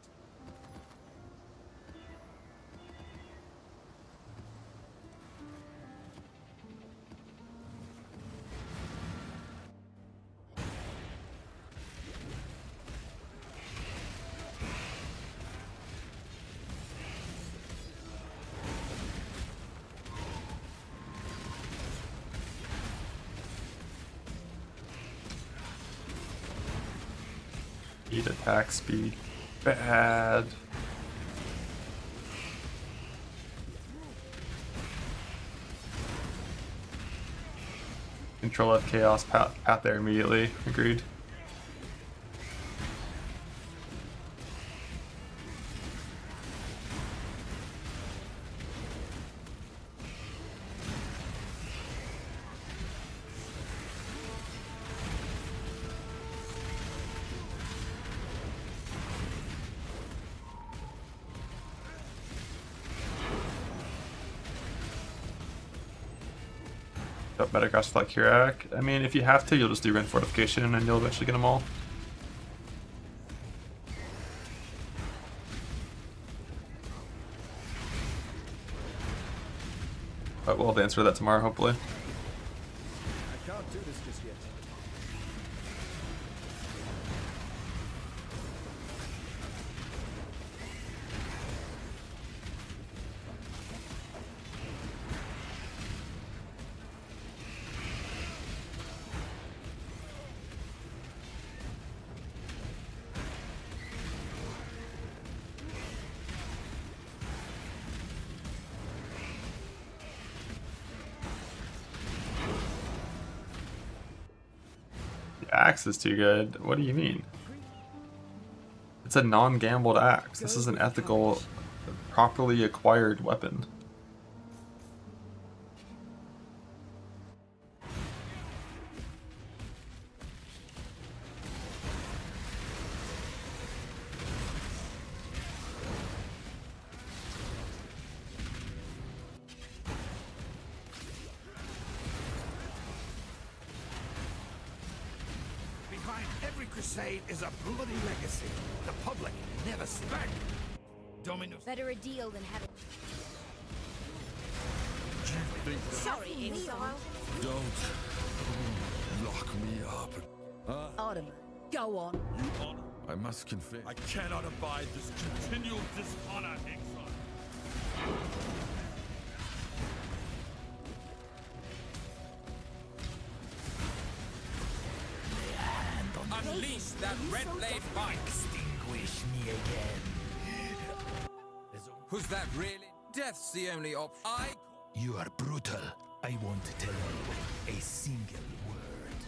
Speed, attack speed. Bad. Control F chaos path there immediately. Agreed. Better cost like Kirak. I mean, if you have to, you'll just do Rend Fortification and you'll eventually get them all. But we'll have the answer to that tomorrow, hopefully. I can't do this just yet. Axe is too good. What do you mean? It's a non-gambled axe. This is an ethical, properly acquired weapon. Every crusade is a bloody legacy. The public never back. Dominus. Better a deal than having. Sorry, exile. Don't lock me up. Artemis, go on. I must confess. I cannot abide this continual dishonor, exile. Unleash that red blade bite. Extinguish me again. Who's that really? Death's the only option. You are brutal. I won't tell you a single word.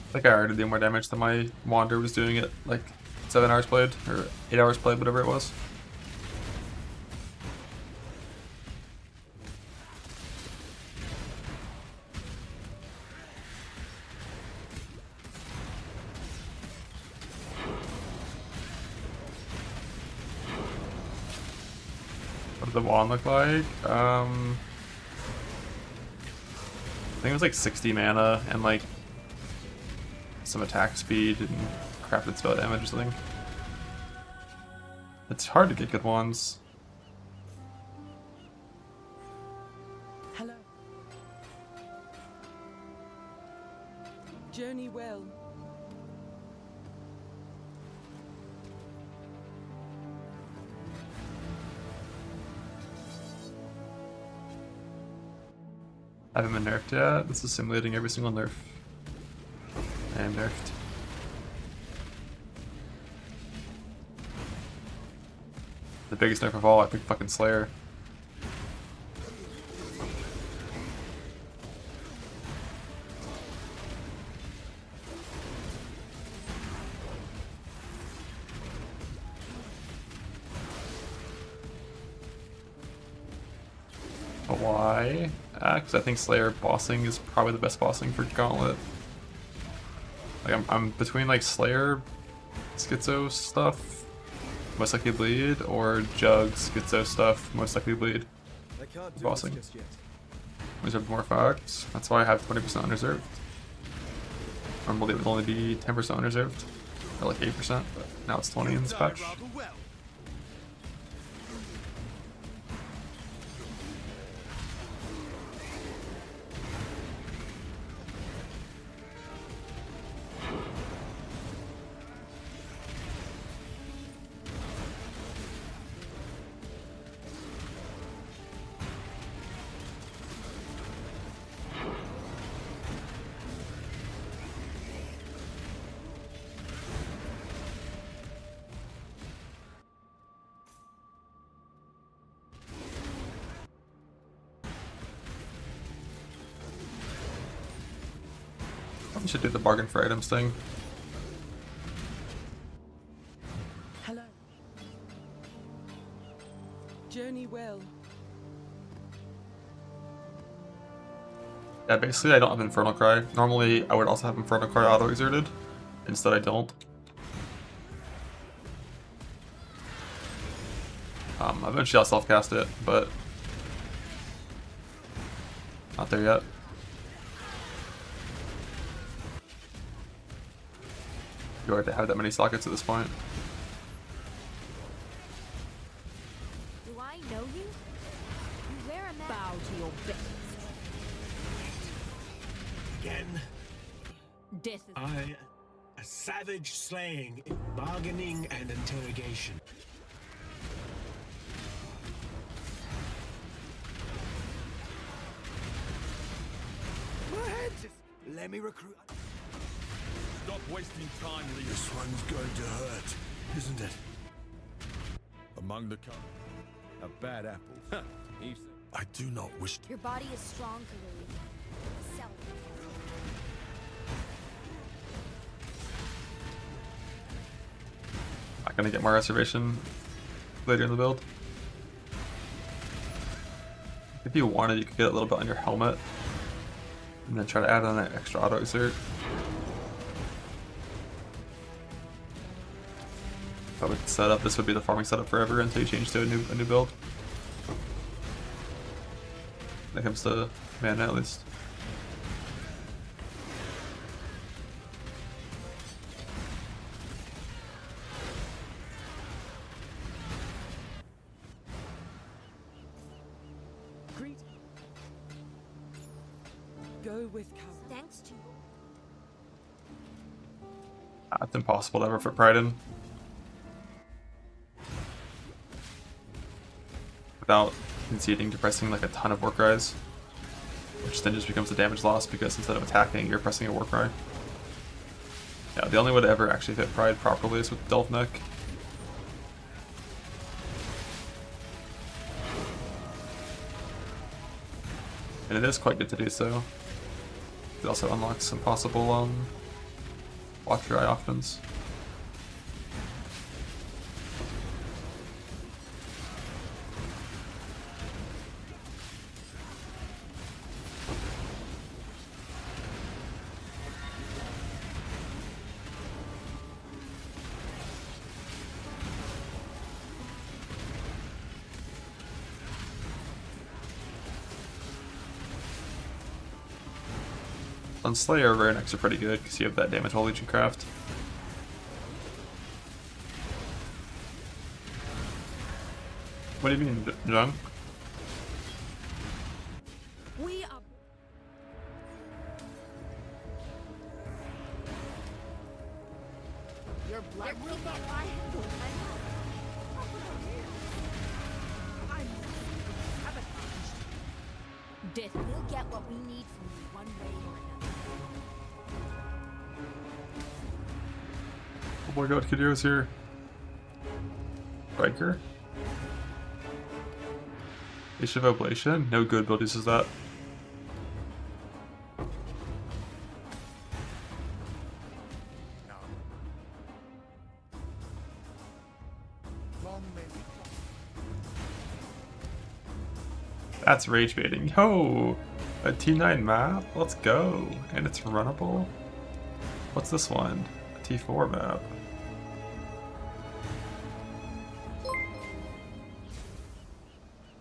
I think I already did more damage than my Wander was doing it like 7 hours played, or 8 hours played, whatever it was. What did the wand look like? I think it was like 60 mana and like some attack speed and crafted spell damage or something. It's hard to get good ones. Hello. Journey well. I haven't been nerfed yet. This is simulating every single nerf. I am nerfed. The biggest nerf of all, I think fucking Slayer. Why? Because I think Slayer bossing is probably the best bossing for Gauntlet. Like I'm between like Slayer, Schizo stuff, most likely bleed, or Jug, Schizo stuff, most likely bleed. I can't do Bossing. this just yet. Reserved more facts. That's why I have 20% unreserved. Normally it would only be 10% unreserved, or like 8%, but now it's 20 in this patch. You should do the bargain for items thing. Hello. Journey well. Yeah, basically I don't have Infernal Cry. Normally I would also have Infernal Cry auto-exerted. Instead I don't. Eventually I'll self-cast it, but not there yet. You already have that many sockets at this point. Do I know you? You wear a mask. Bow to your best. Again, Death is a savage slaying, bargaining and interrogation. My head just... Let me recruit... Stop wasting time, Leo. This one's going to hurt, isn't it? Among the a bad apple. Huh. I do not wish. Your body is strong, Kaluri. Sell it. Not gonna get more reservation later in the build. If you wanted, you could get a little bit on your helmet, and then try to add on that extra auto exert. If I would set up, this would be the farming setup forever until you change to a new build. When it comes to mana, at least. Greet. Go with courage. Thanks to you. It's impossible to ever fit Pride in without conceding to pressing like a ton of Warcries, which then just becomes a damage loss because instead of attacking, you're pressing a Warcry. Yeah, the only way to ever actually fit Pride properly is with Delve Neck. And it is quite good to do so. It also unlocks some possible Watch Your Eye options. On Slayer, Rare Necks are pretty good because you have that damage while Legion Craft. What do you mean, Jung? We are... Your blood will not lie. Death. We'll get what we need from you one way or another. Oh my god, Kadio's here. Riker? Age of Oblation? No good build uses that. That's rage baiting. Yo! A T9 map? Let's go! And it's runnable? What's this one? A T4 map.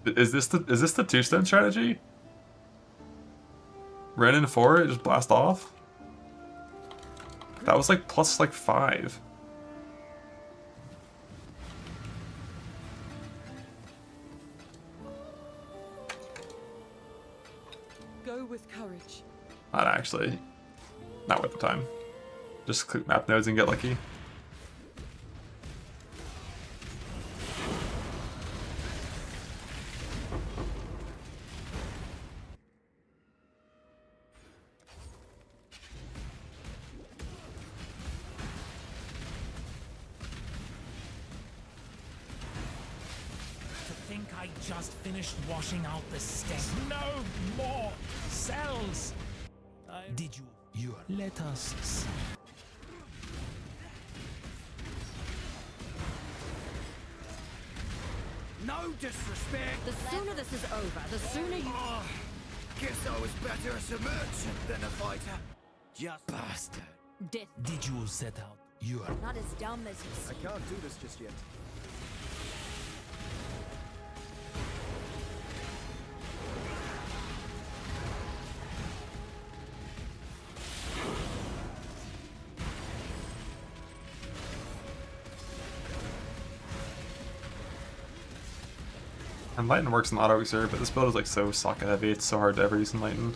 Is this the two-stone strategy? Ren in 4, just blast off? That was like plus like 5. Go with courage. Not actually. Not worth the time. Just click map nodes and get lucky. To think I just finished washing out the stench. No more cells! Did you Let us see. No disrespect. The sooner this is over, the sooner you... Oh, guess I was better as a merchant than a fighter. Just bastard. Death. Did you set out? You are Not as dumb as you I seem. can't do this just yet. Enlighten works in auto exert, but this build is like so socket heavy, it's so hard to ever use Enlighten.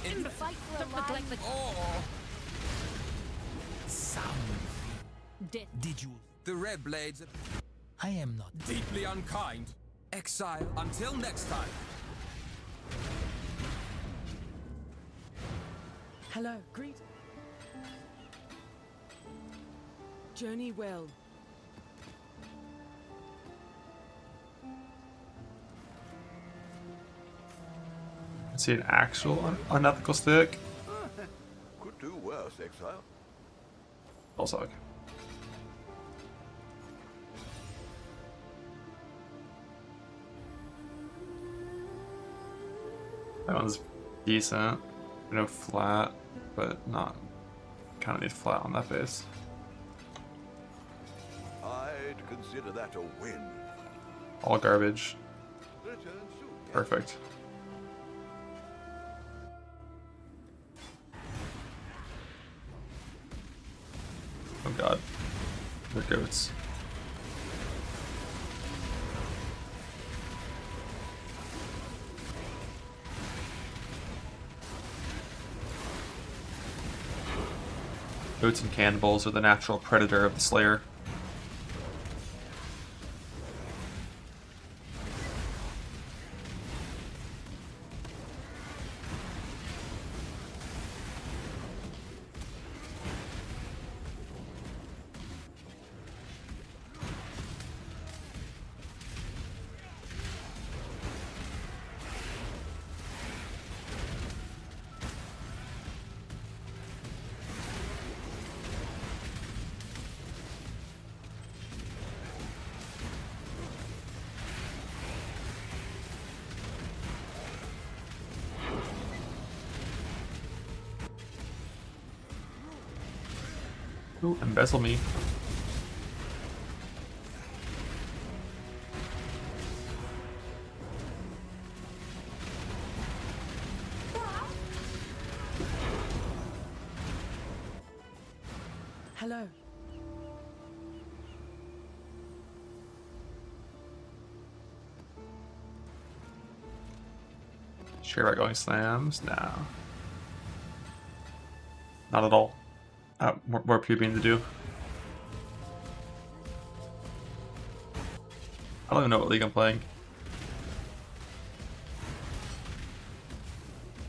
In the fight for a life. Oh, some. Death. Did you? the red blades are I am not. deeply unkind. Exile until next time. Hello, greet. Journey well. See an actual unethical stick. Could do worse, Exile. I'll suck. That one's decent. No flat, but not. Kind of need flat on that base. I'd consider that a win. All garbage. Return soon. Perfect. Oh god. They're goats. Goats and cannibals are the natural predator of the Slayer. Ooh, embezzle me. Hello. Sure about going slams? No. Not at all. More puberine to do. I don't even know what league I'm playing.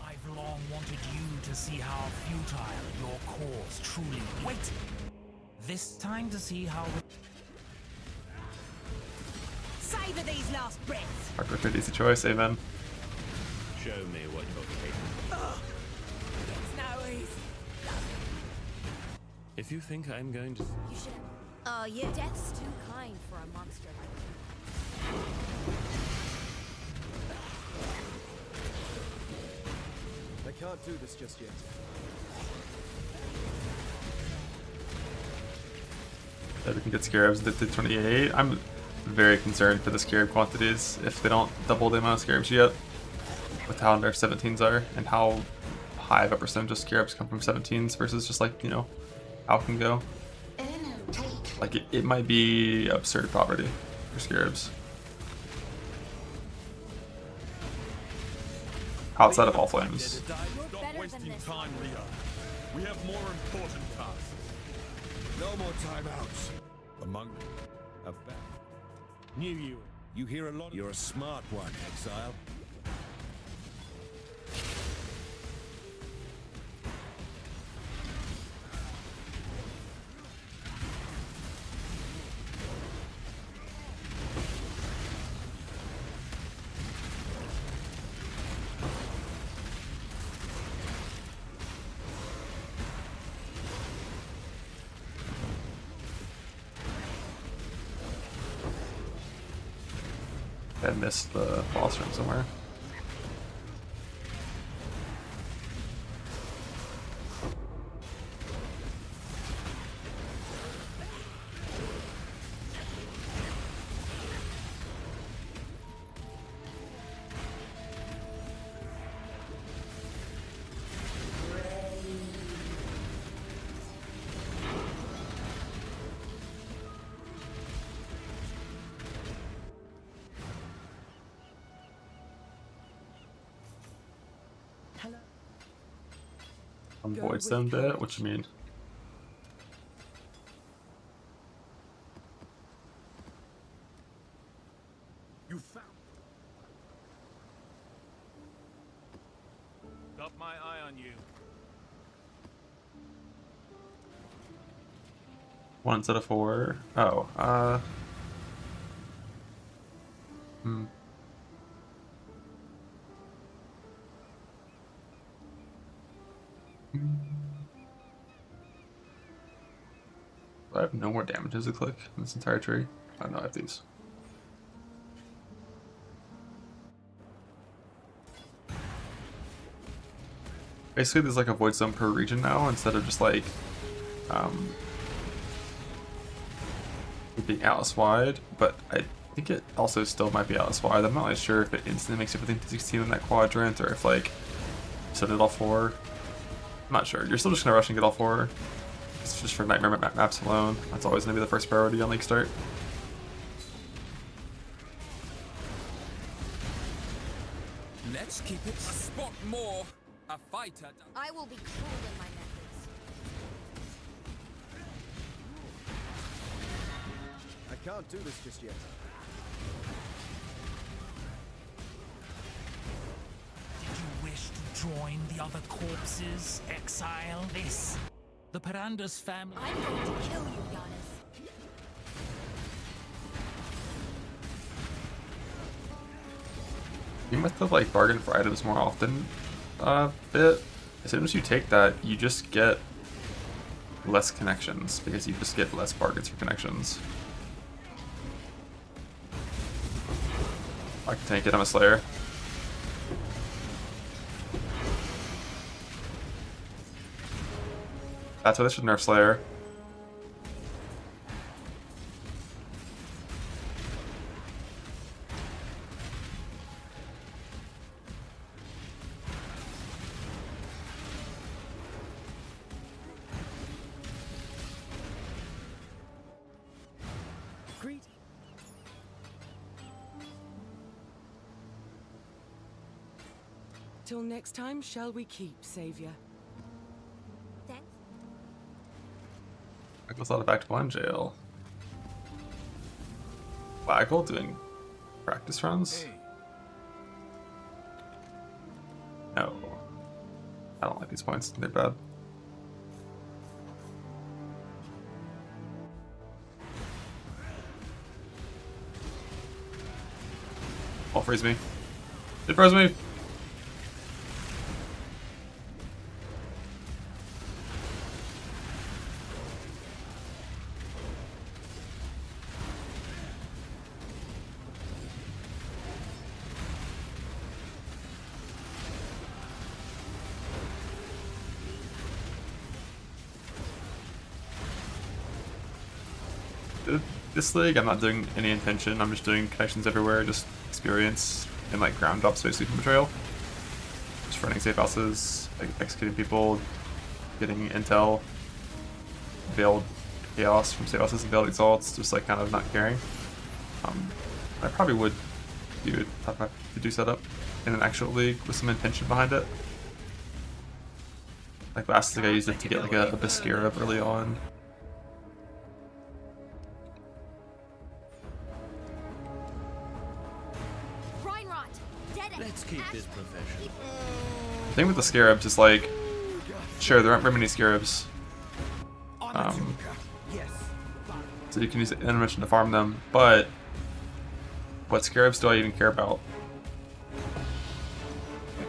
I've long wanted you to see how futile your cause truly is. Wait! This time to see how... Savor these last breaths. Hardcore 50 is the choice, amen. Show me what you're capable of. It's no easy. If you think I'm going to... You should. Yeah. Death's too kind for a monster like you. I can't do this just yet. That we can get scarabs at 28. I'm very concerned for the scarab quantities if they don't double the amount of scarabs yet. With how their 17s are and how high of a percentage of scarabs come from 17s versus just like, you know, how it can go. Like it might be absurd poverty for scarabs. Outside of all flames. Stop wasting time, Leo. We have more important tasks. No more timeouts. Among a bat. Knew you. You hear a lot. You're a smart one, Exile. I missed the boss room somewhere. Voids them bit? What you mean? You found. Got my eye on you. 1 instead of 4. Oh, I have no more damages to click in this entire tree. Oh no, I have these. Basically, there's like a void zone per region now instead of just like it being Atlas-wide, but I think it also still might be Atlas-wide. I'm not really sure if it instantly makes everything to 16 in that quadrant or if like set it all 4. I'm not sure. You're still just gonna rush and get all 4. It's just for nightmare maps alone. That's always gonna be the first priority on league start. Let's keep it a spot more. A fighter. I will be cruel in my methods. I can't do this just yet. Did you wish to join the other corpses, Exile? The Piranda's family. I'm going to kill you, Giannis. You must have like bargained for items more often. Bit. As soon as you take that, you just get less connections because you just get less bargains for connections. I can tank it. I'm a Slayer. That's why they should nerf Slayer. Till next time, shall we keep, Savior? I was out of Act 1 jail. Waggle doing practice runs? No. I don't like these points. They're bad. Oh, freeze me. It froze me! This league, I'm not doing any intention. I'm just doing connections everywhere, just experience and like ground ups basically from Betrayal. Just running safe houses, like executing people, getting intel, veiled chaos from safe houses and veiled exalts, just like kind of not caring. I probably would do setup in an actual league with some intention behind it. Like last league I used it to get like a Bascara early on. his profession. The thing with the scarabs is like, sure, there aren't very many scarabs. So you can use intervention to farm them, but what scarabs do I even care about?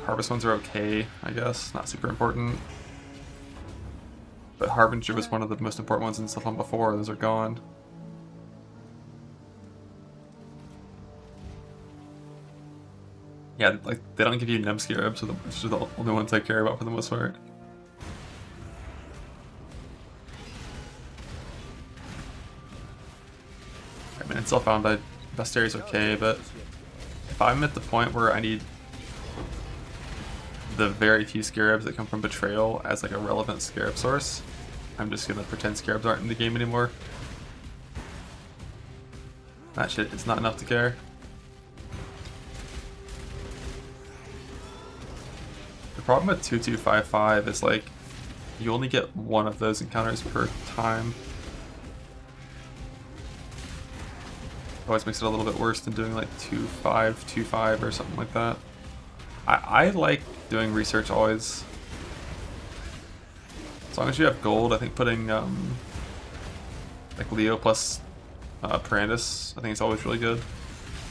Harvest ones are okay, I guess. Not super important. But Harbinger was one of the most important ones in stuff on before. Those are gone. Yeah, like they don't give you Nem scarabs, which are the only ones I care about for the most part. I mean, until found by Bestiary is okay, but if I'm at the point where I need the very few scarabs that come from Betrayal as like a relevant scarab source, I'm just gonna pretend scarabs aren't in the game anymore. That shit is not enough to care. The problem with 2255 is like you only get one of those encounters per time. Always makes it a little bit worse than doing like 2525 or something like that. I like doing research always. As long as you have gold, I think putting like Leo plus Parandus, I think it's always really good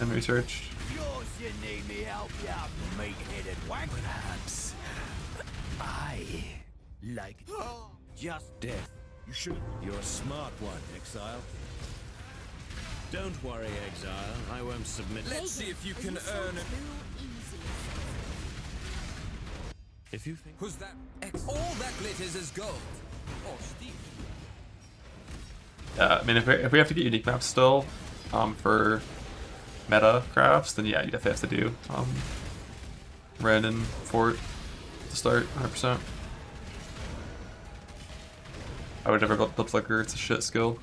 in research. Perhaps I like just death. You should. You're a smart one, Exile. Don't worry, Exile. I won't submit. Let's see if you can earn it. If you think... Who's that? All that glitters is gold. Oh, Steve. Yeah, I mean, if we have to get unique maps still for meta crafts, then yeah, you definitely have to do Ren and Fort to start 100%. I would never build Flicker, it's a shit skill.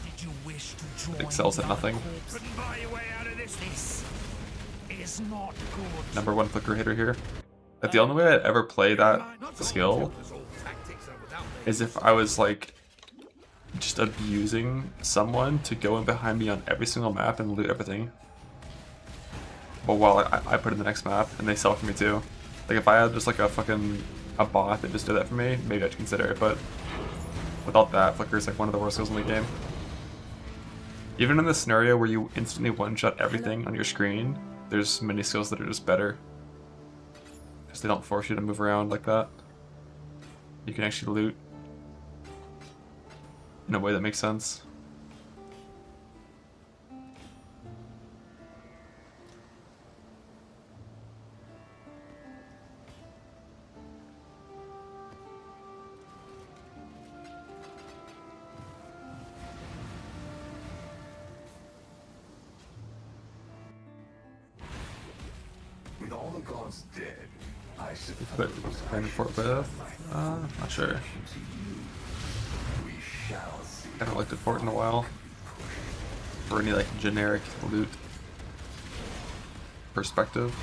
Did you wish to join Excels at nothing. Couldn't buy your way out of this. This is not good. #1 Flicker hitter here. But the only way I'd ever play that skill is if I was like just abusing someone to go in behind me on every single map and loot everything. Well, while I put in the next map and they sell for me too. Like if I had just like a bot that just did that for me, maybe I'd consider it, but without that, Flicker is like one of the worst skills in the game. Even in the scenario where you instantly one-shot everything on your screen, there's many skills that are just better. Because they don't force you to move around like that. You can actually loot in a way that makes sense. With all the gods dead, I But Fort Beth? Not sure. I haven't looked at Fort in a while. For any like generic loot perspective.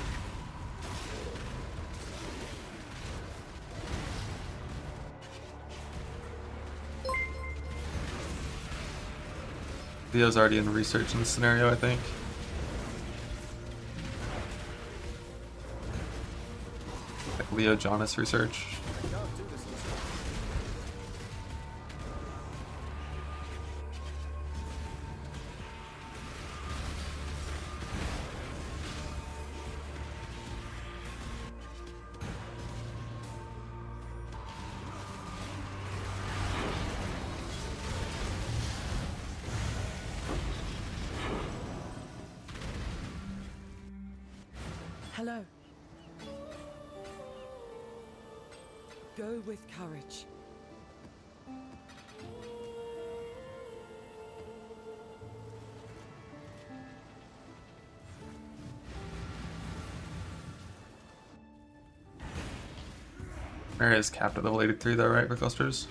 Leo's already in research in this scenario, I think. Like Leo Jonas research. Hello. Go with courage. Mary is capped at level 83 though, right, for clusters?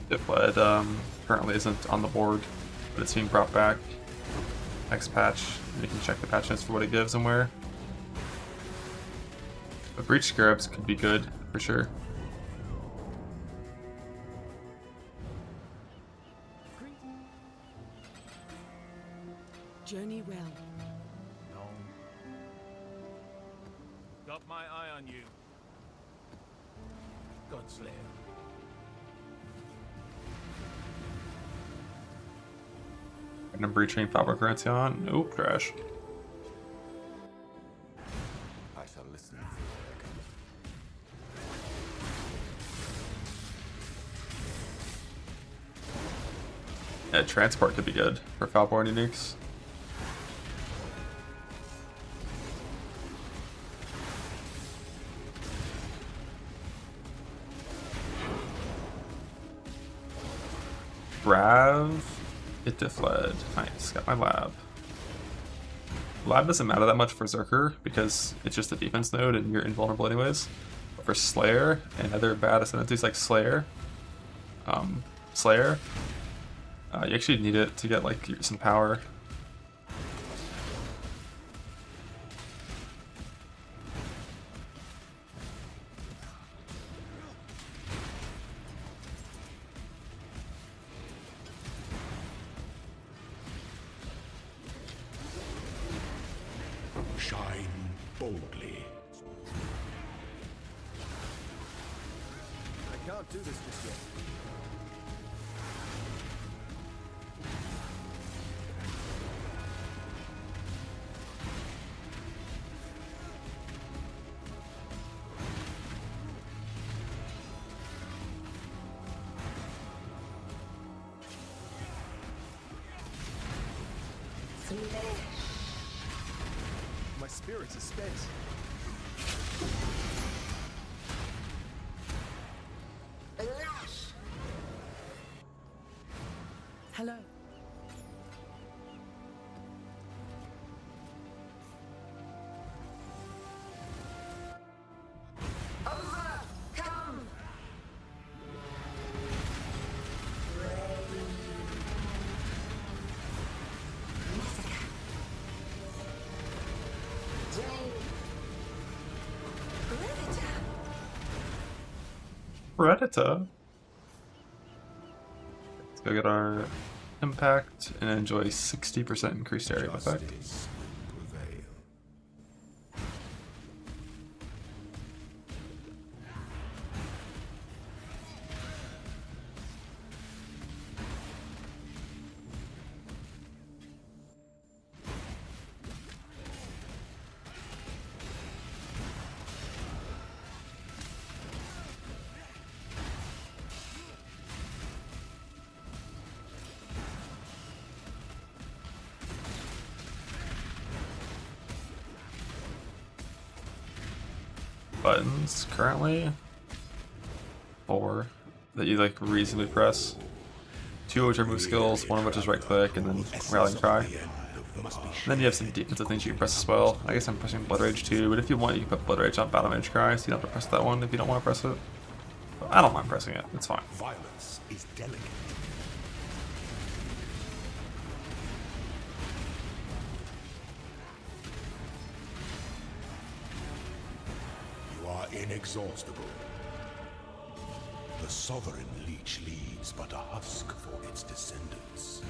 Defled currently isn't on the board, but it's being brought back next patch. And you can check the patch notes for what it gives and where. But Breach Scarabs could be good for sure. Journey well. No. Got my eye on you. Godslayer. Random breaching fabric currency on. Nope, trash. I shall listen. Yeah, transport could be good for Falborn uniques. Rav, it defled. Nice, got my lab. Lab doesn't matter that much for Zerker because it's just a defense node and you're invulnerable anyways. But for Slayer and other bad ascendancies like Slayer, you actually need it to get like some power. Shine boldly. I can't do this just yet. My spirits are spent. Hello. Overcome. Predator. Let's go get our impact and enjoy 60% increased area effect. Justice will prevail. Buttons currently 4 that you like reasonably press. 2 of which are move skills, 1 of which is right click, and then rallying cry. And then you have some defensive things you can press as well. I guess I'm pressing Blood Rage too, but if you want you can put Blood Rage on Battle Mage Cry, so you don't have to press that one if you don't want to press it. But I don't mind pressing it, it's fine. Violence is delicate. You are inexhaustible. The sovereign leech leaves but a husk for its descendants.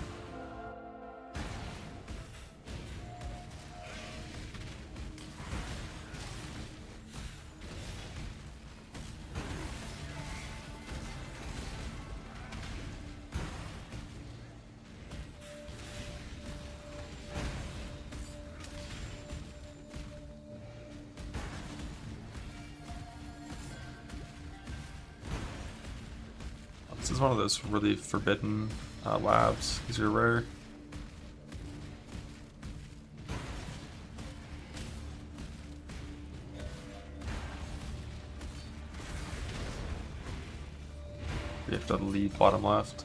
This is one of those really forbidden labs. These are rare. You have to lead bottom left.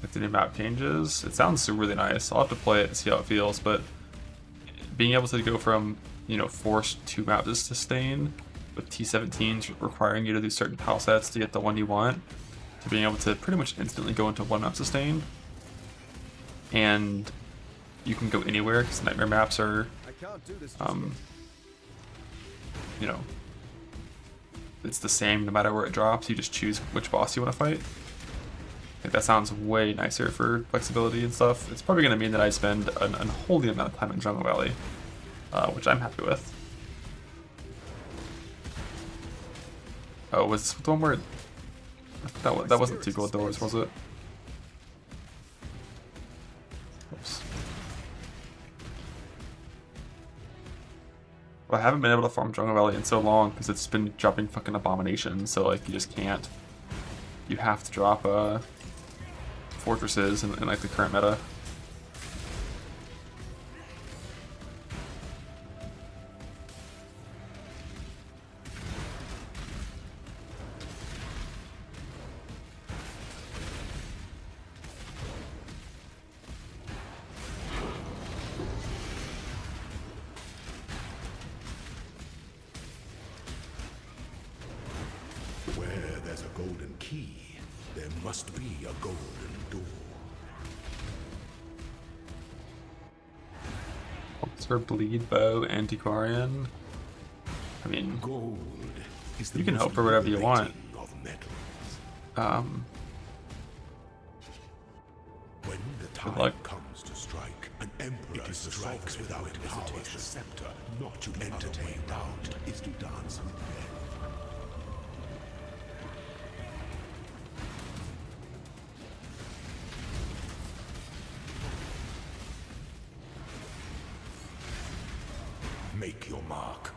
If the new map changes, it sounds really nice. I'll have to play it and see how it feels, but being able to go from, you know, forced to map to sustain with T17s requiring you to do certain tile sets to get the one you want, to being able to pretty much instantly go into one map sustain. And you can go anywhere because nightmare maps are, you know, it's the same no matter where it drops. You just choose which boss you want to fight. I think that sounds way nicer for flexibility and stuff. It's probably going to mean that I spend an unholy amount of time in Jungle Valley, which I'm happy with. Oh, was this the one where... That wasn't 2 gold doors, was it? Oops. Well, I haven't been able to farm Jungle Valley in so long because it's been dropping fucking abominations, so like you just can't. You have to drop fortresses in like the current meta. Where there's a golden key, there must be a golden door. What's her bleed bow, antiquarian? I mean, gold is the you can most hope for whatever you want. of metals. When the time comes to strike, an emperor strikes without hesitation. The scepter, not to entertain doubt, is to dance with death. Make your mark.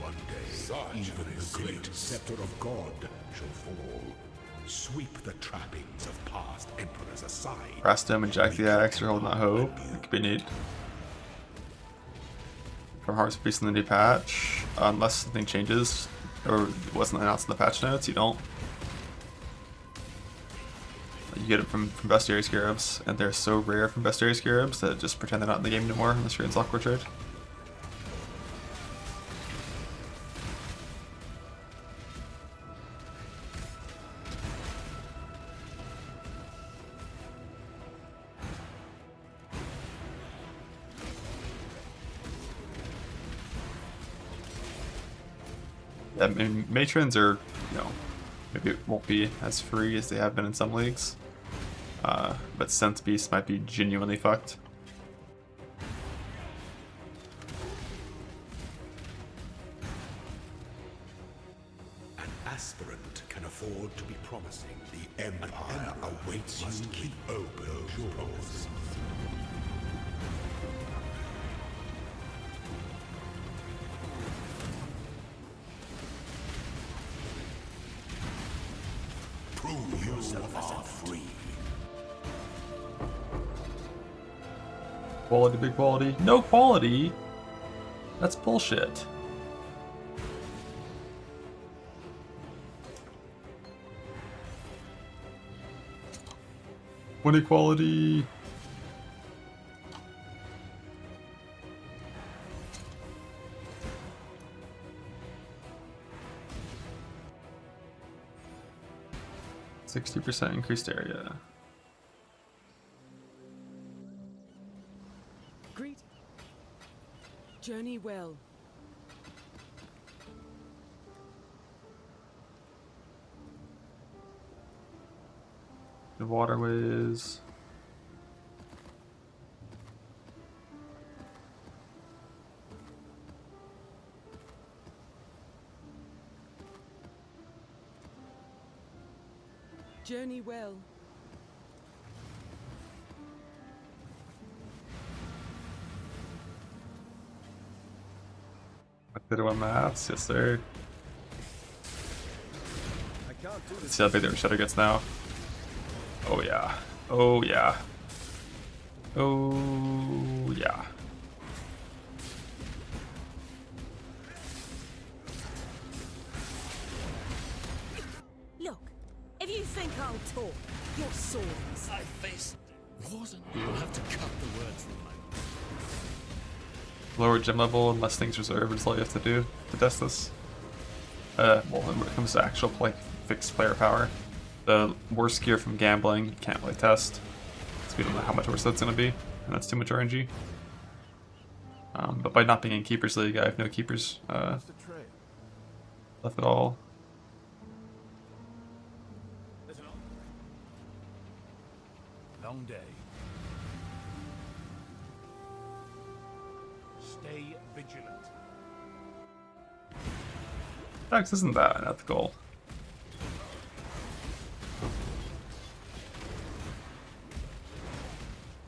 One day, even the great scepter of God shall fall. Sweep the trappings of past emperors aside. Rest him and Jack the Axe or holding that hope. It could be neat. From Hearts Beast in the new patch, unless something changes or it wasn't announced in the patch notes, you don't. You get it from Bestiary Scarabs, and they're so rare from Bestiary Scarabs that just pretend they're not in the game anymore unless you're in Lockwood Trade. I mean, matrons are, you know, maybe it won't be as free as they have been in some leagues, but Synth Beast might be genuinely fucked. An aspirant can afford to be promising. The Empire awaits you. Must keep open your promises. Prove yourself are free. Quality, big quality. No quality? That's bullshit. What equality? %60 increased area. Greet. Journey well. The waterways. Journey well. Bit of maths, yes sir. Let's see how big their shadow gets now. Oh yeah. Oh yeah. Oh yeah. think I'll talk? Your swords. I face wasn't. You will have to cut the words from my Lower gem level and less things reserved is all you have to do to test this. Well, when it comes to actual like fixed player power, the worst gear from gambling you can't really test, so we don't know how much worse that's going to be, and that's too much RNG. But by not being in Keepers League, I have no Keepers left at all. Long day. Stay vigilant. Dax isn't that unethical.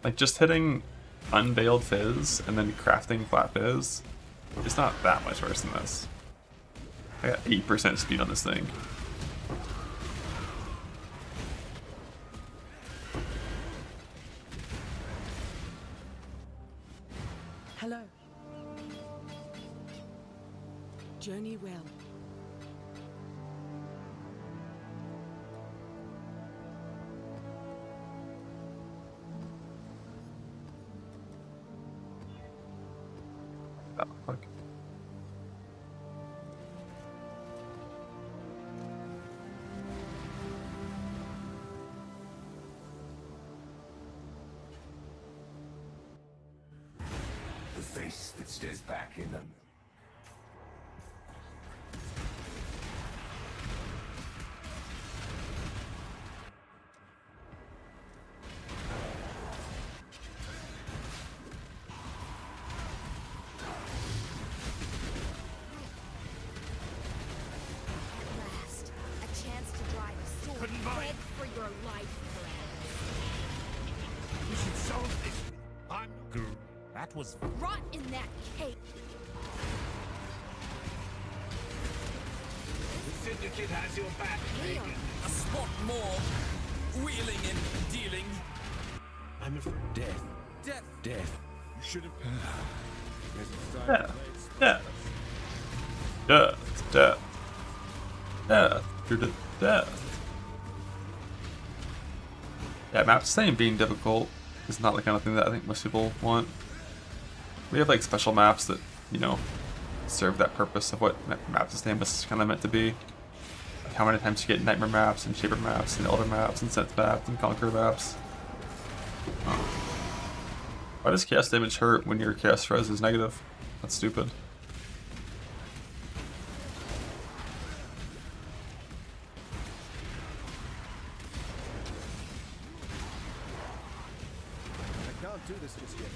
Like, just hitting Unveiled Fizz and then crafting Flat Fizz is not that much worse than this. I got 8% speed on this thing. Hello. Journey well. Oh, fuck. The face that stares back in them. Last, a chance to drive a sword. Beg for your life, We should solve this. I'm That was rot in that cake. the Syndicate has your back, Megan. A spot more. Wheeling and dealing. I'm afraid. Death. Death. Death. You should have. Yeah. Yeah. Death. Death. Death. You're to death. Yeah, map staying being difficult is not the kind of thing that I think most people want. We have like special maps that, you know, serve that purpose of what map sustain is kind of meant to be. Like how many times you get Nightmare maps and Shaper maps and Elder maps and Sense maps and Conqueror maps. Why does chaos damage hurt when your chaos res is negative? That's stupid. I can't do this just yet.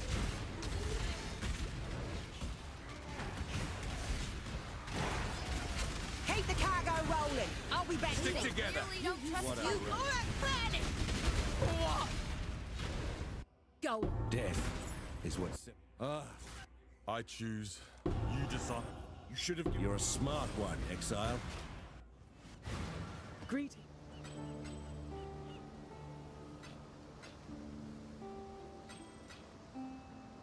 Keep the cargo rolling. I'll be back Stick soon. together. Really don't trust What you. a- All right, planet. What? Go on. Death is what's. I choose. You decide. You should have. You're a smart one, Exile. Greeting.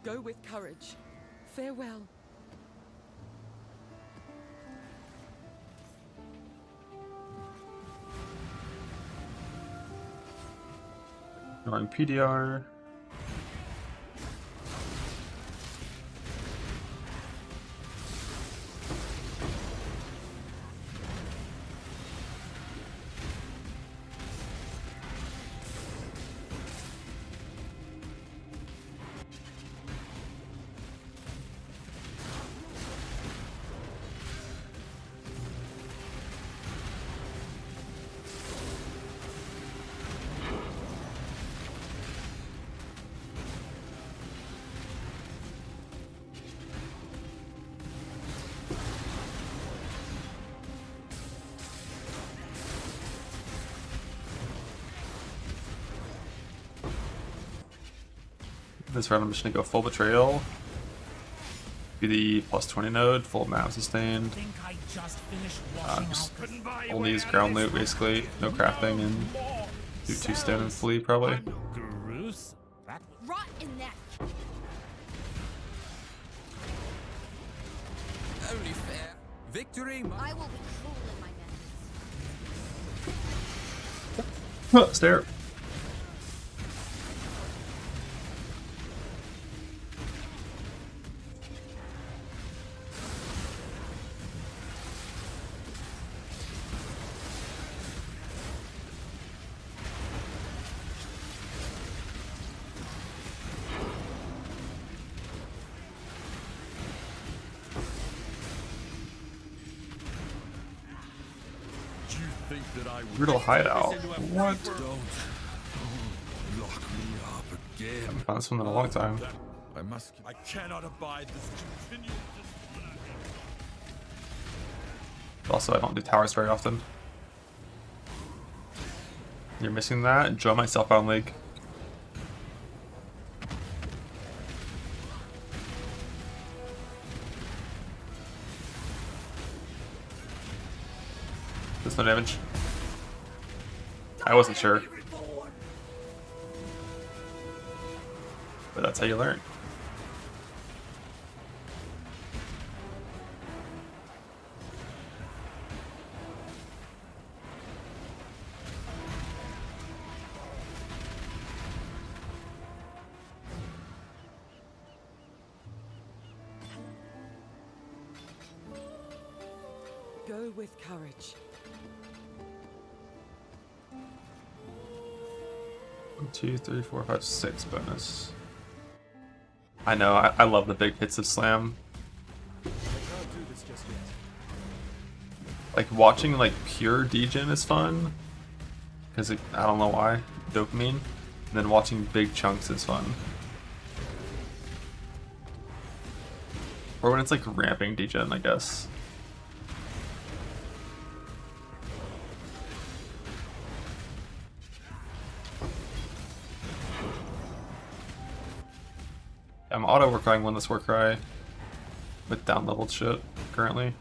Go with courage. Farewell. On PDR. This round I'm just gonna go full betrayal. Be the +20 node, full map sustained. Think I just finished washing Just out only use ground loot basically, no crafting, and do 2 stone and flee probably. Gruesome. That Rot in that. Only fair. Victory. I will be cruel in my methods. Stare. Brutal hideout. What? Don't lock me up again. I haven't found this one in a long time. I cannot abide this continual dishonor. Also, I don't do towers very often. You're missing that? Join my Selfbound League. There's no damage. I wasn't sure. But that's how you learn. Go with courage. 1, 2, 3, 4, 5, 6 bonus. I know, I love the big hits of Slam. I can't do this just yet. Like watching like pure degen is fun. Because I don't know why. Dopamine. And then watching big chunks is fun. Or when it's like ramping degen, I guess. I'm auto-working Windless Warcry with down-leveled shit currently.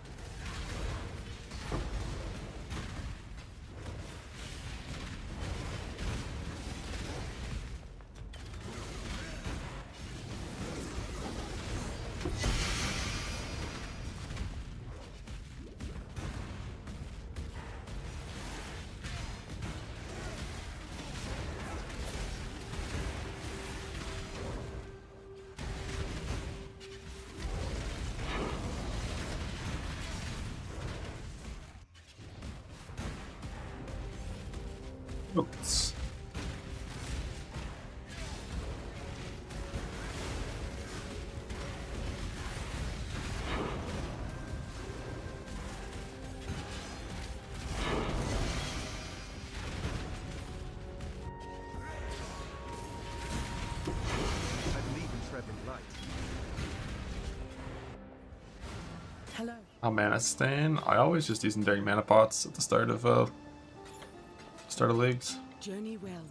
Oops. I believe in treading light. Hello. Oh, Mana Stain. I always just use them during mana pots at the start of leagues. Journey well.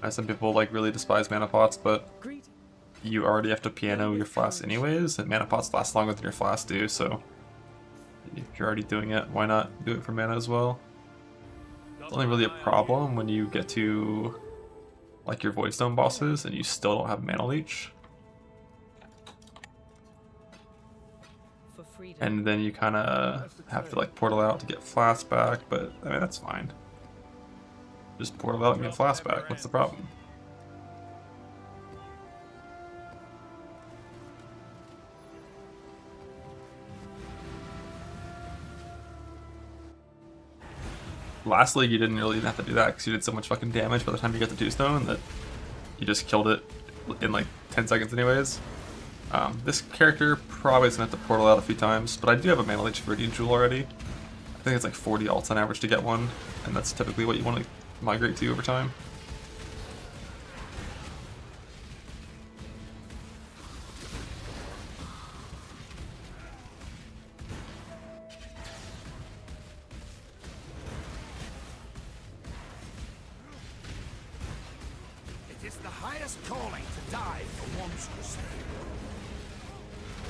Some people like really despise mana pots, but you already have to piano your flasks anyways, and mana pots last longer than your flasks do, so if you're already doing it, why not do it for mana as well? It's only really a problem when you get to like your Voidstone bosses and you still don't have mana leech. And then you kind of have to like portal out to get flasks back, but I mean that's fine. Just portal out and get flasks back. What's the problem? Last league you didn't really even have to do that because you did so much fucking damage by the time you got the 2-stone that you just killed it in like 10 seconds anyways. This character probably is going to have to portal out a few times, but I do have a Mana Leech Viridian Jewel already. I think it's like 40 alts on average to get one, and that's typically what you want to migrate to over time. It is the highest calling to die for one's crusade.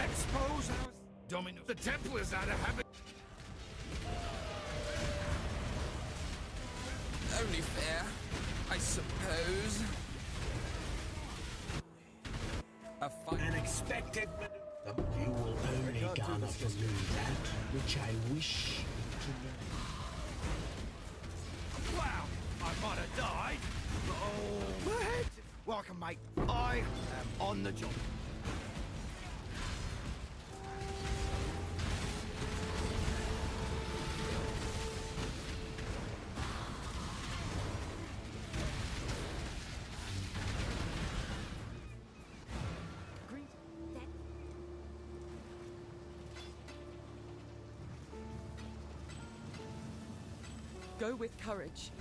Expose our Dominus. The temple is out of habit. Only fair, I suppose. A fine Unexpected. You will only garner for me that which I wish to know. might have died. Oh, what? Welcome, mate. I am on the job. Go with courage.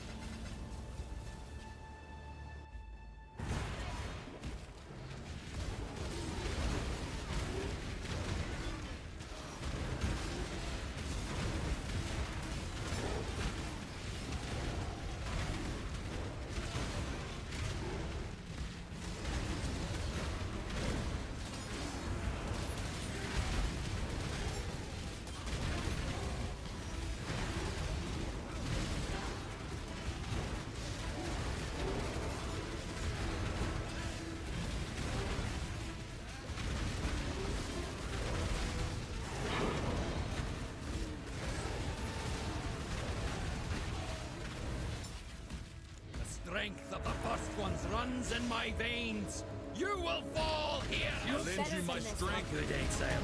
Strength of the first ones runs in my veins. You will fall here. I'll lend you my strength. Good ain't sail.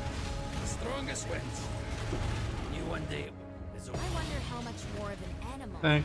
The strongest wins. You one day is over. I wonder how much more of an animal. Thank.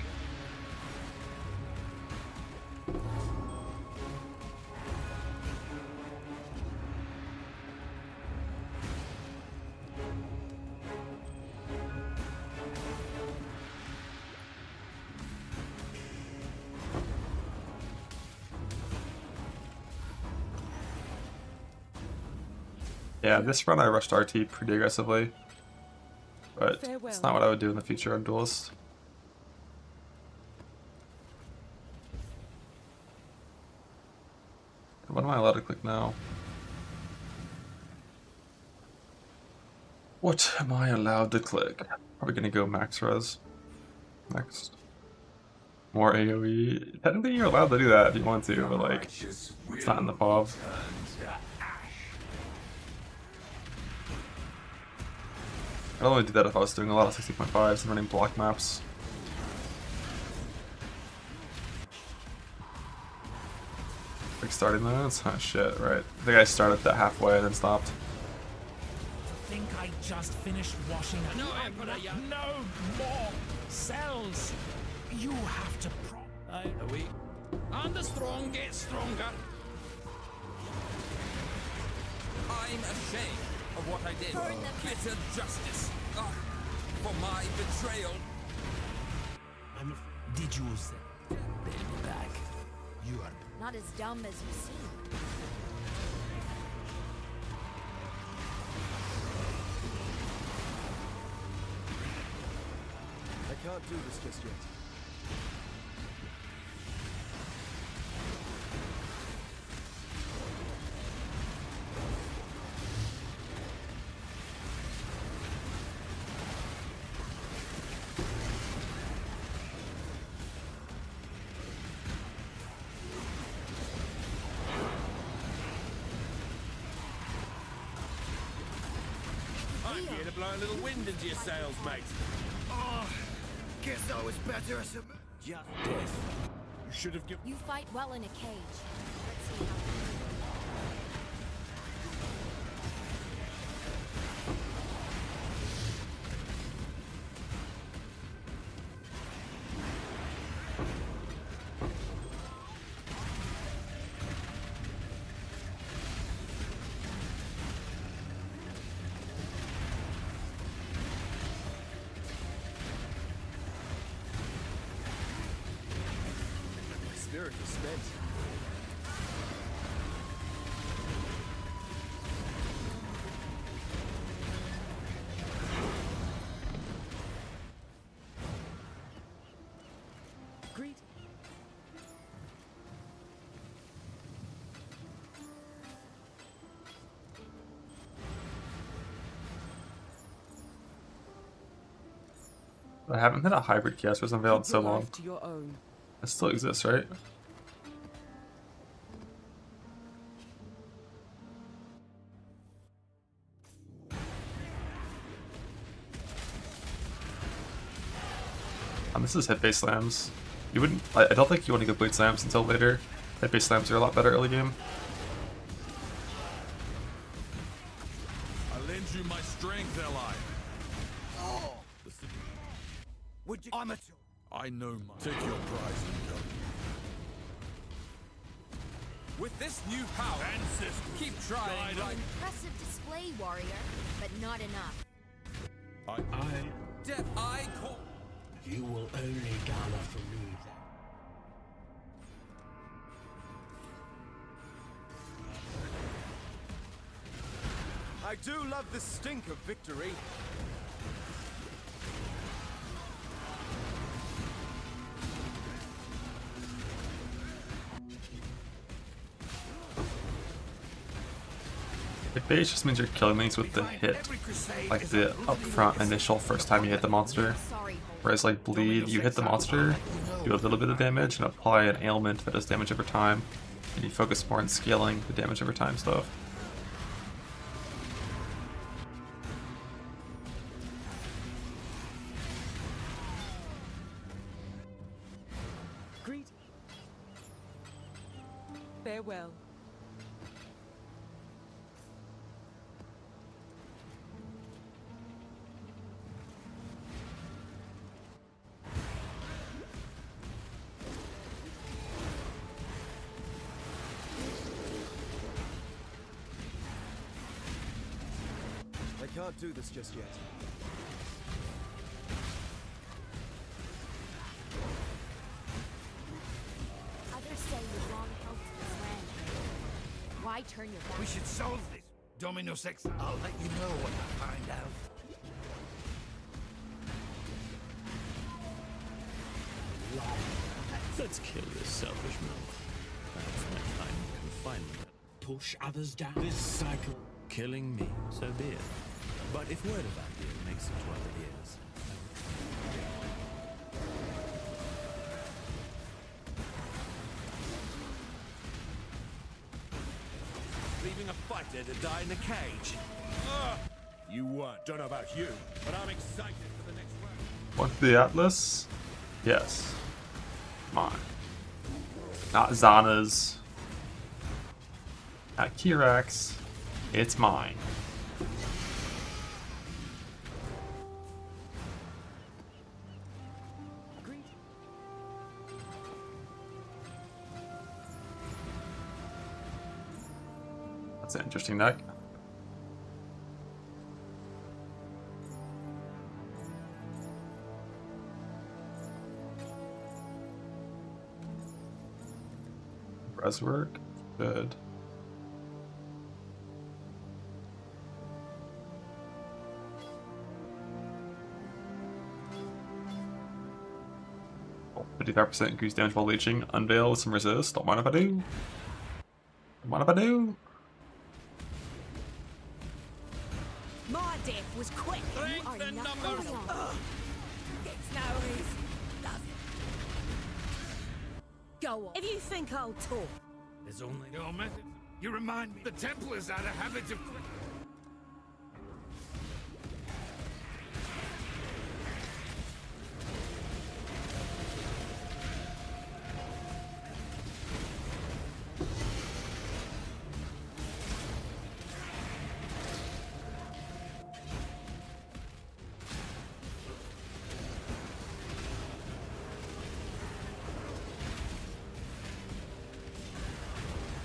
Yeah, this run I rushed RT pretty aggressively, but it's not what I would do in the future on Duelist. What am I allowed to click now? What am I allowed to click? Probably gonna go max res next. More AoE. Technically you're allowed to do that if you want to, but like, it's not in the POV. I'd only do that if I was doing a lot of 60.5s and running block maps. Like starting those? Oh shit, right. I think I started that halfway and then stopped. Think I just finished washing up. No, Emperor, No more cells. You have to Are we? And the strong get stronger. I'm ashamed of what I did. Bitter justice. For my betrayal. Did you say? They'll be back. You are Not as dumb as you seem. I can't do this just yet. I'm here to blow a little wind into your sails, mate. Oh, guess I was better at some just death. You should have given. You fight well in a cage. Let's see how. Spirit is spent. Greet. I haven't had a hybrid kiosk was unveiled in so long. To your own. It still exists, right? This is hit-based slams. You wouldn't. I don't think you want to go Blade Slams until later. Head-based slams are a lot better early game. I lend you my strength, ally. Oh. Would you? I'm a. I know my. Take your prize and go. With this new power, Ancestors, keep trying. Like Impressive display, warrior, but not enough. I call. You will only garner from me then. I do love the stink of victory. Hit base just means you're killing things with the hit, like the upfront initial first time you hit the monster. Whereas like bleed, you hit the monster, do a little bit of damage, and apply an ailment that does damage over time, and you focus more on scaling the damage over time stuff. Greet. Farewell. I can't do this just yet. Others say you've long held this land. Why turn your back? We should solve this. Dominus Ex. I'll let you know when I find out. Let's kill this selfish mouth. Perhaps my time confinement. Push others down this cycle. Killing me, so be it. But if word about you makes it to other ears. Leaving a fighter to die in a cage. You weren't. Don't know about you, but I'm excited for the next round. Want the Atlas? Yes. Mine. Not Zana's. Not Kirak's. It's mine. Greet. That's an interesting deck. Reservoir, good. Oh, 55% increased damage while leeching. Unveil with some resist. Don't mind if I do. Don't mind if I do. My death was quick. You are nothing. It's no easy. Does it? Go on. If you think I'll talk. There's only your method. You remind me. The Templars had a habit of.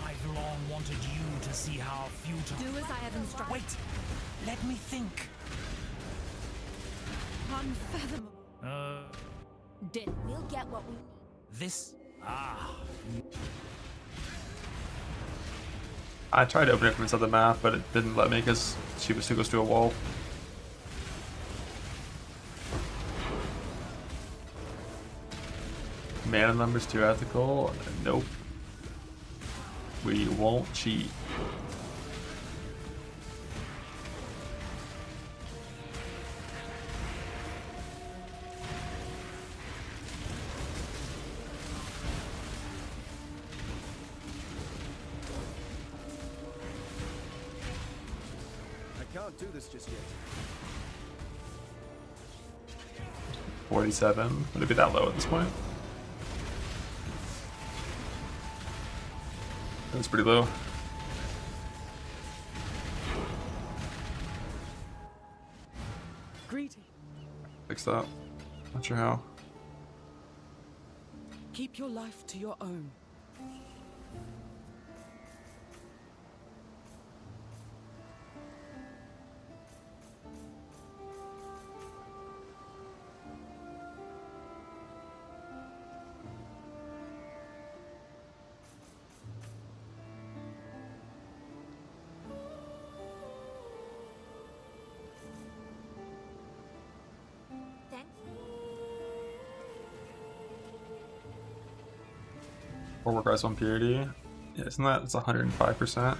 I've long wanted you to see how futile. Do as I have instructed. Wait, let me think. Unfathomable. Death. We'll get what we need. This. Ah. I tried to open it from inside the map, but it didn't let me because she was too close to a wall. Mana numbers too ethical? Nope. We won't cheat. I can't do this just yet. 47. Would it be that low at this point? That's pretty low. Greedy. Fix that. Not sure how. Keep your life to your own. Or work rise on purity. Yeah, isn't that? It's 105%.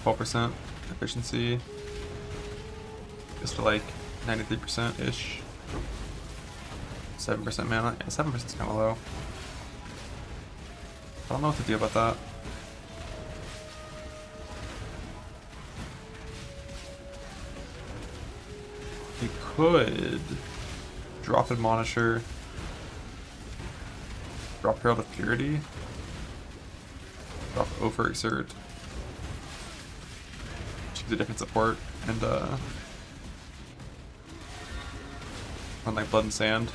12% efficiency. Just to like 93% ish. 7% mana. Yeah, 7% is kind of low. I don't know what to do about that. You could drop Admonisher, drop Herald of Purity, drop Overexert, choose a different support, and run like Blood and Sand.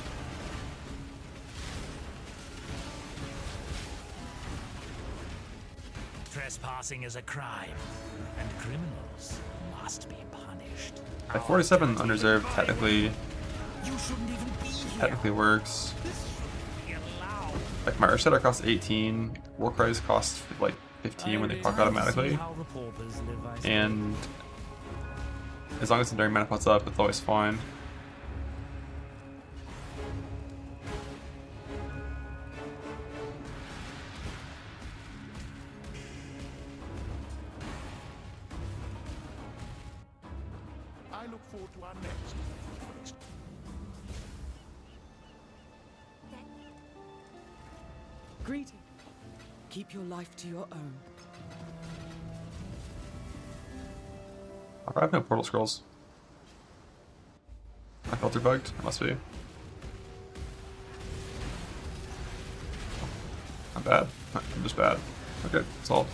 Trespassing is a crime, and criminals must be punished. At 47 unreserved technically You shouldn't even be technically works. here. Allowed. Like my Earthshatter costs 18, Warcries costs like 15 when they proc automatically. How the paupers live, I suppose. And as long as Enduring Mana pops up, it's always fine. I look forward to our next. Greedy. Keep your life to your own. I have no portal scrolls. My filter bugged? It must be. I'm bad. I'm just bad. Okay, solved.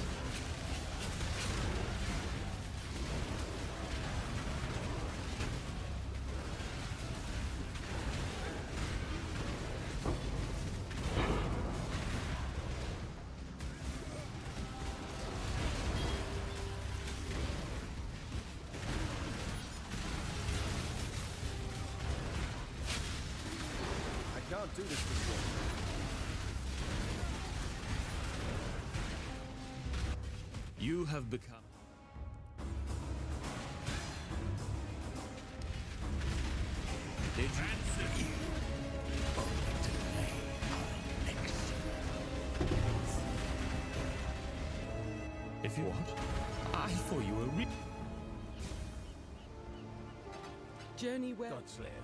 I can't do this this way. You have become. Did you? If you what? I thought you were Journey where? Godslayer.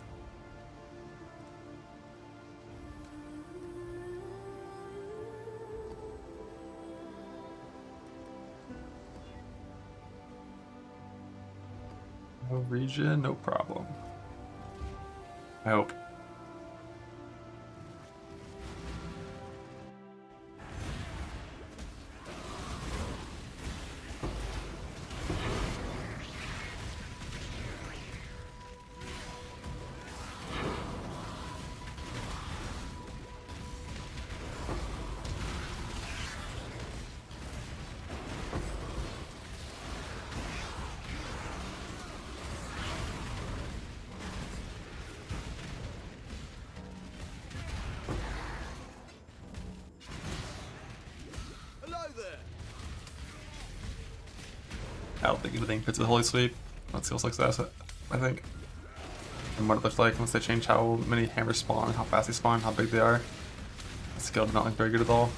No region, no problem. I hope. Hello there. I don't think anything fits with Holy Sweep. That feels like that, I think. And what it looks like once they change how many hammers spawn, how fast they spawn, how big they are. The skill did not look very good at all.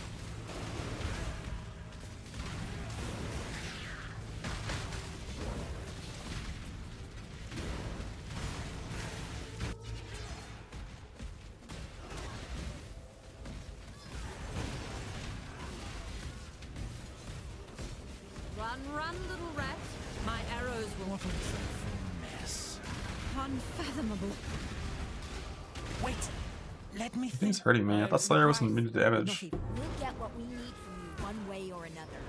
Run, run, little rat. My arrows will... What a dreadful mess. Unfathomable. Wait! Let me Thing's hurting me. I thought Slayer wasn't immune to damage. We'll get what we need from you one way or another.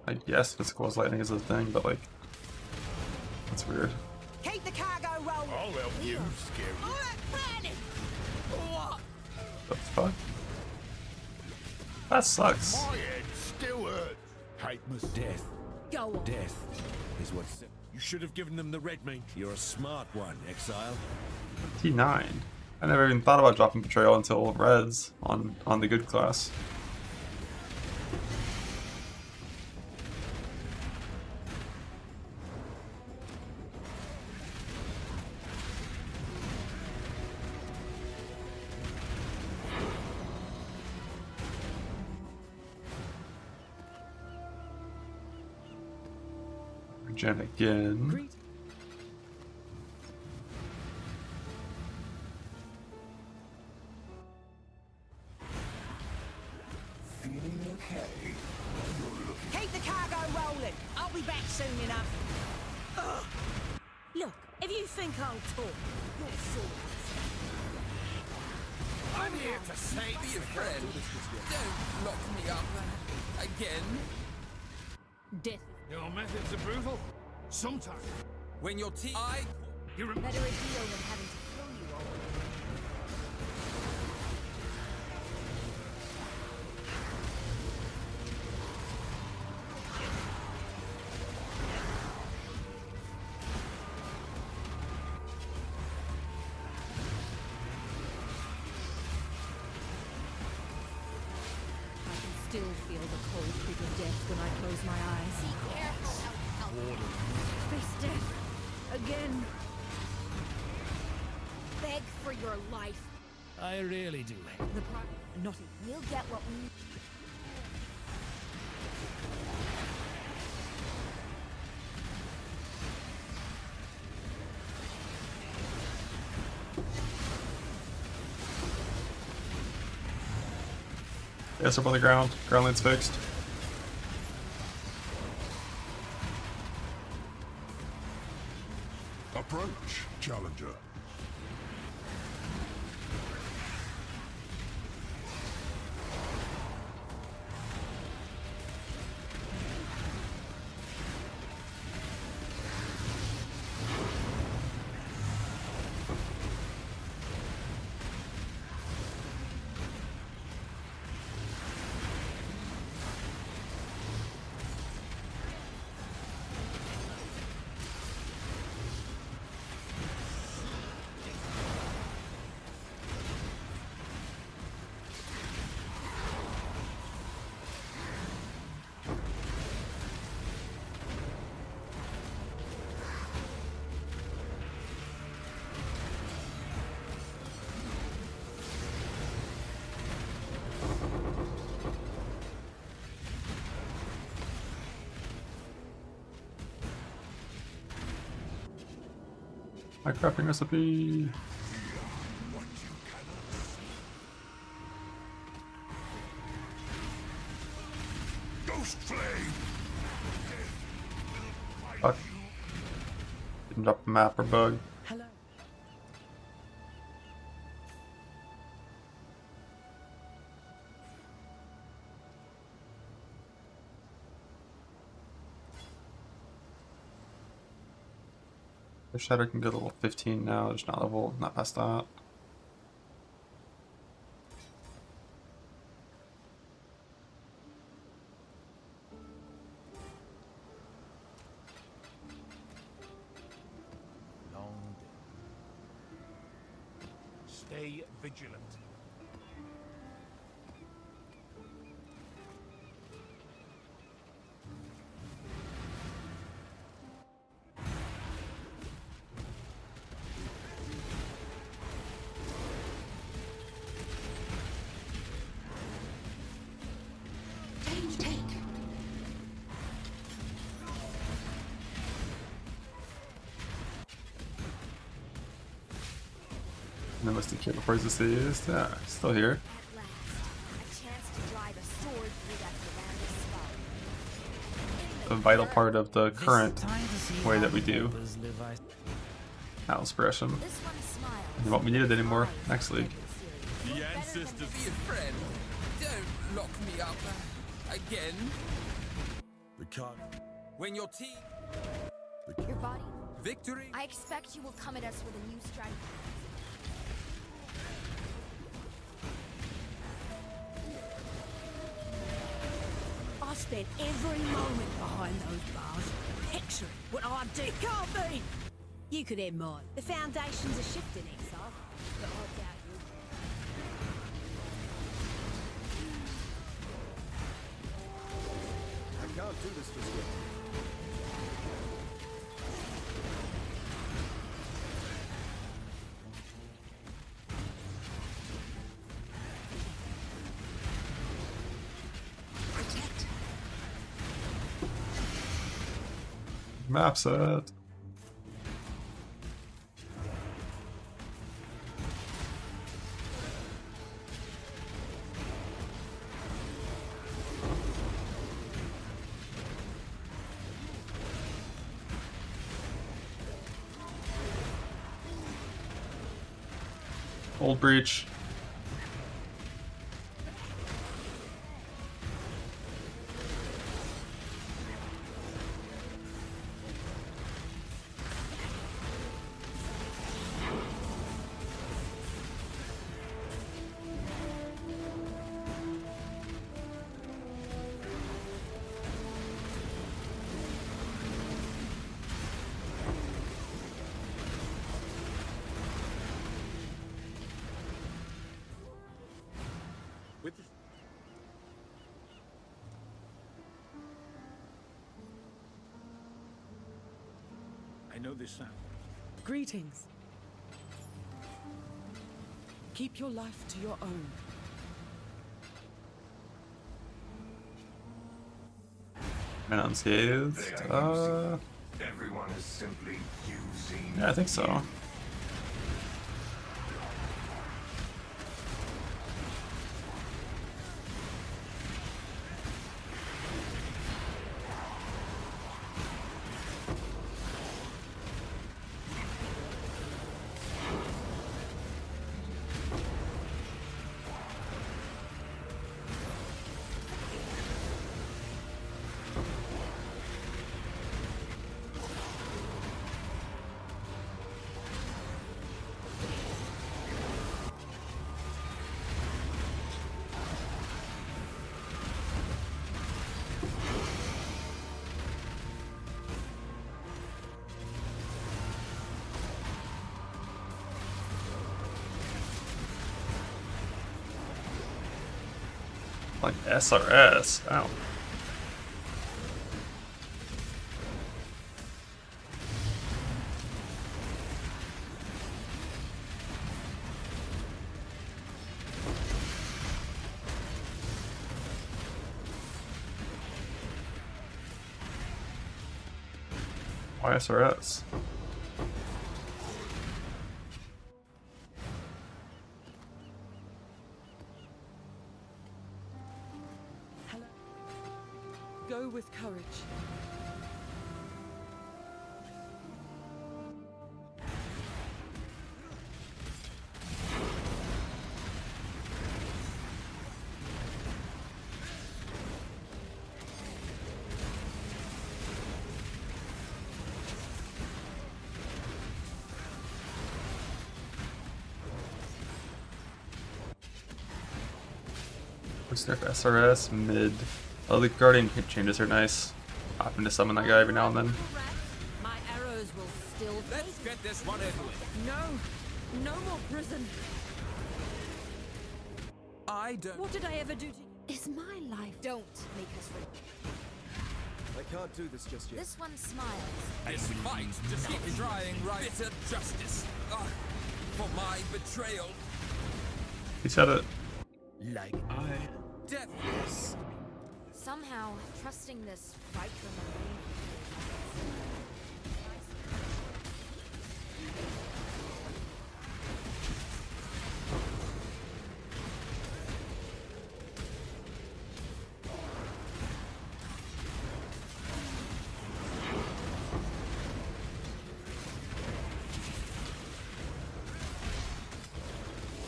I guess physical as lightning is a thing, but like, that's weird. Keep the cargo rolling. I'll help you, scary. All that planning. What? What the fuck? That sucks. My head still hurts. Hate must Death. Go on. Death is what's... You should have given them the red mage. You're a smart one, Exile. T9. I never even thought about dropping Betrayal until Reds on the good class. Regen again. Feeling okay? Keep the cargo rolling. I'll be back soon enough. Ugh. Look, if you think I'll talk, you're fools. I'm here to save Be a friend. Don't lock me up again. Death. Your methods are brutal. Sometimes. When your team... You Better a deal than having to kill you all. I can still feel the cold creep of death when I close my eyes. Be careful. Face death again. Beg for your life. I really do. The not We'll get what we need. Yes, up on the ground. Ground lane's fixed. Approach, challenger. My crafting recipe. Ghost flame. Fuck. Didn't drop a map or bug. Hello. The Shatter can go to level 15 now, there's not level, not past that. Long day. Stay vigilant. And then Mystic Kit before he's used. Yeah, still here. At last, a chance to drive a sword through that Miranda's skull. A vital part of the current way that we do Live I Atlas progression. This one smiles. And what we needed anymore next league. The ancestors. Be a friend. Don't lock me up again. The card. When your team. Your body. Victory. I expect you will come at us with a new strategy. I spent every moment behind those bars, picturing what I do. Can't be! You could end mine. The foundations are shifting, Exile, but I doubt you. I can't do this just yet. Map set. Old breach. With the... I know this sound. Greetings. Keep your life to your own. And unscathed. Everyone is simply using. Yeah, I think so. Like SRS. Ow. Why SRS? Go with courage. Looks like SRS mid. Oh, the Guardian changes are nice. Happen to summon that guy every now and then. My arrows will still. Let's get this one over with. No, no more prison. I don't. What did I ever do to you? Is my life? Don't make us I can't do this just yet. This one smiles. This fight just keeps trying right. Bitter justice. For my betrayal. He said it. Like I. Death. Yes. Somehow, trusting this right remembering.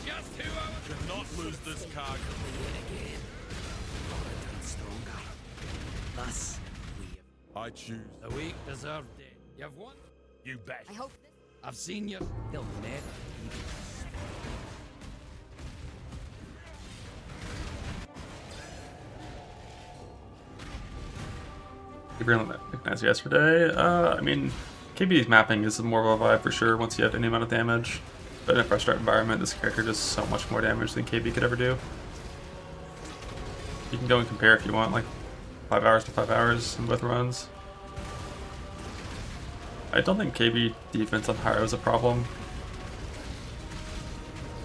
Just who I was. lose this cargo. Again. Stronger. Thus, I choose. the weak deserve dead. You've won. You bet. I hope this. I've seen you. He'll never. Really recognized yesterday. I mean, KB's mapping is more of a vibe for sure once you have any amount of damage. But in a fresh start environment, this character does so much more damage than KB could ever do. You can go and compare if you want, like 5 hours to 5 hours in both runs. I don't think KB defense on Pyro is a problem.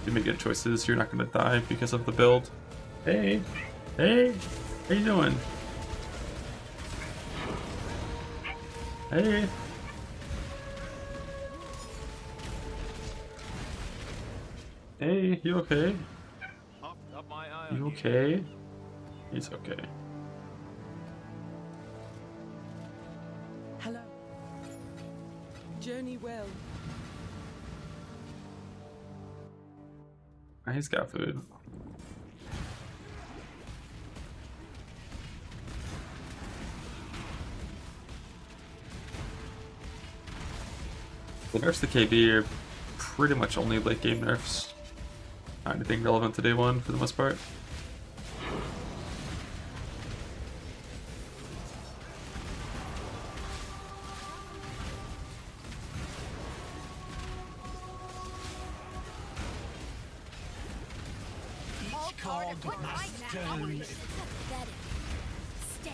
If you make good choices, you're not going to die because of the build. Hey! Hey! How you doing? Hey! Hey, you okay? Up my eye. You okay? He's okay. Hello. Journey well. He's got food. The nerfs to KB are pretty much only late game nerfs. Not anything relevant to day one for the most part. All part of what right now. Pathetic. Stay,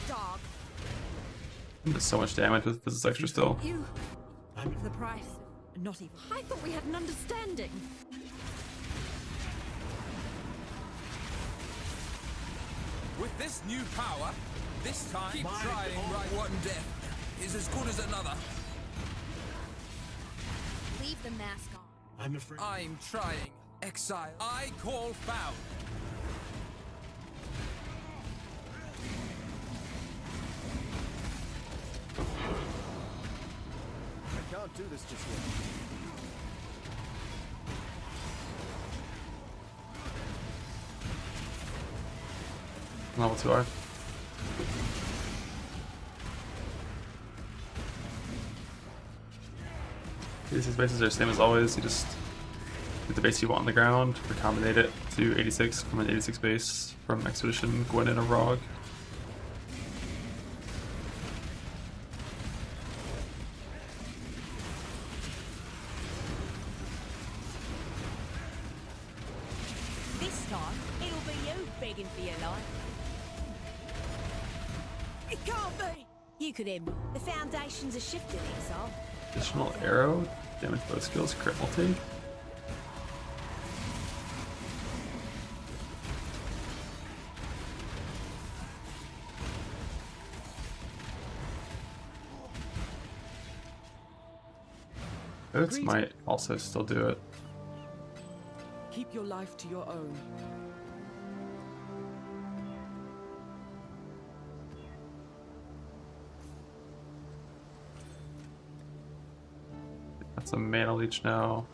dog. Does so much damage with this extra still. You. The price. Not even. I thought we had an understanding. With this new power, this time, keep trying, right? One death is as good as another. Leave the mask on. I'm afraid. I'm trying. Exile. I call foul. I can't do this just yet. Level 2R. These bases are the same as always. You just get the base you want on the ground, recombinate it to 86 from an 86 base from Expedition, Gwen, and a Rog. This time, it'll be you begging for your life. It can't be! You could end. The foundations are shifting, Exile. Additional arrow, damage both skills, crit multi. Oats might also still do it. Keep your life to your own. That's a mana leech now.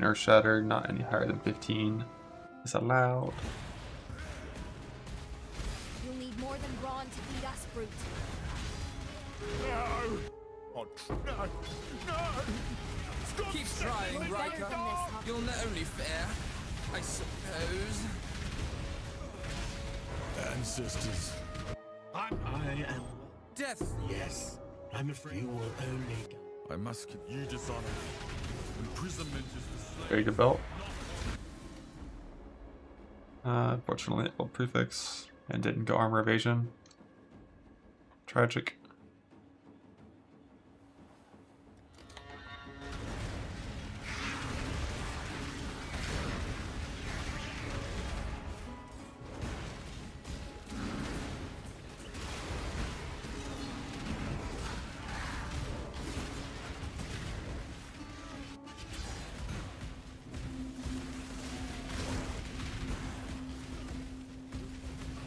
Earth Shatter, not any higher than 15 is allowed. You'll need more than brawn to beat us, brute. No! Oh, no! No! Stop! Keep trying, We're better Riker. than this, huh? You'll not only fare, I suppose. Ancestors. I am. Death. Yes. I'm afraid you will only. I must keep you dishonored. Imprisonment is the slave. Very good belt. Unfortunately, it will prefix and didn't go armor evasion. Tragic.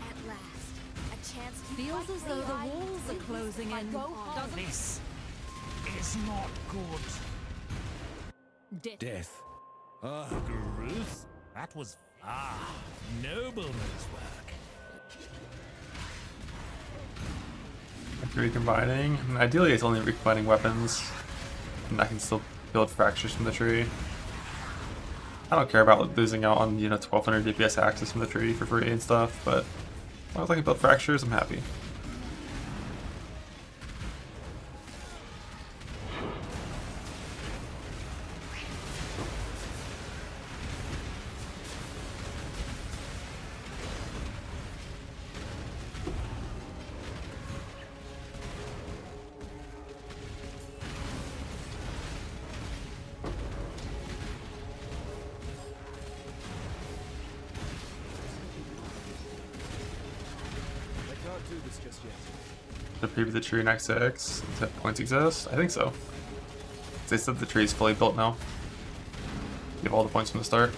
At Feels as though the walls are closing in, doesn't it? This is not good. Death. Ah, Gruth. That was nobleman's work. Recombining. I mean, ideally, it's only recombining weapons, and I can still build fractures from the tree. I don't care about losing out on 1200 DPS access from the tree for free and stuff, but as long as I can build fractures, I'm happy. Do this just yet. The preview the tree next to X, does that points exist? I think so. They said the tree is fully built now. You have all the points from the start.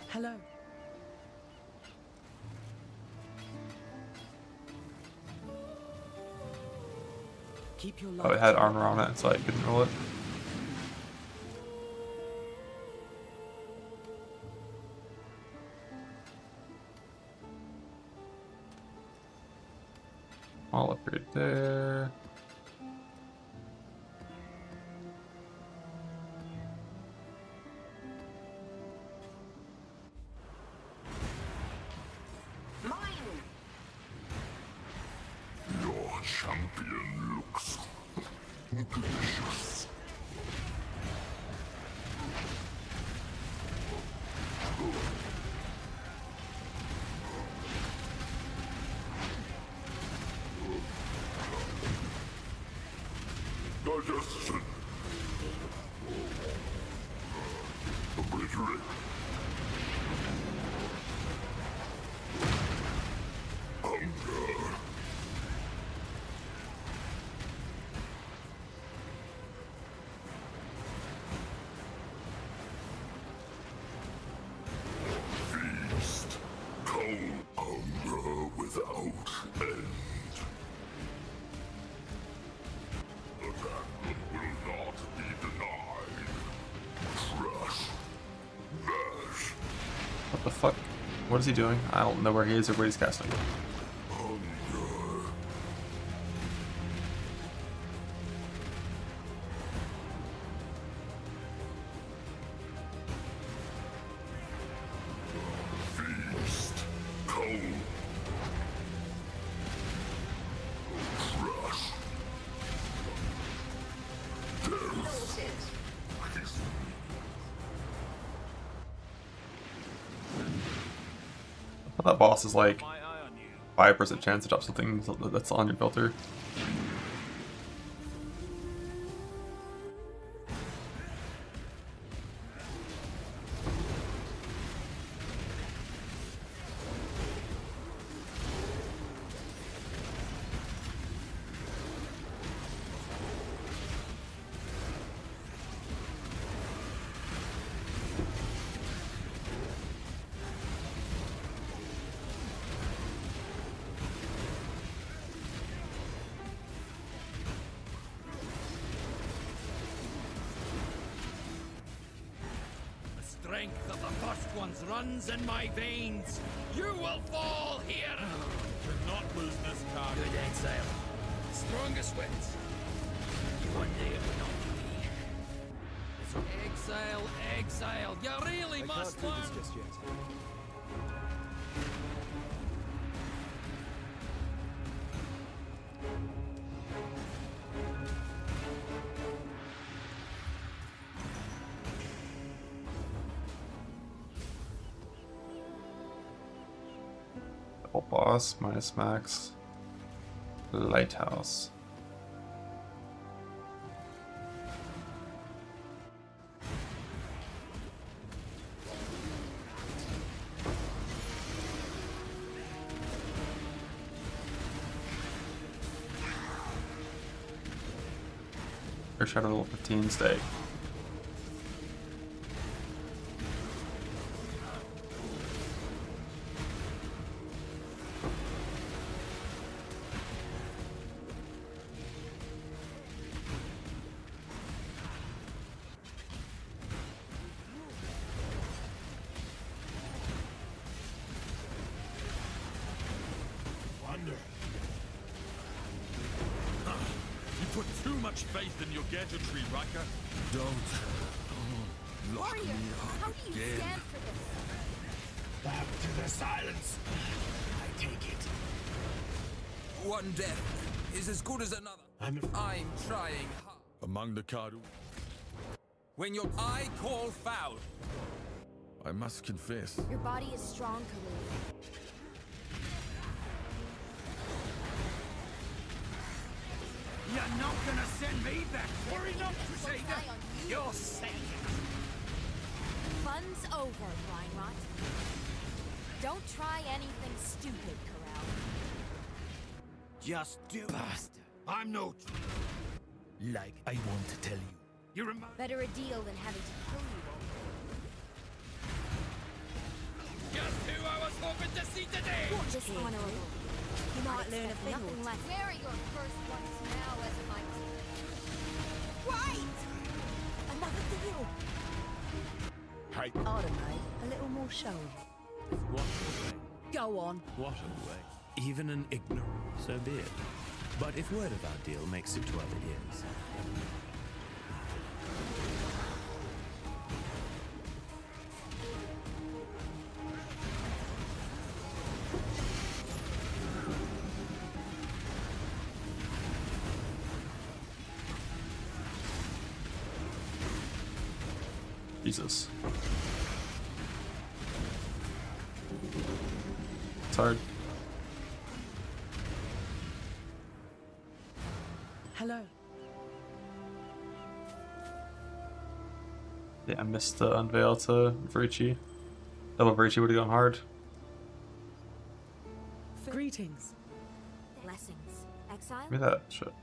Hello. Keep your Oh, it had armor on it, so I couldn't roll it. All upgrade there. Your champion looks delicious. Digestion. Obliterate. Hunger. Feast. Cold hunger without end. What the fuck? What is he doing? I don't know where he is or where he's casting. Feast. Cold. Crush. Death. I thought that boss is like 5% chance to drop something that's on your filter. Strength of the first ones runs in my veins. You will fall here. Do not lose this card. Good exile. Strongest wins. You one day will not be. It's exile, exile. You really must learn. This just yet. Double boss, minus max. Lighthouse. Or Shadow level 15 stay. much faith in your gadgetry, Riker. Don't lock Warrior, me how up do you again. stand for this? Back to the silence. I take it. One death is as good as another. I'm trying hard. Among the Kadu, When I call foul. I must confess. Your body is strong, Khalil. You're not gonna send me back. Worry not, Crusader. You're safe. Fun's over, Reinrot. Don't try anything stupid, Corral. Just do. Bastard. I'm no. Like I want to tell you. You remind. Better a deal than having to kill you all. Just who I was hoping to see today! Dishonorable. You might learn a thing or nothing two. less. Where are your first ones now as my team? Wait! Another deal. Hey. Automate a little more showy. What a way. Go on. What a way. Even an ignorant. So be it. But if word of our deal makes it to other ears. Jesus. It's hard. Hello. Yeah, I missed the unveil to Verici. Double Verici would have gone hard. Greetings. Blessings. Exile? Give me that shit.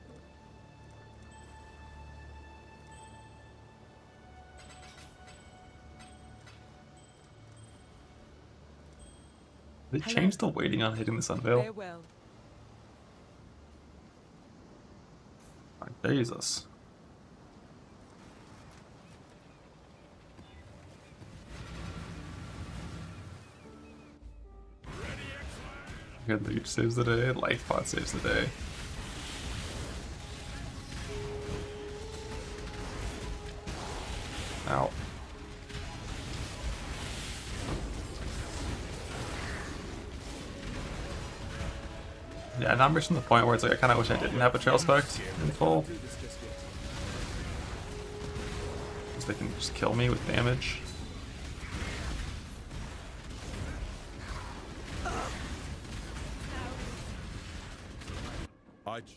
They changed the weighting on hitting this unveil. Farewell. Like, Jesus. Good leech saves the day, life pod saves the day. Ow. Yeah, now I'm reaching the point where it's like I kind of wish I didn't have a trail spec in full. Because they can just kill me with damage.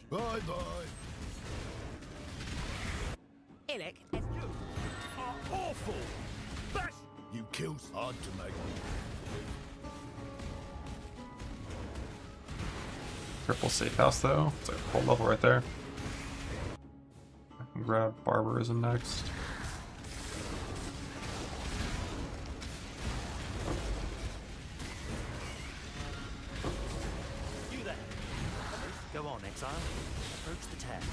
Bye bye. Illic. You are awful. Bash. You kill's hard to make. Triple safe house though. It's like a full level right there. I can grab barbarism next. You there. Go on, Exile. Approach the tag.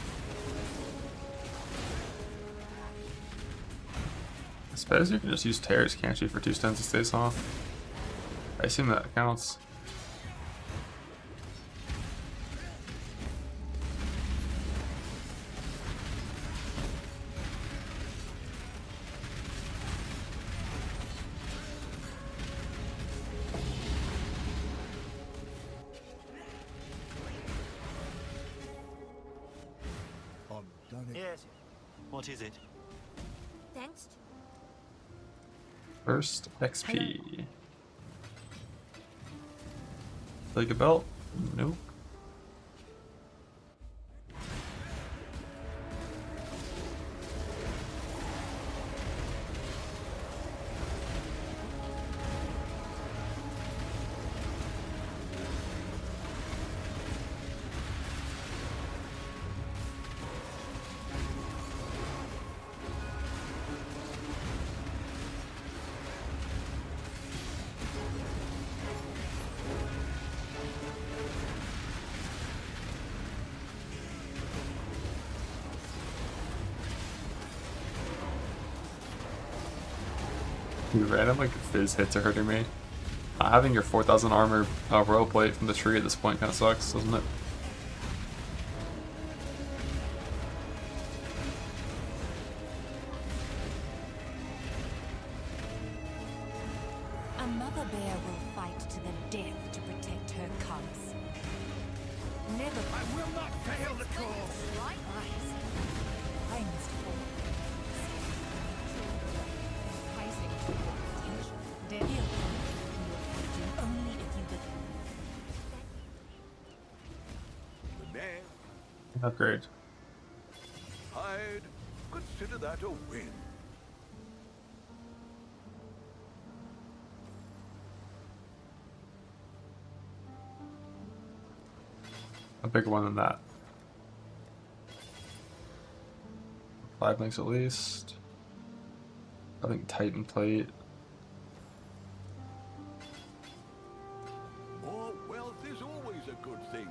I suppose you can just use tears, can't you, for 2 stuns to stay off? I assume that counts. Yes. What is it? Thanks. First XP. Like a belt? Nope. Random like fizz hits are hurting me. Having your 4,000 armor royal plate from the tree at this point kind of sucks, doesn't it? Mother Bear will fight to the death to protect her cubs. Never. I will not fail the cause. Right, eyes. I must fall. Rising to your potential. Death will come in your origin only if you The man, Upgrade. I'd consider that a win. A bigger one than that. 5 links at least. I think Titan plate. More wealth is always a good thing.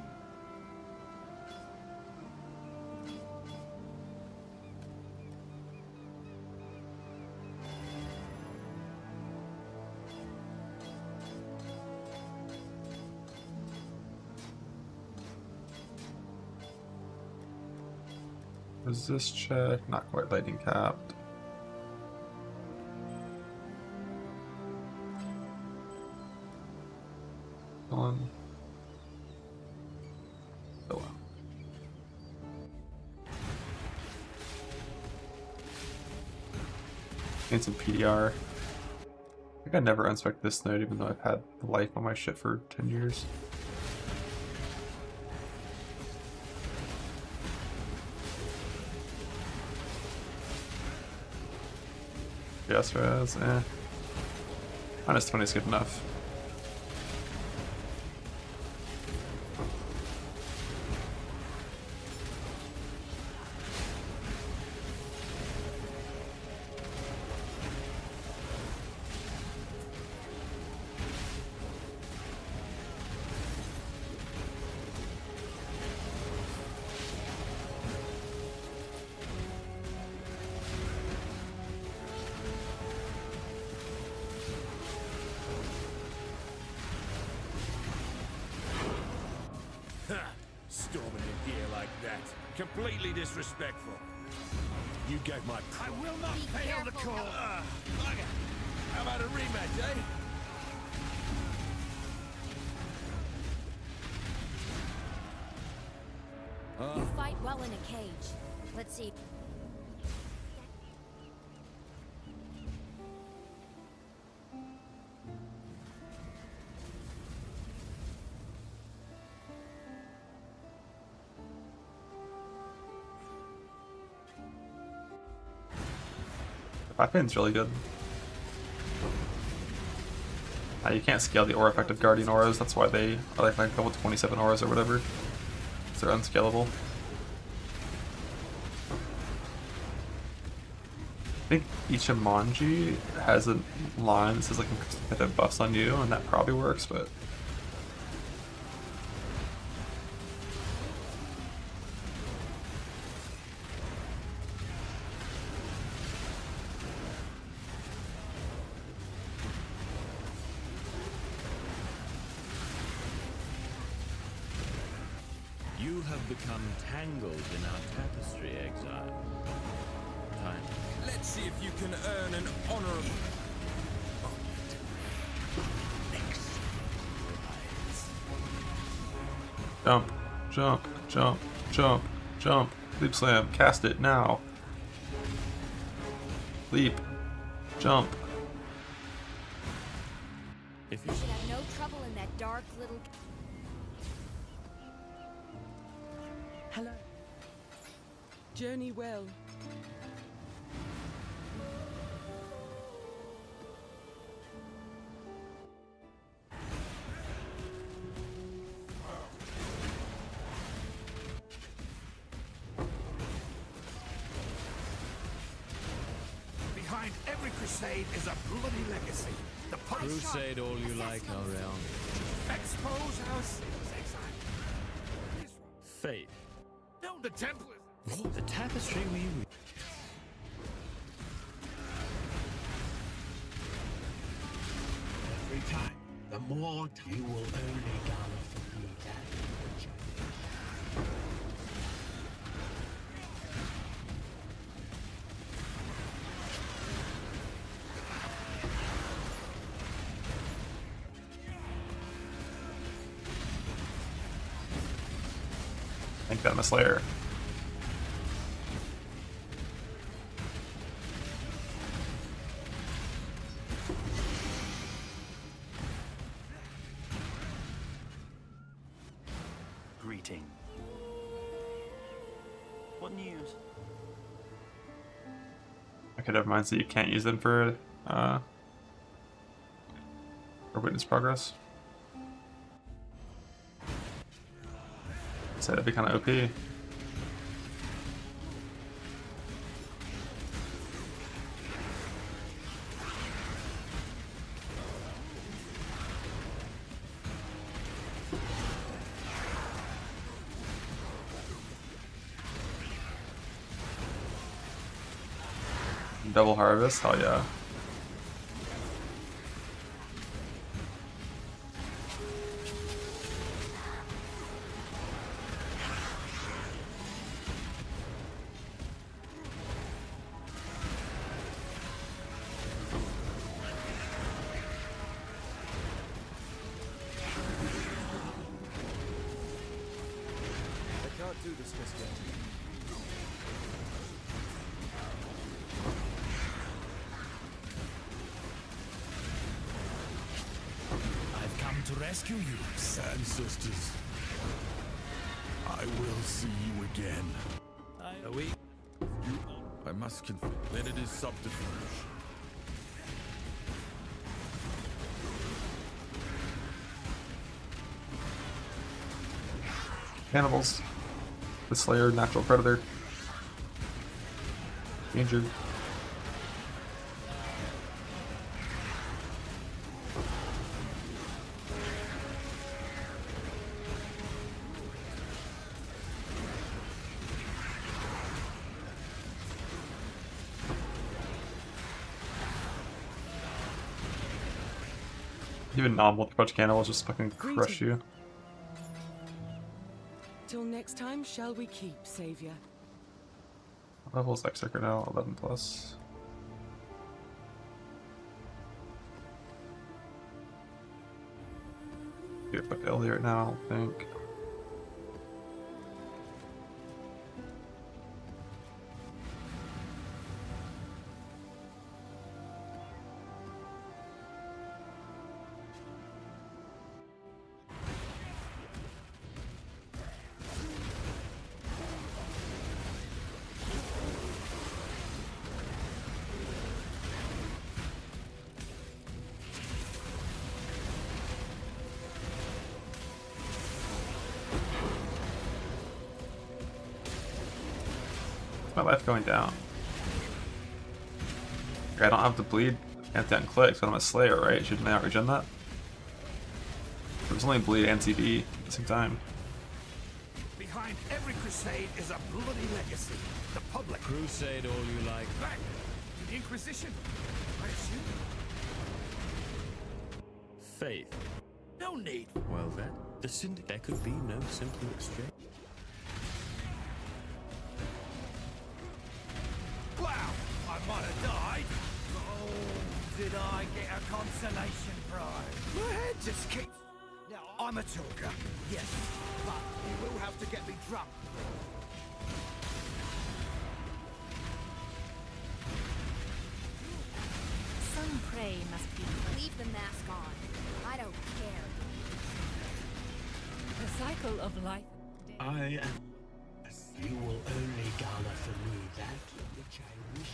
Resist check, not quite lightning capped. On. Oh well. And some PDR. I think I never unspec this node even though I've had the life on my shit for 10 years. Yes, Raz, eh. Minus 20 is good enough. Storming in here like that. Completely disrespectful. You gave my... I will not fail the call. Bugger. How about a rematch, eh? You fight well in a cage. Let's see. Weapon's really good. You can't scale the aura effect of Guardian auras, that's why they are like level 27 auras or whatever. They're unscalable. I think Ichimonji has a line that says like competitive buffs on you, and that probably works, but You have become tangled in our tapestry, exile. Time. Let's see if you can earn an honorable... jump, jump, jump, jump, jump, leap slam, cast it now. Leap, jump. You should have no trouble in that dark little... Hello. Journey well. Behind every crusade is a bloody legacy. The Crusade all you like, our realm. Expose our sins, exile. Faith. No, the Templars. The tapestry we read. Every time, the more you will only garner from me that. Thank that I'm a Slayer. Greeting. What news? Okay, never mind. So you can't use them for witness progress. So that'd be kind of OP. Double harvest, hell yeah. I can't do this just yet. I've come to rescue you. Ancestors, I will see you again. Are we? I must confess that it is subterfuge. Cannibals. The Slayer, natural predator. Danger. Even non-multi-punch cannibals just fucking crush you. Till next time, shall we keep, Savior? What level is Executor now? 11 plus. Get a quick LD right now, I don't think. My life going down. I don't have to bleed anti-unclick, but I'm a Slayer, right? Shouldn't I not regen that? It was only bleed and CD at the same time. Behind every crusade is a bloody legacy. The public. Crusade all you like. Back to the Inquisition. I assume. Faith. No need. Well then, the Syndicate. There could be no simple exchange. Wow, I might have died. Oh, did I get a consolation prize? My head just keeps... Now, I'm a talker, yes, but you will have to get me drunk. Some prey must be. Leave the mask on. I don't care. The cycle of life. I am. You will only garner for me that which I wish.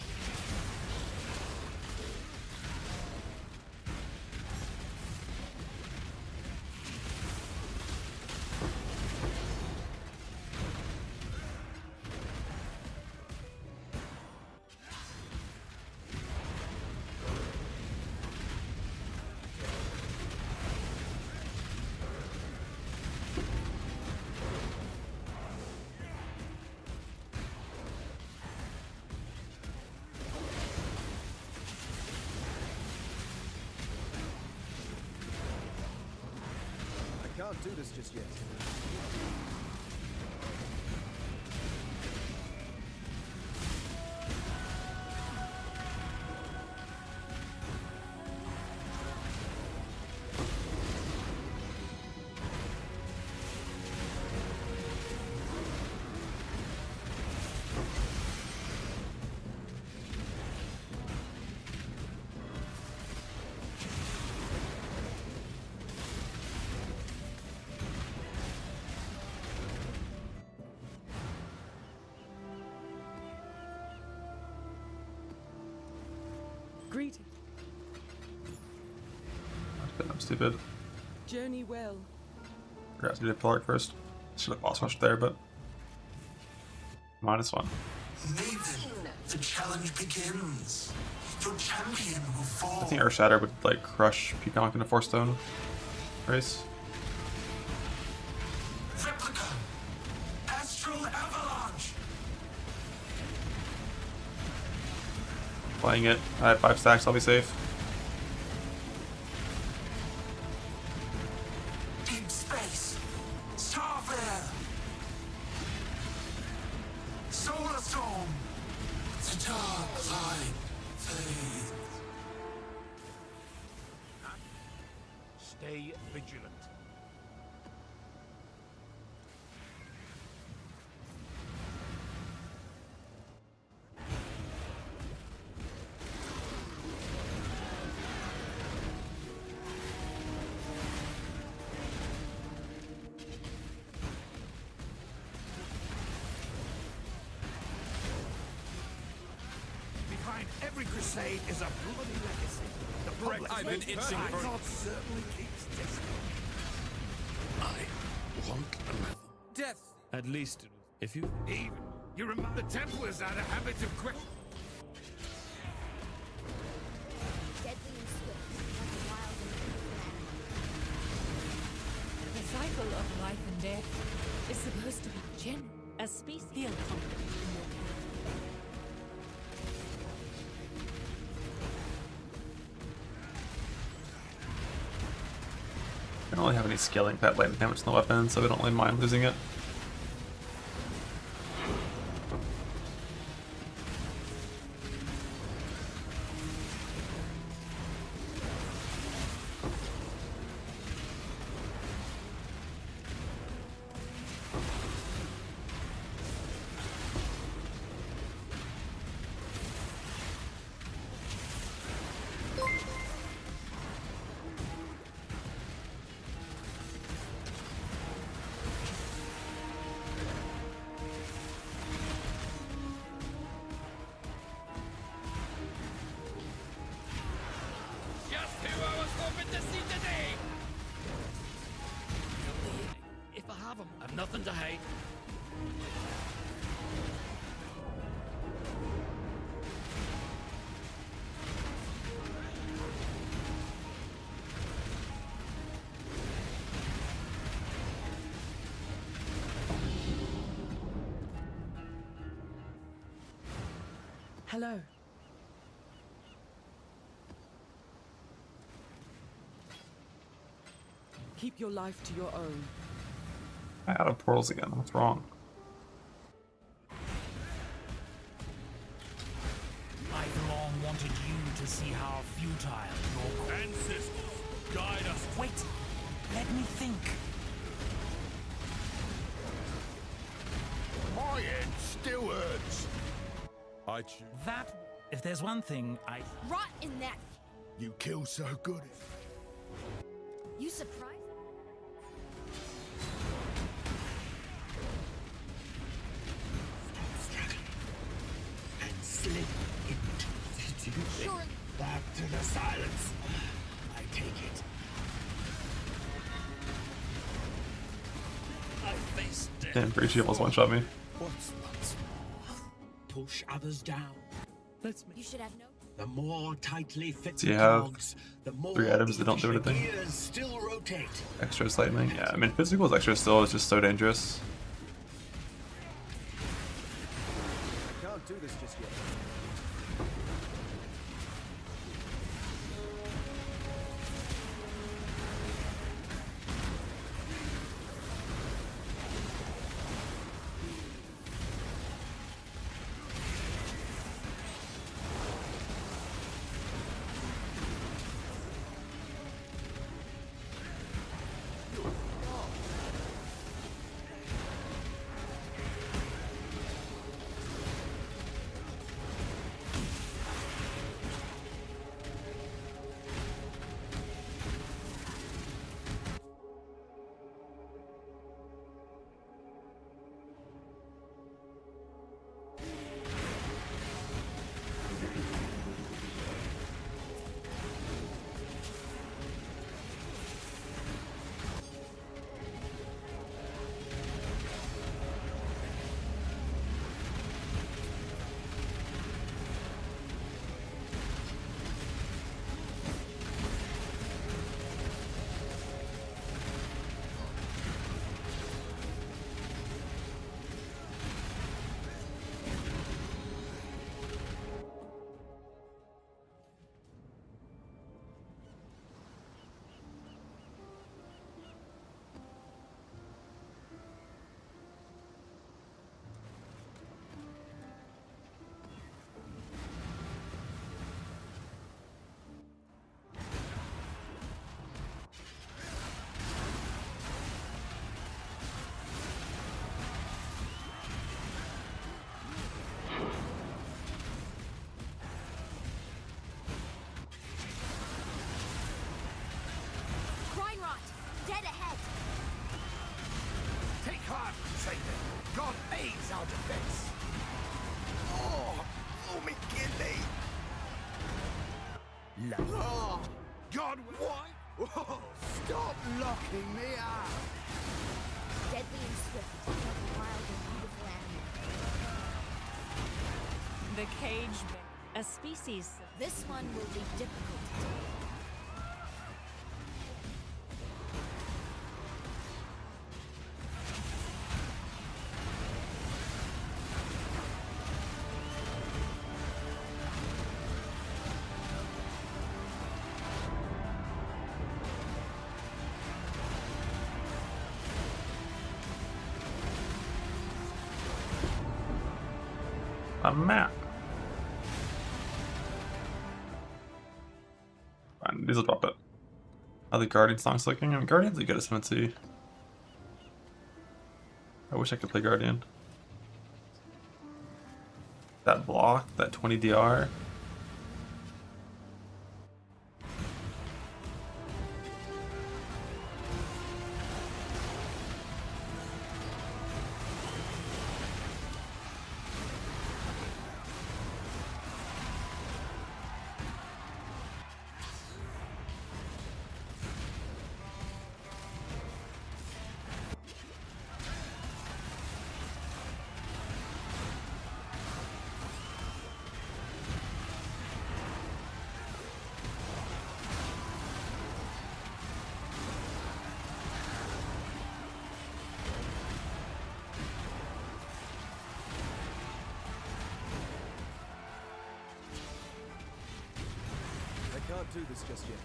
I can't do this just yet. Stupid. Journey well. Forgot to do the pillar first. Should have boss rushed there, but -1. Maven, the challenge begins. Your champion will fall. I think Earth Shatter would like crush Peacock in a 4-stone race. Replica. Astral Avalanche. Playing it. I have 5 stacks, I'll be safe. Deep space. Starfare. Solar Storm. The dark light fades. Stay vigilant. Behind every crusade is a bloody legacy. The public I've been itching for God certainly keeps testing. I want another. death. At least, if you... Even you remember the Templars had a habit of Deadly and swift, like a wild and beautiful animal. The cycle of life and death is supposed to be general. A species Feel confident in your I don't really have any scaling that lightning damage in the weapon, so I don't really mind losing it. Just who I was hoping to see today! If I have them, I've nothing to hide. Hello. Keep your life to your own. I out of portals again. What's wrong? I've long wanted you to see how futile your Ancestors, guide us. Wait, let me think. My head still hurts. I choose. That, if there's one thing I... Right in that. You kill so good. You surprised? And slip into the deep. Sure. Back to the silence. I take it. I face death. Damn, Breachy almost one-shot me. What's once more? Push others down. You should have no. The more tightly fit Do the you have cogs, the more 3 items that don't do efficient anything? gears still rotate. Extra is lightning. Yeah, I mean, physical is extra still. It's just so dangerous. I can't do this just yet. Oh, God, what? Whoa, stop locking me up! Deadly and swift, like a wild and beautiful animal. The cage a species. This one will be difficult to tame. A map. Fine, these will drop it. How the Guardian song's looking? I mean, Guardian's a good ascendancy. I wish I could play Guardian. That block, that 20 DR. I can't do this just yet.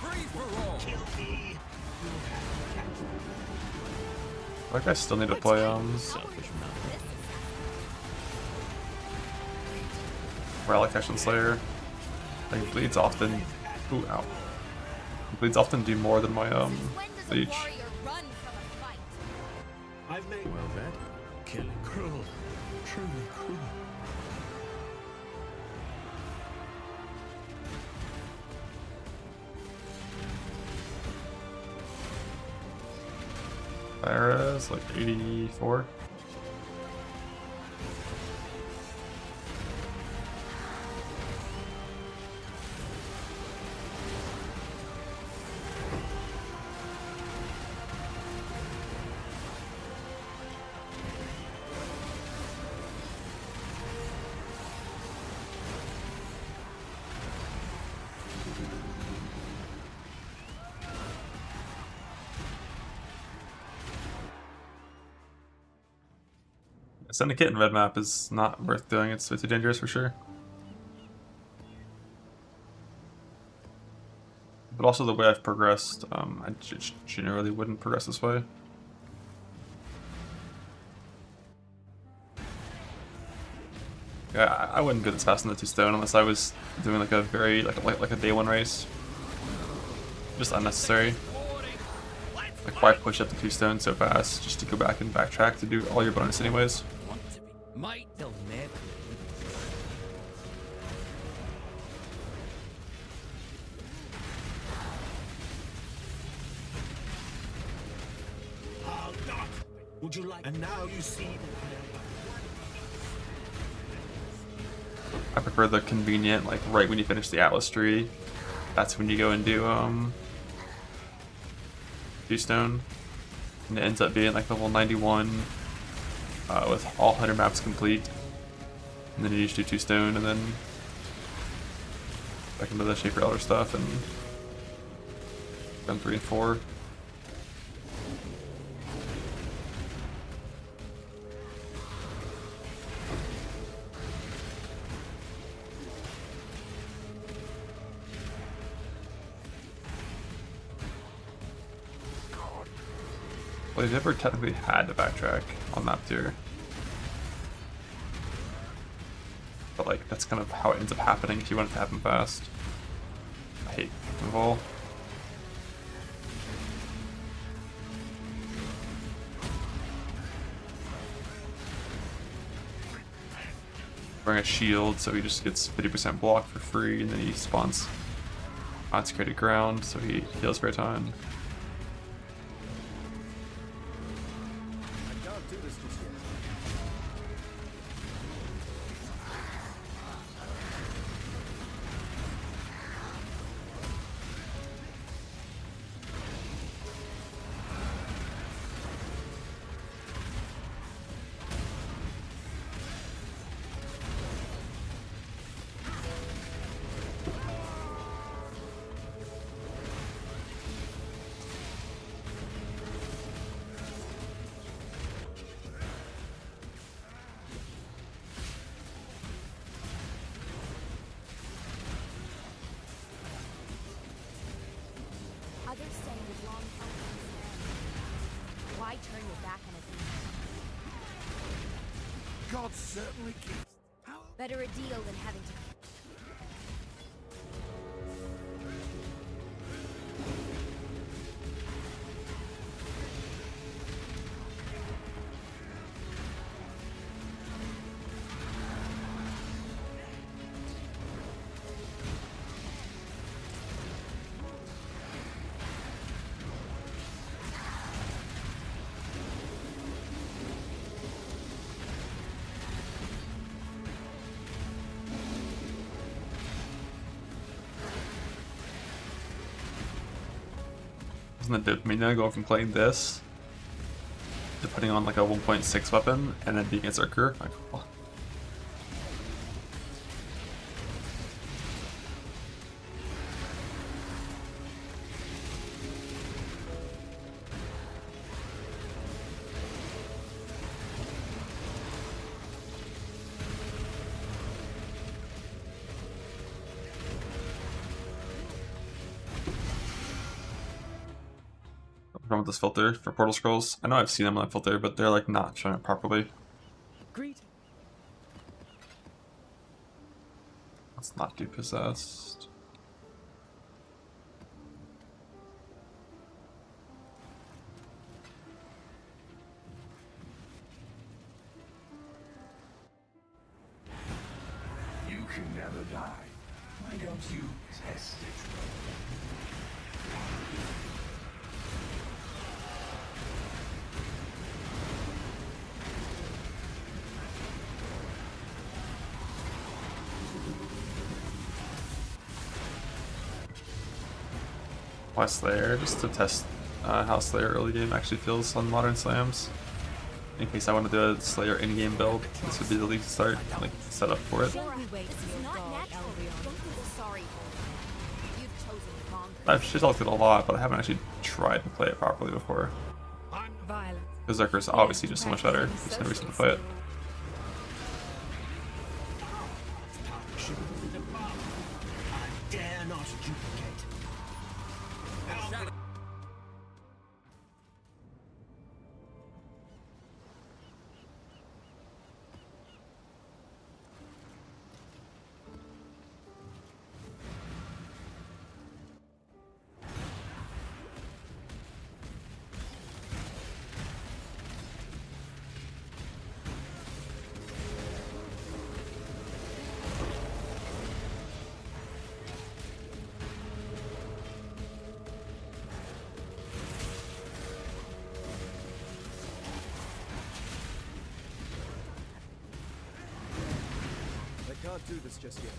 Free for all. Like I still need to play Relic Action Slayer. I think bleeds often. Ooh, ow. Bleeds often do more than my leech. I've made Well, that killing cruel, truly cruel. Fire is like 84. Syndicate and red map is not worth doing, it's way too dangerous for sure. But also the way I've progressed, I generally wouldn't progress this way. Yeah, I wouldn't go this fast in the 2 stone unless I was doing like a very like a day 1 race. Just unnecessary. Like why push up the 2 stone so fast just to go back and backtrack to do all your bonus anyways? Might they'll never. I'll not. Would you like? And now you see. I prefer the convenient, like right when you finish the Atlas tree, that's when you go and do 2 stone, and it ends up being like level 91 with all 100 maps complete, and then you just do 2 stone, and then back into the Shaper Elder stuff, and done 3 and 4. Well, you've never technically had to backtrack on map tier. But like, that's kind of how it ends up happening if you want it to happen fast. I hate Vol. wearing a shield, so he just gets 50% block for free, and then he spawns consecrated ground, so he heals for a ton. I can't do this just yet. Others say with long why turn your back on a thing? God certainly keeps. Better a deal than having to. Isn't it dopamine going from playing this to putting on like a 1.6 weapon and then being a Berserker? Like, oh. With this filter for portal scrolls. I know I've seen them on that filter, but they're like not showing it properly. Greet. Let's not do possessed. You can never die. Why don't you test it? Why Slayer? Just to test how Slayer early game actually feels on modern slams. In case I want to do a Slayer in-game build, this would be the least start, like set up for it. I've shit talked it a lot, but I haven't actually tried to play it properly before. Berserker's obviously just so much better. There's no reason to play it. I dare not duplicate. I can't do this just yet.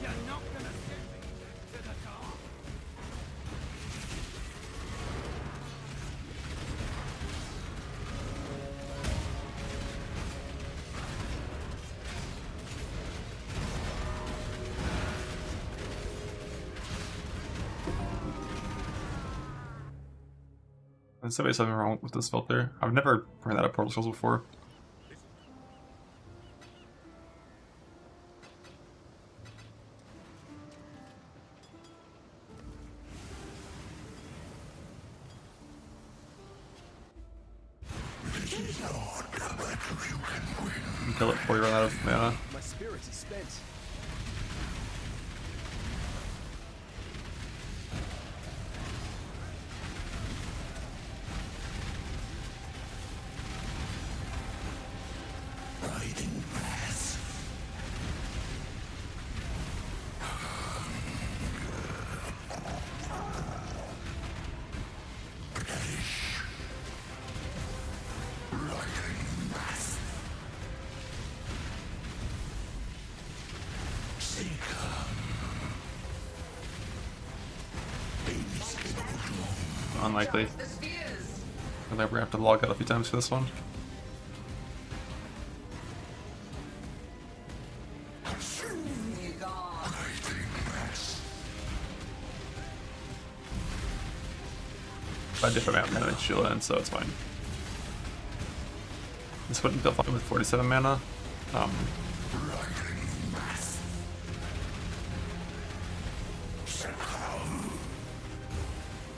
You're not gonna send me to the dark. There's something wrong with this filter. I've never ran out of portal scrolls before. You can kill it before you run out of mana. My spirit is spent. unlikely. I think we're gonna have to log out a few times for this one. I did for mana and shield in, so it's fine. This wouldn't feel fine with 47 mana.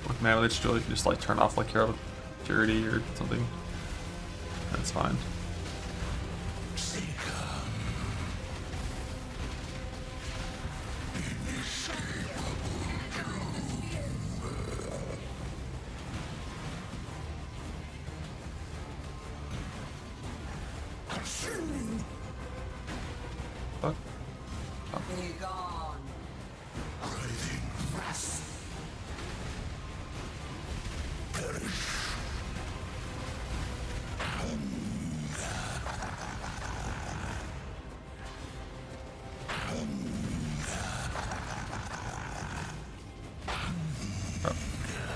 With mana leech drill, you can just like turn off like Hero Purity or something. That's fine. Fuck. Oh.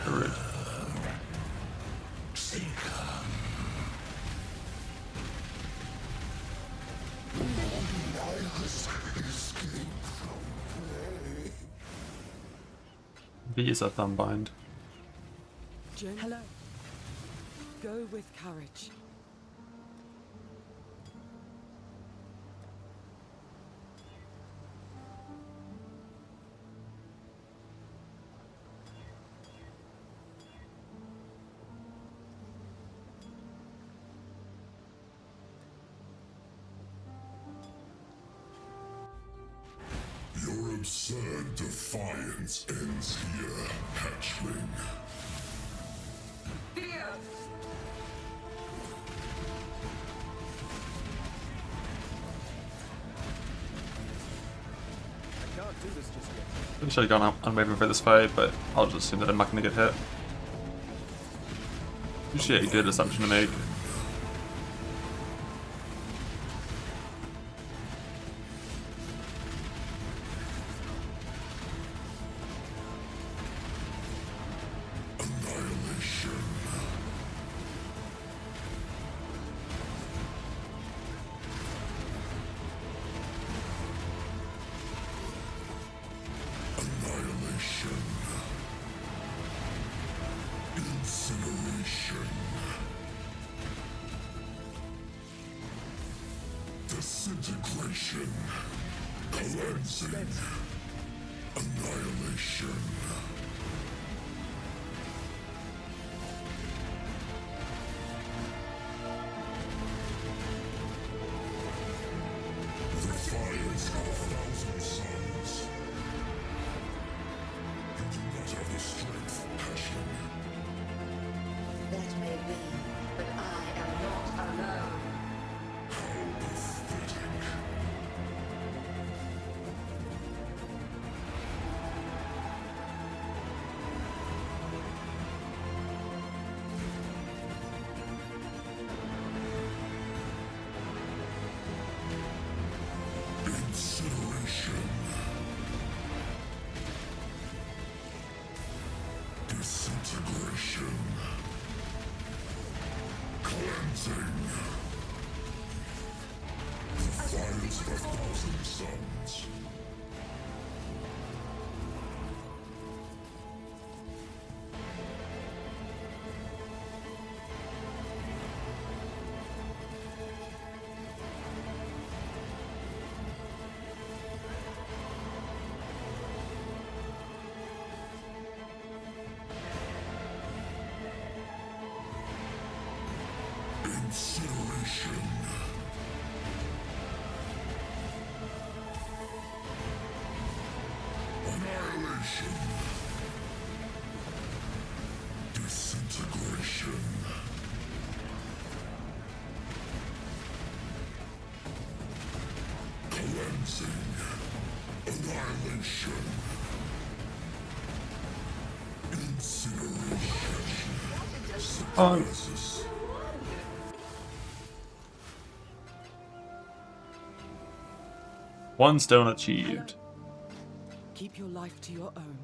Rude. V is a thumb bind. Hello. Go with courage. Your absurd defiance ends here, hatchling. I can't do this just yet. I should have gone on Maven for this fight, but I'll just assume that I'm not going to get hit. Usually a good assumption to make. Disintegration, cleansing, annihilation. The fires of 1,000 suns. You do not have the strength, passion. That may be, but I am not alone. Incineration. Disintegration. Cleansing. The fires of 1,000 suns. Incineration. Annihilation. Disintegration. Cleansing. Annihilation. Incineration. Synthesis. One stone achieved. Keep your life to your own.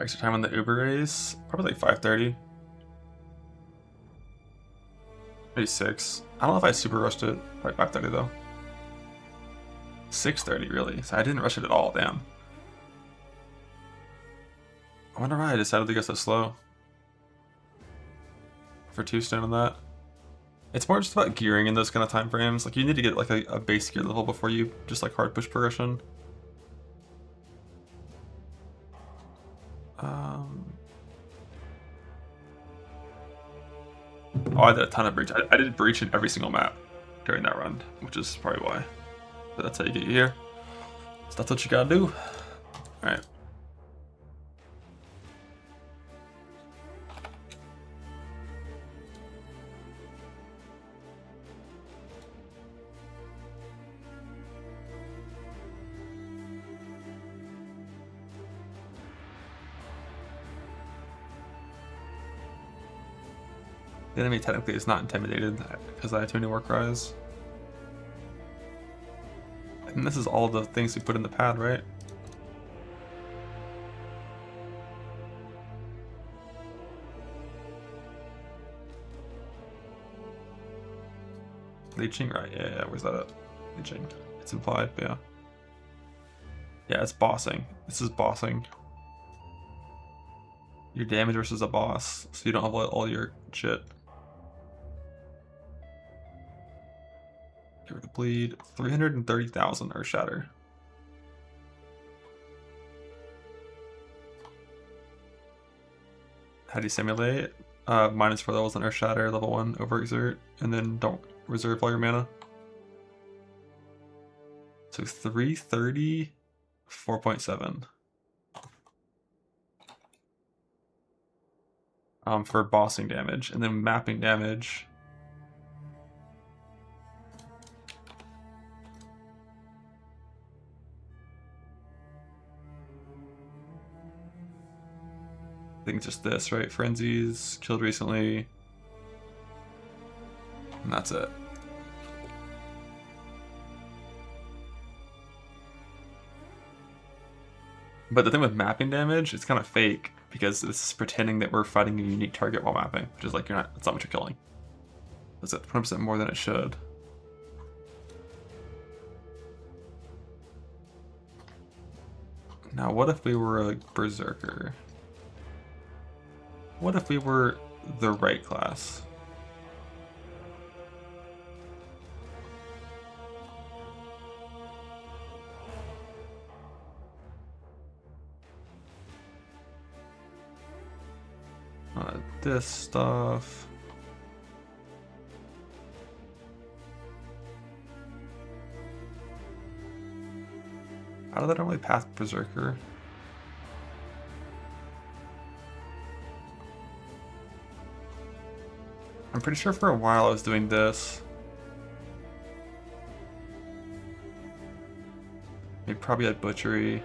Extra time on the Uber race, probably like 5:30. Maybe 6. I don't know if I super rushed it. Probably 5:30 though. 6:30 really. So I didn't rush it at all, damn. I wonder why I decided to go so slow. For 2 stone on that. It's more just about gearing in those kind of time frames. Like you need to get like a base gear level before you just like hard push progression. Oh, I did a ton of breach. I did breach in every single map during that run, which is probably why. But that's how you get here. So that's what you gotta do. Alright. The enemy technically is not intimidated because I have too many war cries. And this is all the things we put in the pad, right? Leeching, right? Yeah, where's that at? Leeching. It's implied, but yeah. Yeah, it's bossing. This is bossing. Your damage versus a boss, so you don't have all your shit. Get rid of bleed. 330,000 Earth Shatter. How do you simulate? -4 levels on Earth Shatter, level 1 overexert, and then don't reserve all your mana. So 330, 4.7. For bossing damage, and then mapping damage. I think it's just this, right? Frenzies, killed recently. And that's it. But the thing with mapping damage, it's kind of fake because this is pretending that we're fighting a unique target while mapping, which is like it's not what you're killing. That's at 20% more than it should. Now, what if we were a berserker? What if we were the right class? This stuff. How did I normally path berserker? I'm pretty sure for a while I was doing this. Maybe probably had butchery.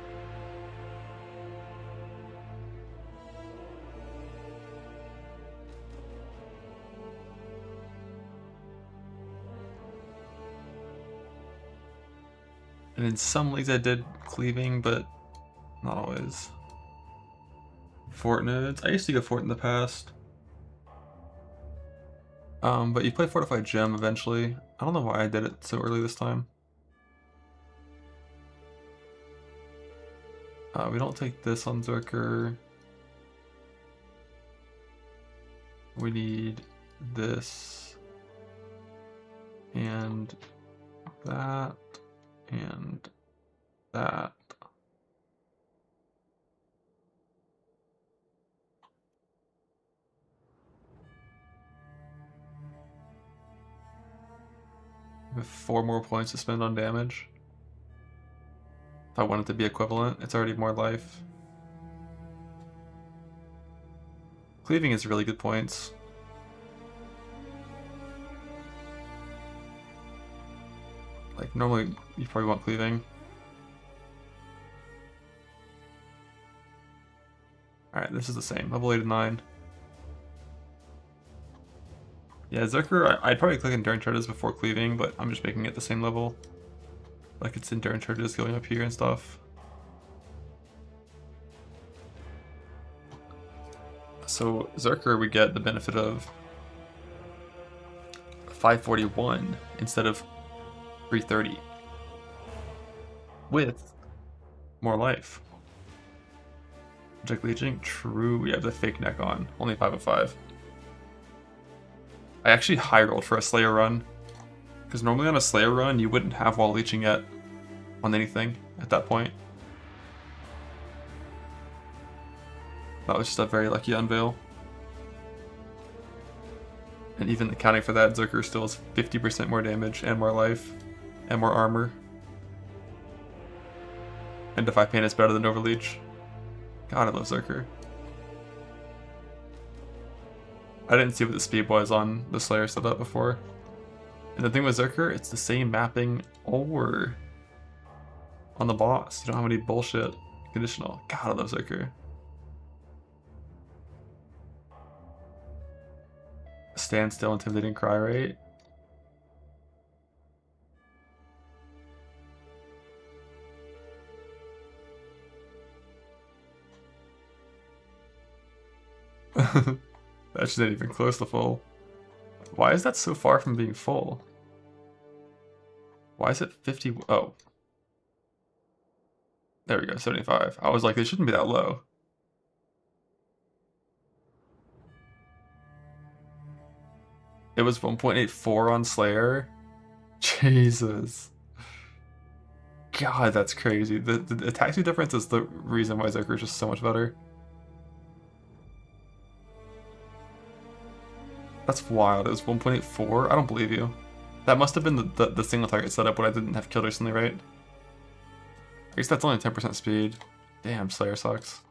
And in some leagues I did cleaving, but not always. Fort nodes. I used to go fort in the past. But you play Fortified Gem eventually. I don't know why I did it so early this time. We don't take this on Zerker. We need this. And that. And that. With 4 more points to spend on damage. If I want it to be equivalent, it's already more life. Cleaving is really good points. Like, normally, you probably want cleaving. Alright, this is the same. Level 8 to 9. Yeah, Zerker, I'd probably click Endurance Charges before cleaving, but I'm just making it the same level. Like, it's Endurance Charges going up here and stuff. So Zerker, we get the benefit of 541 instead of 330 with more life. Project Legion, true, we have the fake neck on, only 5 of 5. I actually high rolled for a Slayer run, because normally on a Slayer run you wouldn't have wall leeching yet on anything at that point. That was just a very lucky unveil. And even accounting for that, Zerker still has 50% more damage and more life and more armor. And Defy Pain is better than Overleech. God, I love Zerker. I didn't see what the speed was on the Slayer setup before. And the thing with Zerker, it's the same mapping over on the boss. You don't have any bullshit conditional. God, I love Zerker. Stand still, intimidating cry rate. That's not even close to full. Why is that so far from being full? Why is it 50? Oh. There we go, 75. I was like, they shouldn't be that low. It was 1.84 on Slayer. Jesus. God, that's crazy. The attack speed difference is the reason why Zerker is just so much better. That's wild. It was 1.84? I don't believe you. That must have been the single target setup when I didn't have killed recently, right? I guess that's only 10% speed. Damn, Slayer sucks.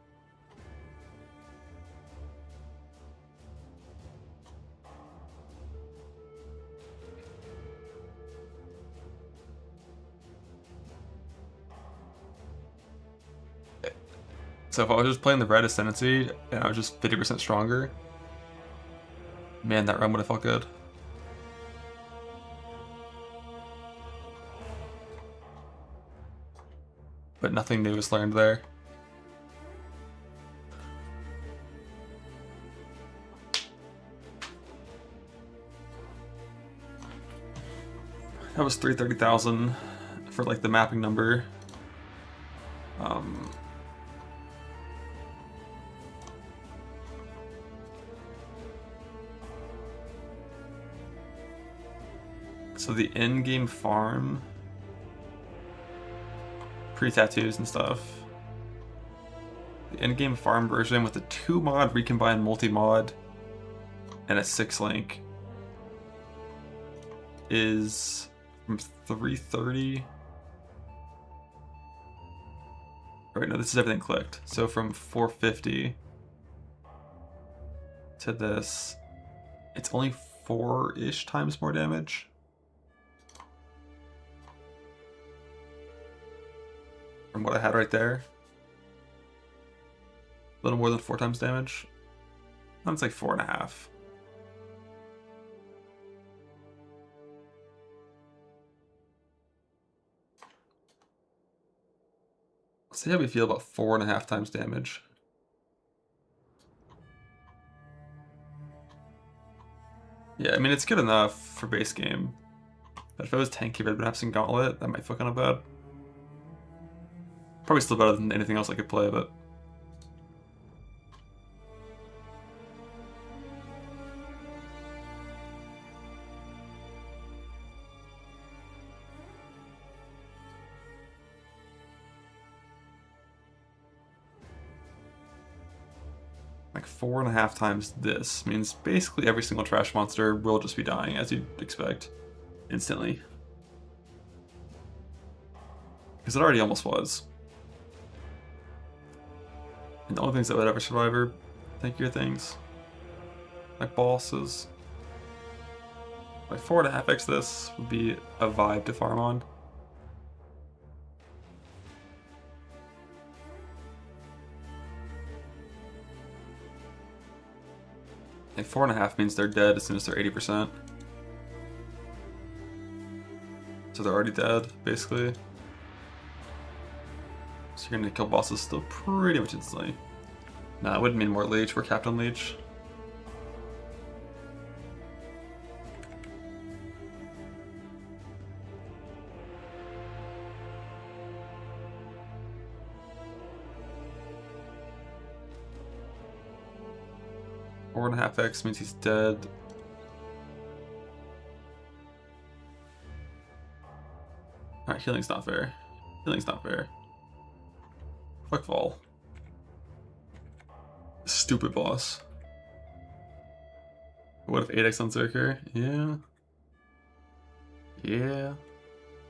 So if I was just playing the Red Ascendancy and I was just 50% stronger, man, that run would have felt good. But nothing new is learned there. That was 330,000 for like the mapping number. So the endgame farm, pre-tattoos and stuff. The endgame farm version with a 2-mod recombined multi-mod and a 6-link is from 330. Right, no, this is everything clicked. So from 450 to this, it's only 4-ish times more damage. From what I had right there. A little more than 4 times damage. That's like 4.5. Let's see how we feel about 4.5 times damage. Yeah, I mean, it's good enough for base game. But if it was tanky Red Maps and Gauntlet, that might feel kind of bad. Probably still better than anything else I could play, but... like 4.5 times this means basically every single trash monster will just be dying, as you'd expect, instantly. Because it already almost was. And the only things that would ever survive are tankier things. Like bosses. Like 4.5x this would be a vibe to farm on. Like 4.5 means they're dead as soon as they're 80%. So they're already dead, basically. So you're gonna kill bosses still pretty much instantly. Nah, it wouldn't mean more Leech. We're Captain Leech. Four and a half X means he's dead. Alright, healing's not fair. Healing's not fair. Fuck Vol. Stupid boss. What if 8x on Zerker? Yeah. Yeah.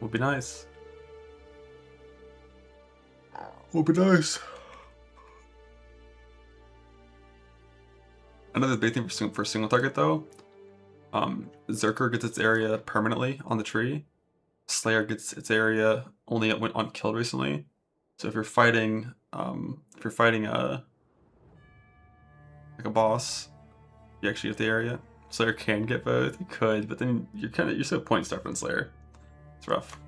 Would be nice. Would be nice. Another big thing for single target though, Zerker gets its area permanently on the tree. Slayer gets its area only when unkilled recently. So if you're fighting a boss, you actually get the area. Slayer can get both. You could, but then you're so point stuck on Slayer. It's rough.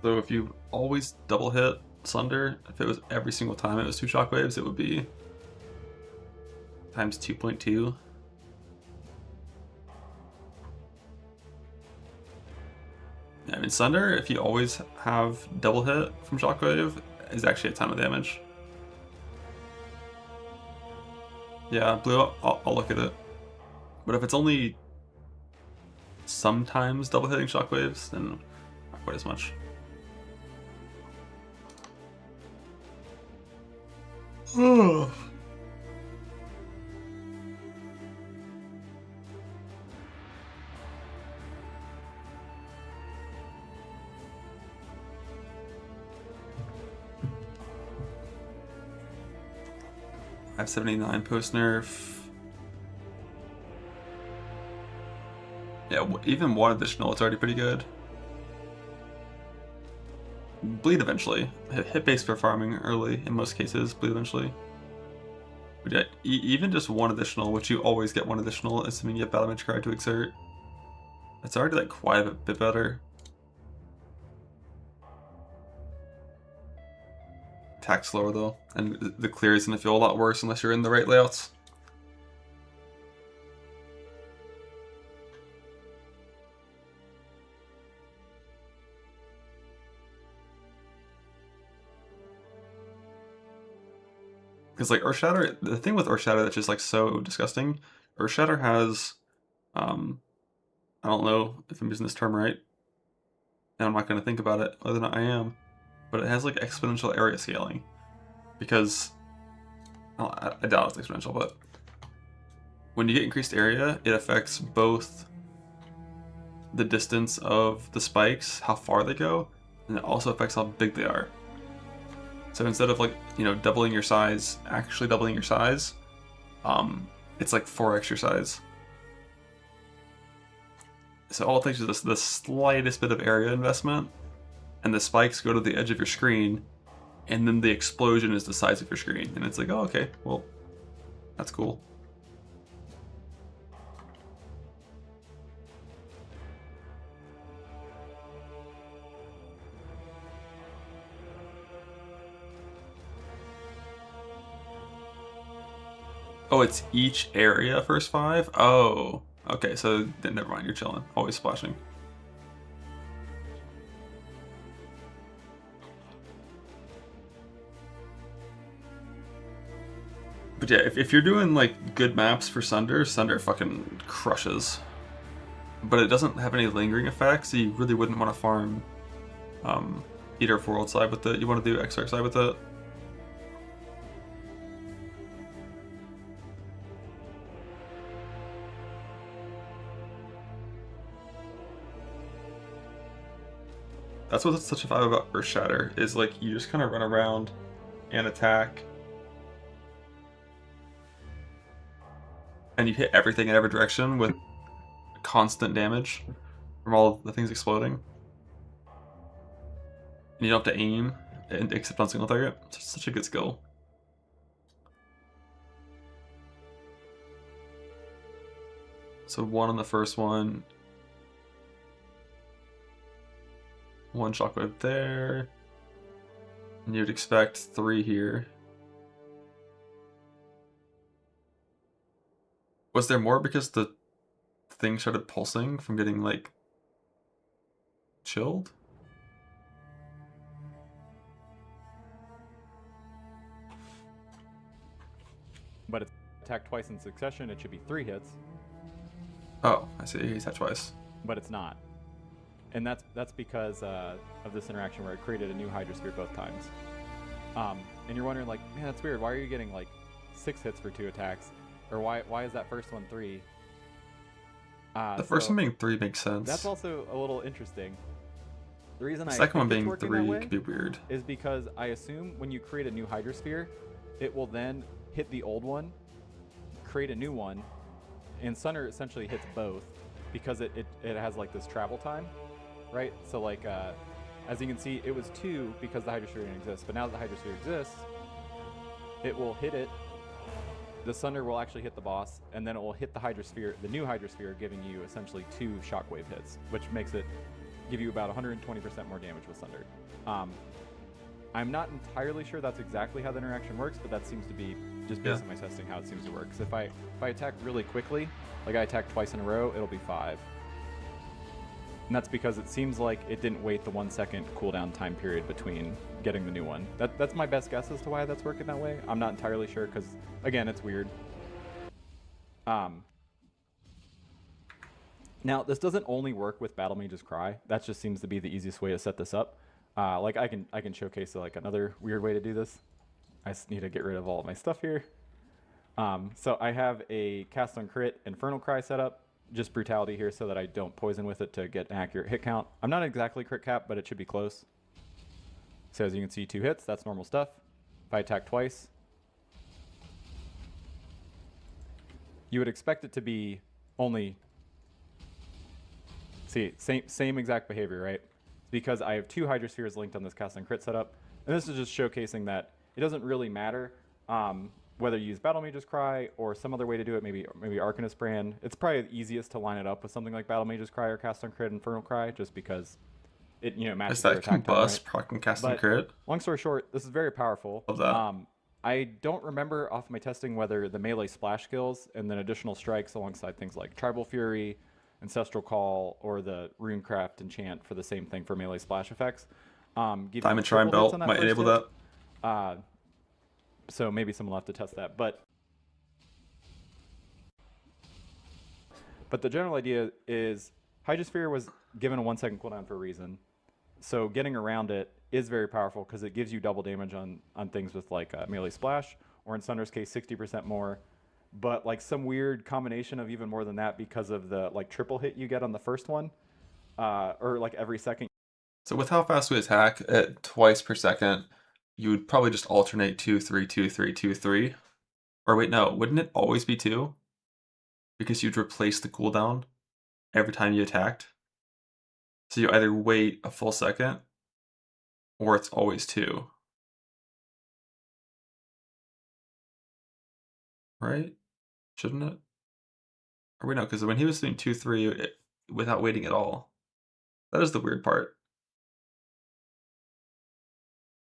So if you always double hit Sunder, if it was every single time it was 2 shockwaves, it would be times 2.2. Yeah, I mean Sunder, if you always have double hit from shockwave, is actually a ton of damage. Yeah, Blue, I'll look at it. But if it's only sometimes double hitting shockwaves, then not quite as much. Oh. I have 79 post nerf. Yeah, even one additional, it's already pretty good. Bleed eventually. Hit base for farming early in most cases, bleed eventually. But yeah, even just one additional, which you always get one additional, assuming you have Battle Mage card to exert. It's already like quite a bit better. Attack slower though, and the clear is gonna feel a lot worse unless you're in the right layouts. Because like Earthshatter, the thing with Earthshatter that's just like so disgusting, Earthshatter has, I don't know if I'm using this term right, and I'm not going to think about it, whether or not I am, but it has like exponential area scaling. Because, well, I doubt it's exponential, but when you get increased area, it affects both the distance of the spikes, how far they go, and it also affects how big they are. So instead of like, you know, doubling your size, actually doubling your size, it's like 4x your size. So all it takes is the slightest bit of area investment, and the spikes go to the edge of your screen, and then the explosion is the size of your screen. And it's like, oh, okay, well, that's cool. Oh, it's each area first 5? Oh, okay, so then never mind, you're chilling. Always splashing. But yeah, if you're doing like good maps for Sunder, Sunder fucking crushes. But it doesn't have any lingering effects, so you really wouldn't want to farm Eater of World side with it. You want to do Exarch side with it. That's what's such a vibe about Earthshatter, is like you just kind of run around and attack. And you hit everything in every direction with constant damage from all of the things exploding. You don't have to aim and except on single target. It's such a good skill. So 1 on the first one. 1 shockwave there. And you'd expect 3 here. Was there more because the thing started pulsing from getting, like, chilled? But it's attacked twice in succession, it should be 3 hits. Oh, I see. He's attacked twice. But it's not. And that's because of this interaction where it created a new Hydrosphere both times. And you're wondering, like, man, that's weird. Why are you getting, like, 6 hits for 2 attacks? Or why is that first one 3? The first one being 3 makes sense. That's also a little interesting. The reason the I second one think being it's 3 way could be weird. is because I assume when you create a new Hydrosphere, it will then hit the old one, create a new one, and Sunder essentially hits both because it has like this travel time, right? So like, as you can see, it was 2 because the Hydrosphere didn't exist, but now that the Hydrosphere exists, it will hit it. The Sunder will actually hit the boss, and then it will hit the Hydrosphere, the new Hydrosphere, giving you essentially 2 shockwave hits, which makes it give you about 120% more damage with Sunder. I'm not entirely sure that's exactly how the interaction works, but that seems to be, just based on my testing, how it seems to work. So if I attack really quickly, like I attack twice in a row, it'll be 5. And that's because it seems like it didn't wait the 1 second cooldown time period between getting the new one. That's my best guess as to why that's working that way. I'm not entirely sure because, again, it's weird. Now, this doesn't only work with Battle Mage's Cry. That just seems to be the easiest way to set this up. Like I can showcase like another weird way to do this. I just need to get rid of all of my stuff here. So I have a cast on crit Infernal Cry set up. Just brutality here so that I don't poison with it to get an accurate hit count. I'm not exactly crit cap, but it should be close. So as you can see, 2 hits, that's normal stuff. If I attack twice, you would expect it to be only, see, same exact behavior, right? Because I have 2 Hydrospheres linked on this cast on crit setup. And this is just showcasing that it doesn't really matter whether you use Battle Mage's Cry or some other way to do it, maybe Arcanist Brand. It's probably the easiest to line it up with something like Battle Mage's Cry or Cast on Crit Infernal Cry, just because it matches your attack time, right? Proc and Cast on Crit. Long story short, this is very powerful. Love that. I don't remember off my testing whether the melee splash skills and then additional strikes alongside things like Tribal Fury, Ancestral Call, or the Runecraft enchant for the same thing for melee splash effects. Give Diamond Shrine Belt might enable that. So maybe someone will have to test that. But the general idea is Hydrosphere was given a 1 second cooldown for a reason. So getting around it is very powerful because it gives you double damage on things with like melee splash, or in Sunder's case 60% more. But like some weird combination of even more than that because of the like triple hit you get on the first one, or like every second. So with how fast we attack at twice per second, you would probably just alternate 2, 3, 2, 3, 2, 3. Or wait, no, wouldn't it always be 2? Because you'd replace the cooldown every time you attacked. So you either wait a full second, or it's always 2. Right? Shouldn't it? Or wait, no, because when he was doing 2, 3 without waiting at all. That is the weird part.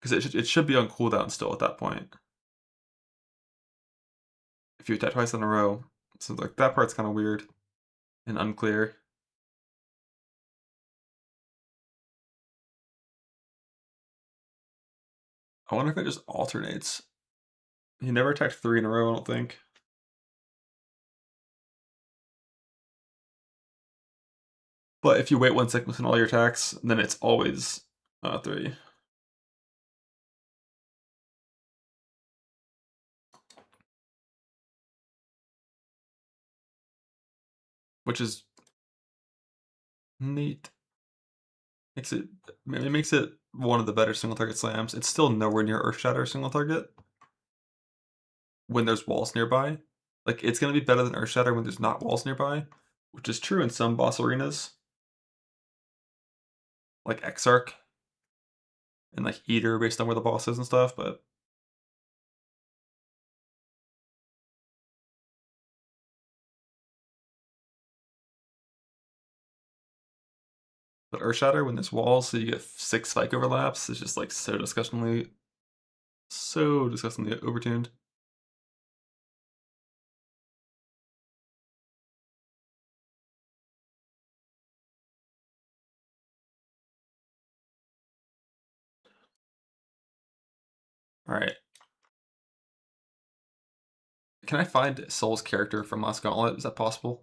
Because it should be on cooldown still at that point. If you attack twice in a row. So like that part's kind of weird and unclear. I wonder if it just alternates. He never attacked 3 in a row, I don't think. But if you wait 1 second between all your attacks, then it's always 3. Which is neat. It makes it one of the better single target slams. It's still nowhere near Earthshatter single target when there's walls nearby. Like it's gonna be better than Earthshatter when there's not walls nearby, which is true in some boss arenas. Like Exarch. and like Eater based on where the boss is and stuff, but Earthshatter, when there's walls, so you get 6 spike overlaps, is just like so disgustingly overtuned. Alright. Can I find Soul's character from Last Gauntlet? Is that possible?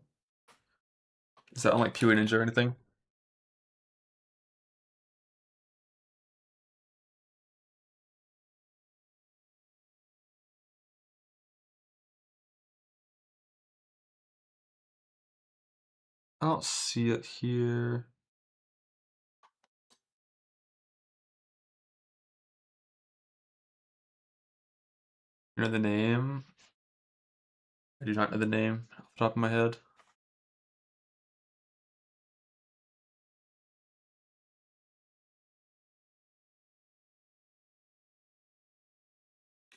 Is that on like PoE Ninja or anything? I don't see it here. You know the name? I do not know the name off the top of my head.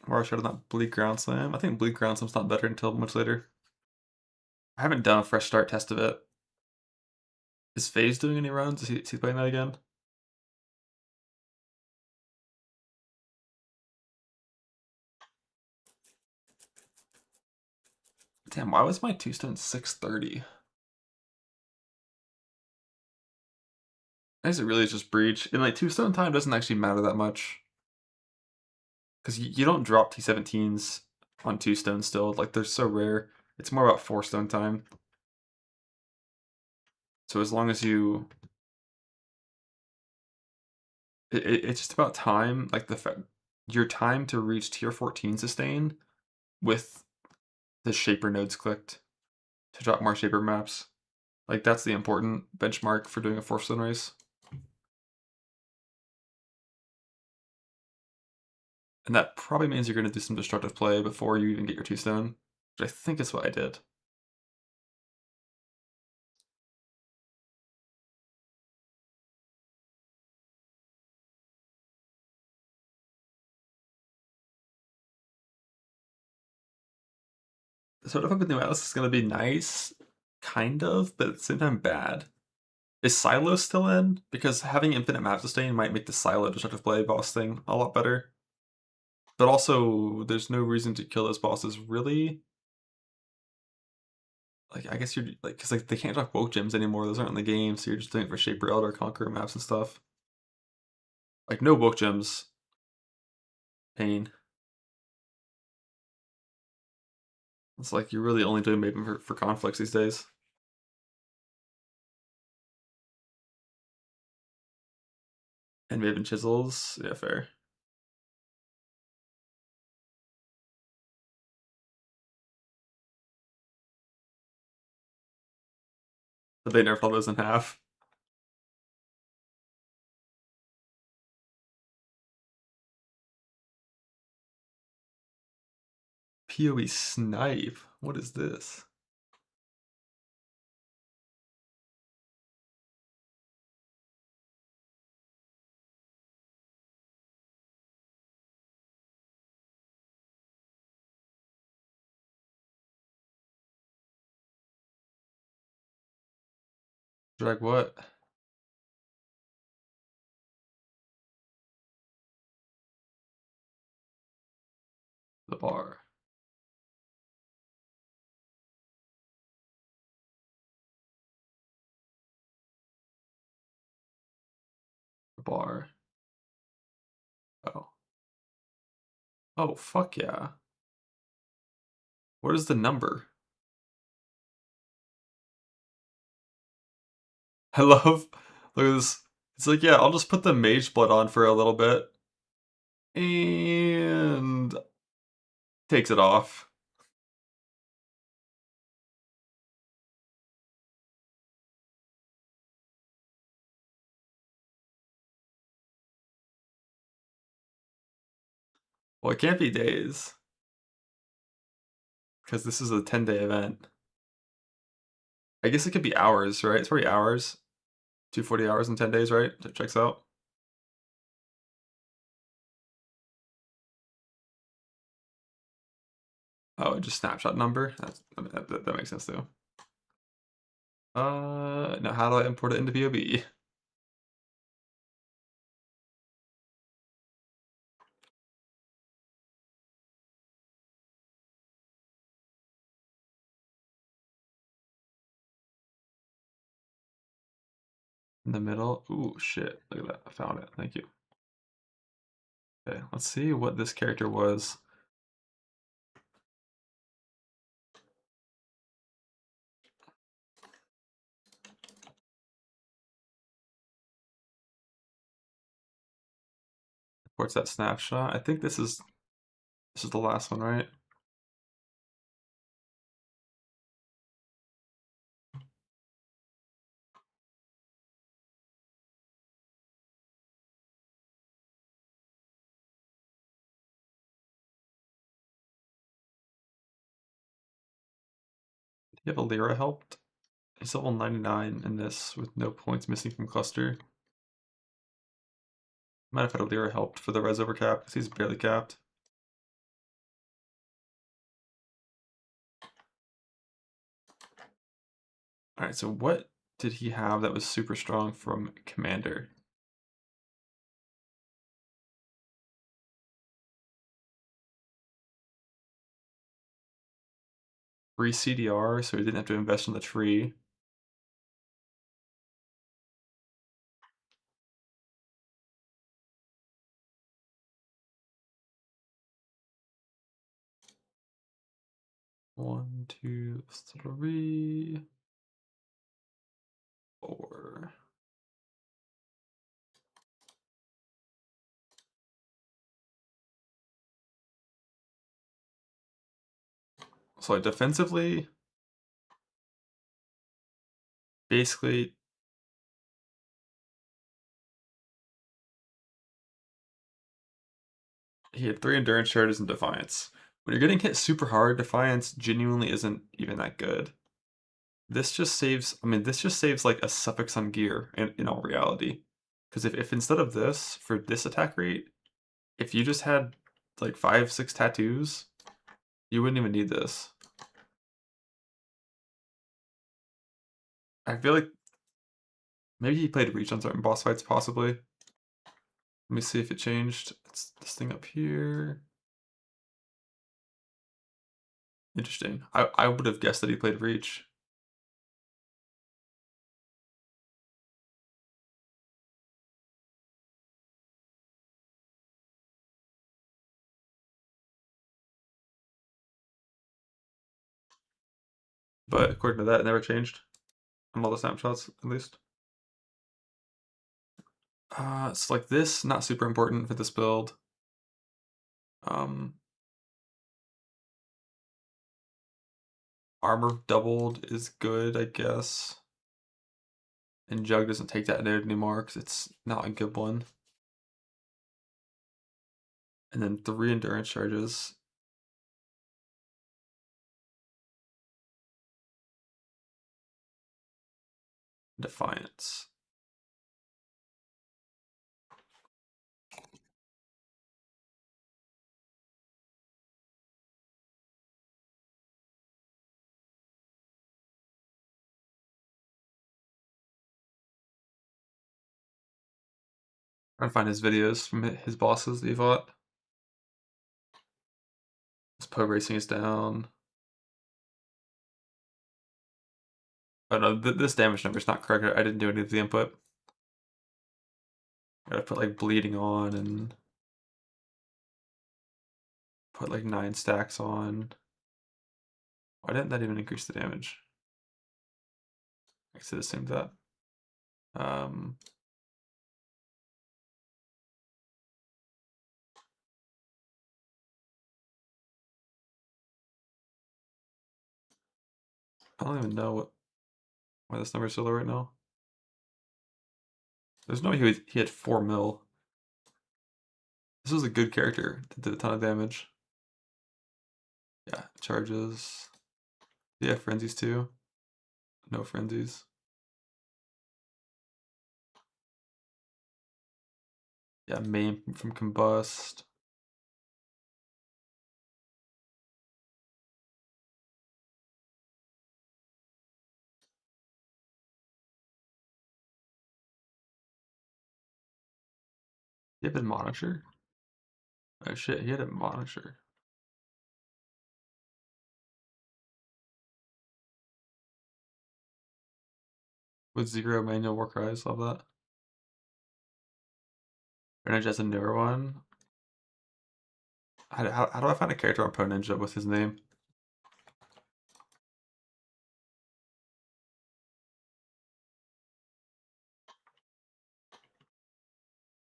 Or I should have not Bleak Ground Slam. I think Bleak Ground Slam's not better until much later. I haven't done a fresh start test of it. Is FaZe doing any runs? Is he playing that again? Damn, why was my 2-stone 630? I guess it really is just Breach. And like 2-stone time doesn't actually matter that much. Because you don't drop T17s on 2-stone still. Like they're so rare. It's more about 4-stone time. So as long as you... It's just about time. Like your time to reach tier 14 sustain with the Shaper nodes clicked to drop more Shaper maps. Like that's the important benchmark for doing a 4-stone race. And that probably means you're going to do some destructive play before you even get your 2-stone, which I think is what I did. So if I'm with New Atlas is going to be nice, kind of, but at the same time bad. Is Silo still in? Because having infinite map sustain might make the Silo destructive play boss thing a lot better. But also, there's no reason to kill those bosses, really. Like, I guess you're, like, because like, they can't drop woke gems anymore, those aren't in the game, so you're just doing it for Shaper Elder, Conqueror maps and stuff. Like, no woke gems. Pain. It's like you're really only doing Maven for conflicts these days. And Maven chisels, yeah, fair. But they nerfed all those in half. PoE snipe? What is this? Drag what? The bar. The bar. Oh. Oh, fuck yeah. What is the number? I love, look at this. It's like, yeah, I'll just put the mage blood on for a little bit. And takes it off. Well, it can't be days. Because this is a 10-day event. I guess it could be hours, right? It's probably hours. 240 hours in 10 days, right? That checks out. Oh, just snapshot number? That makes sense too. Now how do I import it into POB? In the middle? Ooh, shit. Look at that. I found it. Thank you. Okay, let's see what this character was. What's that snapshot? I think this is the last one, right? Do you have a Lyra helped? He's level 99 in this with no points missing from cluster. Might have had a Lyra helped for the res over cap because he's barely capped. Alright, so what did he have that was super strong from Commander? Free CDR, so he didn't have to invest in the tree. One, two, three, four. So like defensively, basically he had 3 endurance charges and defiance. When you're getting hit super hard, defiance genuinely isn't even that good. This just saves, I mean, this just saves like a suffix on gear in all reality. Because if instead of this, for this attack rate, if you just had like 5, 6 tattoos, you wouldn't even need this. I feel like maybe he played Reach on certain boss fights, possibly. Let me see if it changed. It's this thing up here. Interesting. I would have guessed that he played Reach. But according to that, it never changed. On all the snapshots, at least. It's like this, not super important for this build. Armor doubled is good, I guess. And Jug doesn't take that note anymore because it's not a good one. And then 3 endurance charges. Defiance. Trying to find his videos from his bosses that he fought. His Poe racing is down. Oh no, this damage number is not correct. I didn't do any of the input. Gotta put like bleeding on and put like 9 stacks on. Why didn't that even increase the damage? I said the same that. I don't even know why this number is so low right now. There's no way he had 4 mil. This was a good character that did a ton of damage. Yeah, charges. Yeah, frenzies too. No frenzies. Yeah, main from combust. He had a monitor? Oh shit, he had a monitor. With 0 manual war cries, love that. Ninja has a newer one. How do I find a character on Pro Ninja with his name?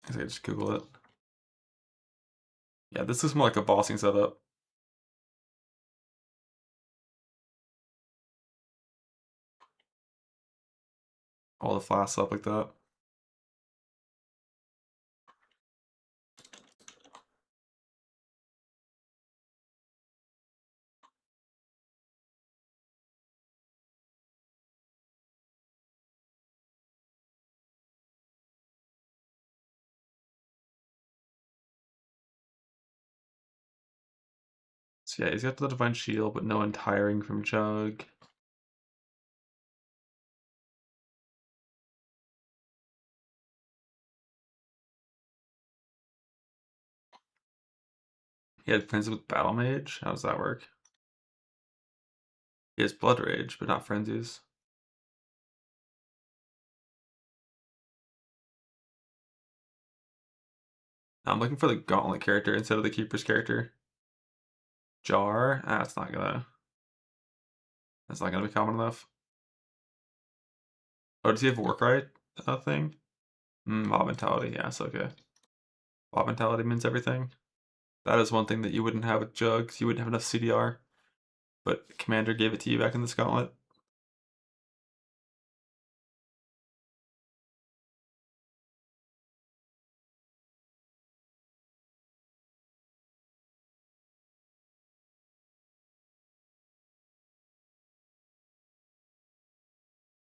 I guess I just Google it. Yeah, this is more like a bossing setup. All the flasks up like that. So yeah, he's got the Divine Shield, but no untiring from Jug. He had Frenzy with Battle Mage? How does that work? He has Blood Rage, but not Frenzies. I'm looking for the Gauntlet character instead of the Keeper's character. Jar? Ah, that's not gonna be common enough. Oh, does he have Warcry thing? Mob Mentality, yeah, it's okay. Mob Mentality means everything. That is one thing that you wouldn't have with Jugs. You wouldn't have enough CDR. But Commander gave it to you back in this gauntlet.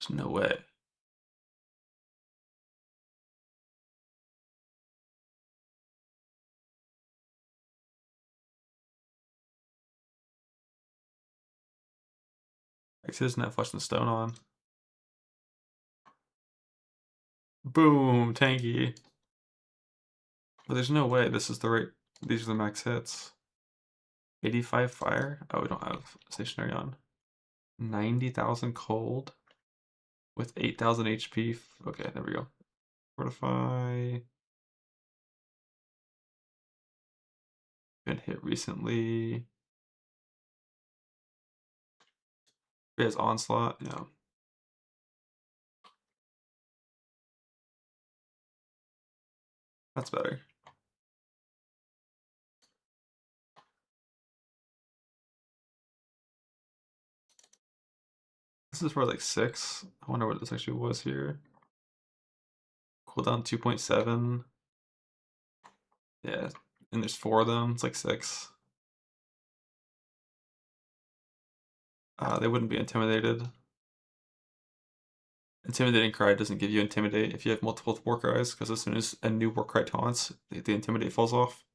There's no way. He doesn't have Flesh and Stone on. Boom, tanky. But there's no way this is the right. These are the max hits. 85 fire. Oh, we don't have stationary on. 90,000 cold with 8,000 HP. Okay, there we go. Fortify. Been hit recently. He has Onslaught. Yeah. That's better. This is for like 6. I wonder what this actually was here. Cooldown 2.7. Yeah, and there's 4 of them. It's like 6. They wouldn't be intimidated. Intimidating cry doesn't give you intimidate if you have multiple war cries, because as soon as a new war cry taunts, the intimidate falls off.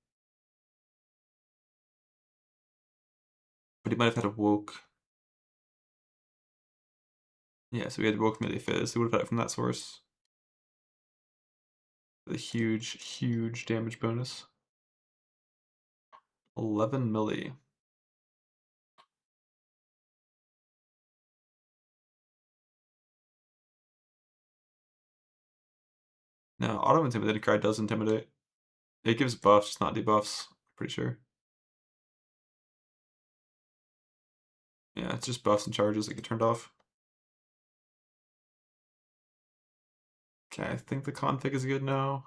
But he might have had a woke. Yeah, so we had woke melee fizz. He would have had it from that source. The huge damage bonus. 11 milli. No, auto intimidating cry does intimidate. It gives buffs, not debuffs. Pretty sure. Yeah, it's just buffs and charges that get turned off. Okay, I think the config is good now.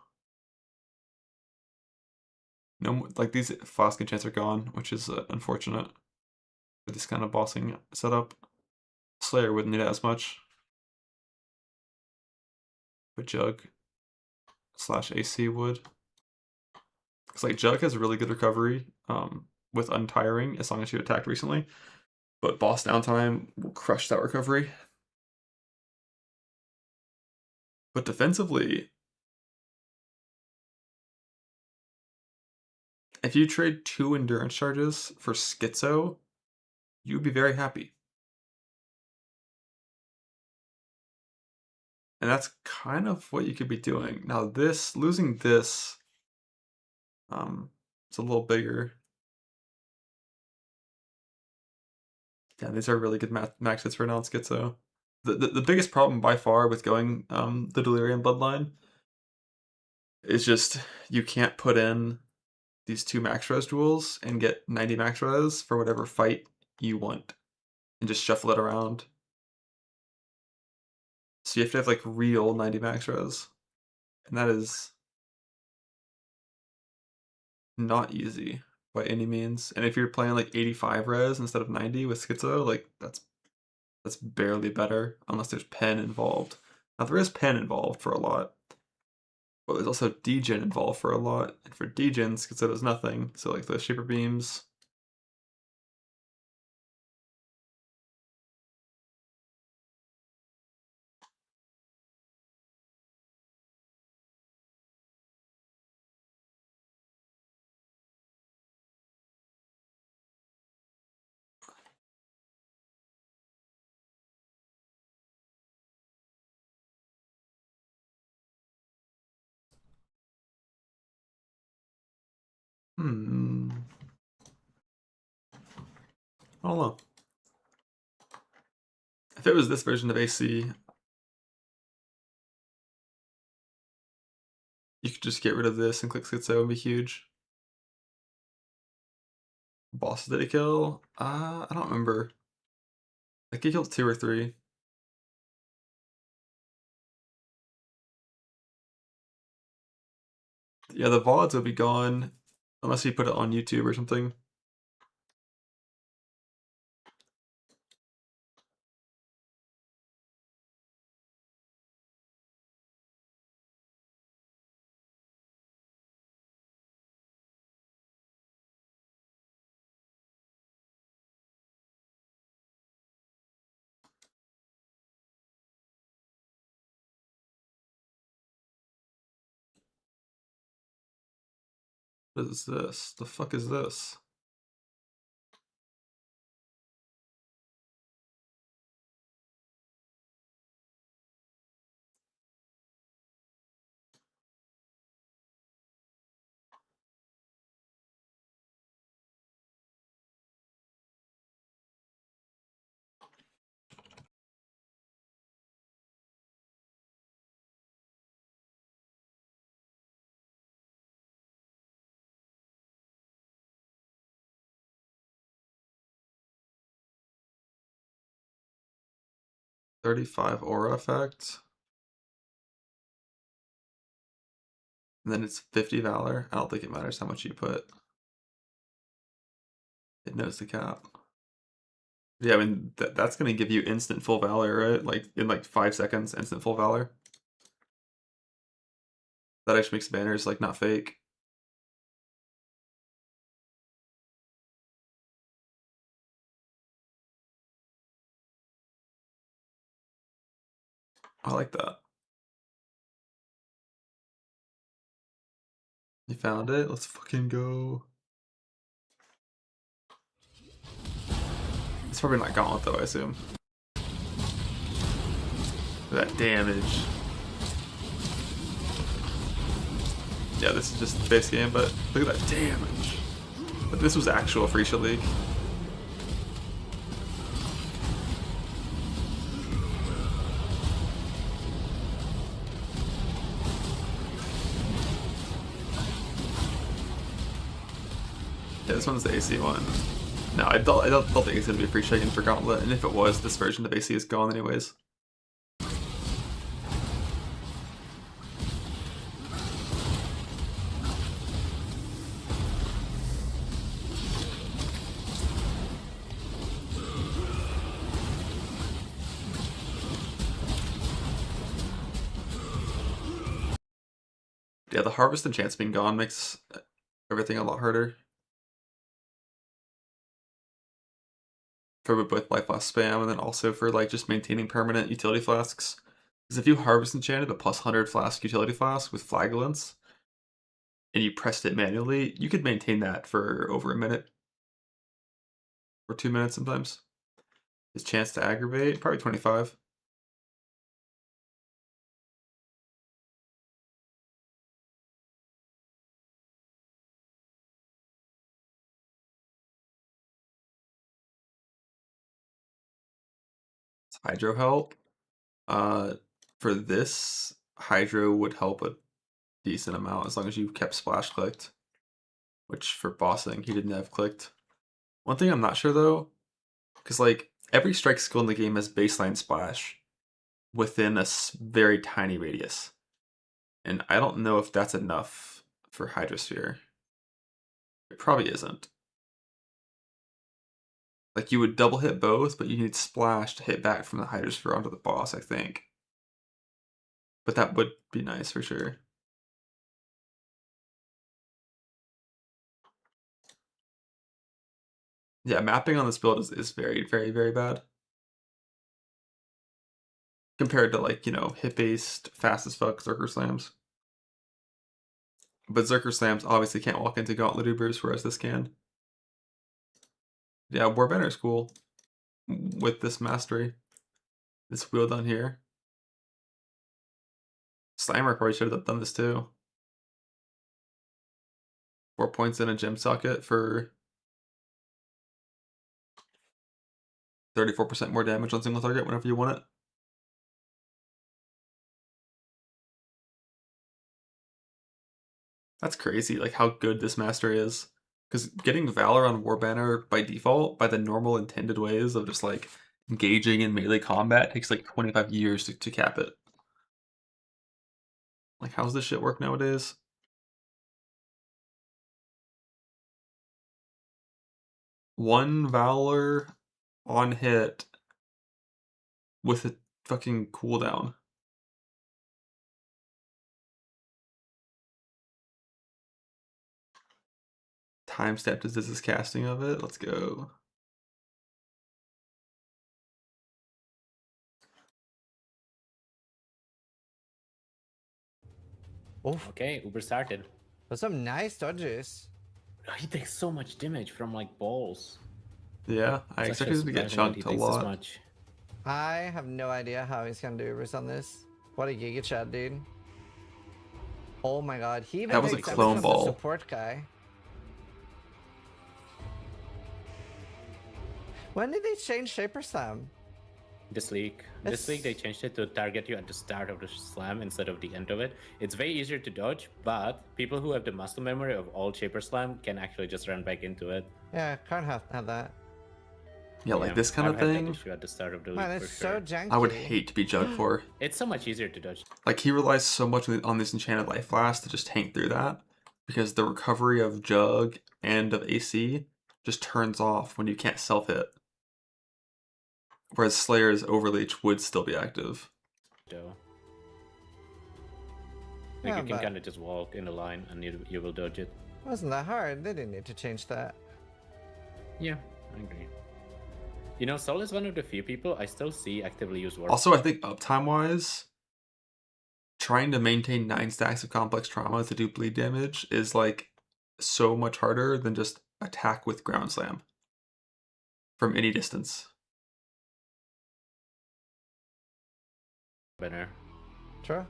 No, like these flask enchants are gone, which is unfortunate for this kind of bossing setup. Slayer wouldn't need it as much, but Jug / AC would. Because like Jug has really good recovery with untiring as long as you attacked recently, but boss downtime will crush that recovery. But defensively, if you trade 2 endurance charges for Schizo, you'd be very happy. And that's kind of what you could be doing. Now losing this It's a little bigger. Yeah, these are really good max hits for non-schizo. The biggest problem by far with going the Delirium Bloodline is just you can't put in these 2 max res duels and get 90 max res for whatever fight you want and just shuffle it around. So you have to have like real 90 max res, and that is not easy by any means. And if you're playing like 85 res instead of 90 with Schizo, like that's barely better unless there's pen involved. Now there is pen involved for a lot, but there's also degen involved for a lot. And for degen, Schizo does nothing. So like the Shaper Beams. I don't know. If it was this version of AC, you could just get rid of this and click Schizo and be huge. Boss did he kill? I don't remember. I think he killed 2 or 3. Yeah, the VODs will be gone unless you put it on YouTube or something. What is this? The fuck is this? $35 aura effect. And then it's 50 valor. I don't think it matters how much you put. It knows the cap. Yeah, I mean, that's going to give you instant full valor, right? Like, in like 5 seconds, instant full valor. That actually makes banners, like, not fake. I like that. You found it? Let's fucking go. It's probably not Gauntlet, though, I assume. That damage. Yeah, this is just the base game, but look at that damage. But this was actual Freesia League. Yeah, this one's the AC one. No, I don't think it's gonna be a free check-in for Gauntlet, and if it was, this version of AC is gone anyways. Yeah, the Harvest and Chance being gone makes everything a lot harder. For both Life Flask spam and then also for like just maintaining permanent utility flasks. Because if you Harvest Enchanted a plus 100 flask utility flask with Flagellants, and you pressed it manually, you could maintain that for over a minute. Or 2 minutes sometimes. His chance to aggravate, probably 25. Hydro help. For this, Hydro would help a decent amount as long as you kept splash clicked. Which for bossing, he didn't have clicked. One thing I'm not sure though, because like every strike skill in the game has baseline splash within a very tiny radius. And I don't know if that's enough for Hydrosphere. It probably isn't. Like you would double hit both, but you need splash to hit back from the Hydrosphere onto the boss, I think. But that would be nice for sure. Yeah, mapping on this build is very, very, very bad. Compared to like, you know, hit-based, fast as fuck Zerker Slams. But Zerker Slams obviously can't walk into Gauntlet Ubers, whereas this can. Yeah, Warbanner is cool. With this mastery. This wheel down here. Slammer probably should have done this too. 4 points in a gem socket for 34% more damage on single target whenever you want it. That's crazy, like how good this mastery is. Because getting Valor on Warbanner by default, by the normal intended ways of just like engaging in melee combat, takes like 25 years to cap it. Like, how's this shit work nowadays? One Valor on hit with a fucking cooldown. Timestamped is this casting of it. Let's go. Oof. Okay, Uber started. Those some nice dodges. He takes so much damage from like balls. Yeah, I expected him to get chunked a lot. I have no idea how he's gonna do Ubers on this. What a Giga Chat, dude. Oh my god, he even that was a clone ball. Support guy. When did they change Shaper Slam? This week. This week they changed it to target you at the start of the slam instead of the end of it. It's way easier to dodge, but people who have the muscle memory of all Shaper Slam can actually just run back into it. Yeah, can't have that. Yeah, like this kind of thing. At the start of the Man, it's so janky. I would hate to be jugged for. It's so much easier to dodge. Like he relies so much on this enchanted life blast to just tank through that, because the recovery of Jug and of AC just turns off when you can't self hit. Whereas Slayer's Overleach would still be active. Like you can kind of just walk in a line and you will dodge it. Wasn't that hard? They didn't need to change that. Yeah, I agree. You know, Sol is one of the few people I still see actively use Warp. Also, I think uptime-wise, trying to maintain 9 stacks of complex trauma to do bleed damage is like so much harder than just attack with ground slam from any distance. Banner. True.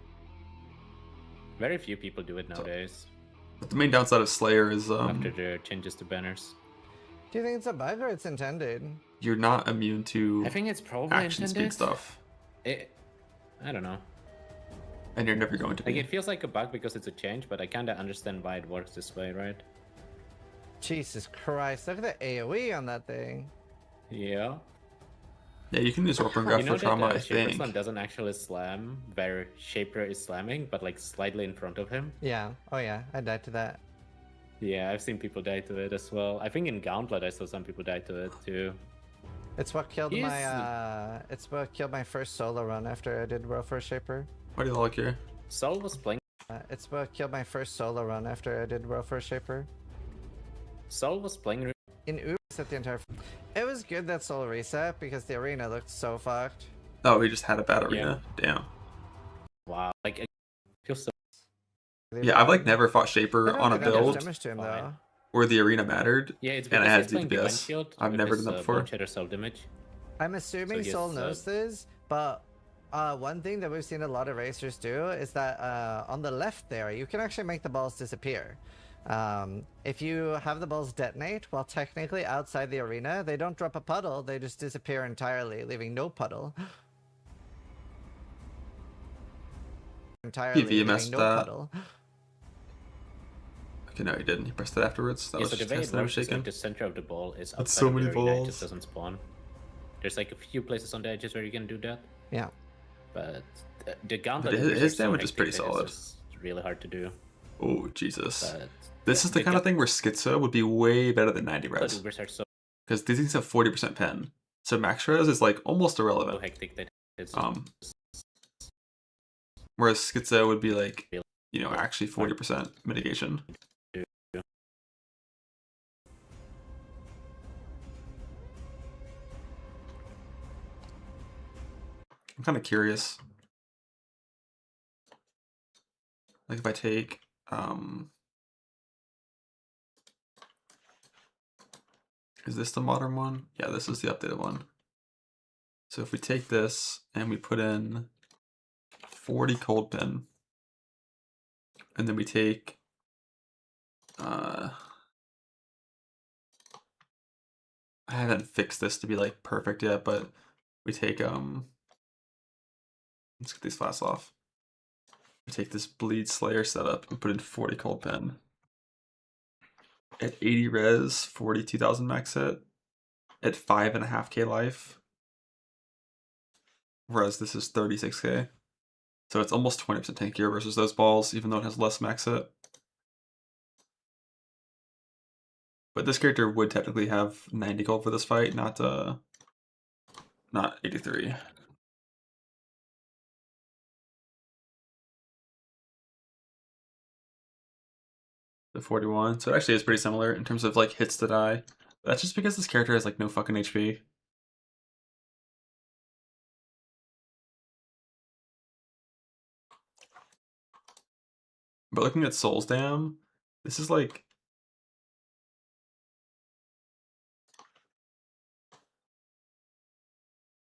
Very few people do it nowadays. But the main downside of Slayer is after the changes to banners. Do you think it's a bug or it's intended? You're not immune to I think it's probably action intended. speed stuff. I don't know. And you're never going to be. Like it feels like a bug because it's a change, but I kinda understand why it works this way, right? Jesus Christ, look at the AoE on that thing. Yeah. Yeah, you can use Warp and Grab for trauma, I Shaper think. Slam doesn't actually slam where Shaper is slamming, but like slightly in front of him. Yeah. Oh yeah, I died to that. Yeah, I've seen people die to it as well. I think in Gauntlet I saw some people die to it too. It's what killed my it's what killed my first solo run after I did World First Shaper. Why do you like here? Sol was playing. It's what killed my first solo run after I did World First Shaper. Sol was playing in Ubers at the entire. It was good that Sol reset because the arena looked so fucked. Oh, he just had a bad arena. Damn. Wow, like it feels so. Yeah, I've like never fought Shaper on a build to where the arena mattered. Yeah, it's and I had playing DPS. I've never done that before. I'm assuming So Sol yes, knows this, but one thing that we've seen a lot of racers do is that on the left there, you can actually make the balls disappear. If you have the balls detonate while technically outside the arena, they don't drop a puddle, they just disappear entirely, leaving no puddle. Entirely, PV messed leaving no that. puddle. Okay, no, he didn't. He pressed it afterwards. That Yeah, was so the just way it instantly works is shaken. like the center of the ball is That's outside so of the many arena, it balls. just doesn't spawn. There's like a few places on the edges where you can do that. Yeah. But the gauntlet But his Ubers are so damage is hectic pretty that solid. It's just really hard to do. Oh, Jesus. But This is the kind of thing where Schizo would be way better than 90 Gauntlet res. Ubers are so Because these things have 40% pen. So max res is like almost irrelevant. hectic that it's Whereas Schizo would be like, you know, actually 40% mitigation. I'm kind of curious. Like if I take, is this the modern one? Yeah, this is the updated one. So if we take this and we put in 40 cold pin, and then we take, I haven't fixed this to be like perfect yet, but we take, let's get these flasks off. We take this Bleed Slayer setup and put in 40 cold pin. At 80 res, 42,000 max hit. At 5.5k life. Whereas this is 36k. So it's almost 20% tankier versus those balls, even though it has less max hit. But this character would technically have 90 gold for this fight, not 83. The 41. So it actually is pretty similar in terms of like hits to die. But that's just because this character has like no fucking HP. But looking at Soul's Dam, this is like,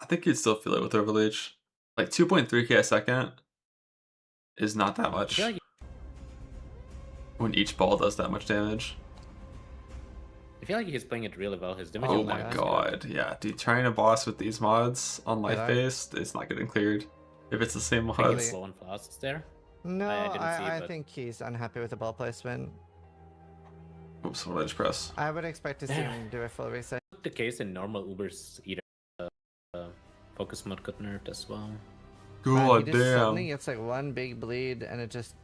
I think you'd still feel it with Overleech. Like 2.3k a second is not that much when each ball does that much damage. I feel like he's playing it really well. His damage Oh on my life is god, yeah. Dude, trying to boss with these mods on life based, it's not getting cleared. If it's the same good. I think mods. it's slow and fast there. No, I but- think he's unhappy with the ball placement. Oops, what did I just press? I would expect to see him do a full reset. The case in normal Ubers either focus mode got nerfed as well. God he just suddenly damn. gets like one big bleed and it just...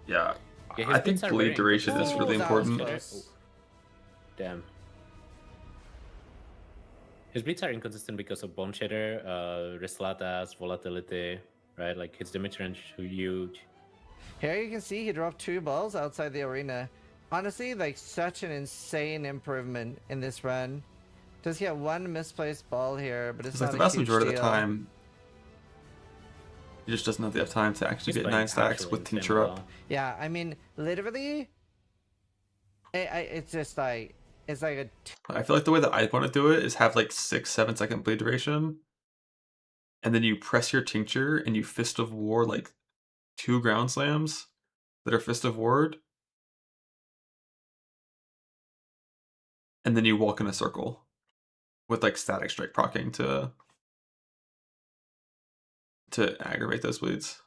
Yeah, Yeah, I think bleed duration is really important. Damn. His bleeds are inconsistent because of Bone Shatter, Reslatas, Volatility, right? Like his damage range is huge. Here you can see he dropped 2 balls outside the arena. Honestly, like such an insane improvement in this run. Does he have 1 misplaced ball here, but it's It's not like the a vast huge majority of the deal. time, he just doesn't have enough time to actually He's get playing 9 stacks actually with insane Tincture up. well. Yeah, I mean, literally, it's just like, it's like a... I feel like the way that I want to do it is have like 6-7 second bleed duration, and then you press your Tincture and you Fist of War like 2 ground slams that are Fist of Ward, and then you walk in a circle with like Static Strike proccing to aggravate those bleeds.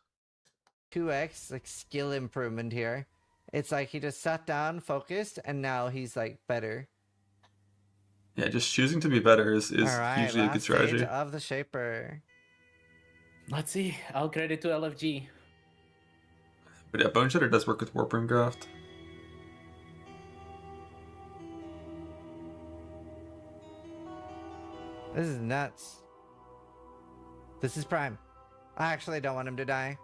2x like skill improvement here. It's like he just sat down, focused, and now he's like better. Yeah, just choosing to be better is Alright, usually a good last strategy. stage of the Shaper. Let's see. All credit to LFG. But yeah, Bone Shatter does work with Warp Ring Graft. This is nuts. This is Prime. I actually don't want him to die.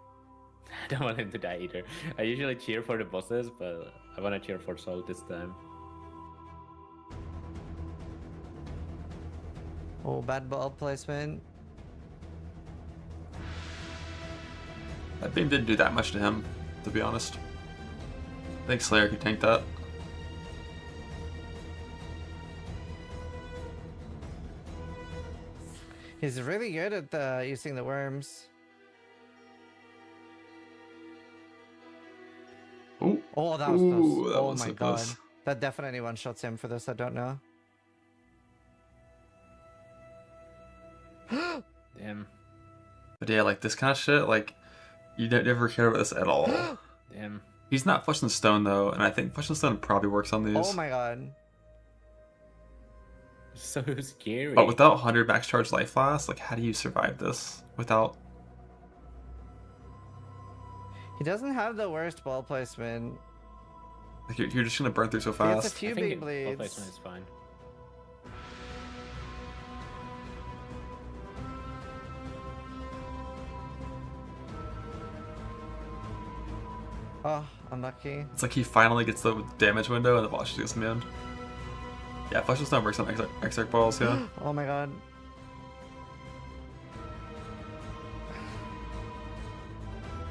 I don't want him to die either. I usually cheer for the bosses, but I want to cheer for Soul this time. Oh, bad ball placement. That beam didn't do that much to him, to be honest. I think Slayer could tank that. He's really good at using the worms. Ooh. Oh, that was Ooh, close. that Oh was my so god. close. That definitely one-shots him for this, I don't know. Damn. But yeah, like this kind of shit, like you never care about this at all. Damn. He's not Flesh and Stone though, and I think Flesh and Stone probably works on these. Oh my god. So scary. But without 100 max charge life last, like how do you survive this without? He doesn't have the worst ball placement. Like you're just gonna burn through so He gets a fast. few I think big ball bleeds. placement is fine. Oh, unlucky. It's like he finally gets the damage window and the boss just gets immune. Yeah, Flesh and Stone works on exarch balls, yeah. Oh my god.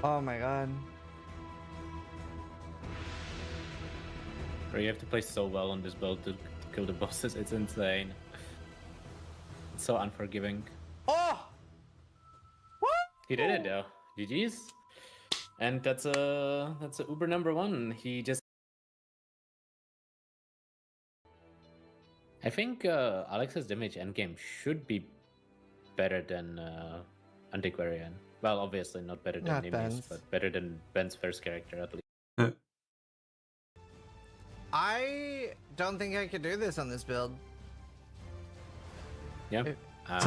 Oh my god. Bro, you have to play so well on this build to kill the bosses. It's insane. It's so unforgiving. Oh! What? He did it though. GG's. And that's a Uber number one. He just. I think Alex's damage endgame should be better than Antiquarian. Well, obviously not better than Not Nimbus, Ben's. but better than Ben's first character at least. I don't think I could do this on this build. Yeah. So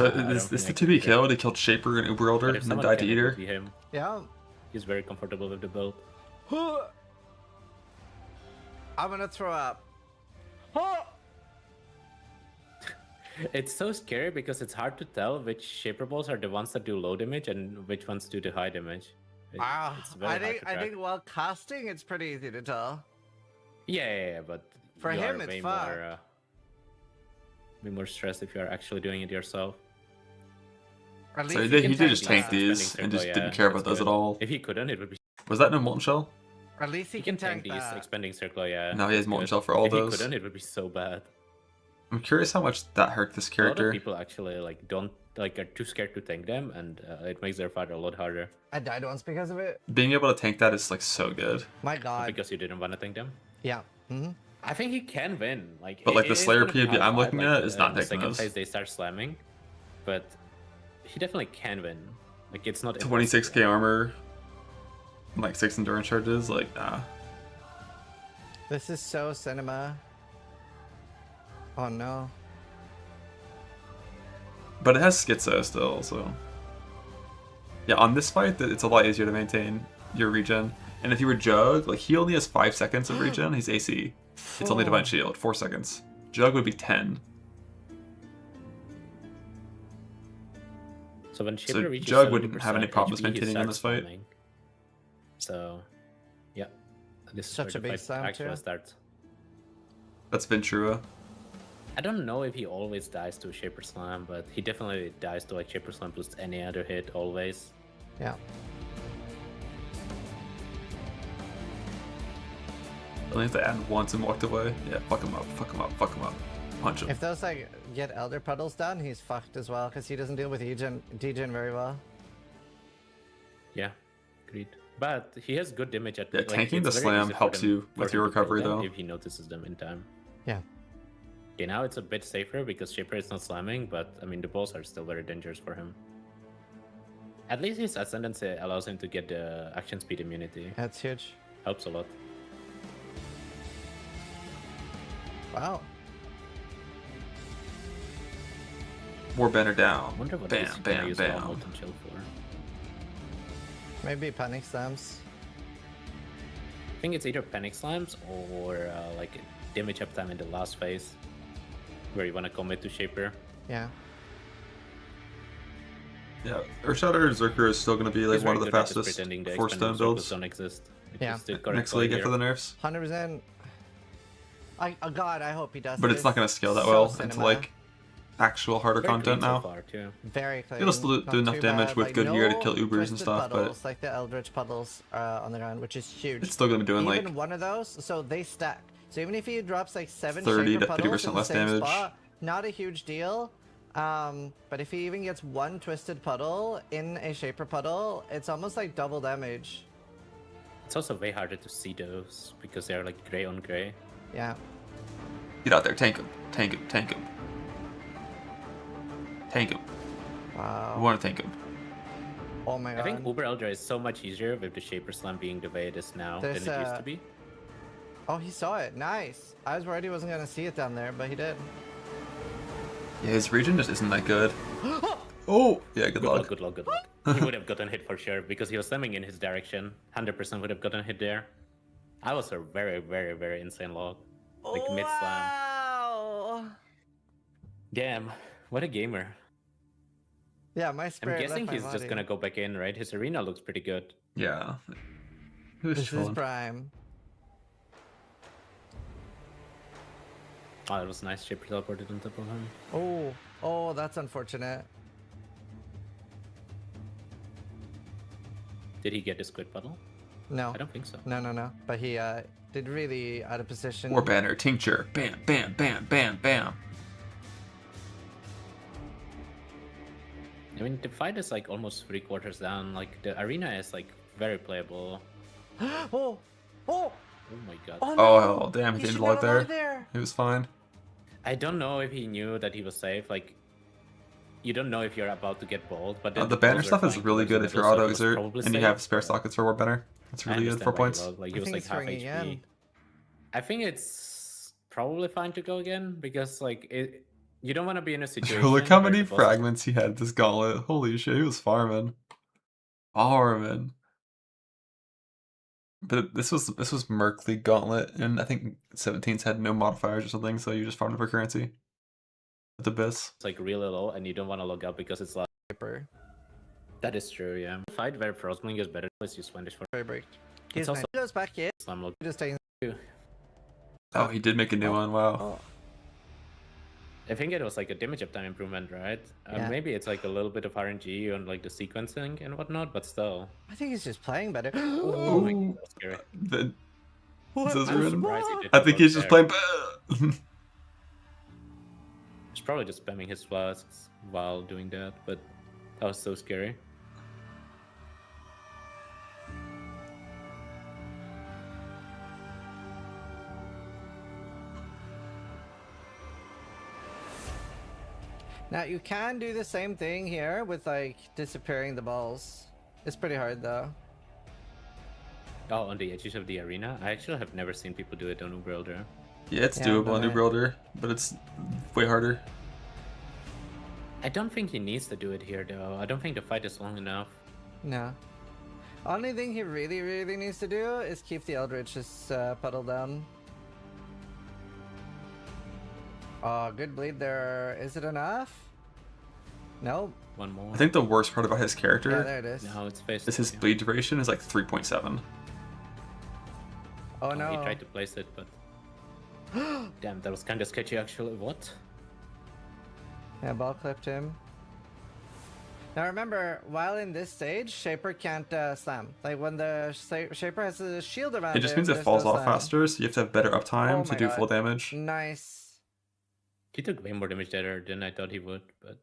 I is don't this the think I 2B could kill? He killed Shaper and Uber Elder But if and then someone died to can, it Eater? would be him. Yeah. He's very comfortable with the build. I'm gonna throw up. It's so scary because it's hard to tell which Shaper balls are the ones that do low damage and which ones do the high damage. It's very I hard think to track. while casting it's pretty easy to tell. Yeah, but For you him, are it's way fucked. more, way more stressed if you are actually doing it yourself. At So least he can did just tank tank these Expanding and just circle, didn't yeah, care about that's those good. at all. If he couldn't, it would be. Was that no Molten Shell? At least He can tank these expanding circle, yeah. No, he has that's Molten good. Shell for all if those. If he couldn't, it would be so bad. I'm curious how much that hurt this A lot character. of people actually are too scared to tank them, and it makes their fight a lot harder. I died once because of it. Being able to tank that is like so good. My god. Because you didn't want to tank them. Yeah. I think he can win. Like, But, like, the it's Slayer gonna be PvP I'm hard, looking at is not the taking second those. phase they start slamming, but he definitely can win. Like, it's not 26k armor, and like 6 endurance charges. Like, nah. This is so cinema. Oh no. But it has Schizo still, so. Yeah, on this fight, it's a lot easier to maintain your regen. And if you were Jug, like, he only has 5 seconds of regen. He's AC. It's only Divine Shield, 4 seconds. Jug would be 10. So when So Shaper reaches Jug wouldn't have any 70% problems HP, he maintaining on starts this fight. slamming. So, yeah. This is Such where a the big fight slam, actually too. starts. That's Ventura. I don't know if he always dies to a Shaper Slam, but he definitely dies to like Shaper Slam plus any other hit always. Yeah. I only have to add once and walked away. Yeah, fuck him up, fuck him up, fuck him up. Punch him. If those like get Elder Puddles down, he's fucked as well because he doesn't deal with degen very well. Yeah, agreed. But he has good damage at Yeah, tanking it's the very slam easy for helps them- you for with him your to kill recovery, them though. if he notices them in time. Yeah. Okay, now it's a bit safer because Shaper is not slamming, but I mean the balls are still very dangerous for him. At least his Ascendancy allows him to get the action speed immunity. That's huge. Helps a lot. Wow. More banner down. I wonder what Bam, he's gonna bam, use bam. Molten Chill for. Maybe panic slams. I think it's either Panic Slams or like damage uptime in the last phase, where you want to commit to Shaper. Yeah. Yeah, Earthshatter Zerker is still going to be like He's one of very the good at just fastest pretending the 4-stone expanded circles builds. don't exist. Which Yeah. is the correct Next play league here. after the nerfs. 100%. God, I hope he does. But it's not going to scale that well into like actual harder Very content clean now. so far, too. Very clean. It'll still not do enough too damage bad. with Like, good gear to no kill Ubers and twisted stuff, puddles, but like the Eldritch puddles on the ground, which is huge. it's still going to be doing Even like one of those, so they stack. So even if he drops like 7 30 shaper to 50% puddles in the less same damage. spot, not a huge deal. But if he even gets 1 twisted puddle in a shaper puddle, it's almost like double damage. It's also way harder to see those because they're like gray on gray. Yeah. Get out there, tank him, tank him, tank him. Tank him. Wow. We want to tank him. Oh my god. I think Uber Elder is so much easier with the Shaper Slam being the way it is now than it used to be. Oh, he saw it. Nice. I was worried he wasn't going to see it down there, but he did. Yeah, his region just isn't that good. Oh! Yeah, good luck. Good luck. He would have gotten hit for sure because he was slamming in his direction. 100% would have gotten hit there. I was a very, very, very insane log. Like mid slam. Wow. Damn, what a gamer. Yeah, my spirit I'm guessing left my he's just body. gonna go back in, right? His arena looks pretty good. Yeah. This is prime. Oh, it was nice. Shaper teleported on top of him. Oh, that's unfortunate. Did he get his squid puddle? No. I don't think so. No. But he did really out of position. War banner, tincture, bam, bam, bam, bam, bam. I mean, the fight is like almost 3/4 down. Like the arena is like very playable. Oh my god. Oh, damn, he didn't log there. He was fine. I don't know if he knew that he was safe. Like, you don't know if you're about to get bowled, but then The banner stuff is really good if you're auto exert and you have spare sockets for war banner. That's really good. 4 points. Like, he was like half HP. I think it's probably fine to go again because like you don't want to be in a situation. Look how many fragments he had this gauntlet. Holy shit, he was farming. But this was Merc League Gauntlet, and I think 17s had no modifiers or something, so you just farmed for currency. With Abyss. It's like really low, and you don't want to log up because it's like. That is true, yeah. Fight where Frostblink is better. Let's use Swandish for. Very break. It's also goes back in. Slam log. Just taking. Oh, he did make a new one. Wow. I think it was like a damage uptime improvement, right? Yeah. Maybe it's like a little bit of RNG on like the sequencing and whatnot, but still. I think he's just playing better. Oh my god, that's scary. What? This is I'm random. surprised he didn't I think he's look just there. playing. He's probably just spamming his flasks while doing that, but that was so scary. Now you can do the same thing here with like disappearing the balls. It's pretty hard though. Oh, on the edges of the arena? I actually have never seen people do it on Uber Elder. Yeah, it's doable on Uber Elder, but it's way harder. I don't think he needs to do it here though. I don't think the fight is long enough. No. Only thing he really needs to do is keep the Eldritch's puddle down. Oh, good bleed there. Is it enough? Nope. One more. I think the worst part about his character Yeah, there it is. No, it's face. is his bleed duration is like 3.7. Oh no. He tried to place it, but damn, that was kind of sketchy actually. What? Yeah, ball clipped him. Now remember, while in this stage, Shaper can't slam. Like when the Shaper has a shield around It just him, means it there's falls no off slam. faster, so you have to have better uptime Oh to my do God. full damage. Nice. He took way more damage there than I thought he would, but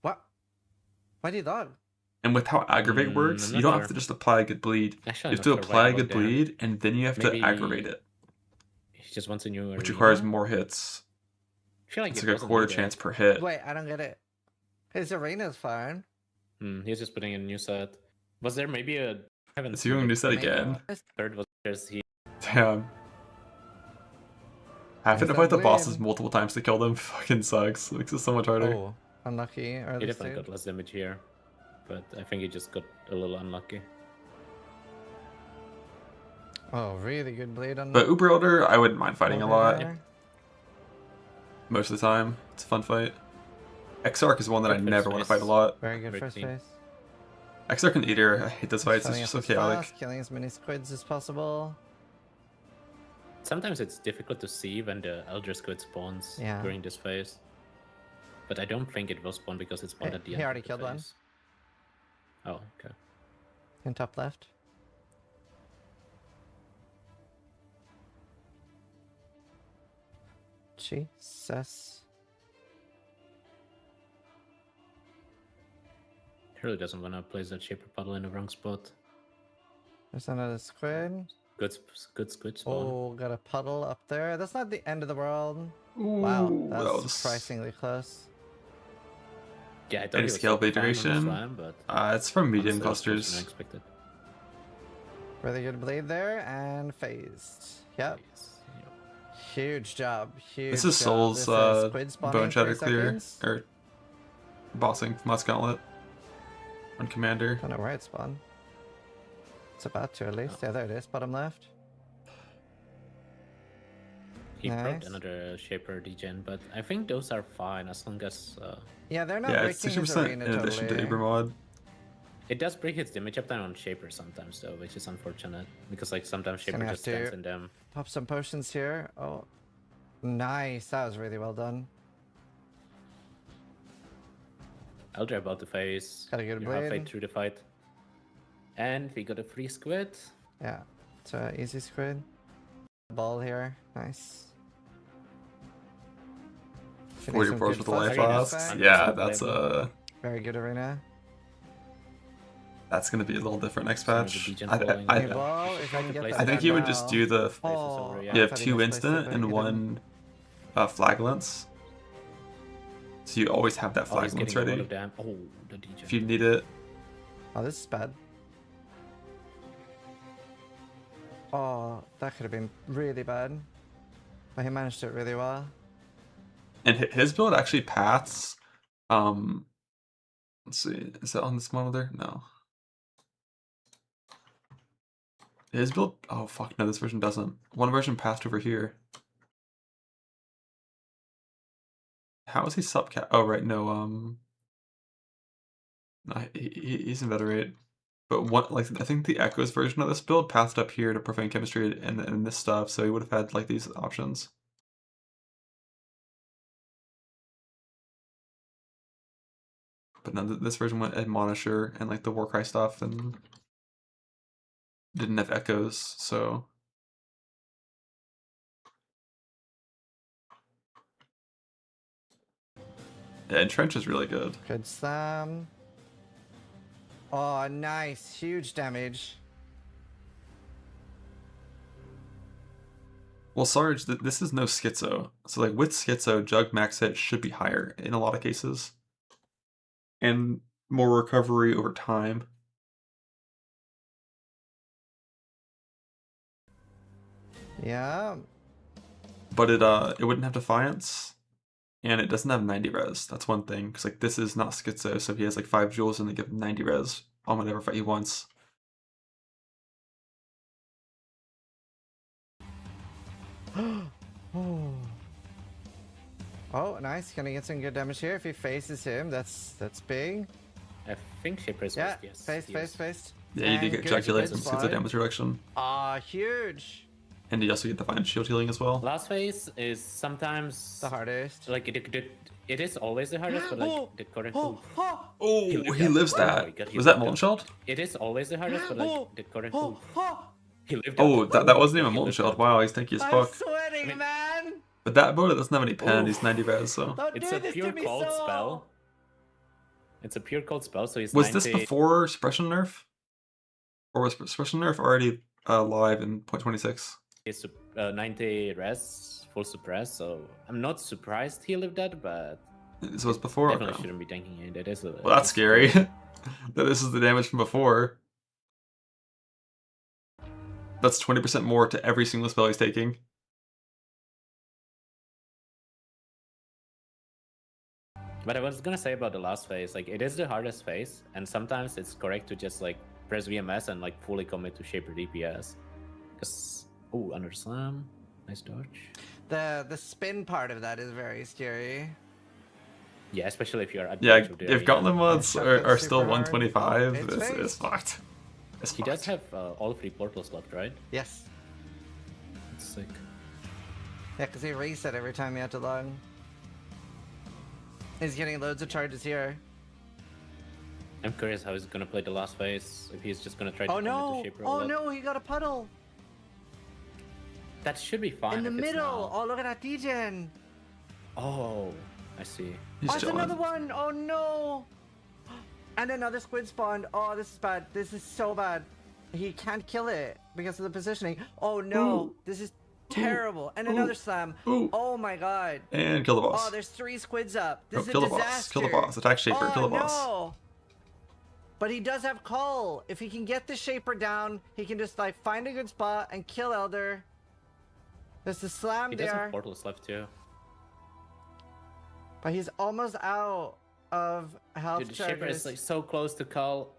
What? Why do you dog? And with how aggravate works, I'm you not don't have sure. to just apply a good bleed. Actually, You I'm have to not sure apply why a he good looked there. bleed, and then you have Maybe to aggravate it, he just wants a new which arena. requires more hits. I feel like It's it like a doesn't quarter need chance it. per hit. Wait, I don't get it. His arena's fine. He's just putting in a new set. Was there maybe a? I haven't Is he going to seen do that it. again? Third was there's he. Damn. Having to Is fight that the bosses weird? multiple times to kill them fucking sucks. Makes it so much harder. Oh, unlucky. He Early definitely stage. got less damage here, but I think he just got a little unlucky. Oh, really good bleed on. But Uber Elder, I wouldn't mind fighting a lot. there. Most of the time. It's a fun fight. Exarch is one that I Good first never want to phase. fight a lot. Very good Great first team. phase. Exarch and Eater, I hate those fights. It's Setting just up so his chaotic. flask, killing as many squids as possible. Sometimes it's difficult to see when the Elder Squid spawns Yeah. during this phase. But I don't think it will spawn because it spawned at the He end. already of the killed one. phase. Oh, okay. In top left. Jesus. He really doesn't want to place that Shaper Puddle in the wrong spot. There's another squid. Good squid spawn. Oh, got a puddle up there. That's not the end of the world. Ooh, Wow, that that's was- surprisingly close. Yeah, I thought Any he was scale super blade fine on the duration? slam, but It's from medium honestly, it was clusters. unexpected. Really good blade there and phased. Yep. Huge job. Huge This is job. Soul's This is Squid spawning Bone in Shatter 3 clear, seconds. or bossing from last gauntlet on Commander. I don't know where it spawned. It's about to at least. Yeah, there it is, bottom left. He Nice. probed another Shaper degen, but I think those are fine as long as... Yeah, they're not Yeah, it's breaking his 60% arena in addition to totally. Abraham. It does break his damage uptime on Shaper sometimes though, which is unfortunate. Because like sometimes Gonna Shaper have just stands to in them. pop some potions here. Oh, nice. That was really well done. I'll drive out the phase. Got a good You're halfway blade. through the fight. And we got a free squid. Yeah, it's a easy squid. Ball here. Nice. 40 some bros good with the life flush lost. back. Yeah, that's Very good arena. that's gonna be a little different next patch. degen I, falling. I, Hey, ball, if I can get I that think down you would now. just do the. Oh, You I have thought he 2 misplaced it, instant but and he 1 flaglance. So you always have that Oh, he's flaglance getting a lot ready. of damn. Oh, the degen. If you need it. Oh, this is bad. Oh, that could have been really bad. But he managed it really well. And his build actually paths. Let's see, is that on this model there? No. His build. Oh fuck no, this version doesn't. One version passed over here. How is he subcat? Oh right, no. No, he's in better rate. But what, like, I think the Echoes version of this build passed up here to Profane Chemistry and this stuff, so he would have had like these options. But no, this version went Admonisher and like the Warcry stuff and didn't have Echoes, so. Yeah, and Trench is really good. Good slam. Oh, nice. Huge damage. Well, Sarge, this is no Schizo. So like with Schizo, Jug max hit should be higher in a lot of cases. And more recovery over time. Yeah. But it wouldn't have Defiance. And it doesn't have 90 res. That's one thing. Because like this is not Schizo, so he has like 5 jewels and they give him 90 res on whatever fight he wants. Oh, nice. Gonna get some good damage here. If he faces him, that's big. I think Shaper is Yeah, first, yes. face, he face, is. face. Yeah, you do get Ejaculate and spot. the damage reduction. Ah, huge. And you also get Defiance shield healing as well. Last phase is sometimes the hardest. Like it is always the hardest, but like the current. Oh, he lives that. God, he Was that lived Molten Sheld? It is always the hardest, but like the current. He lived Oh, up. that wasn't even Molten Sheld. Wow, he's tanky as I'm fuck. sweating, man. But that Boda doesn't have any pen, he's 90 res, so. Don't It's do a this pure to me, cold Saul. spell. It's a pure cold spell, so he's Was 90... this before Suppression nerf? Or was Suppression nerf already live in 0.26? It's 90 res, full suppress, so I'm not surprised he lived that, but So it's before? definitely Okay. shouldn't be tanking it. It is a, Well, that's scary. That this is the damage from before. That's 20% more to every single spell he's taking. But I was gonna say about the last phase, like it is the hardest phase, and sometimes it's correct to just like press VMS and like fully commit to Shaper DPS. Cause under slam, nice dodge. The spin part of that is very scary. Yeah, especially if you're at the Yeah, edge of the if arena. Gauntlet mods Shotgun are still super hard. 125, Oh, it's it's phased. fucked. It's He does have all 3 portals left, right? Yes. That's sick. Yeah, because he reset every time he had to log. He's getting loads of charges here. I'm curious how he's gonna play the last phase. If he's just gonna try to Oh commit no! to Shaper a Oh lot. no, he got a puddle! That should be fine. In the if it's middle! now. Oh, look at that degen! Oh, I see. He's Oh, it's chilling. another one! Oh no! And another squid spawned. Oh, this is bad. This is so bad. he can't kill it because of the positioning. Oh no, this is terrible. And another slam. Oh my god. And kill the boss. Oh, there's 3 squids up. This is a kill the disaster. boss. Kill the boss. Attack Shaper. Kill the boss. No. But he does have Call. If he can get the Shaper down, he can just like find a good spot and kill Elder. There's the slam He there. does have portals left too. But he's almost out of health. Dude, the Shaper is like so close to Call.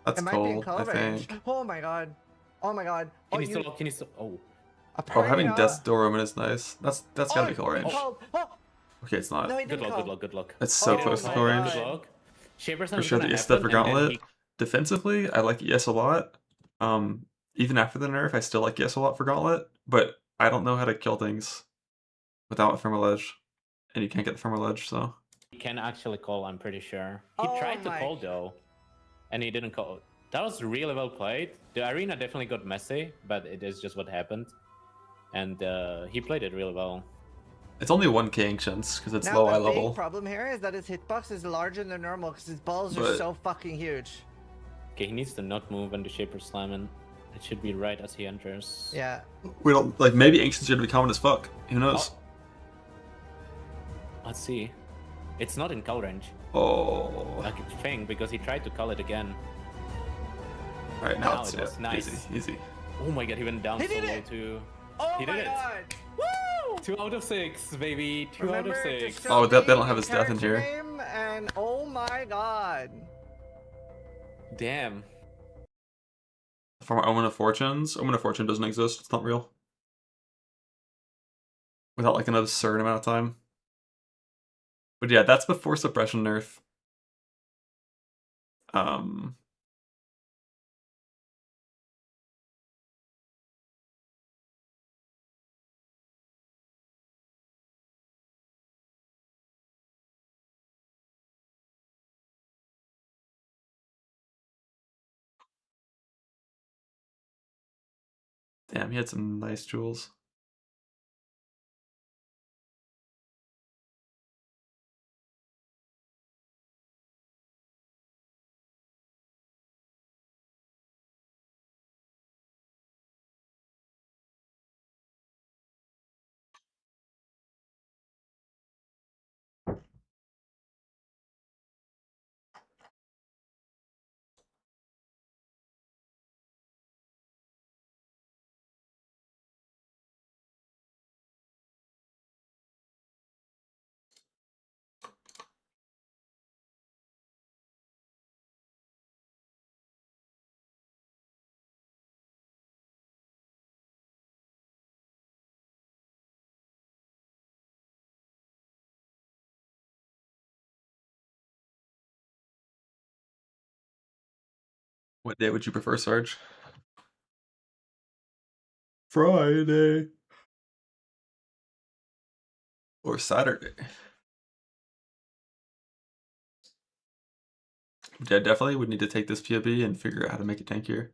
That's it might be in cold, Call I range. think. Oh my god. Oh my god. Can he still? Can he still? Oh. Oh, having Death's Door Omen is nice. That's gotta be kill range. Oh. Okay, it's not. No, Good luck, good luck, good luck. It's so close to kill range. Good luck. Shaper For sure, the ES step for Gauntlet. Defensively, I like ES a lot. Even after the nerf, I still like ES a lot for Gauntlet, but I don't know how to kill things without Ephemeral Edge. And you can't get the Ephemeral Edge, so. He can actually call, I'm pretty sure. He tried to call though, and he didn't call. That was really well played. The arena definitely got messy, but it is just what happened. And he played it really well. It's only 1k Ancients, because it's Now, low eye the level. big problem here is that his hitbox is larger than normal because his balls are But- so fucking huge. Okay, he needs to not move when the Shaper's slamming. It should be right as he enters. Yeah. We don't, like, maybe Ancients are gonna be common as fuck. Who knows? Let's see. It's not in call range. Oh. Like a thing, because he tried to call it again. Alright, now Now it's it was nice. easy. Oh my god, he went down He so did low it! too. Oh He my did it. god! Woo! 2 out of 6, baby. 2 out Remember of to 6. show Oh, they me don't have the his death in character here. name, and oh my god. Damn. For my Omen of Fortunes, Omen of Fortune doesn't exist. It's not real. Without like an absurd amount of time. But yeah, that's before suppression nerf. Damn, he had some nice jewels. What day would you prefer, Sarge? Friday. Or Saturday. Yeah, definitely would need to take this POB and figure out how to make it tankier.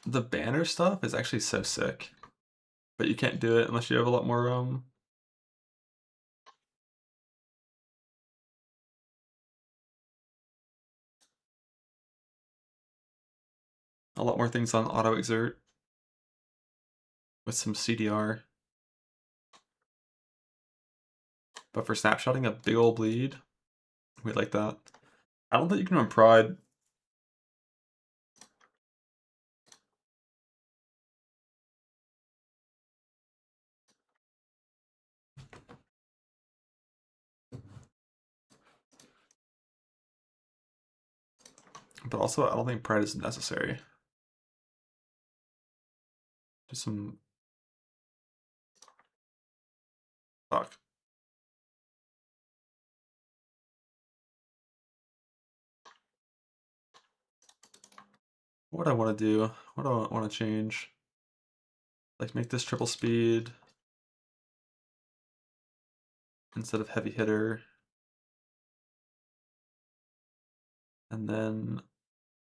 The banner stuff is actually so sick. But you can't do it unless you have a lot more things on auto exert with some CDR. But for snapshotting a big old bleed, we like that. I don't think you can run Pride. But also, I don't think Pride is necessary. Just some... Fuck. What do I want to do? What do I want to change? Like make this triple speed instead of heavy hitter. And then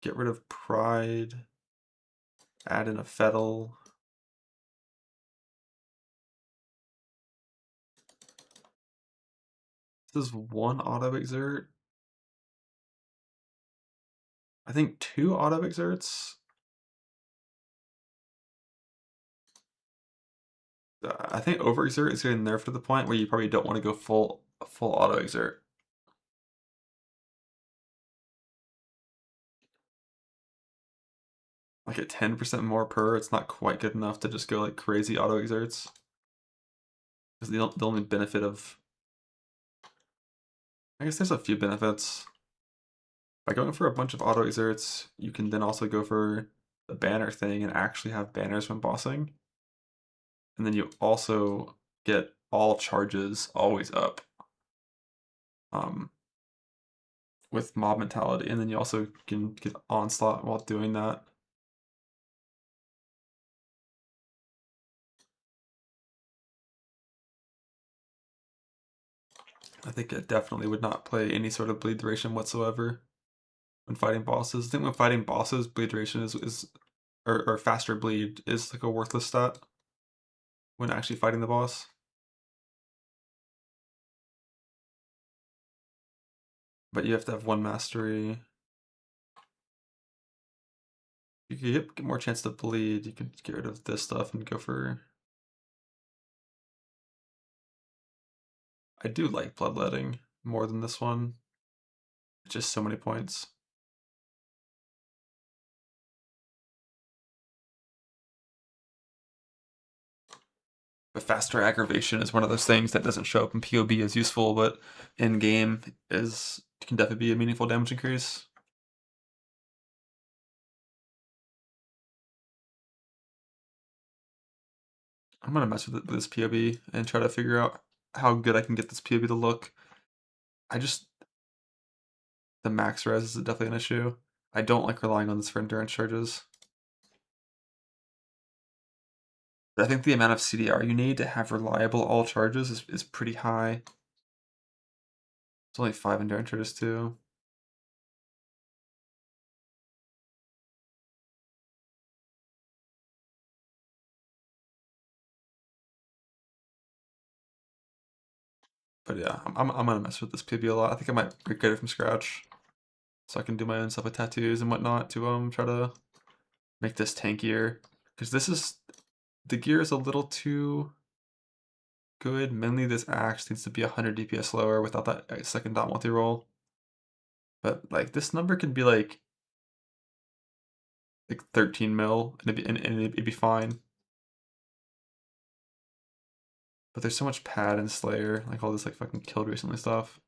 get rid of Pride. Add in a Fettle. versus 1 auto exert. I think 2 auto exerts. I think overexert is getting nerfed to the point where you probably don't want to go full auto exert. Like at 10% more per, it's not quite good enough to just go like crazy auto exerts. Because the only benefit of, I guess there's a few benefits. By going for a bunch of auto exerts, you can then also go for the banner thing and actually have banners when bossing. And then you also get all charges always up. With mob mentality, and then you also can get onslaught while doing that. I think it definitely would not play any sort of bleed duration whatsoever when fighting bosses. I think when fighting bosses, bleed duration or faster bleed is like a worthless stat when actually fighting the boss. But you have to have 1 mastery. You can get more chance to bleed. You can get rid of this stuff and go for... I do like bloodletting more than this one. Just so many points. But faster aggravation is one of those things that doesn't show up in PoB as useful, but in game can definitely be a meaningful damage increase. I'm gonna mess with this PoB and try to figure out how good I can get this PoB to look. The max res is definitely an issue. I don't like relying on this for endurance charges. But I think the amount of CDR you need to have reliable all charges is pretty high. It's only 5 endurance charges too. But yeah, I'm gonna mess with this PoB a lot. I think I might recreate it from scratch, so I can do my own stuff with tattoos and whatnot to try to make this tankier. Because the gear is a little too good. Mainly this axe needs to be 100 DPS lower without that second dot multi-roll. But like this number can be like 13 mil and it'd be fine. But there's so much pad and Slayer, like all this like fucking killed recently stuff.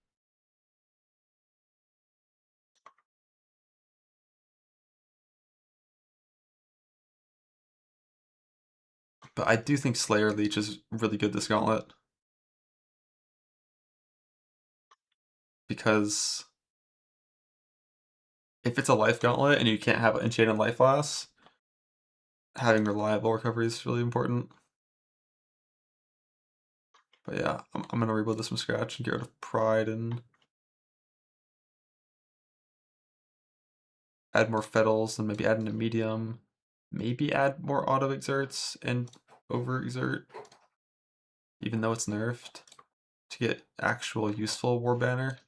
But I do think Slayer Leech is really good this gauntlet. Because if it's a life gauntlet and you can't have enchanted life lasts, having reliable recovery is really important. But yeah, I'm gonna rebuild this from scratch and get rid of Pride and add more Fetals and maybe add in a medium. Maybe add more auto exerts and over exert, even though it's nerfed, to get actual useful War Banner.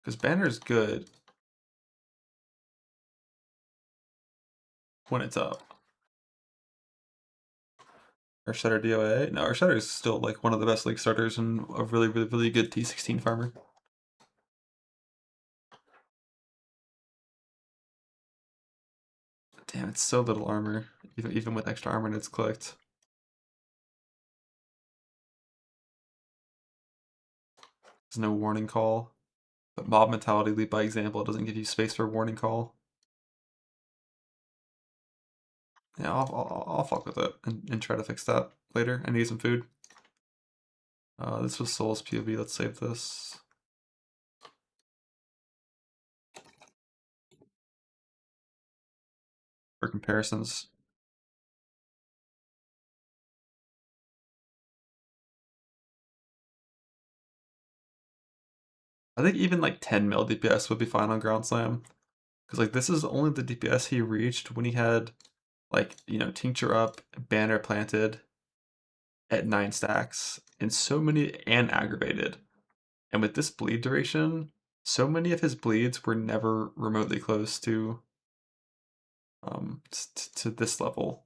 Because Banner is good when it's up. Or Shutter DOA? No, our Shutter is still like one of the best league starters and a really good T16 farmer. Damn, it's so little armor, even with extra armor and it's clicked. There's no warning call, but mob mentality lead by example doesn't give you space for warning call. Yeah, I'll fuck with it and try to fix that later. I need some food. This was Soul's POV. Let's save this. For comparisons. I think even like 10 mil DPS would be fine on Ground Slam. Because like this is only the DPS he reached when he had like, you know, Tincture up, Banner planted, at 9 stacks, and so many and aggravated. And with this bleed duration, so many of his bleeds were never remotely close to this level.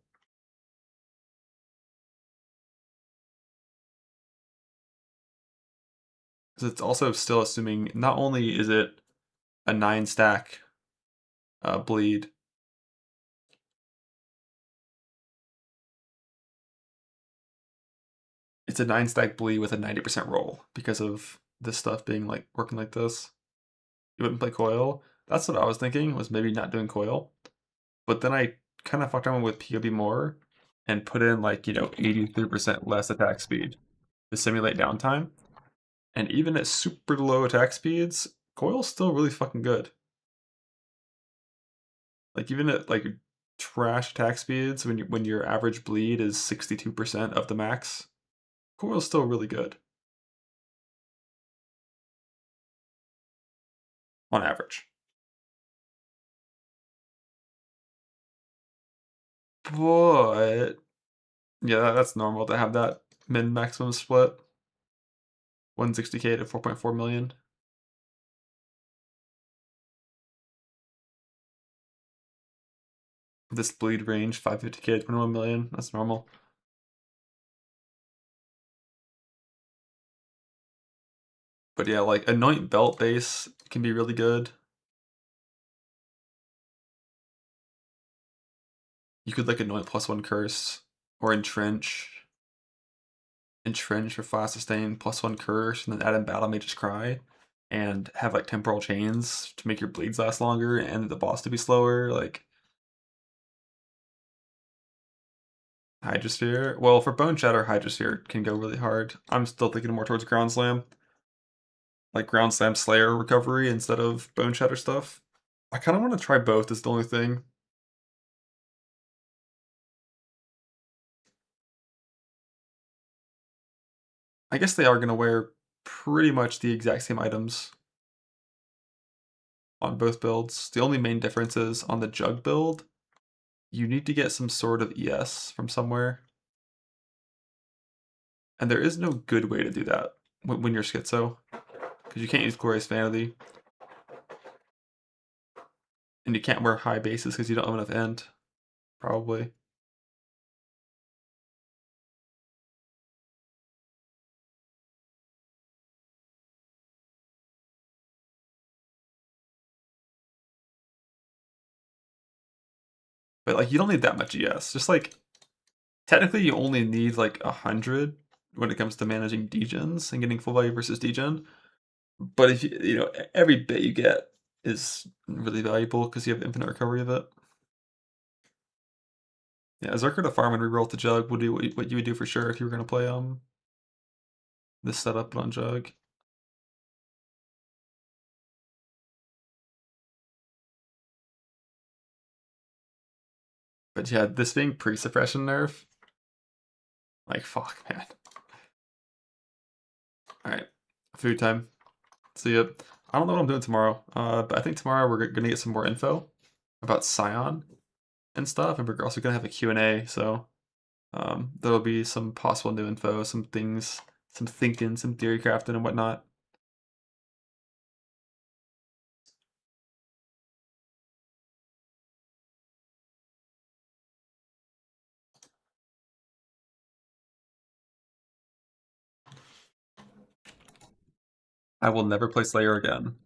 Because it's also still assuming not only is it a 9 stack bleed, it's a 9 stack bleed with a 90% roll because of this stuff being like working like this. You wouldn't play coil. That's what I was thinking, was maybe not doing coil. But then I kind of fucked around with POB more and put in like, 83% less attack speed to simulate downtime. And even at super low attack speeds, coil's still really fucking good. Like even at like trash attack speeds, when your average bleed is 62% of the max, coil's still really good. On average. But yeah, that's normal to have that min maximum split. 160k to 4.4 million. This bleed range 550k to 21 million. That's normal. But yeah, like anoint belt base can be really good. You could like anoint +1 curse or entrench. Entrench for fast sustain +1 curse, and then add in battle mage's cry, and have like temporal chains to make your bleeds last longer and the boss to be slower. Like Hydrosphere. Well, for Bone Shatter, Hydrosphere can go really hard. I'm still thinking more towards Ground Slam. Like Ground Slam Slayer recovery instead of Bone Shatter stuff. I kind of want to try both, is the only thing. I guess they are going to wear pretty much the exact same items on both builds. The only main difference is on the Jug build, you need to get some sort of ES from somewhere. And there is no good way to do that when you're Schizo, because you can't use Glorious Vanity. And you can't wear high bases because you don't have enough end, probably. But like, you don't need that much ES. Just like, technically you only need like 100 when it comes to managing degens and getting full value versus degen. But if you every bit you get is really valuable because you have infinite recovery of it. Yeah, Zerker to farm and reroll to Jug would be what you would do for sure if you were gonna play this setup on Jug. But yeah, this being pre-suppression nerf, like fuck, man. Alright, food time. See ya. I don't know what I'm doing tomorrow, but I think tomorrow we're gonna get some more info about Scion and stuff, and we're also gonna have a Q&A, so there'll be some possible new info, some things, some thinking, some theory crafting and whatnot. I will never play Slayer again.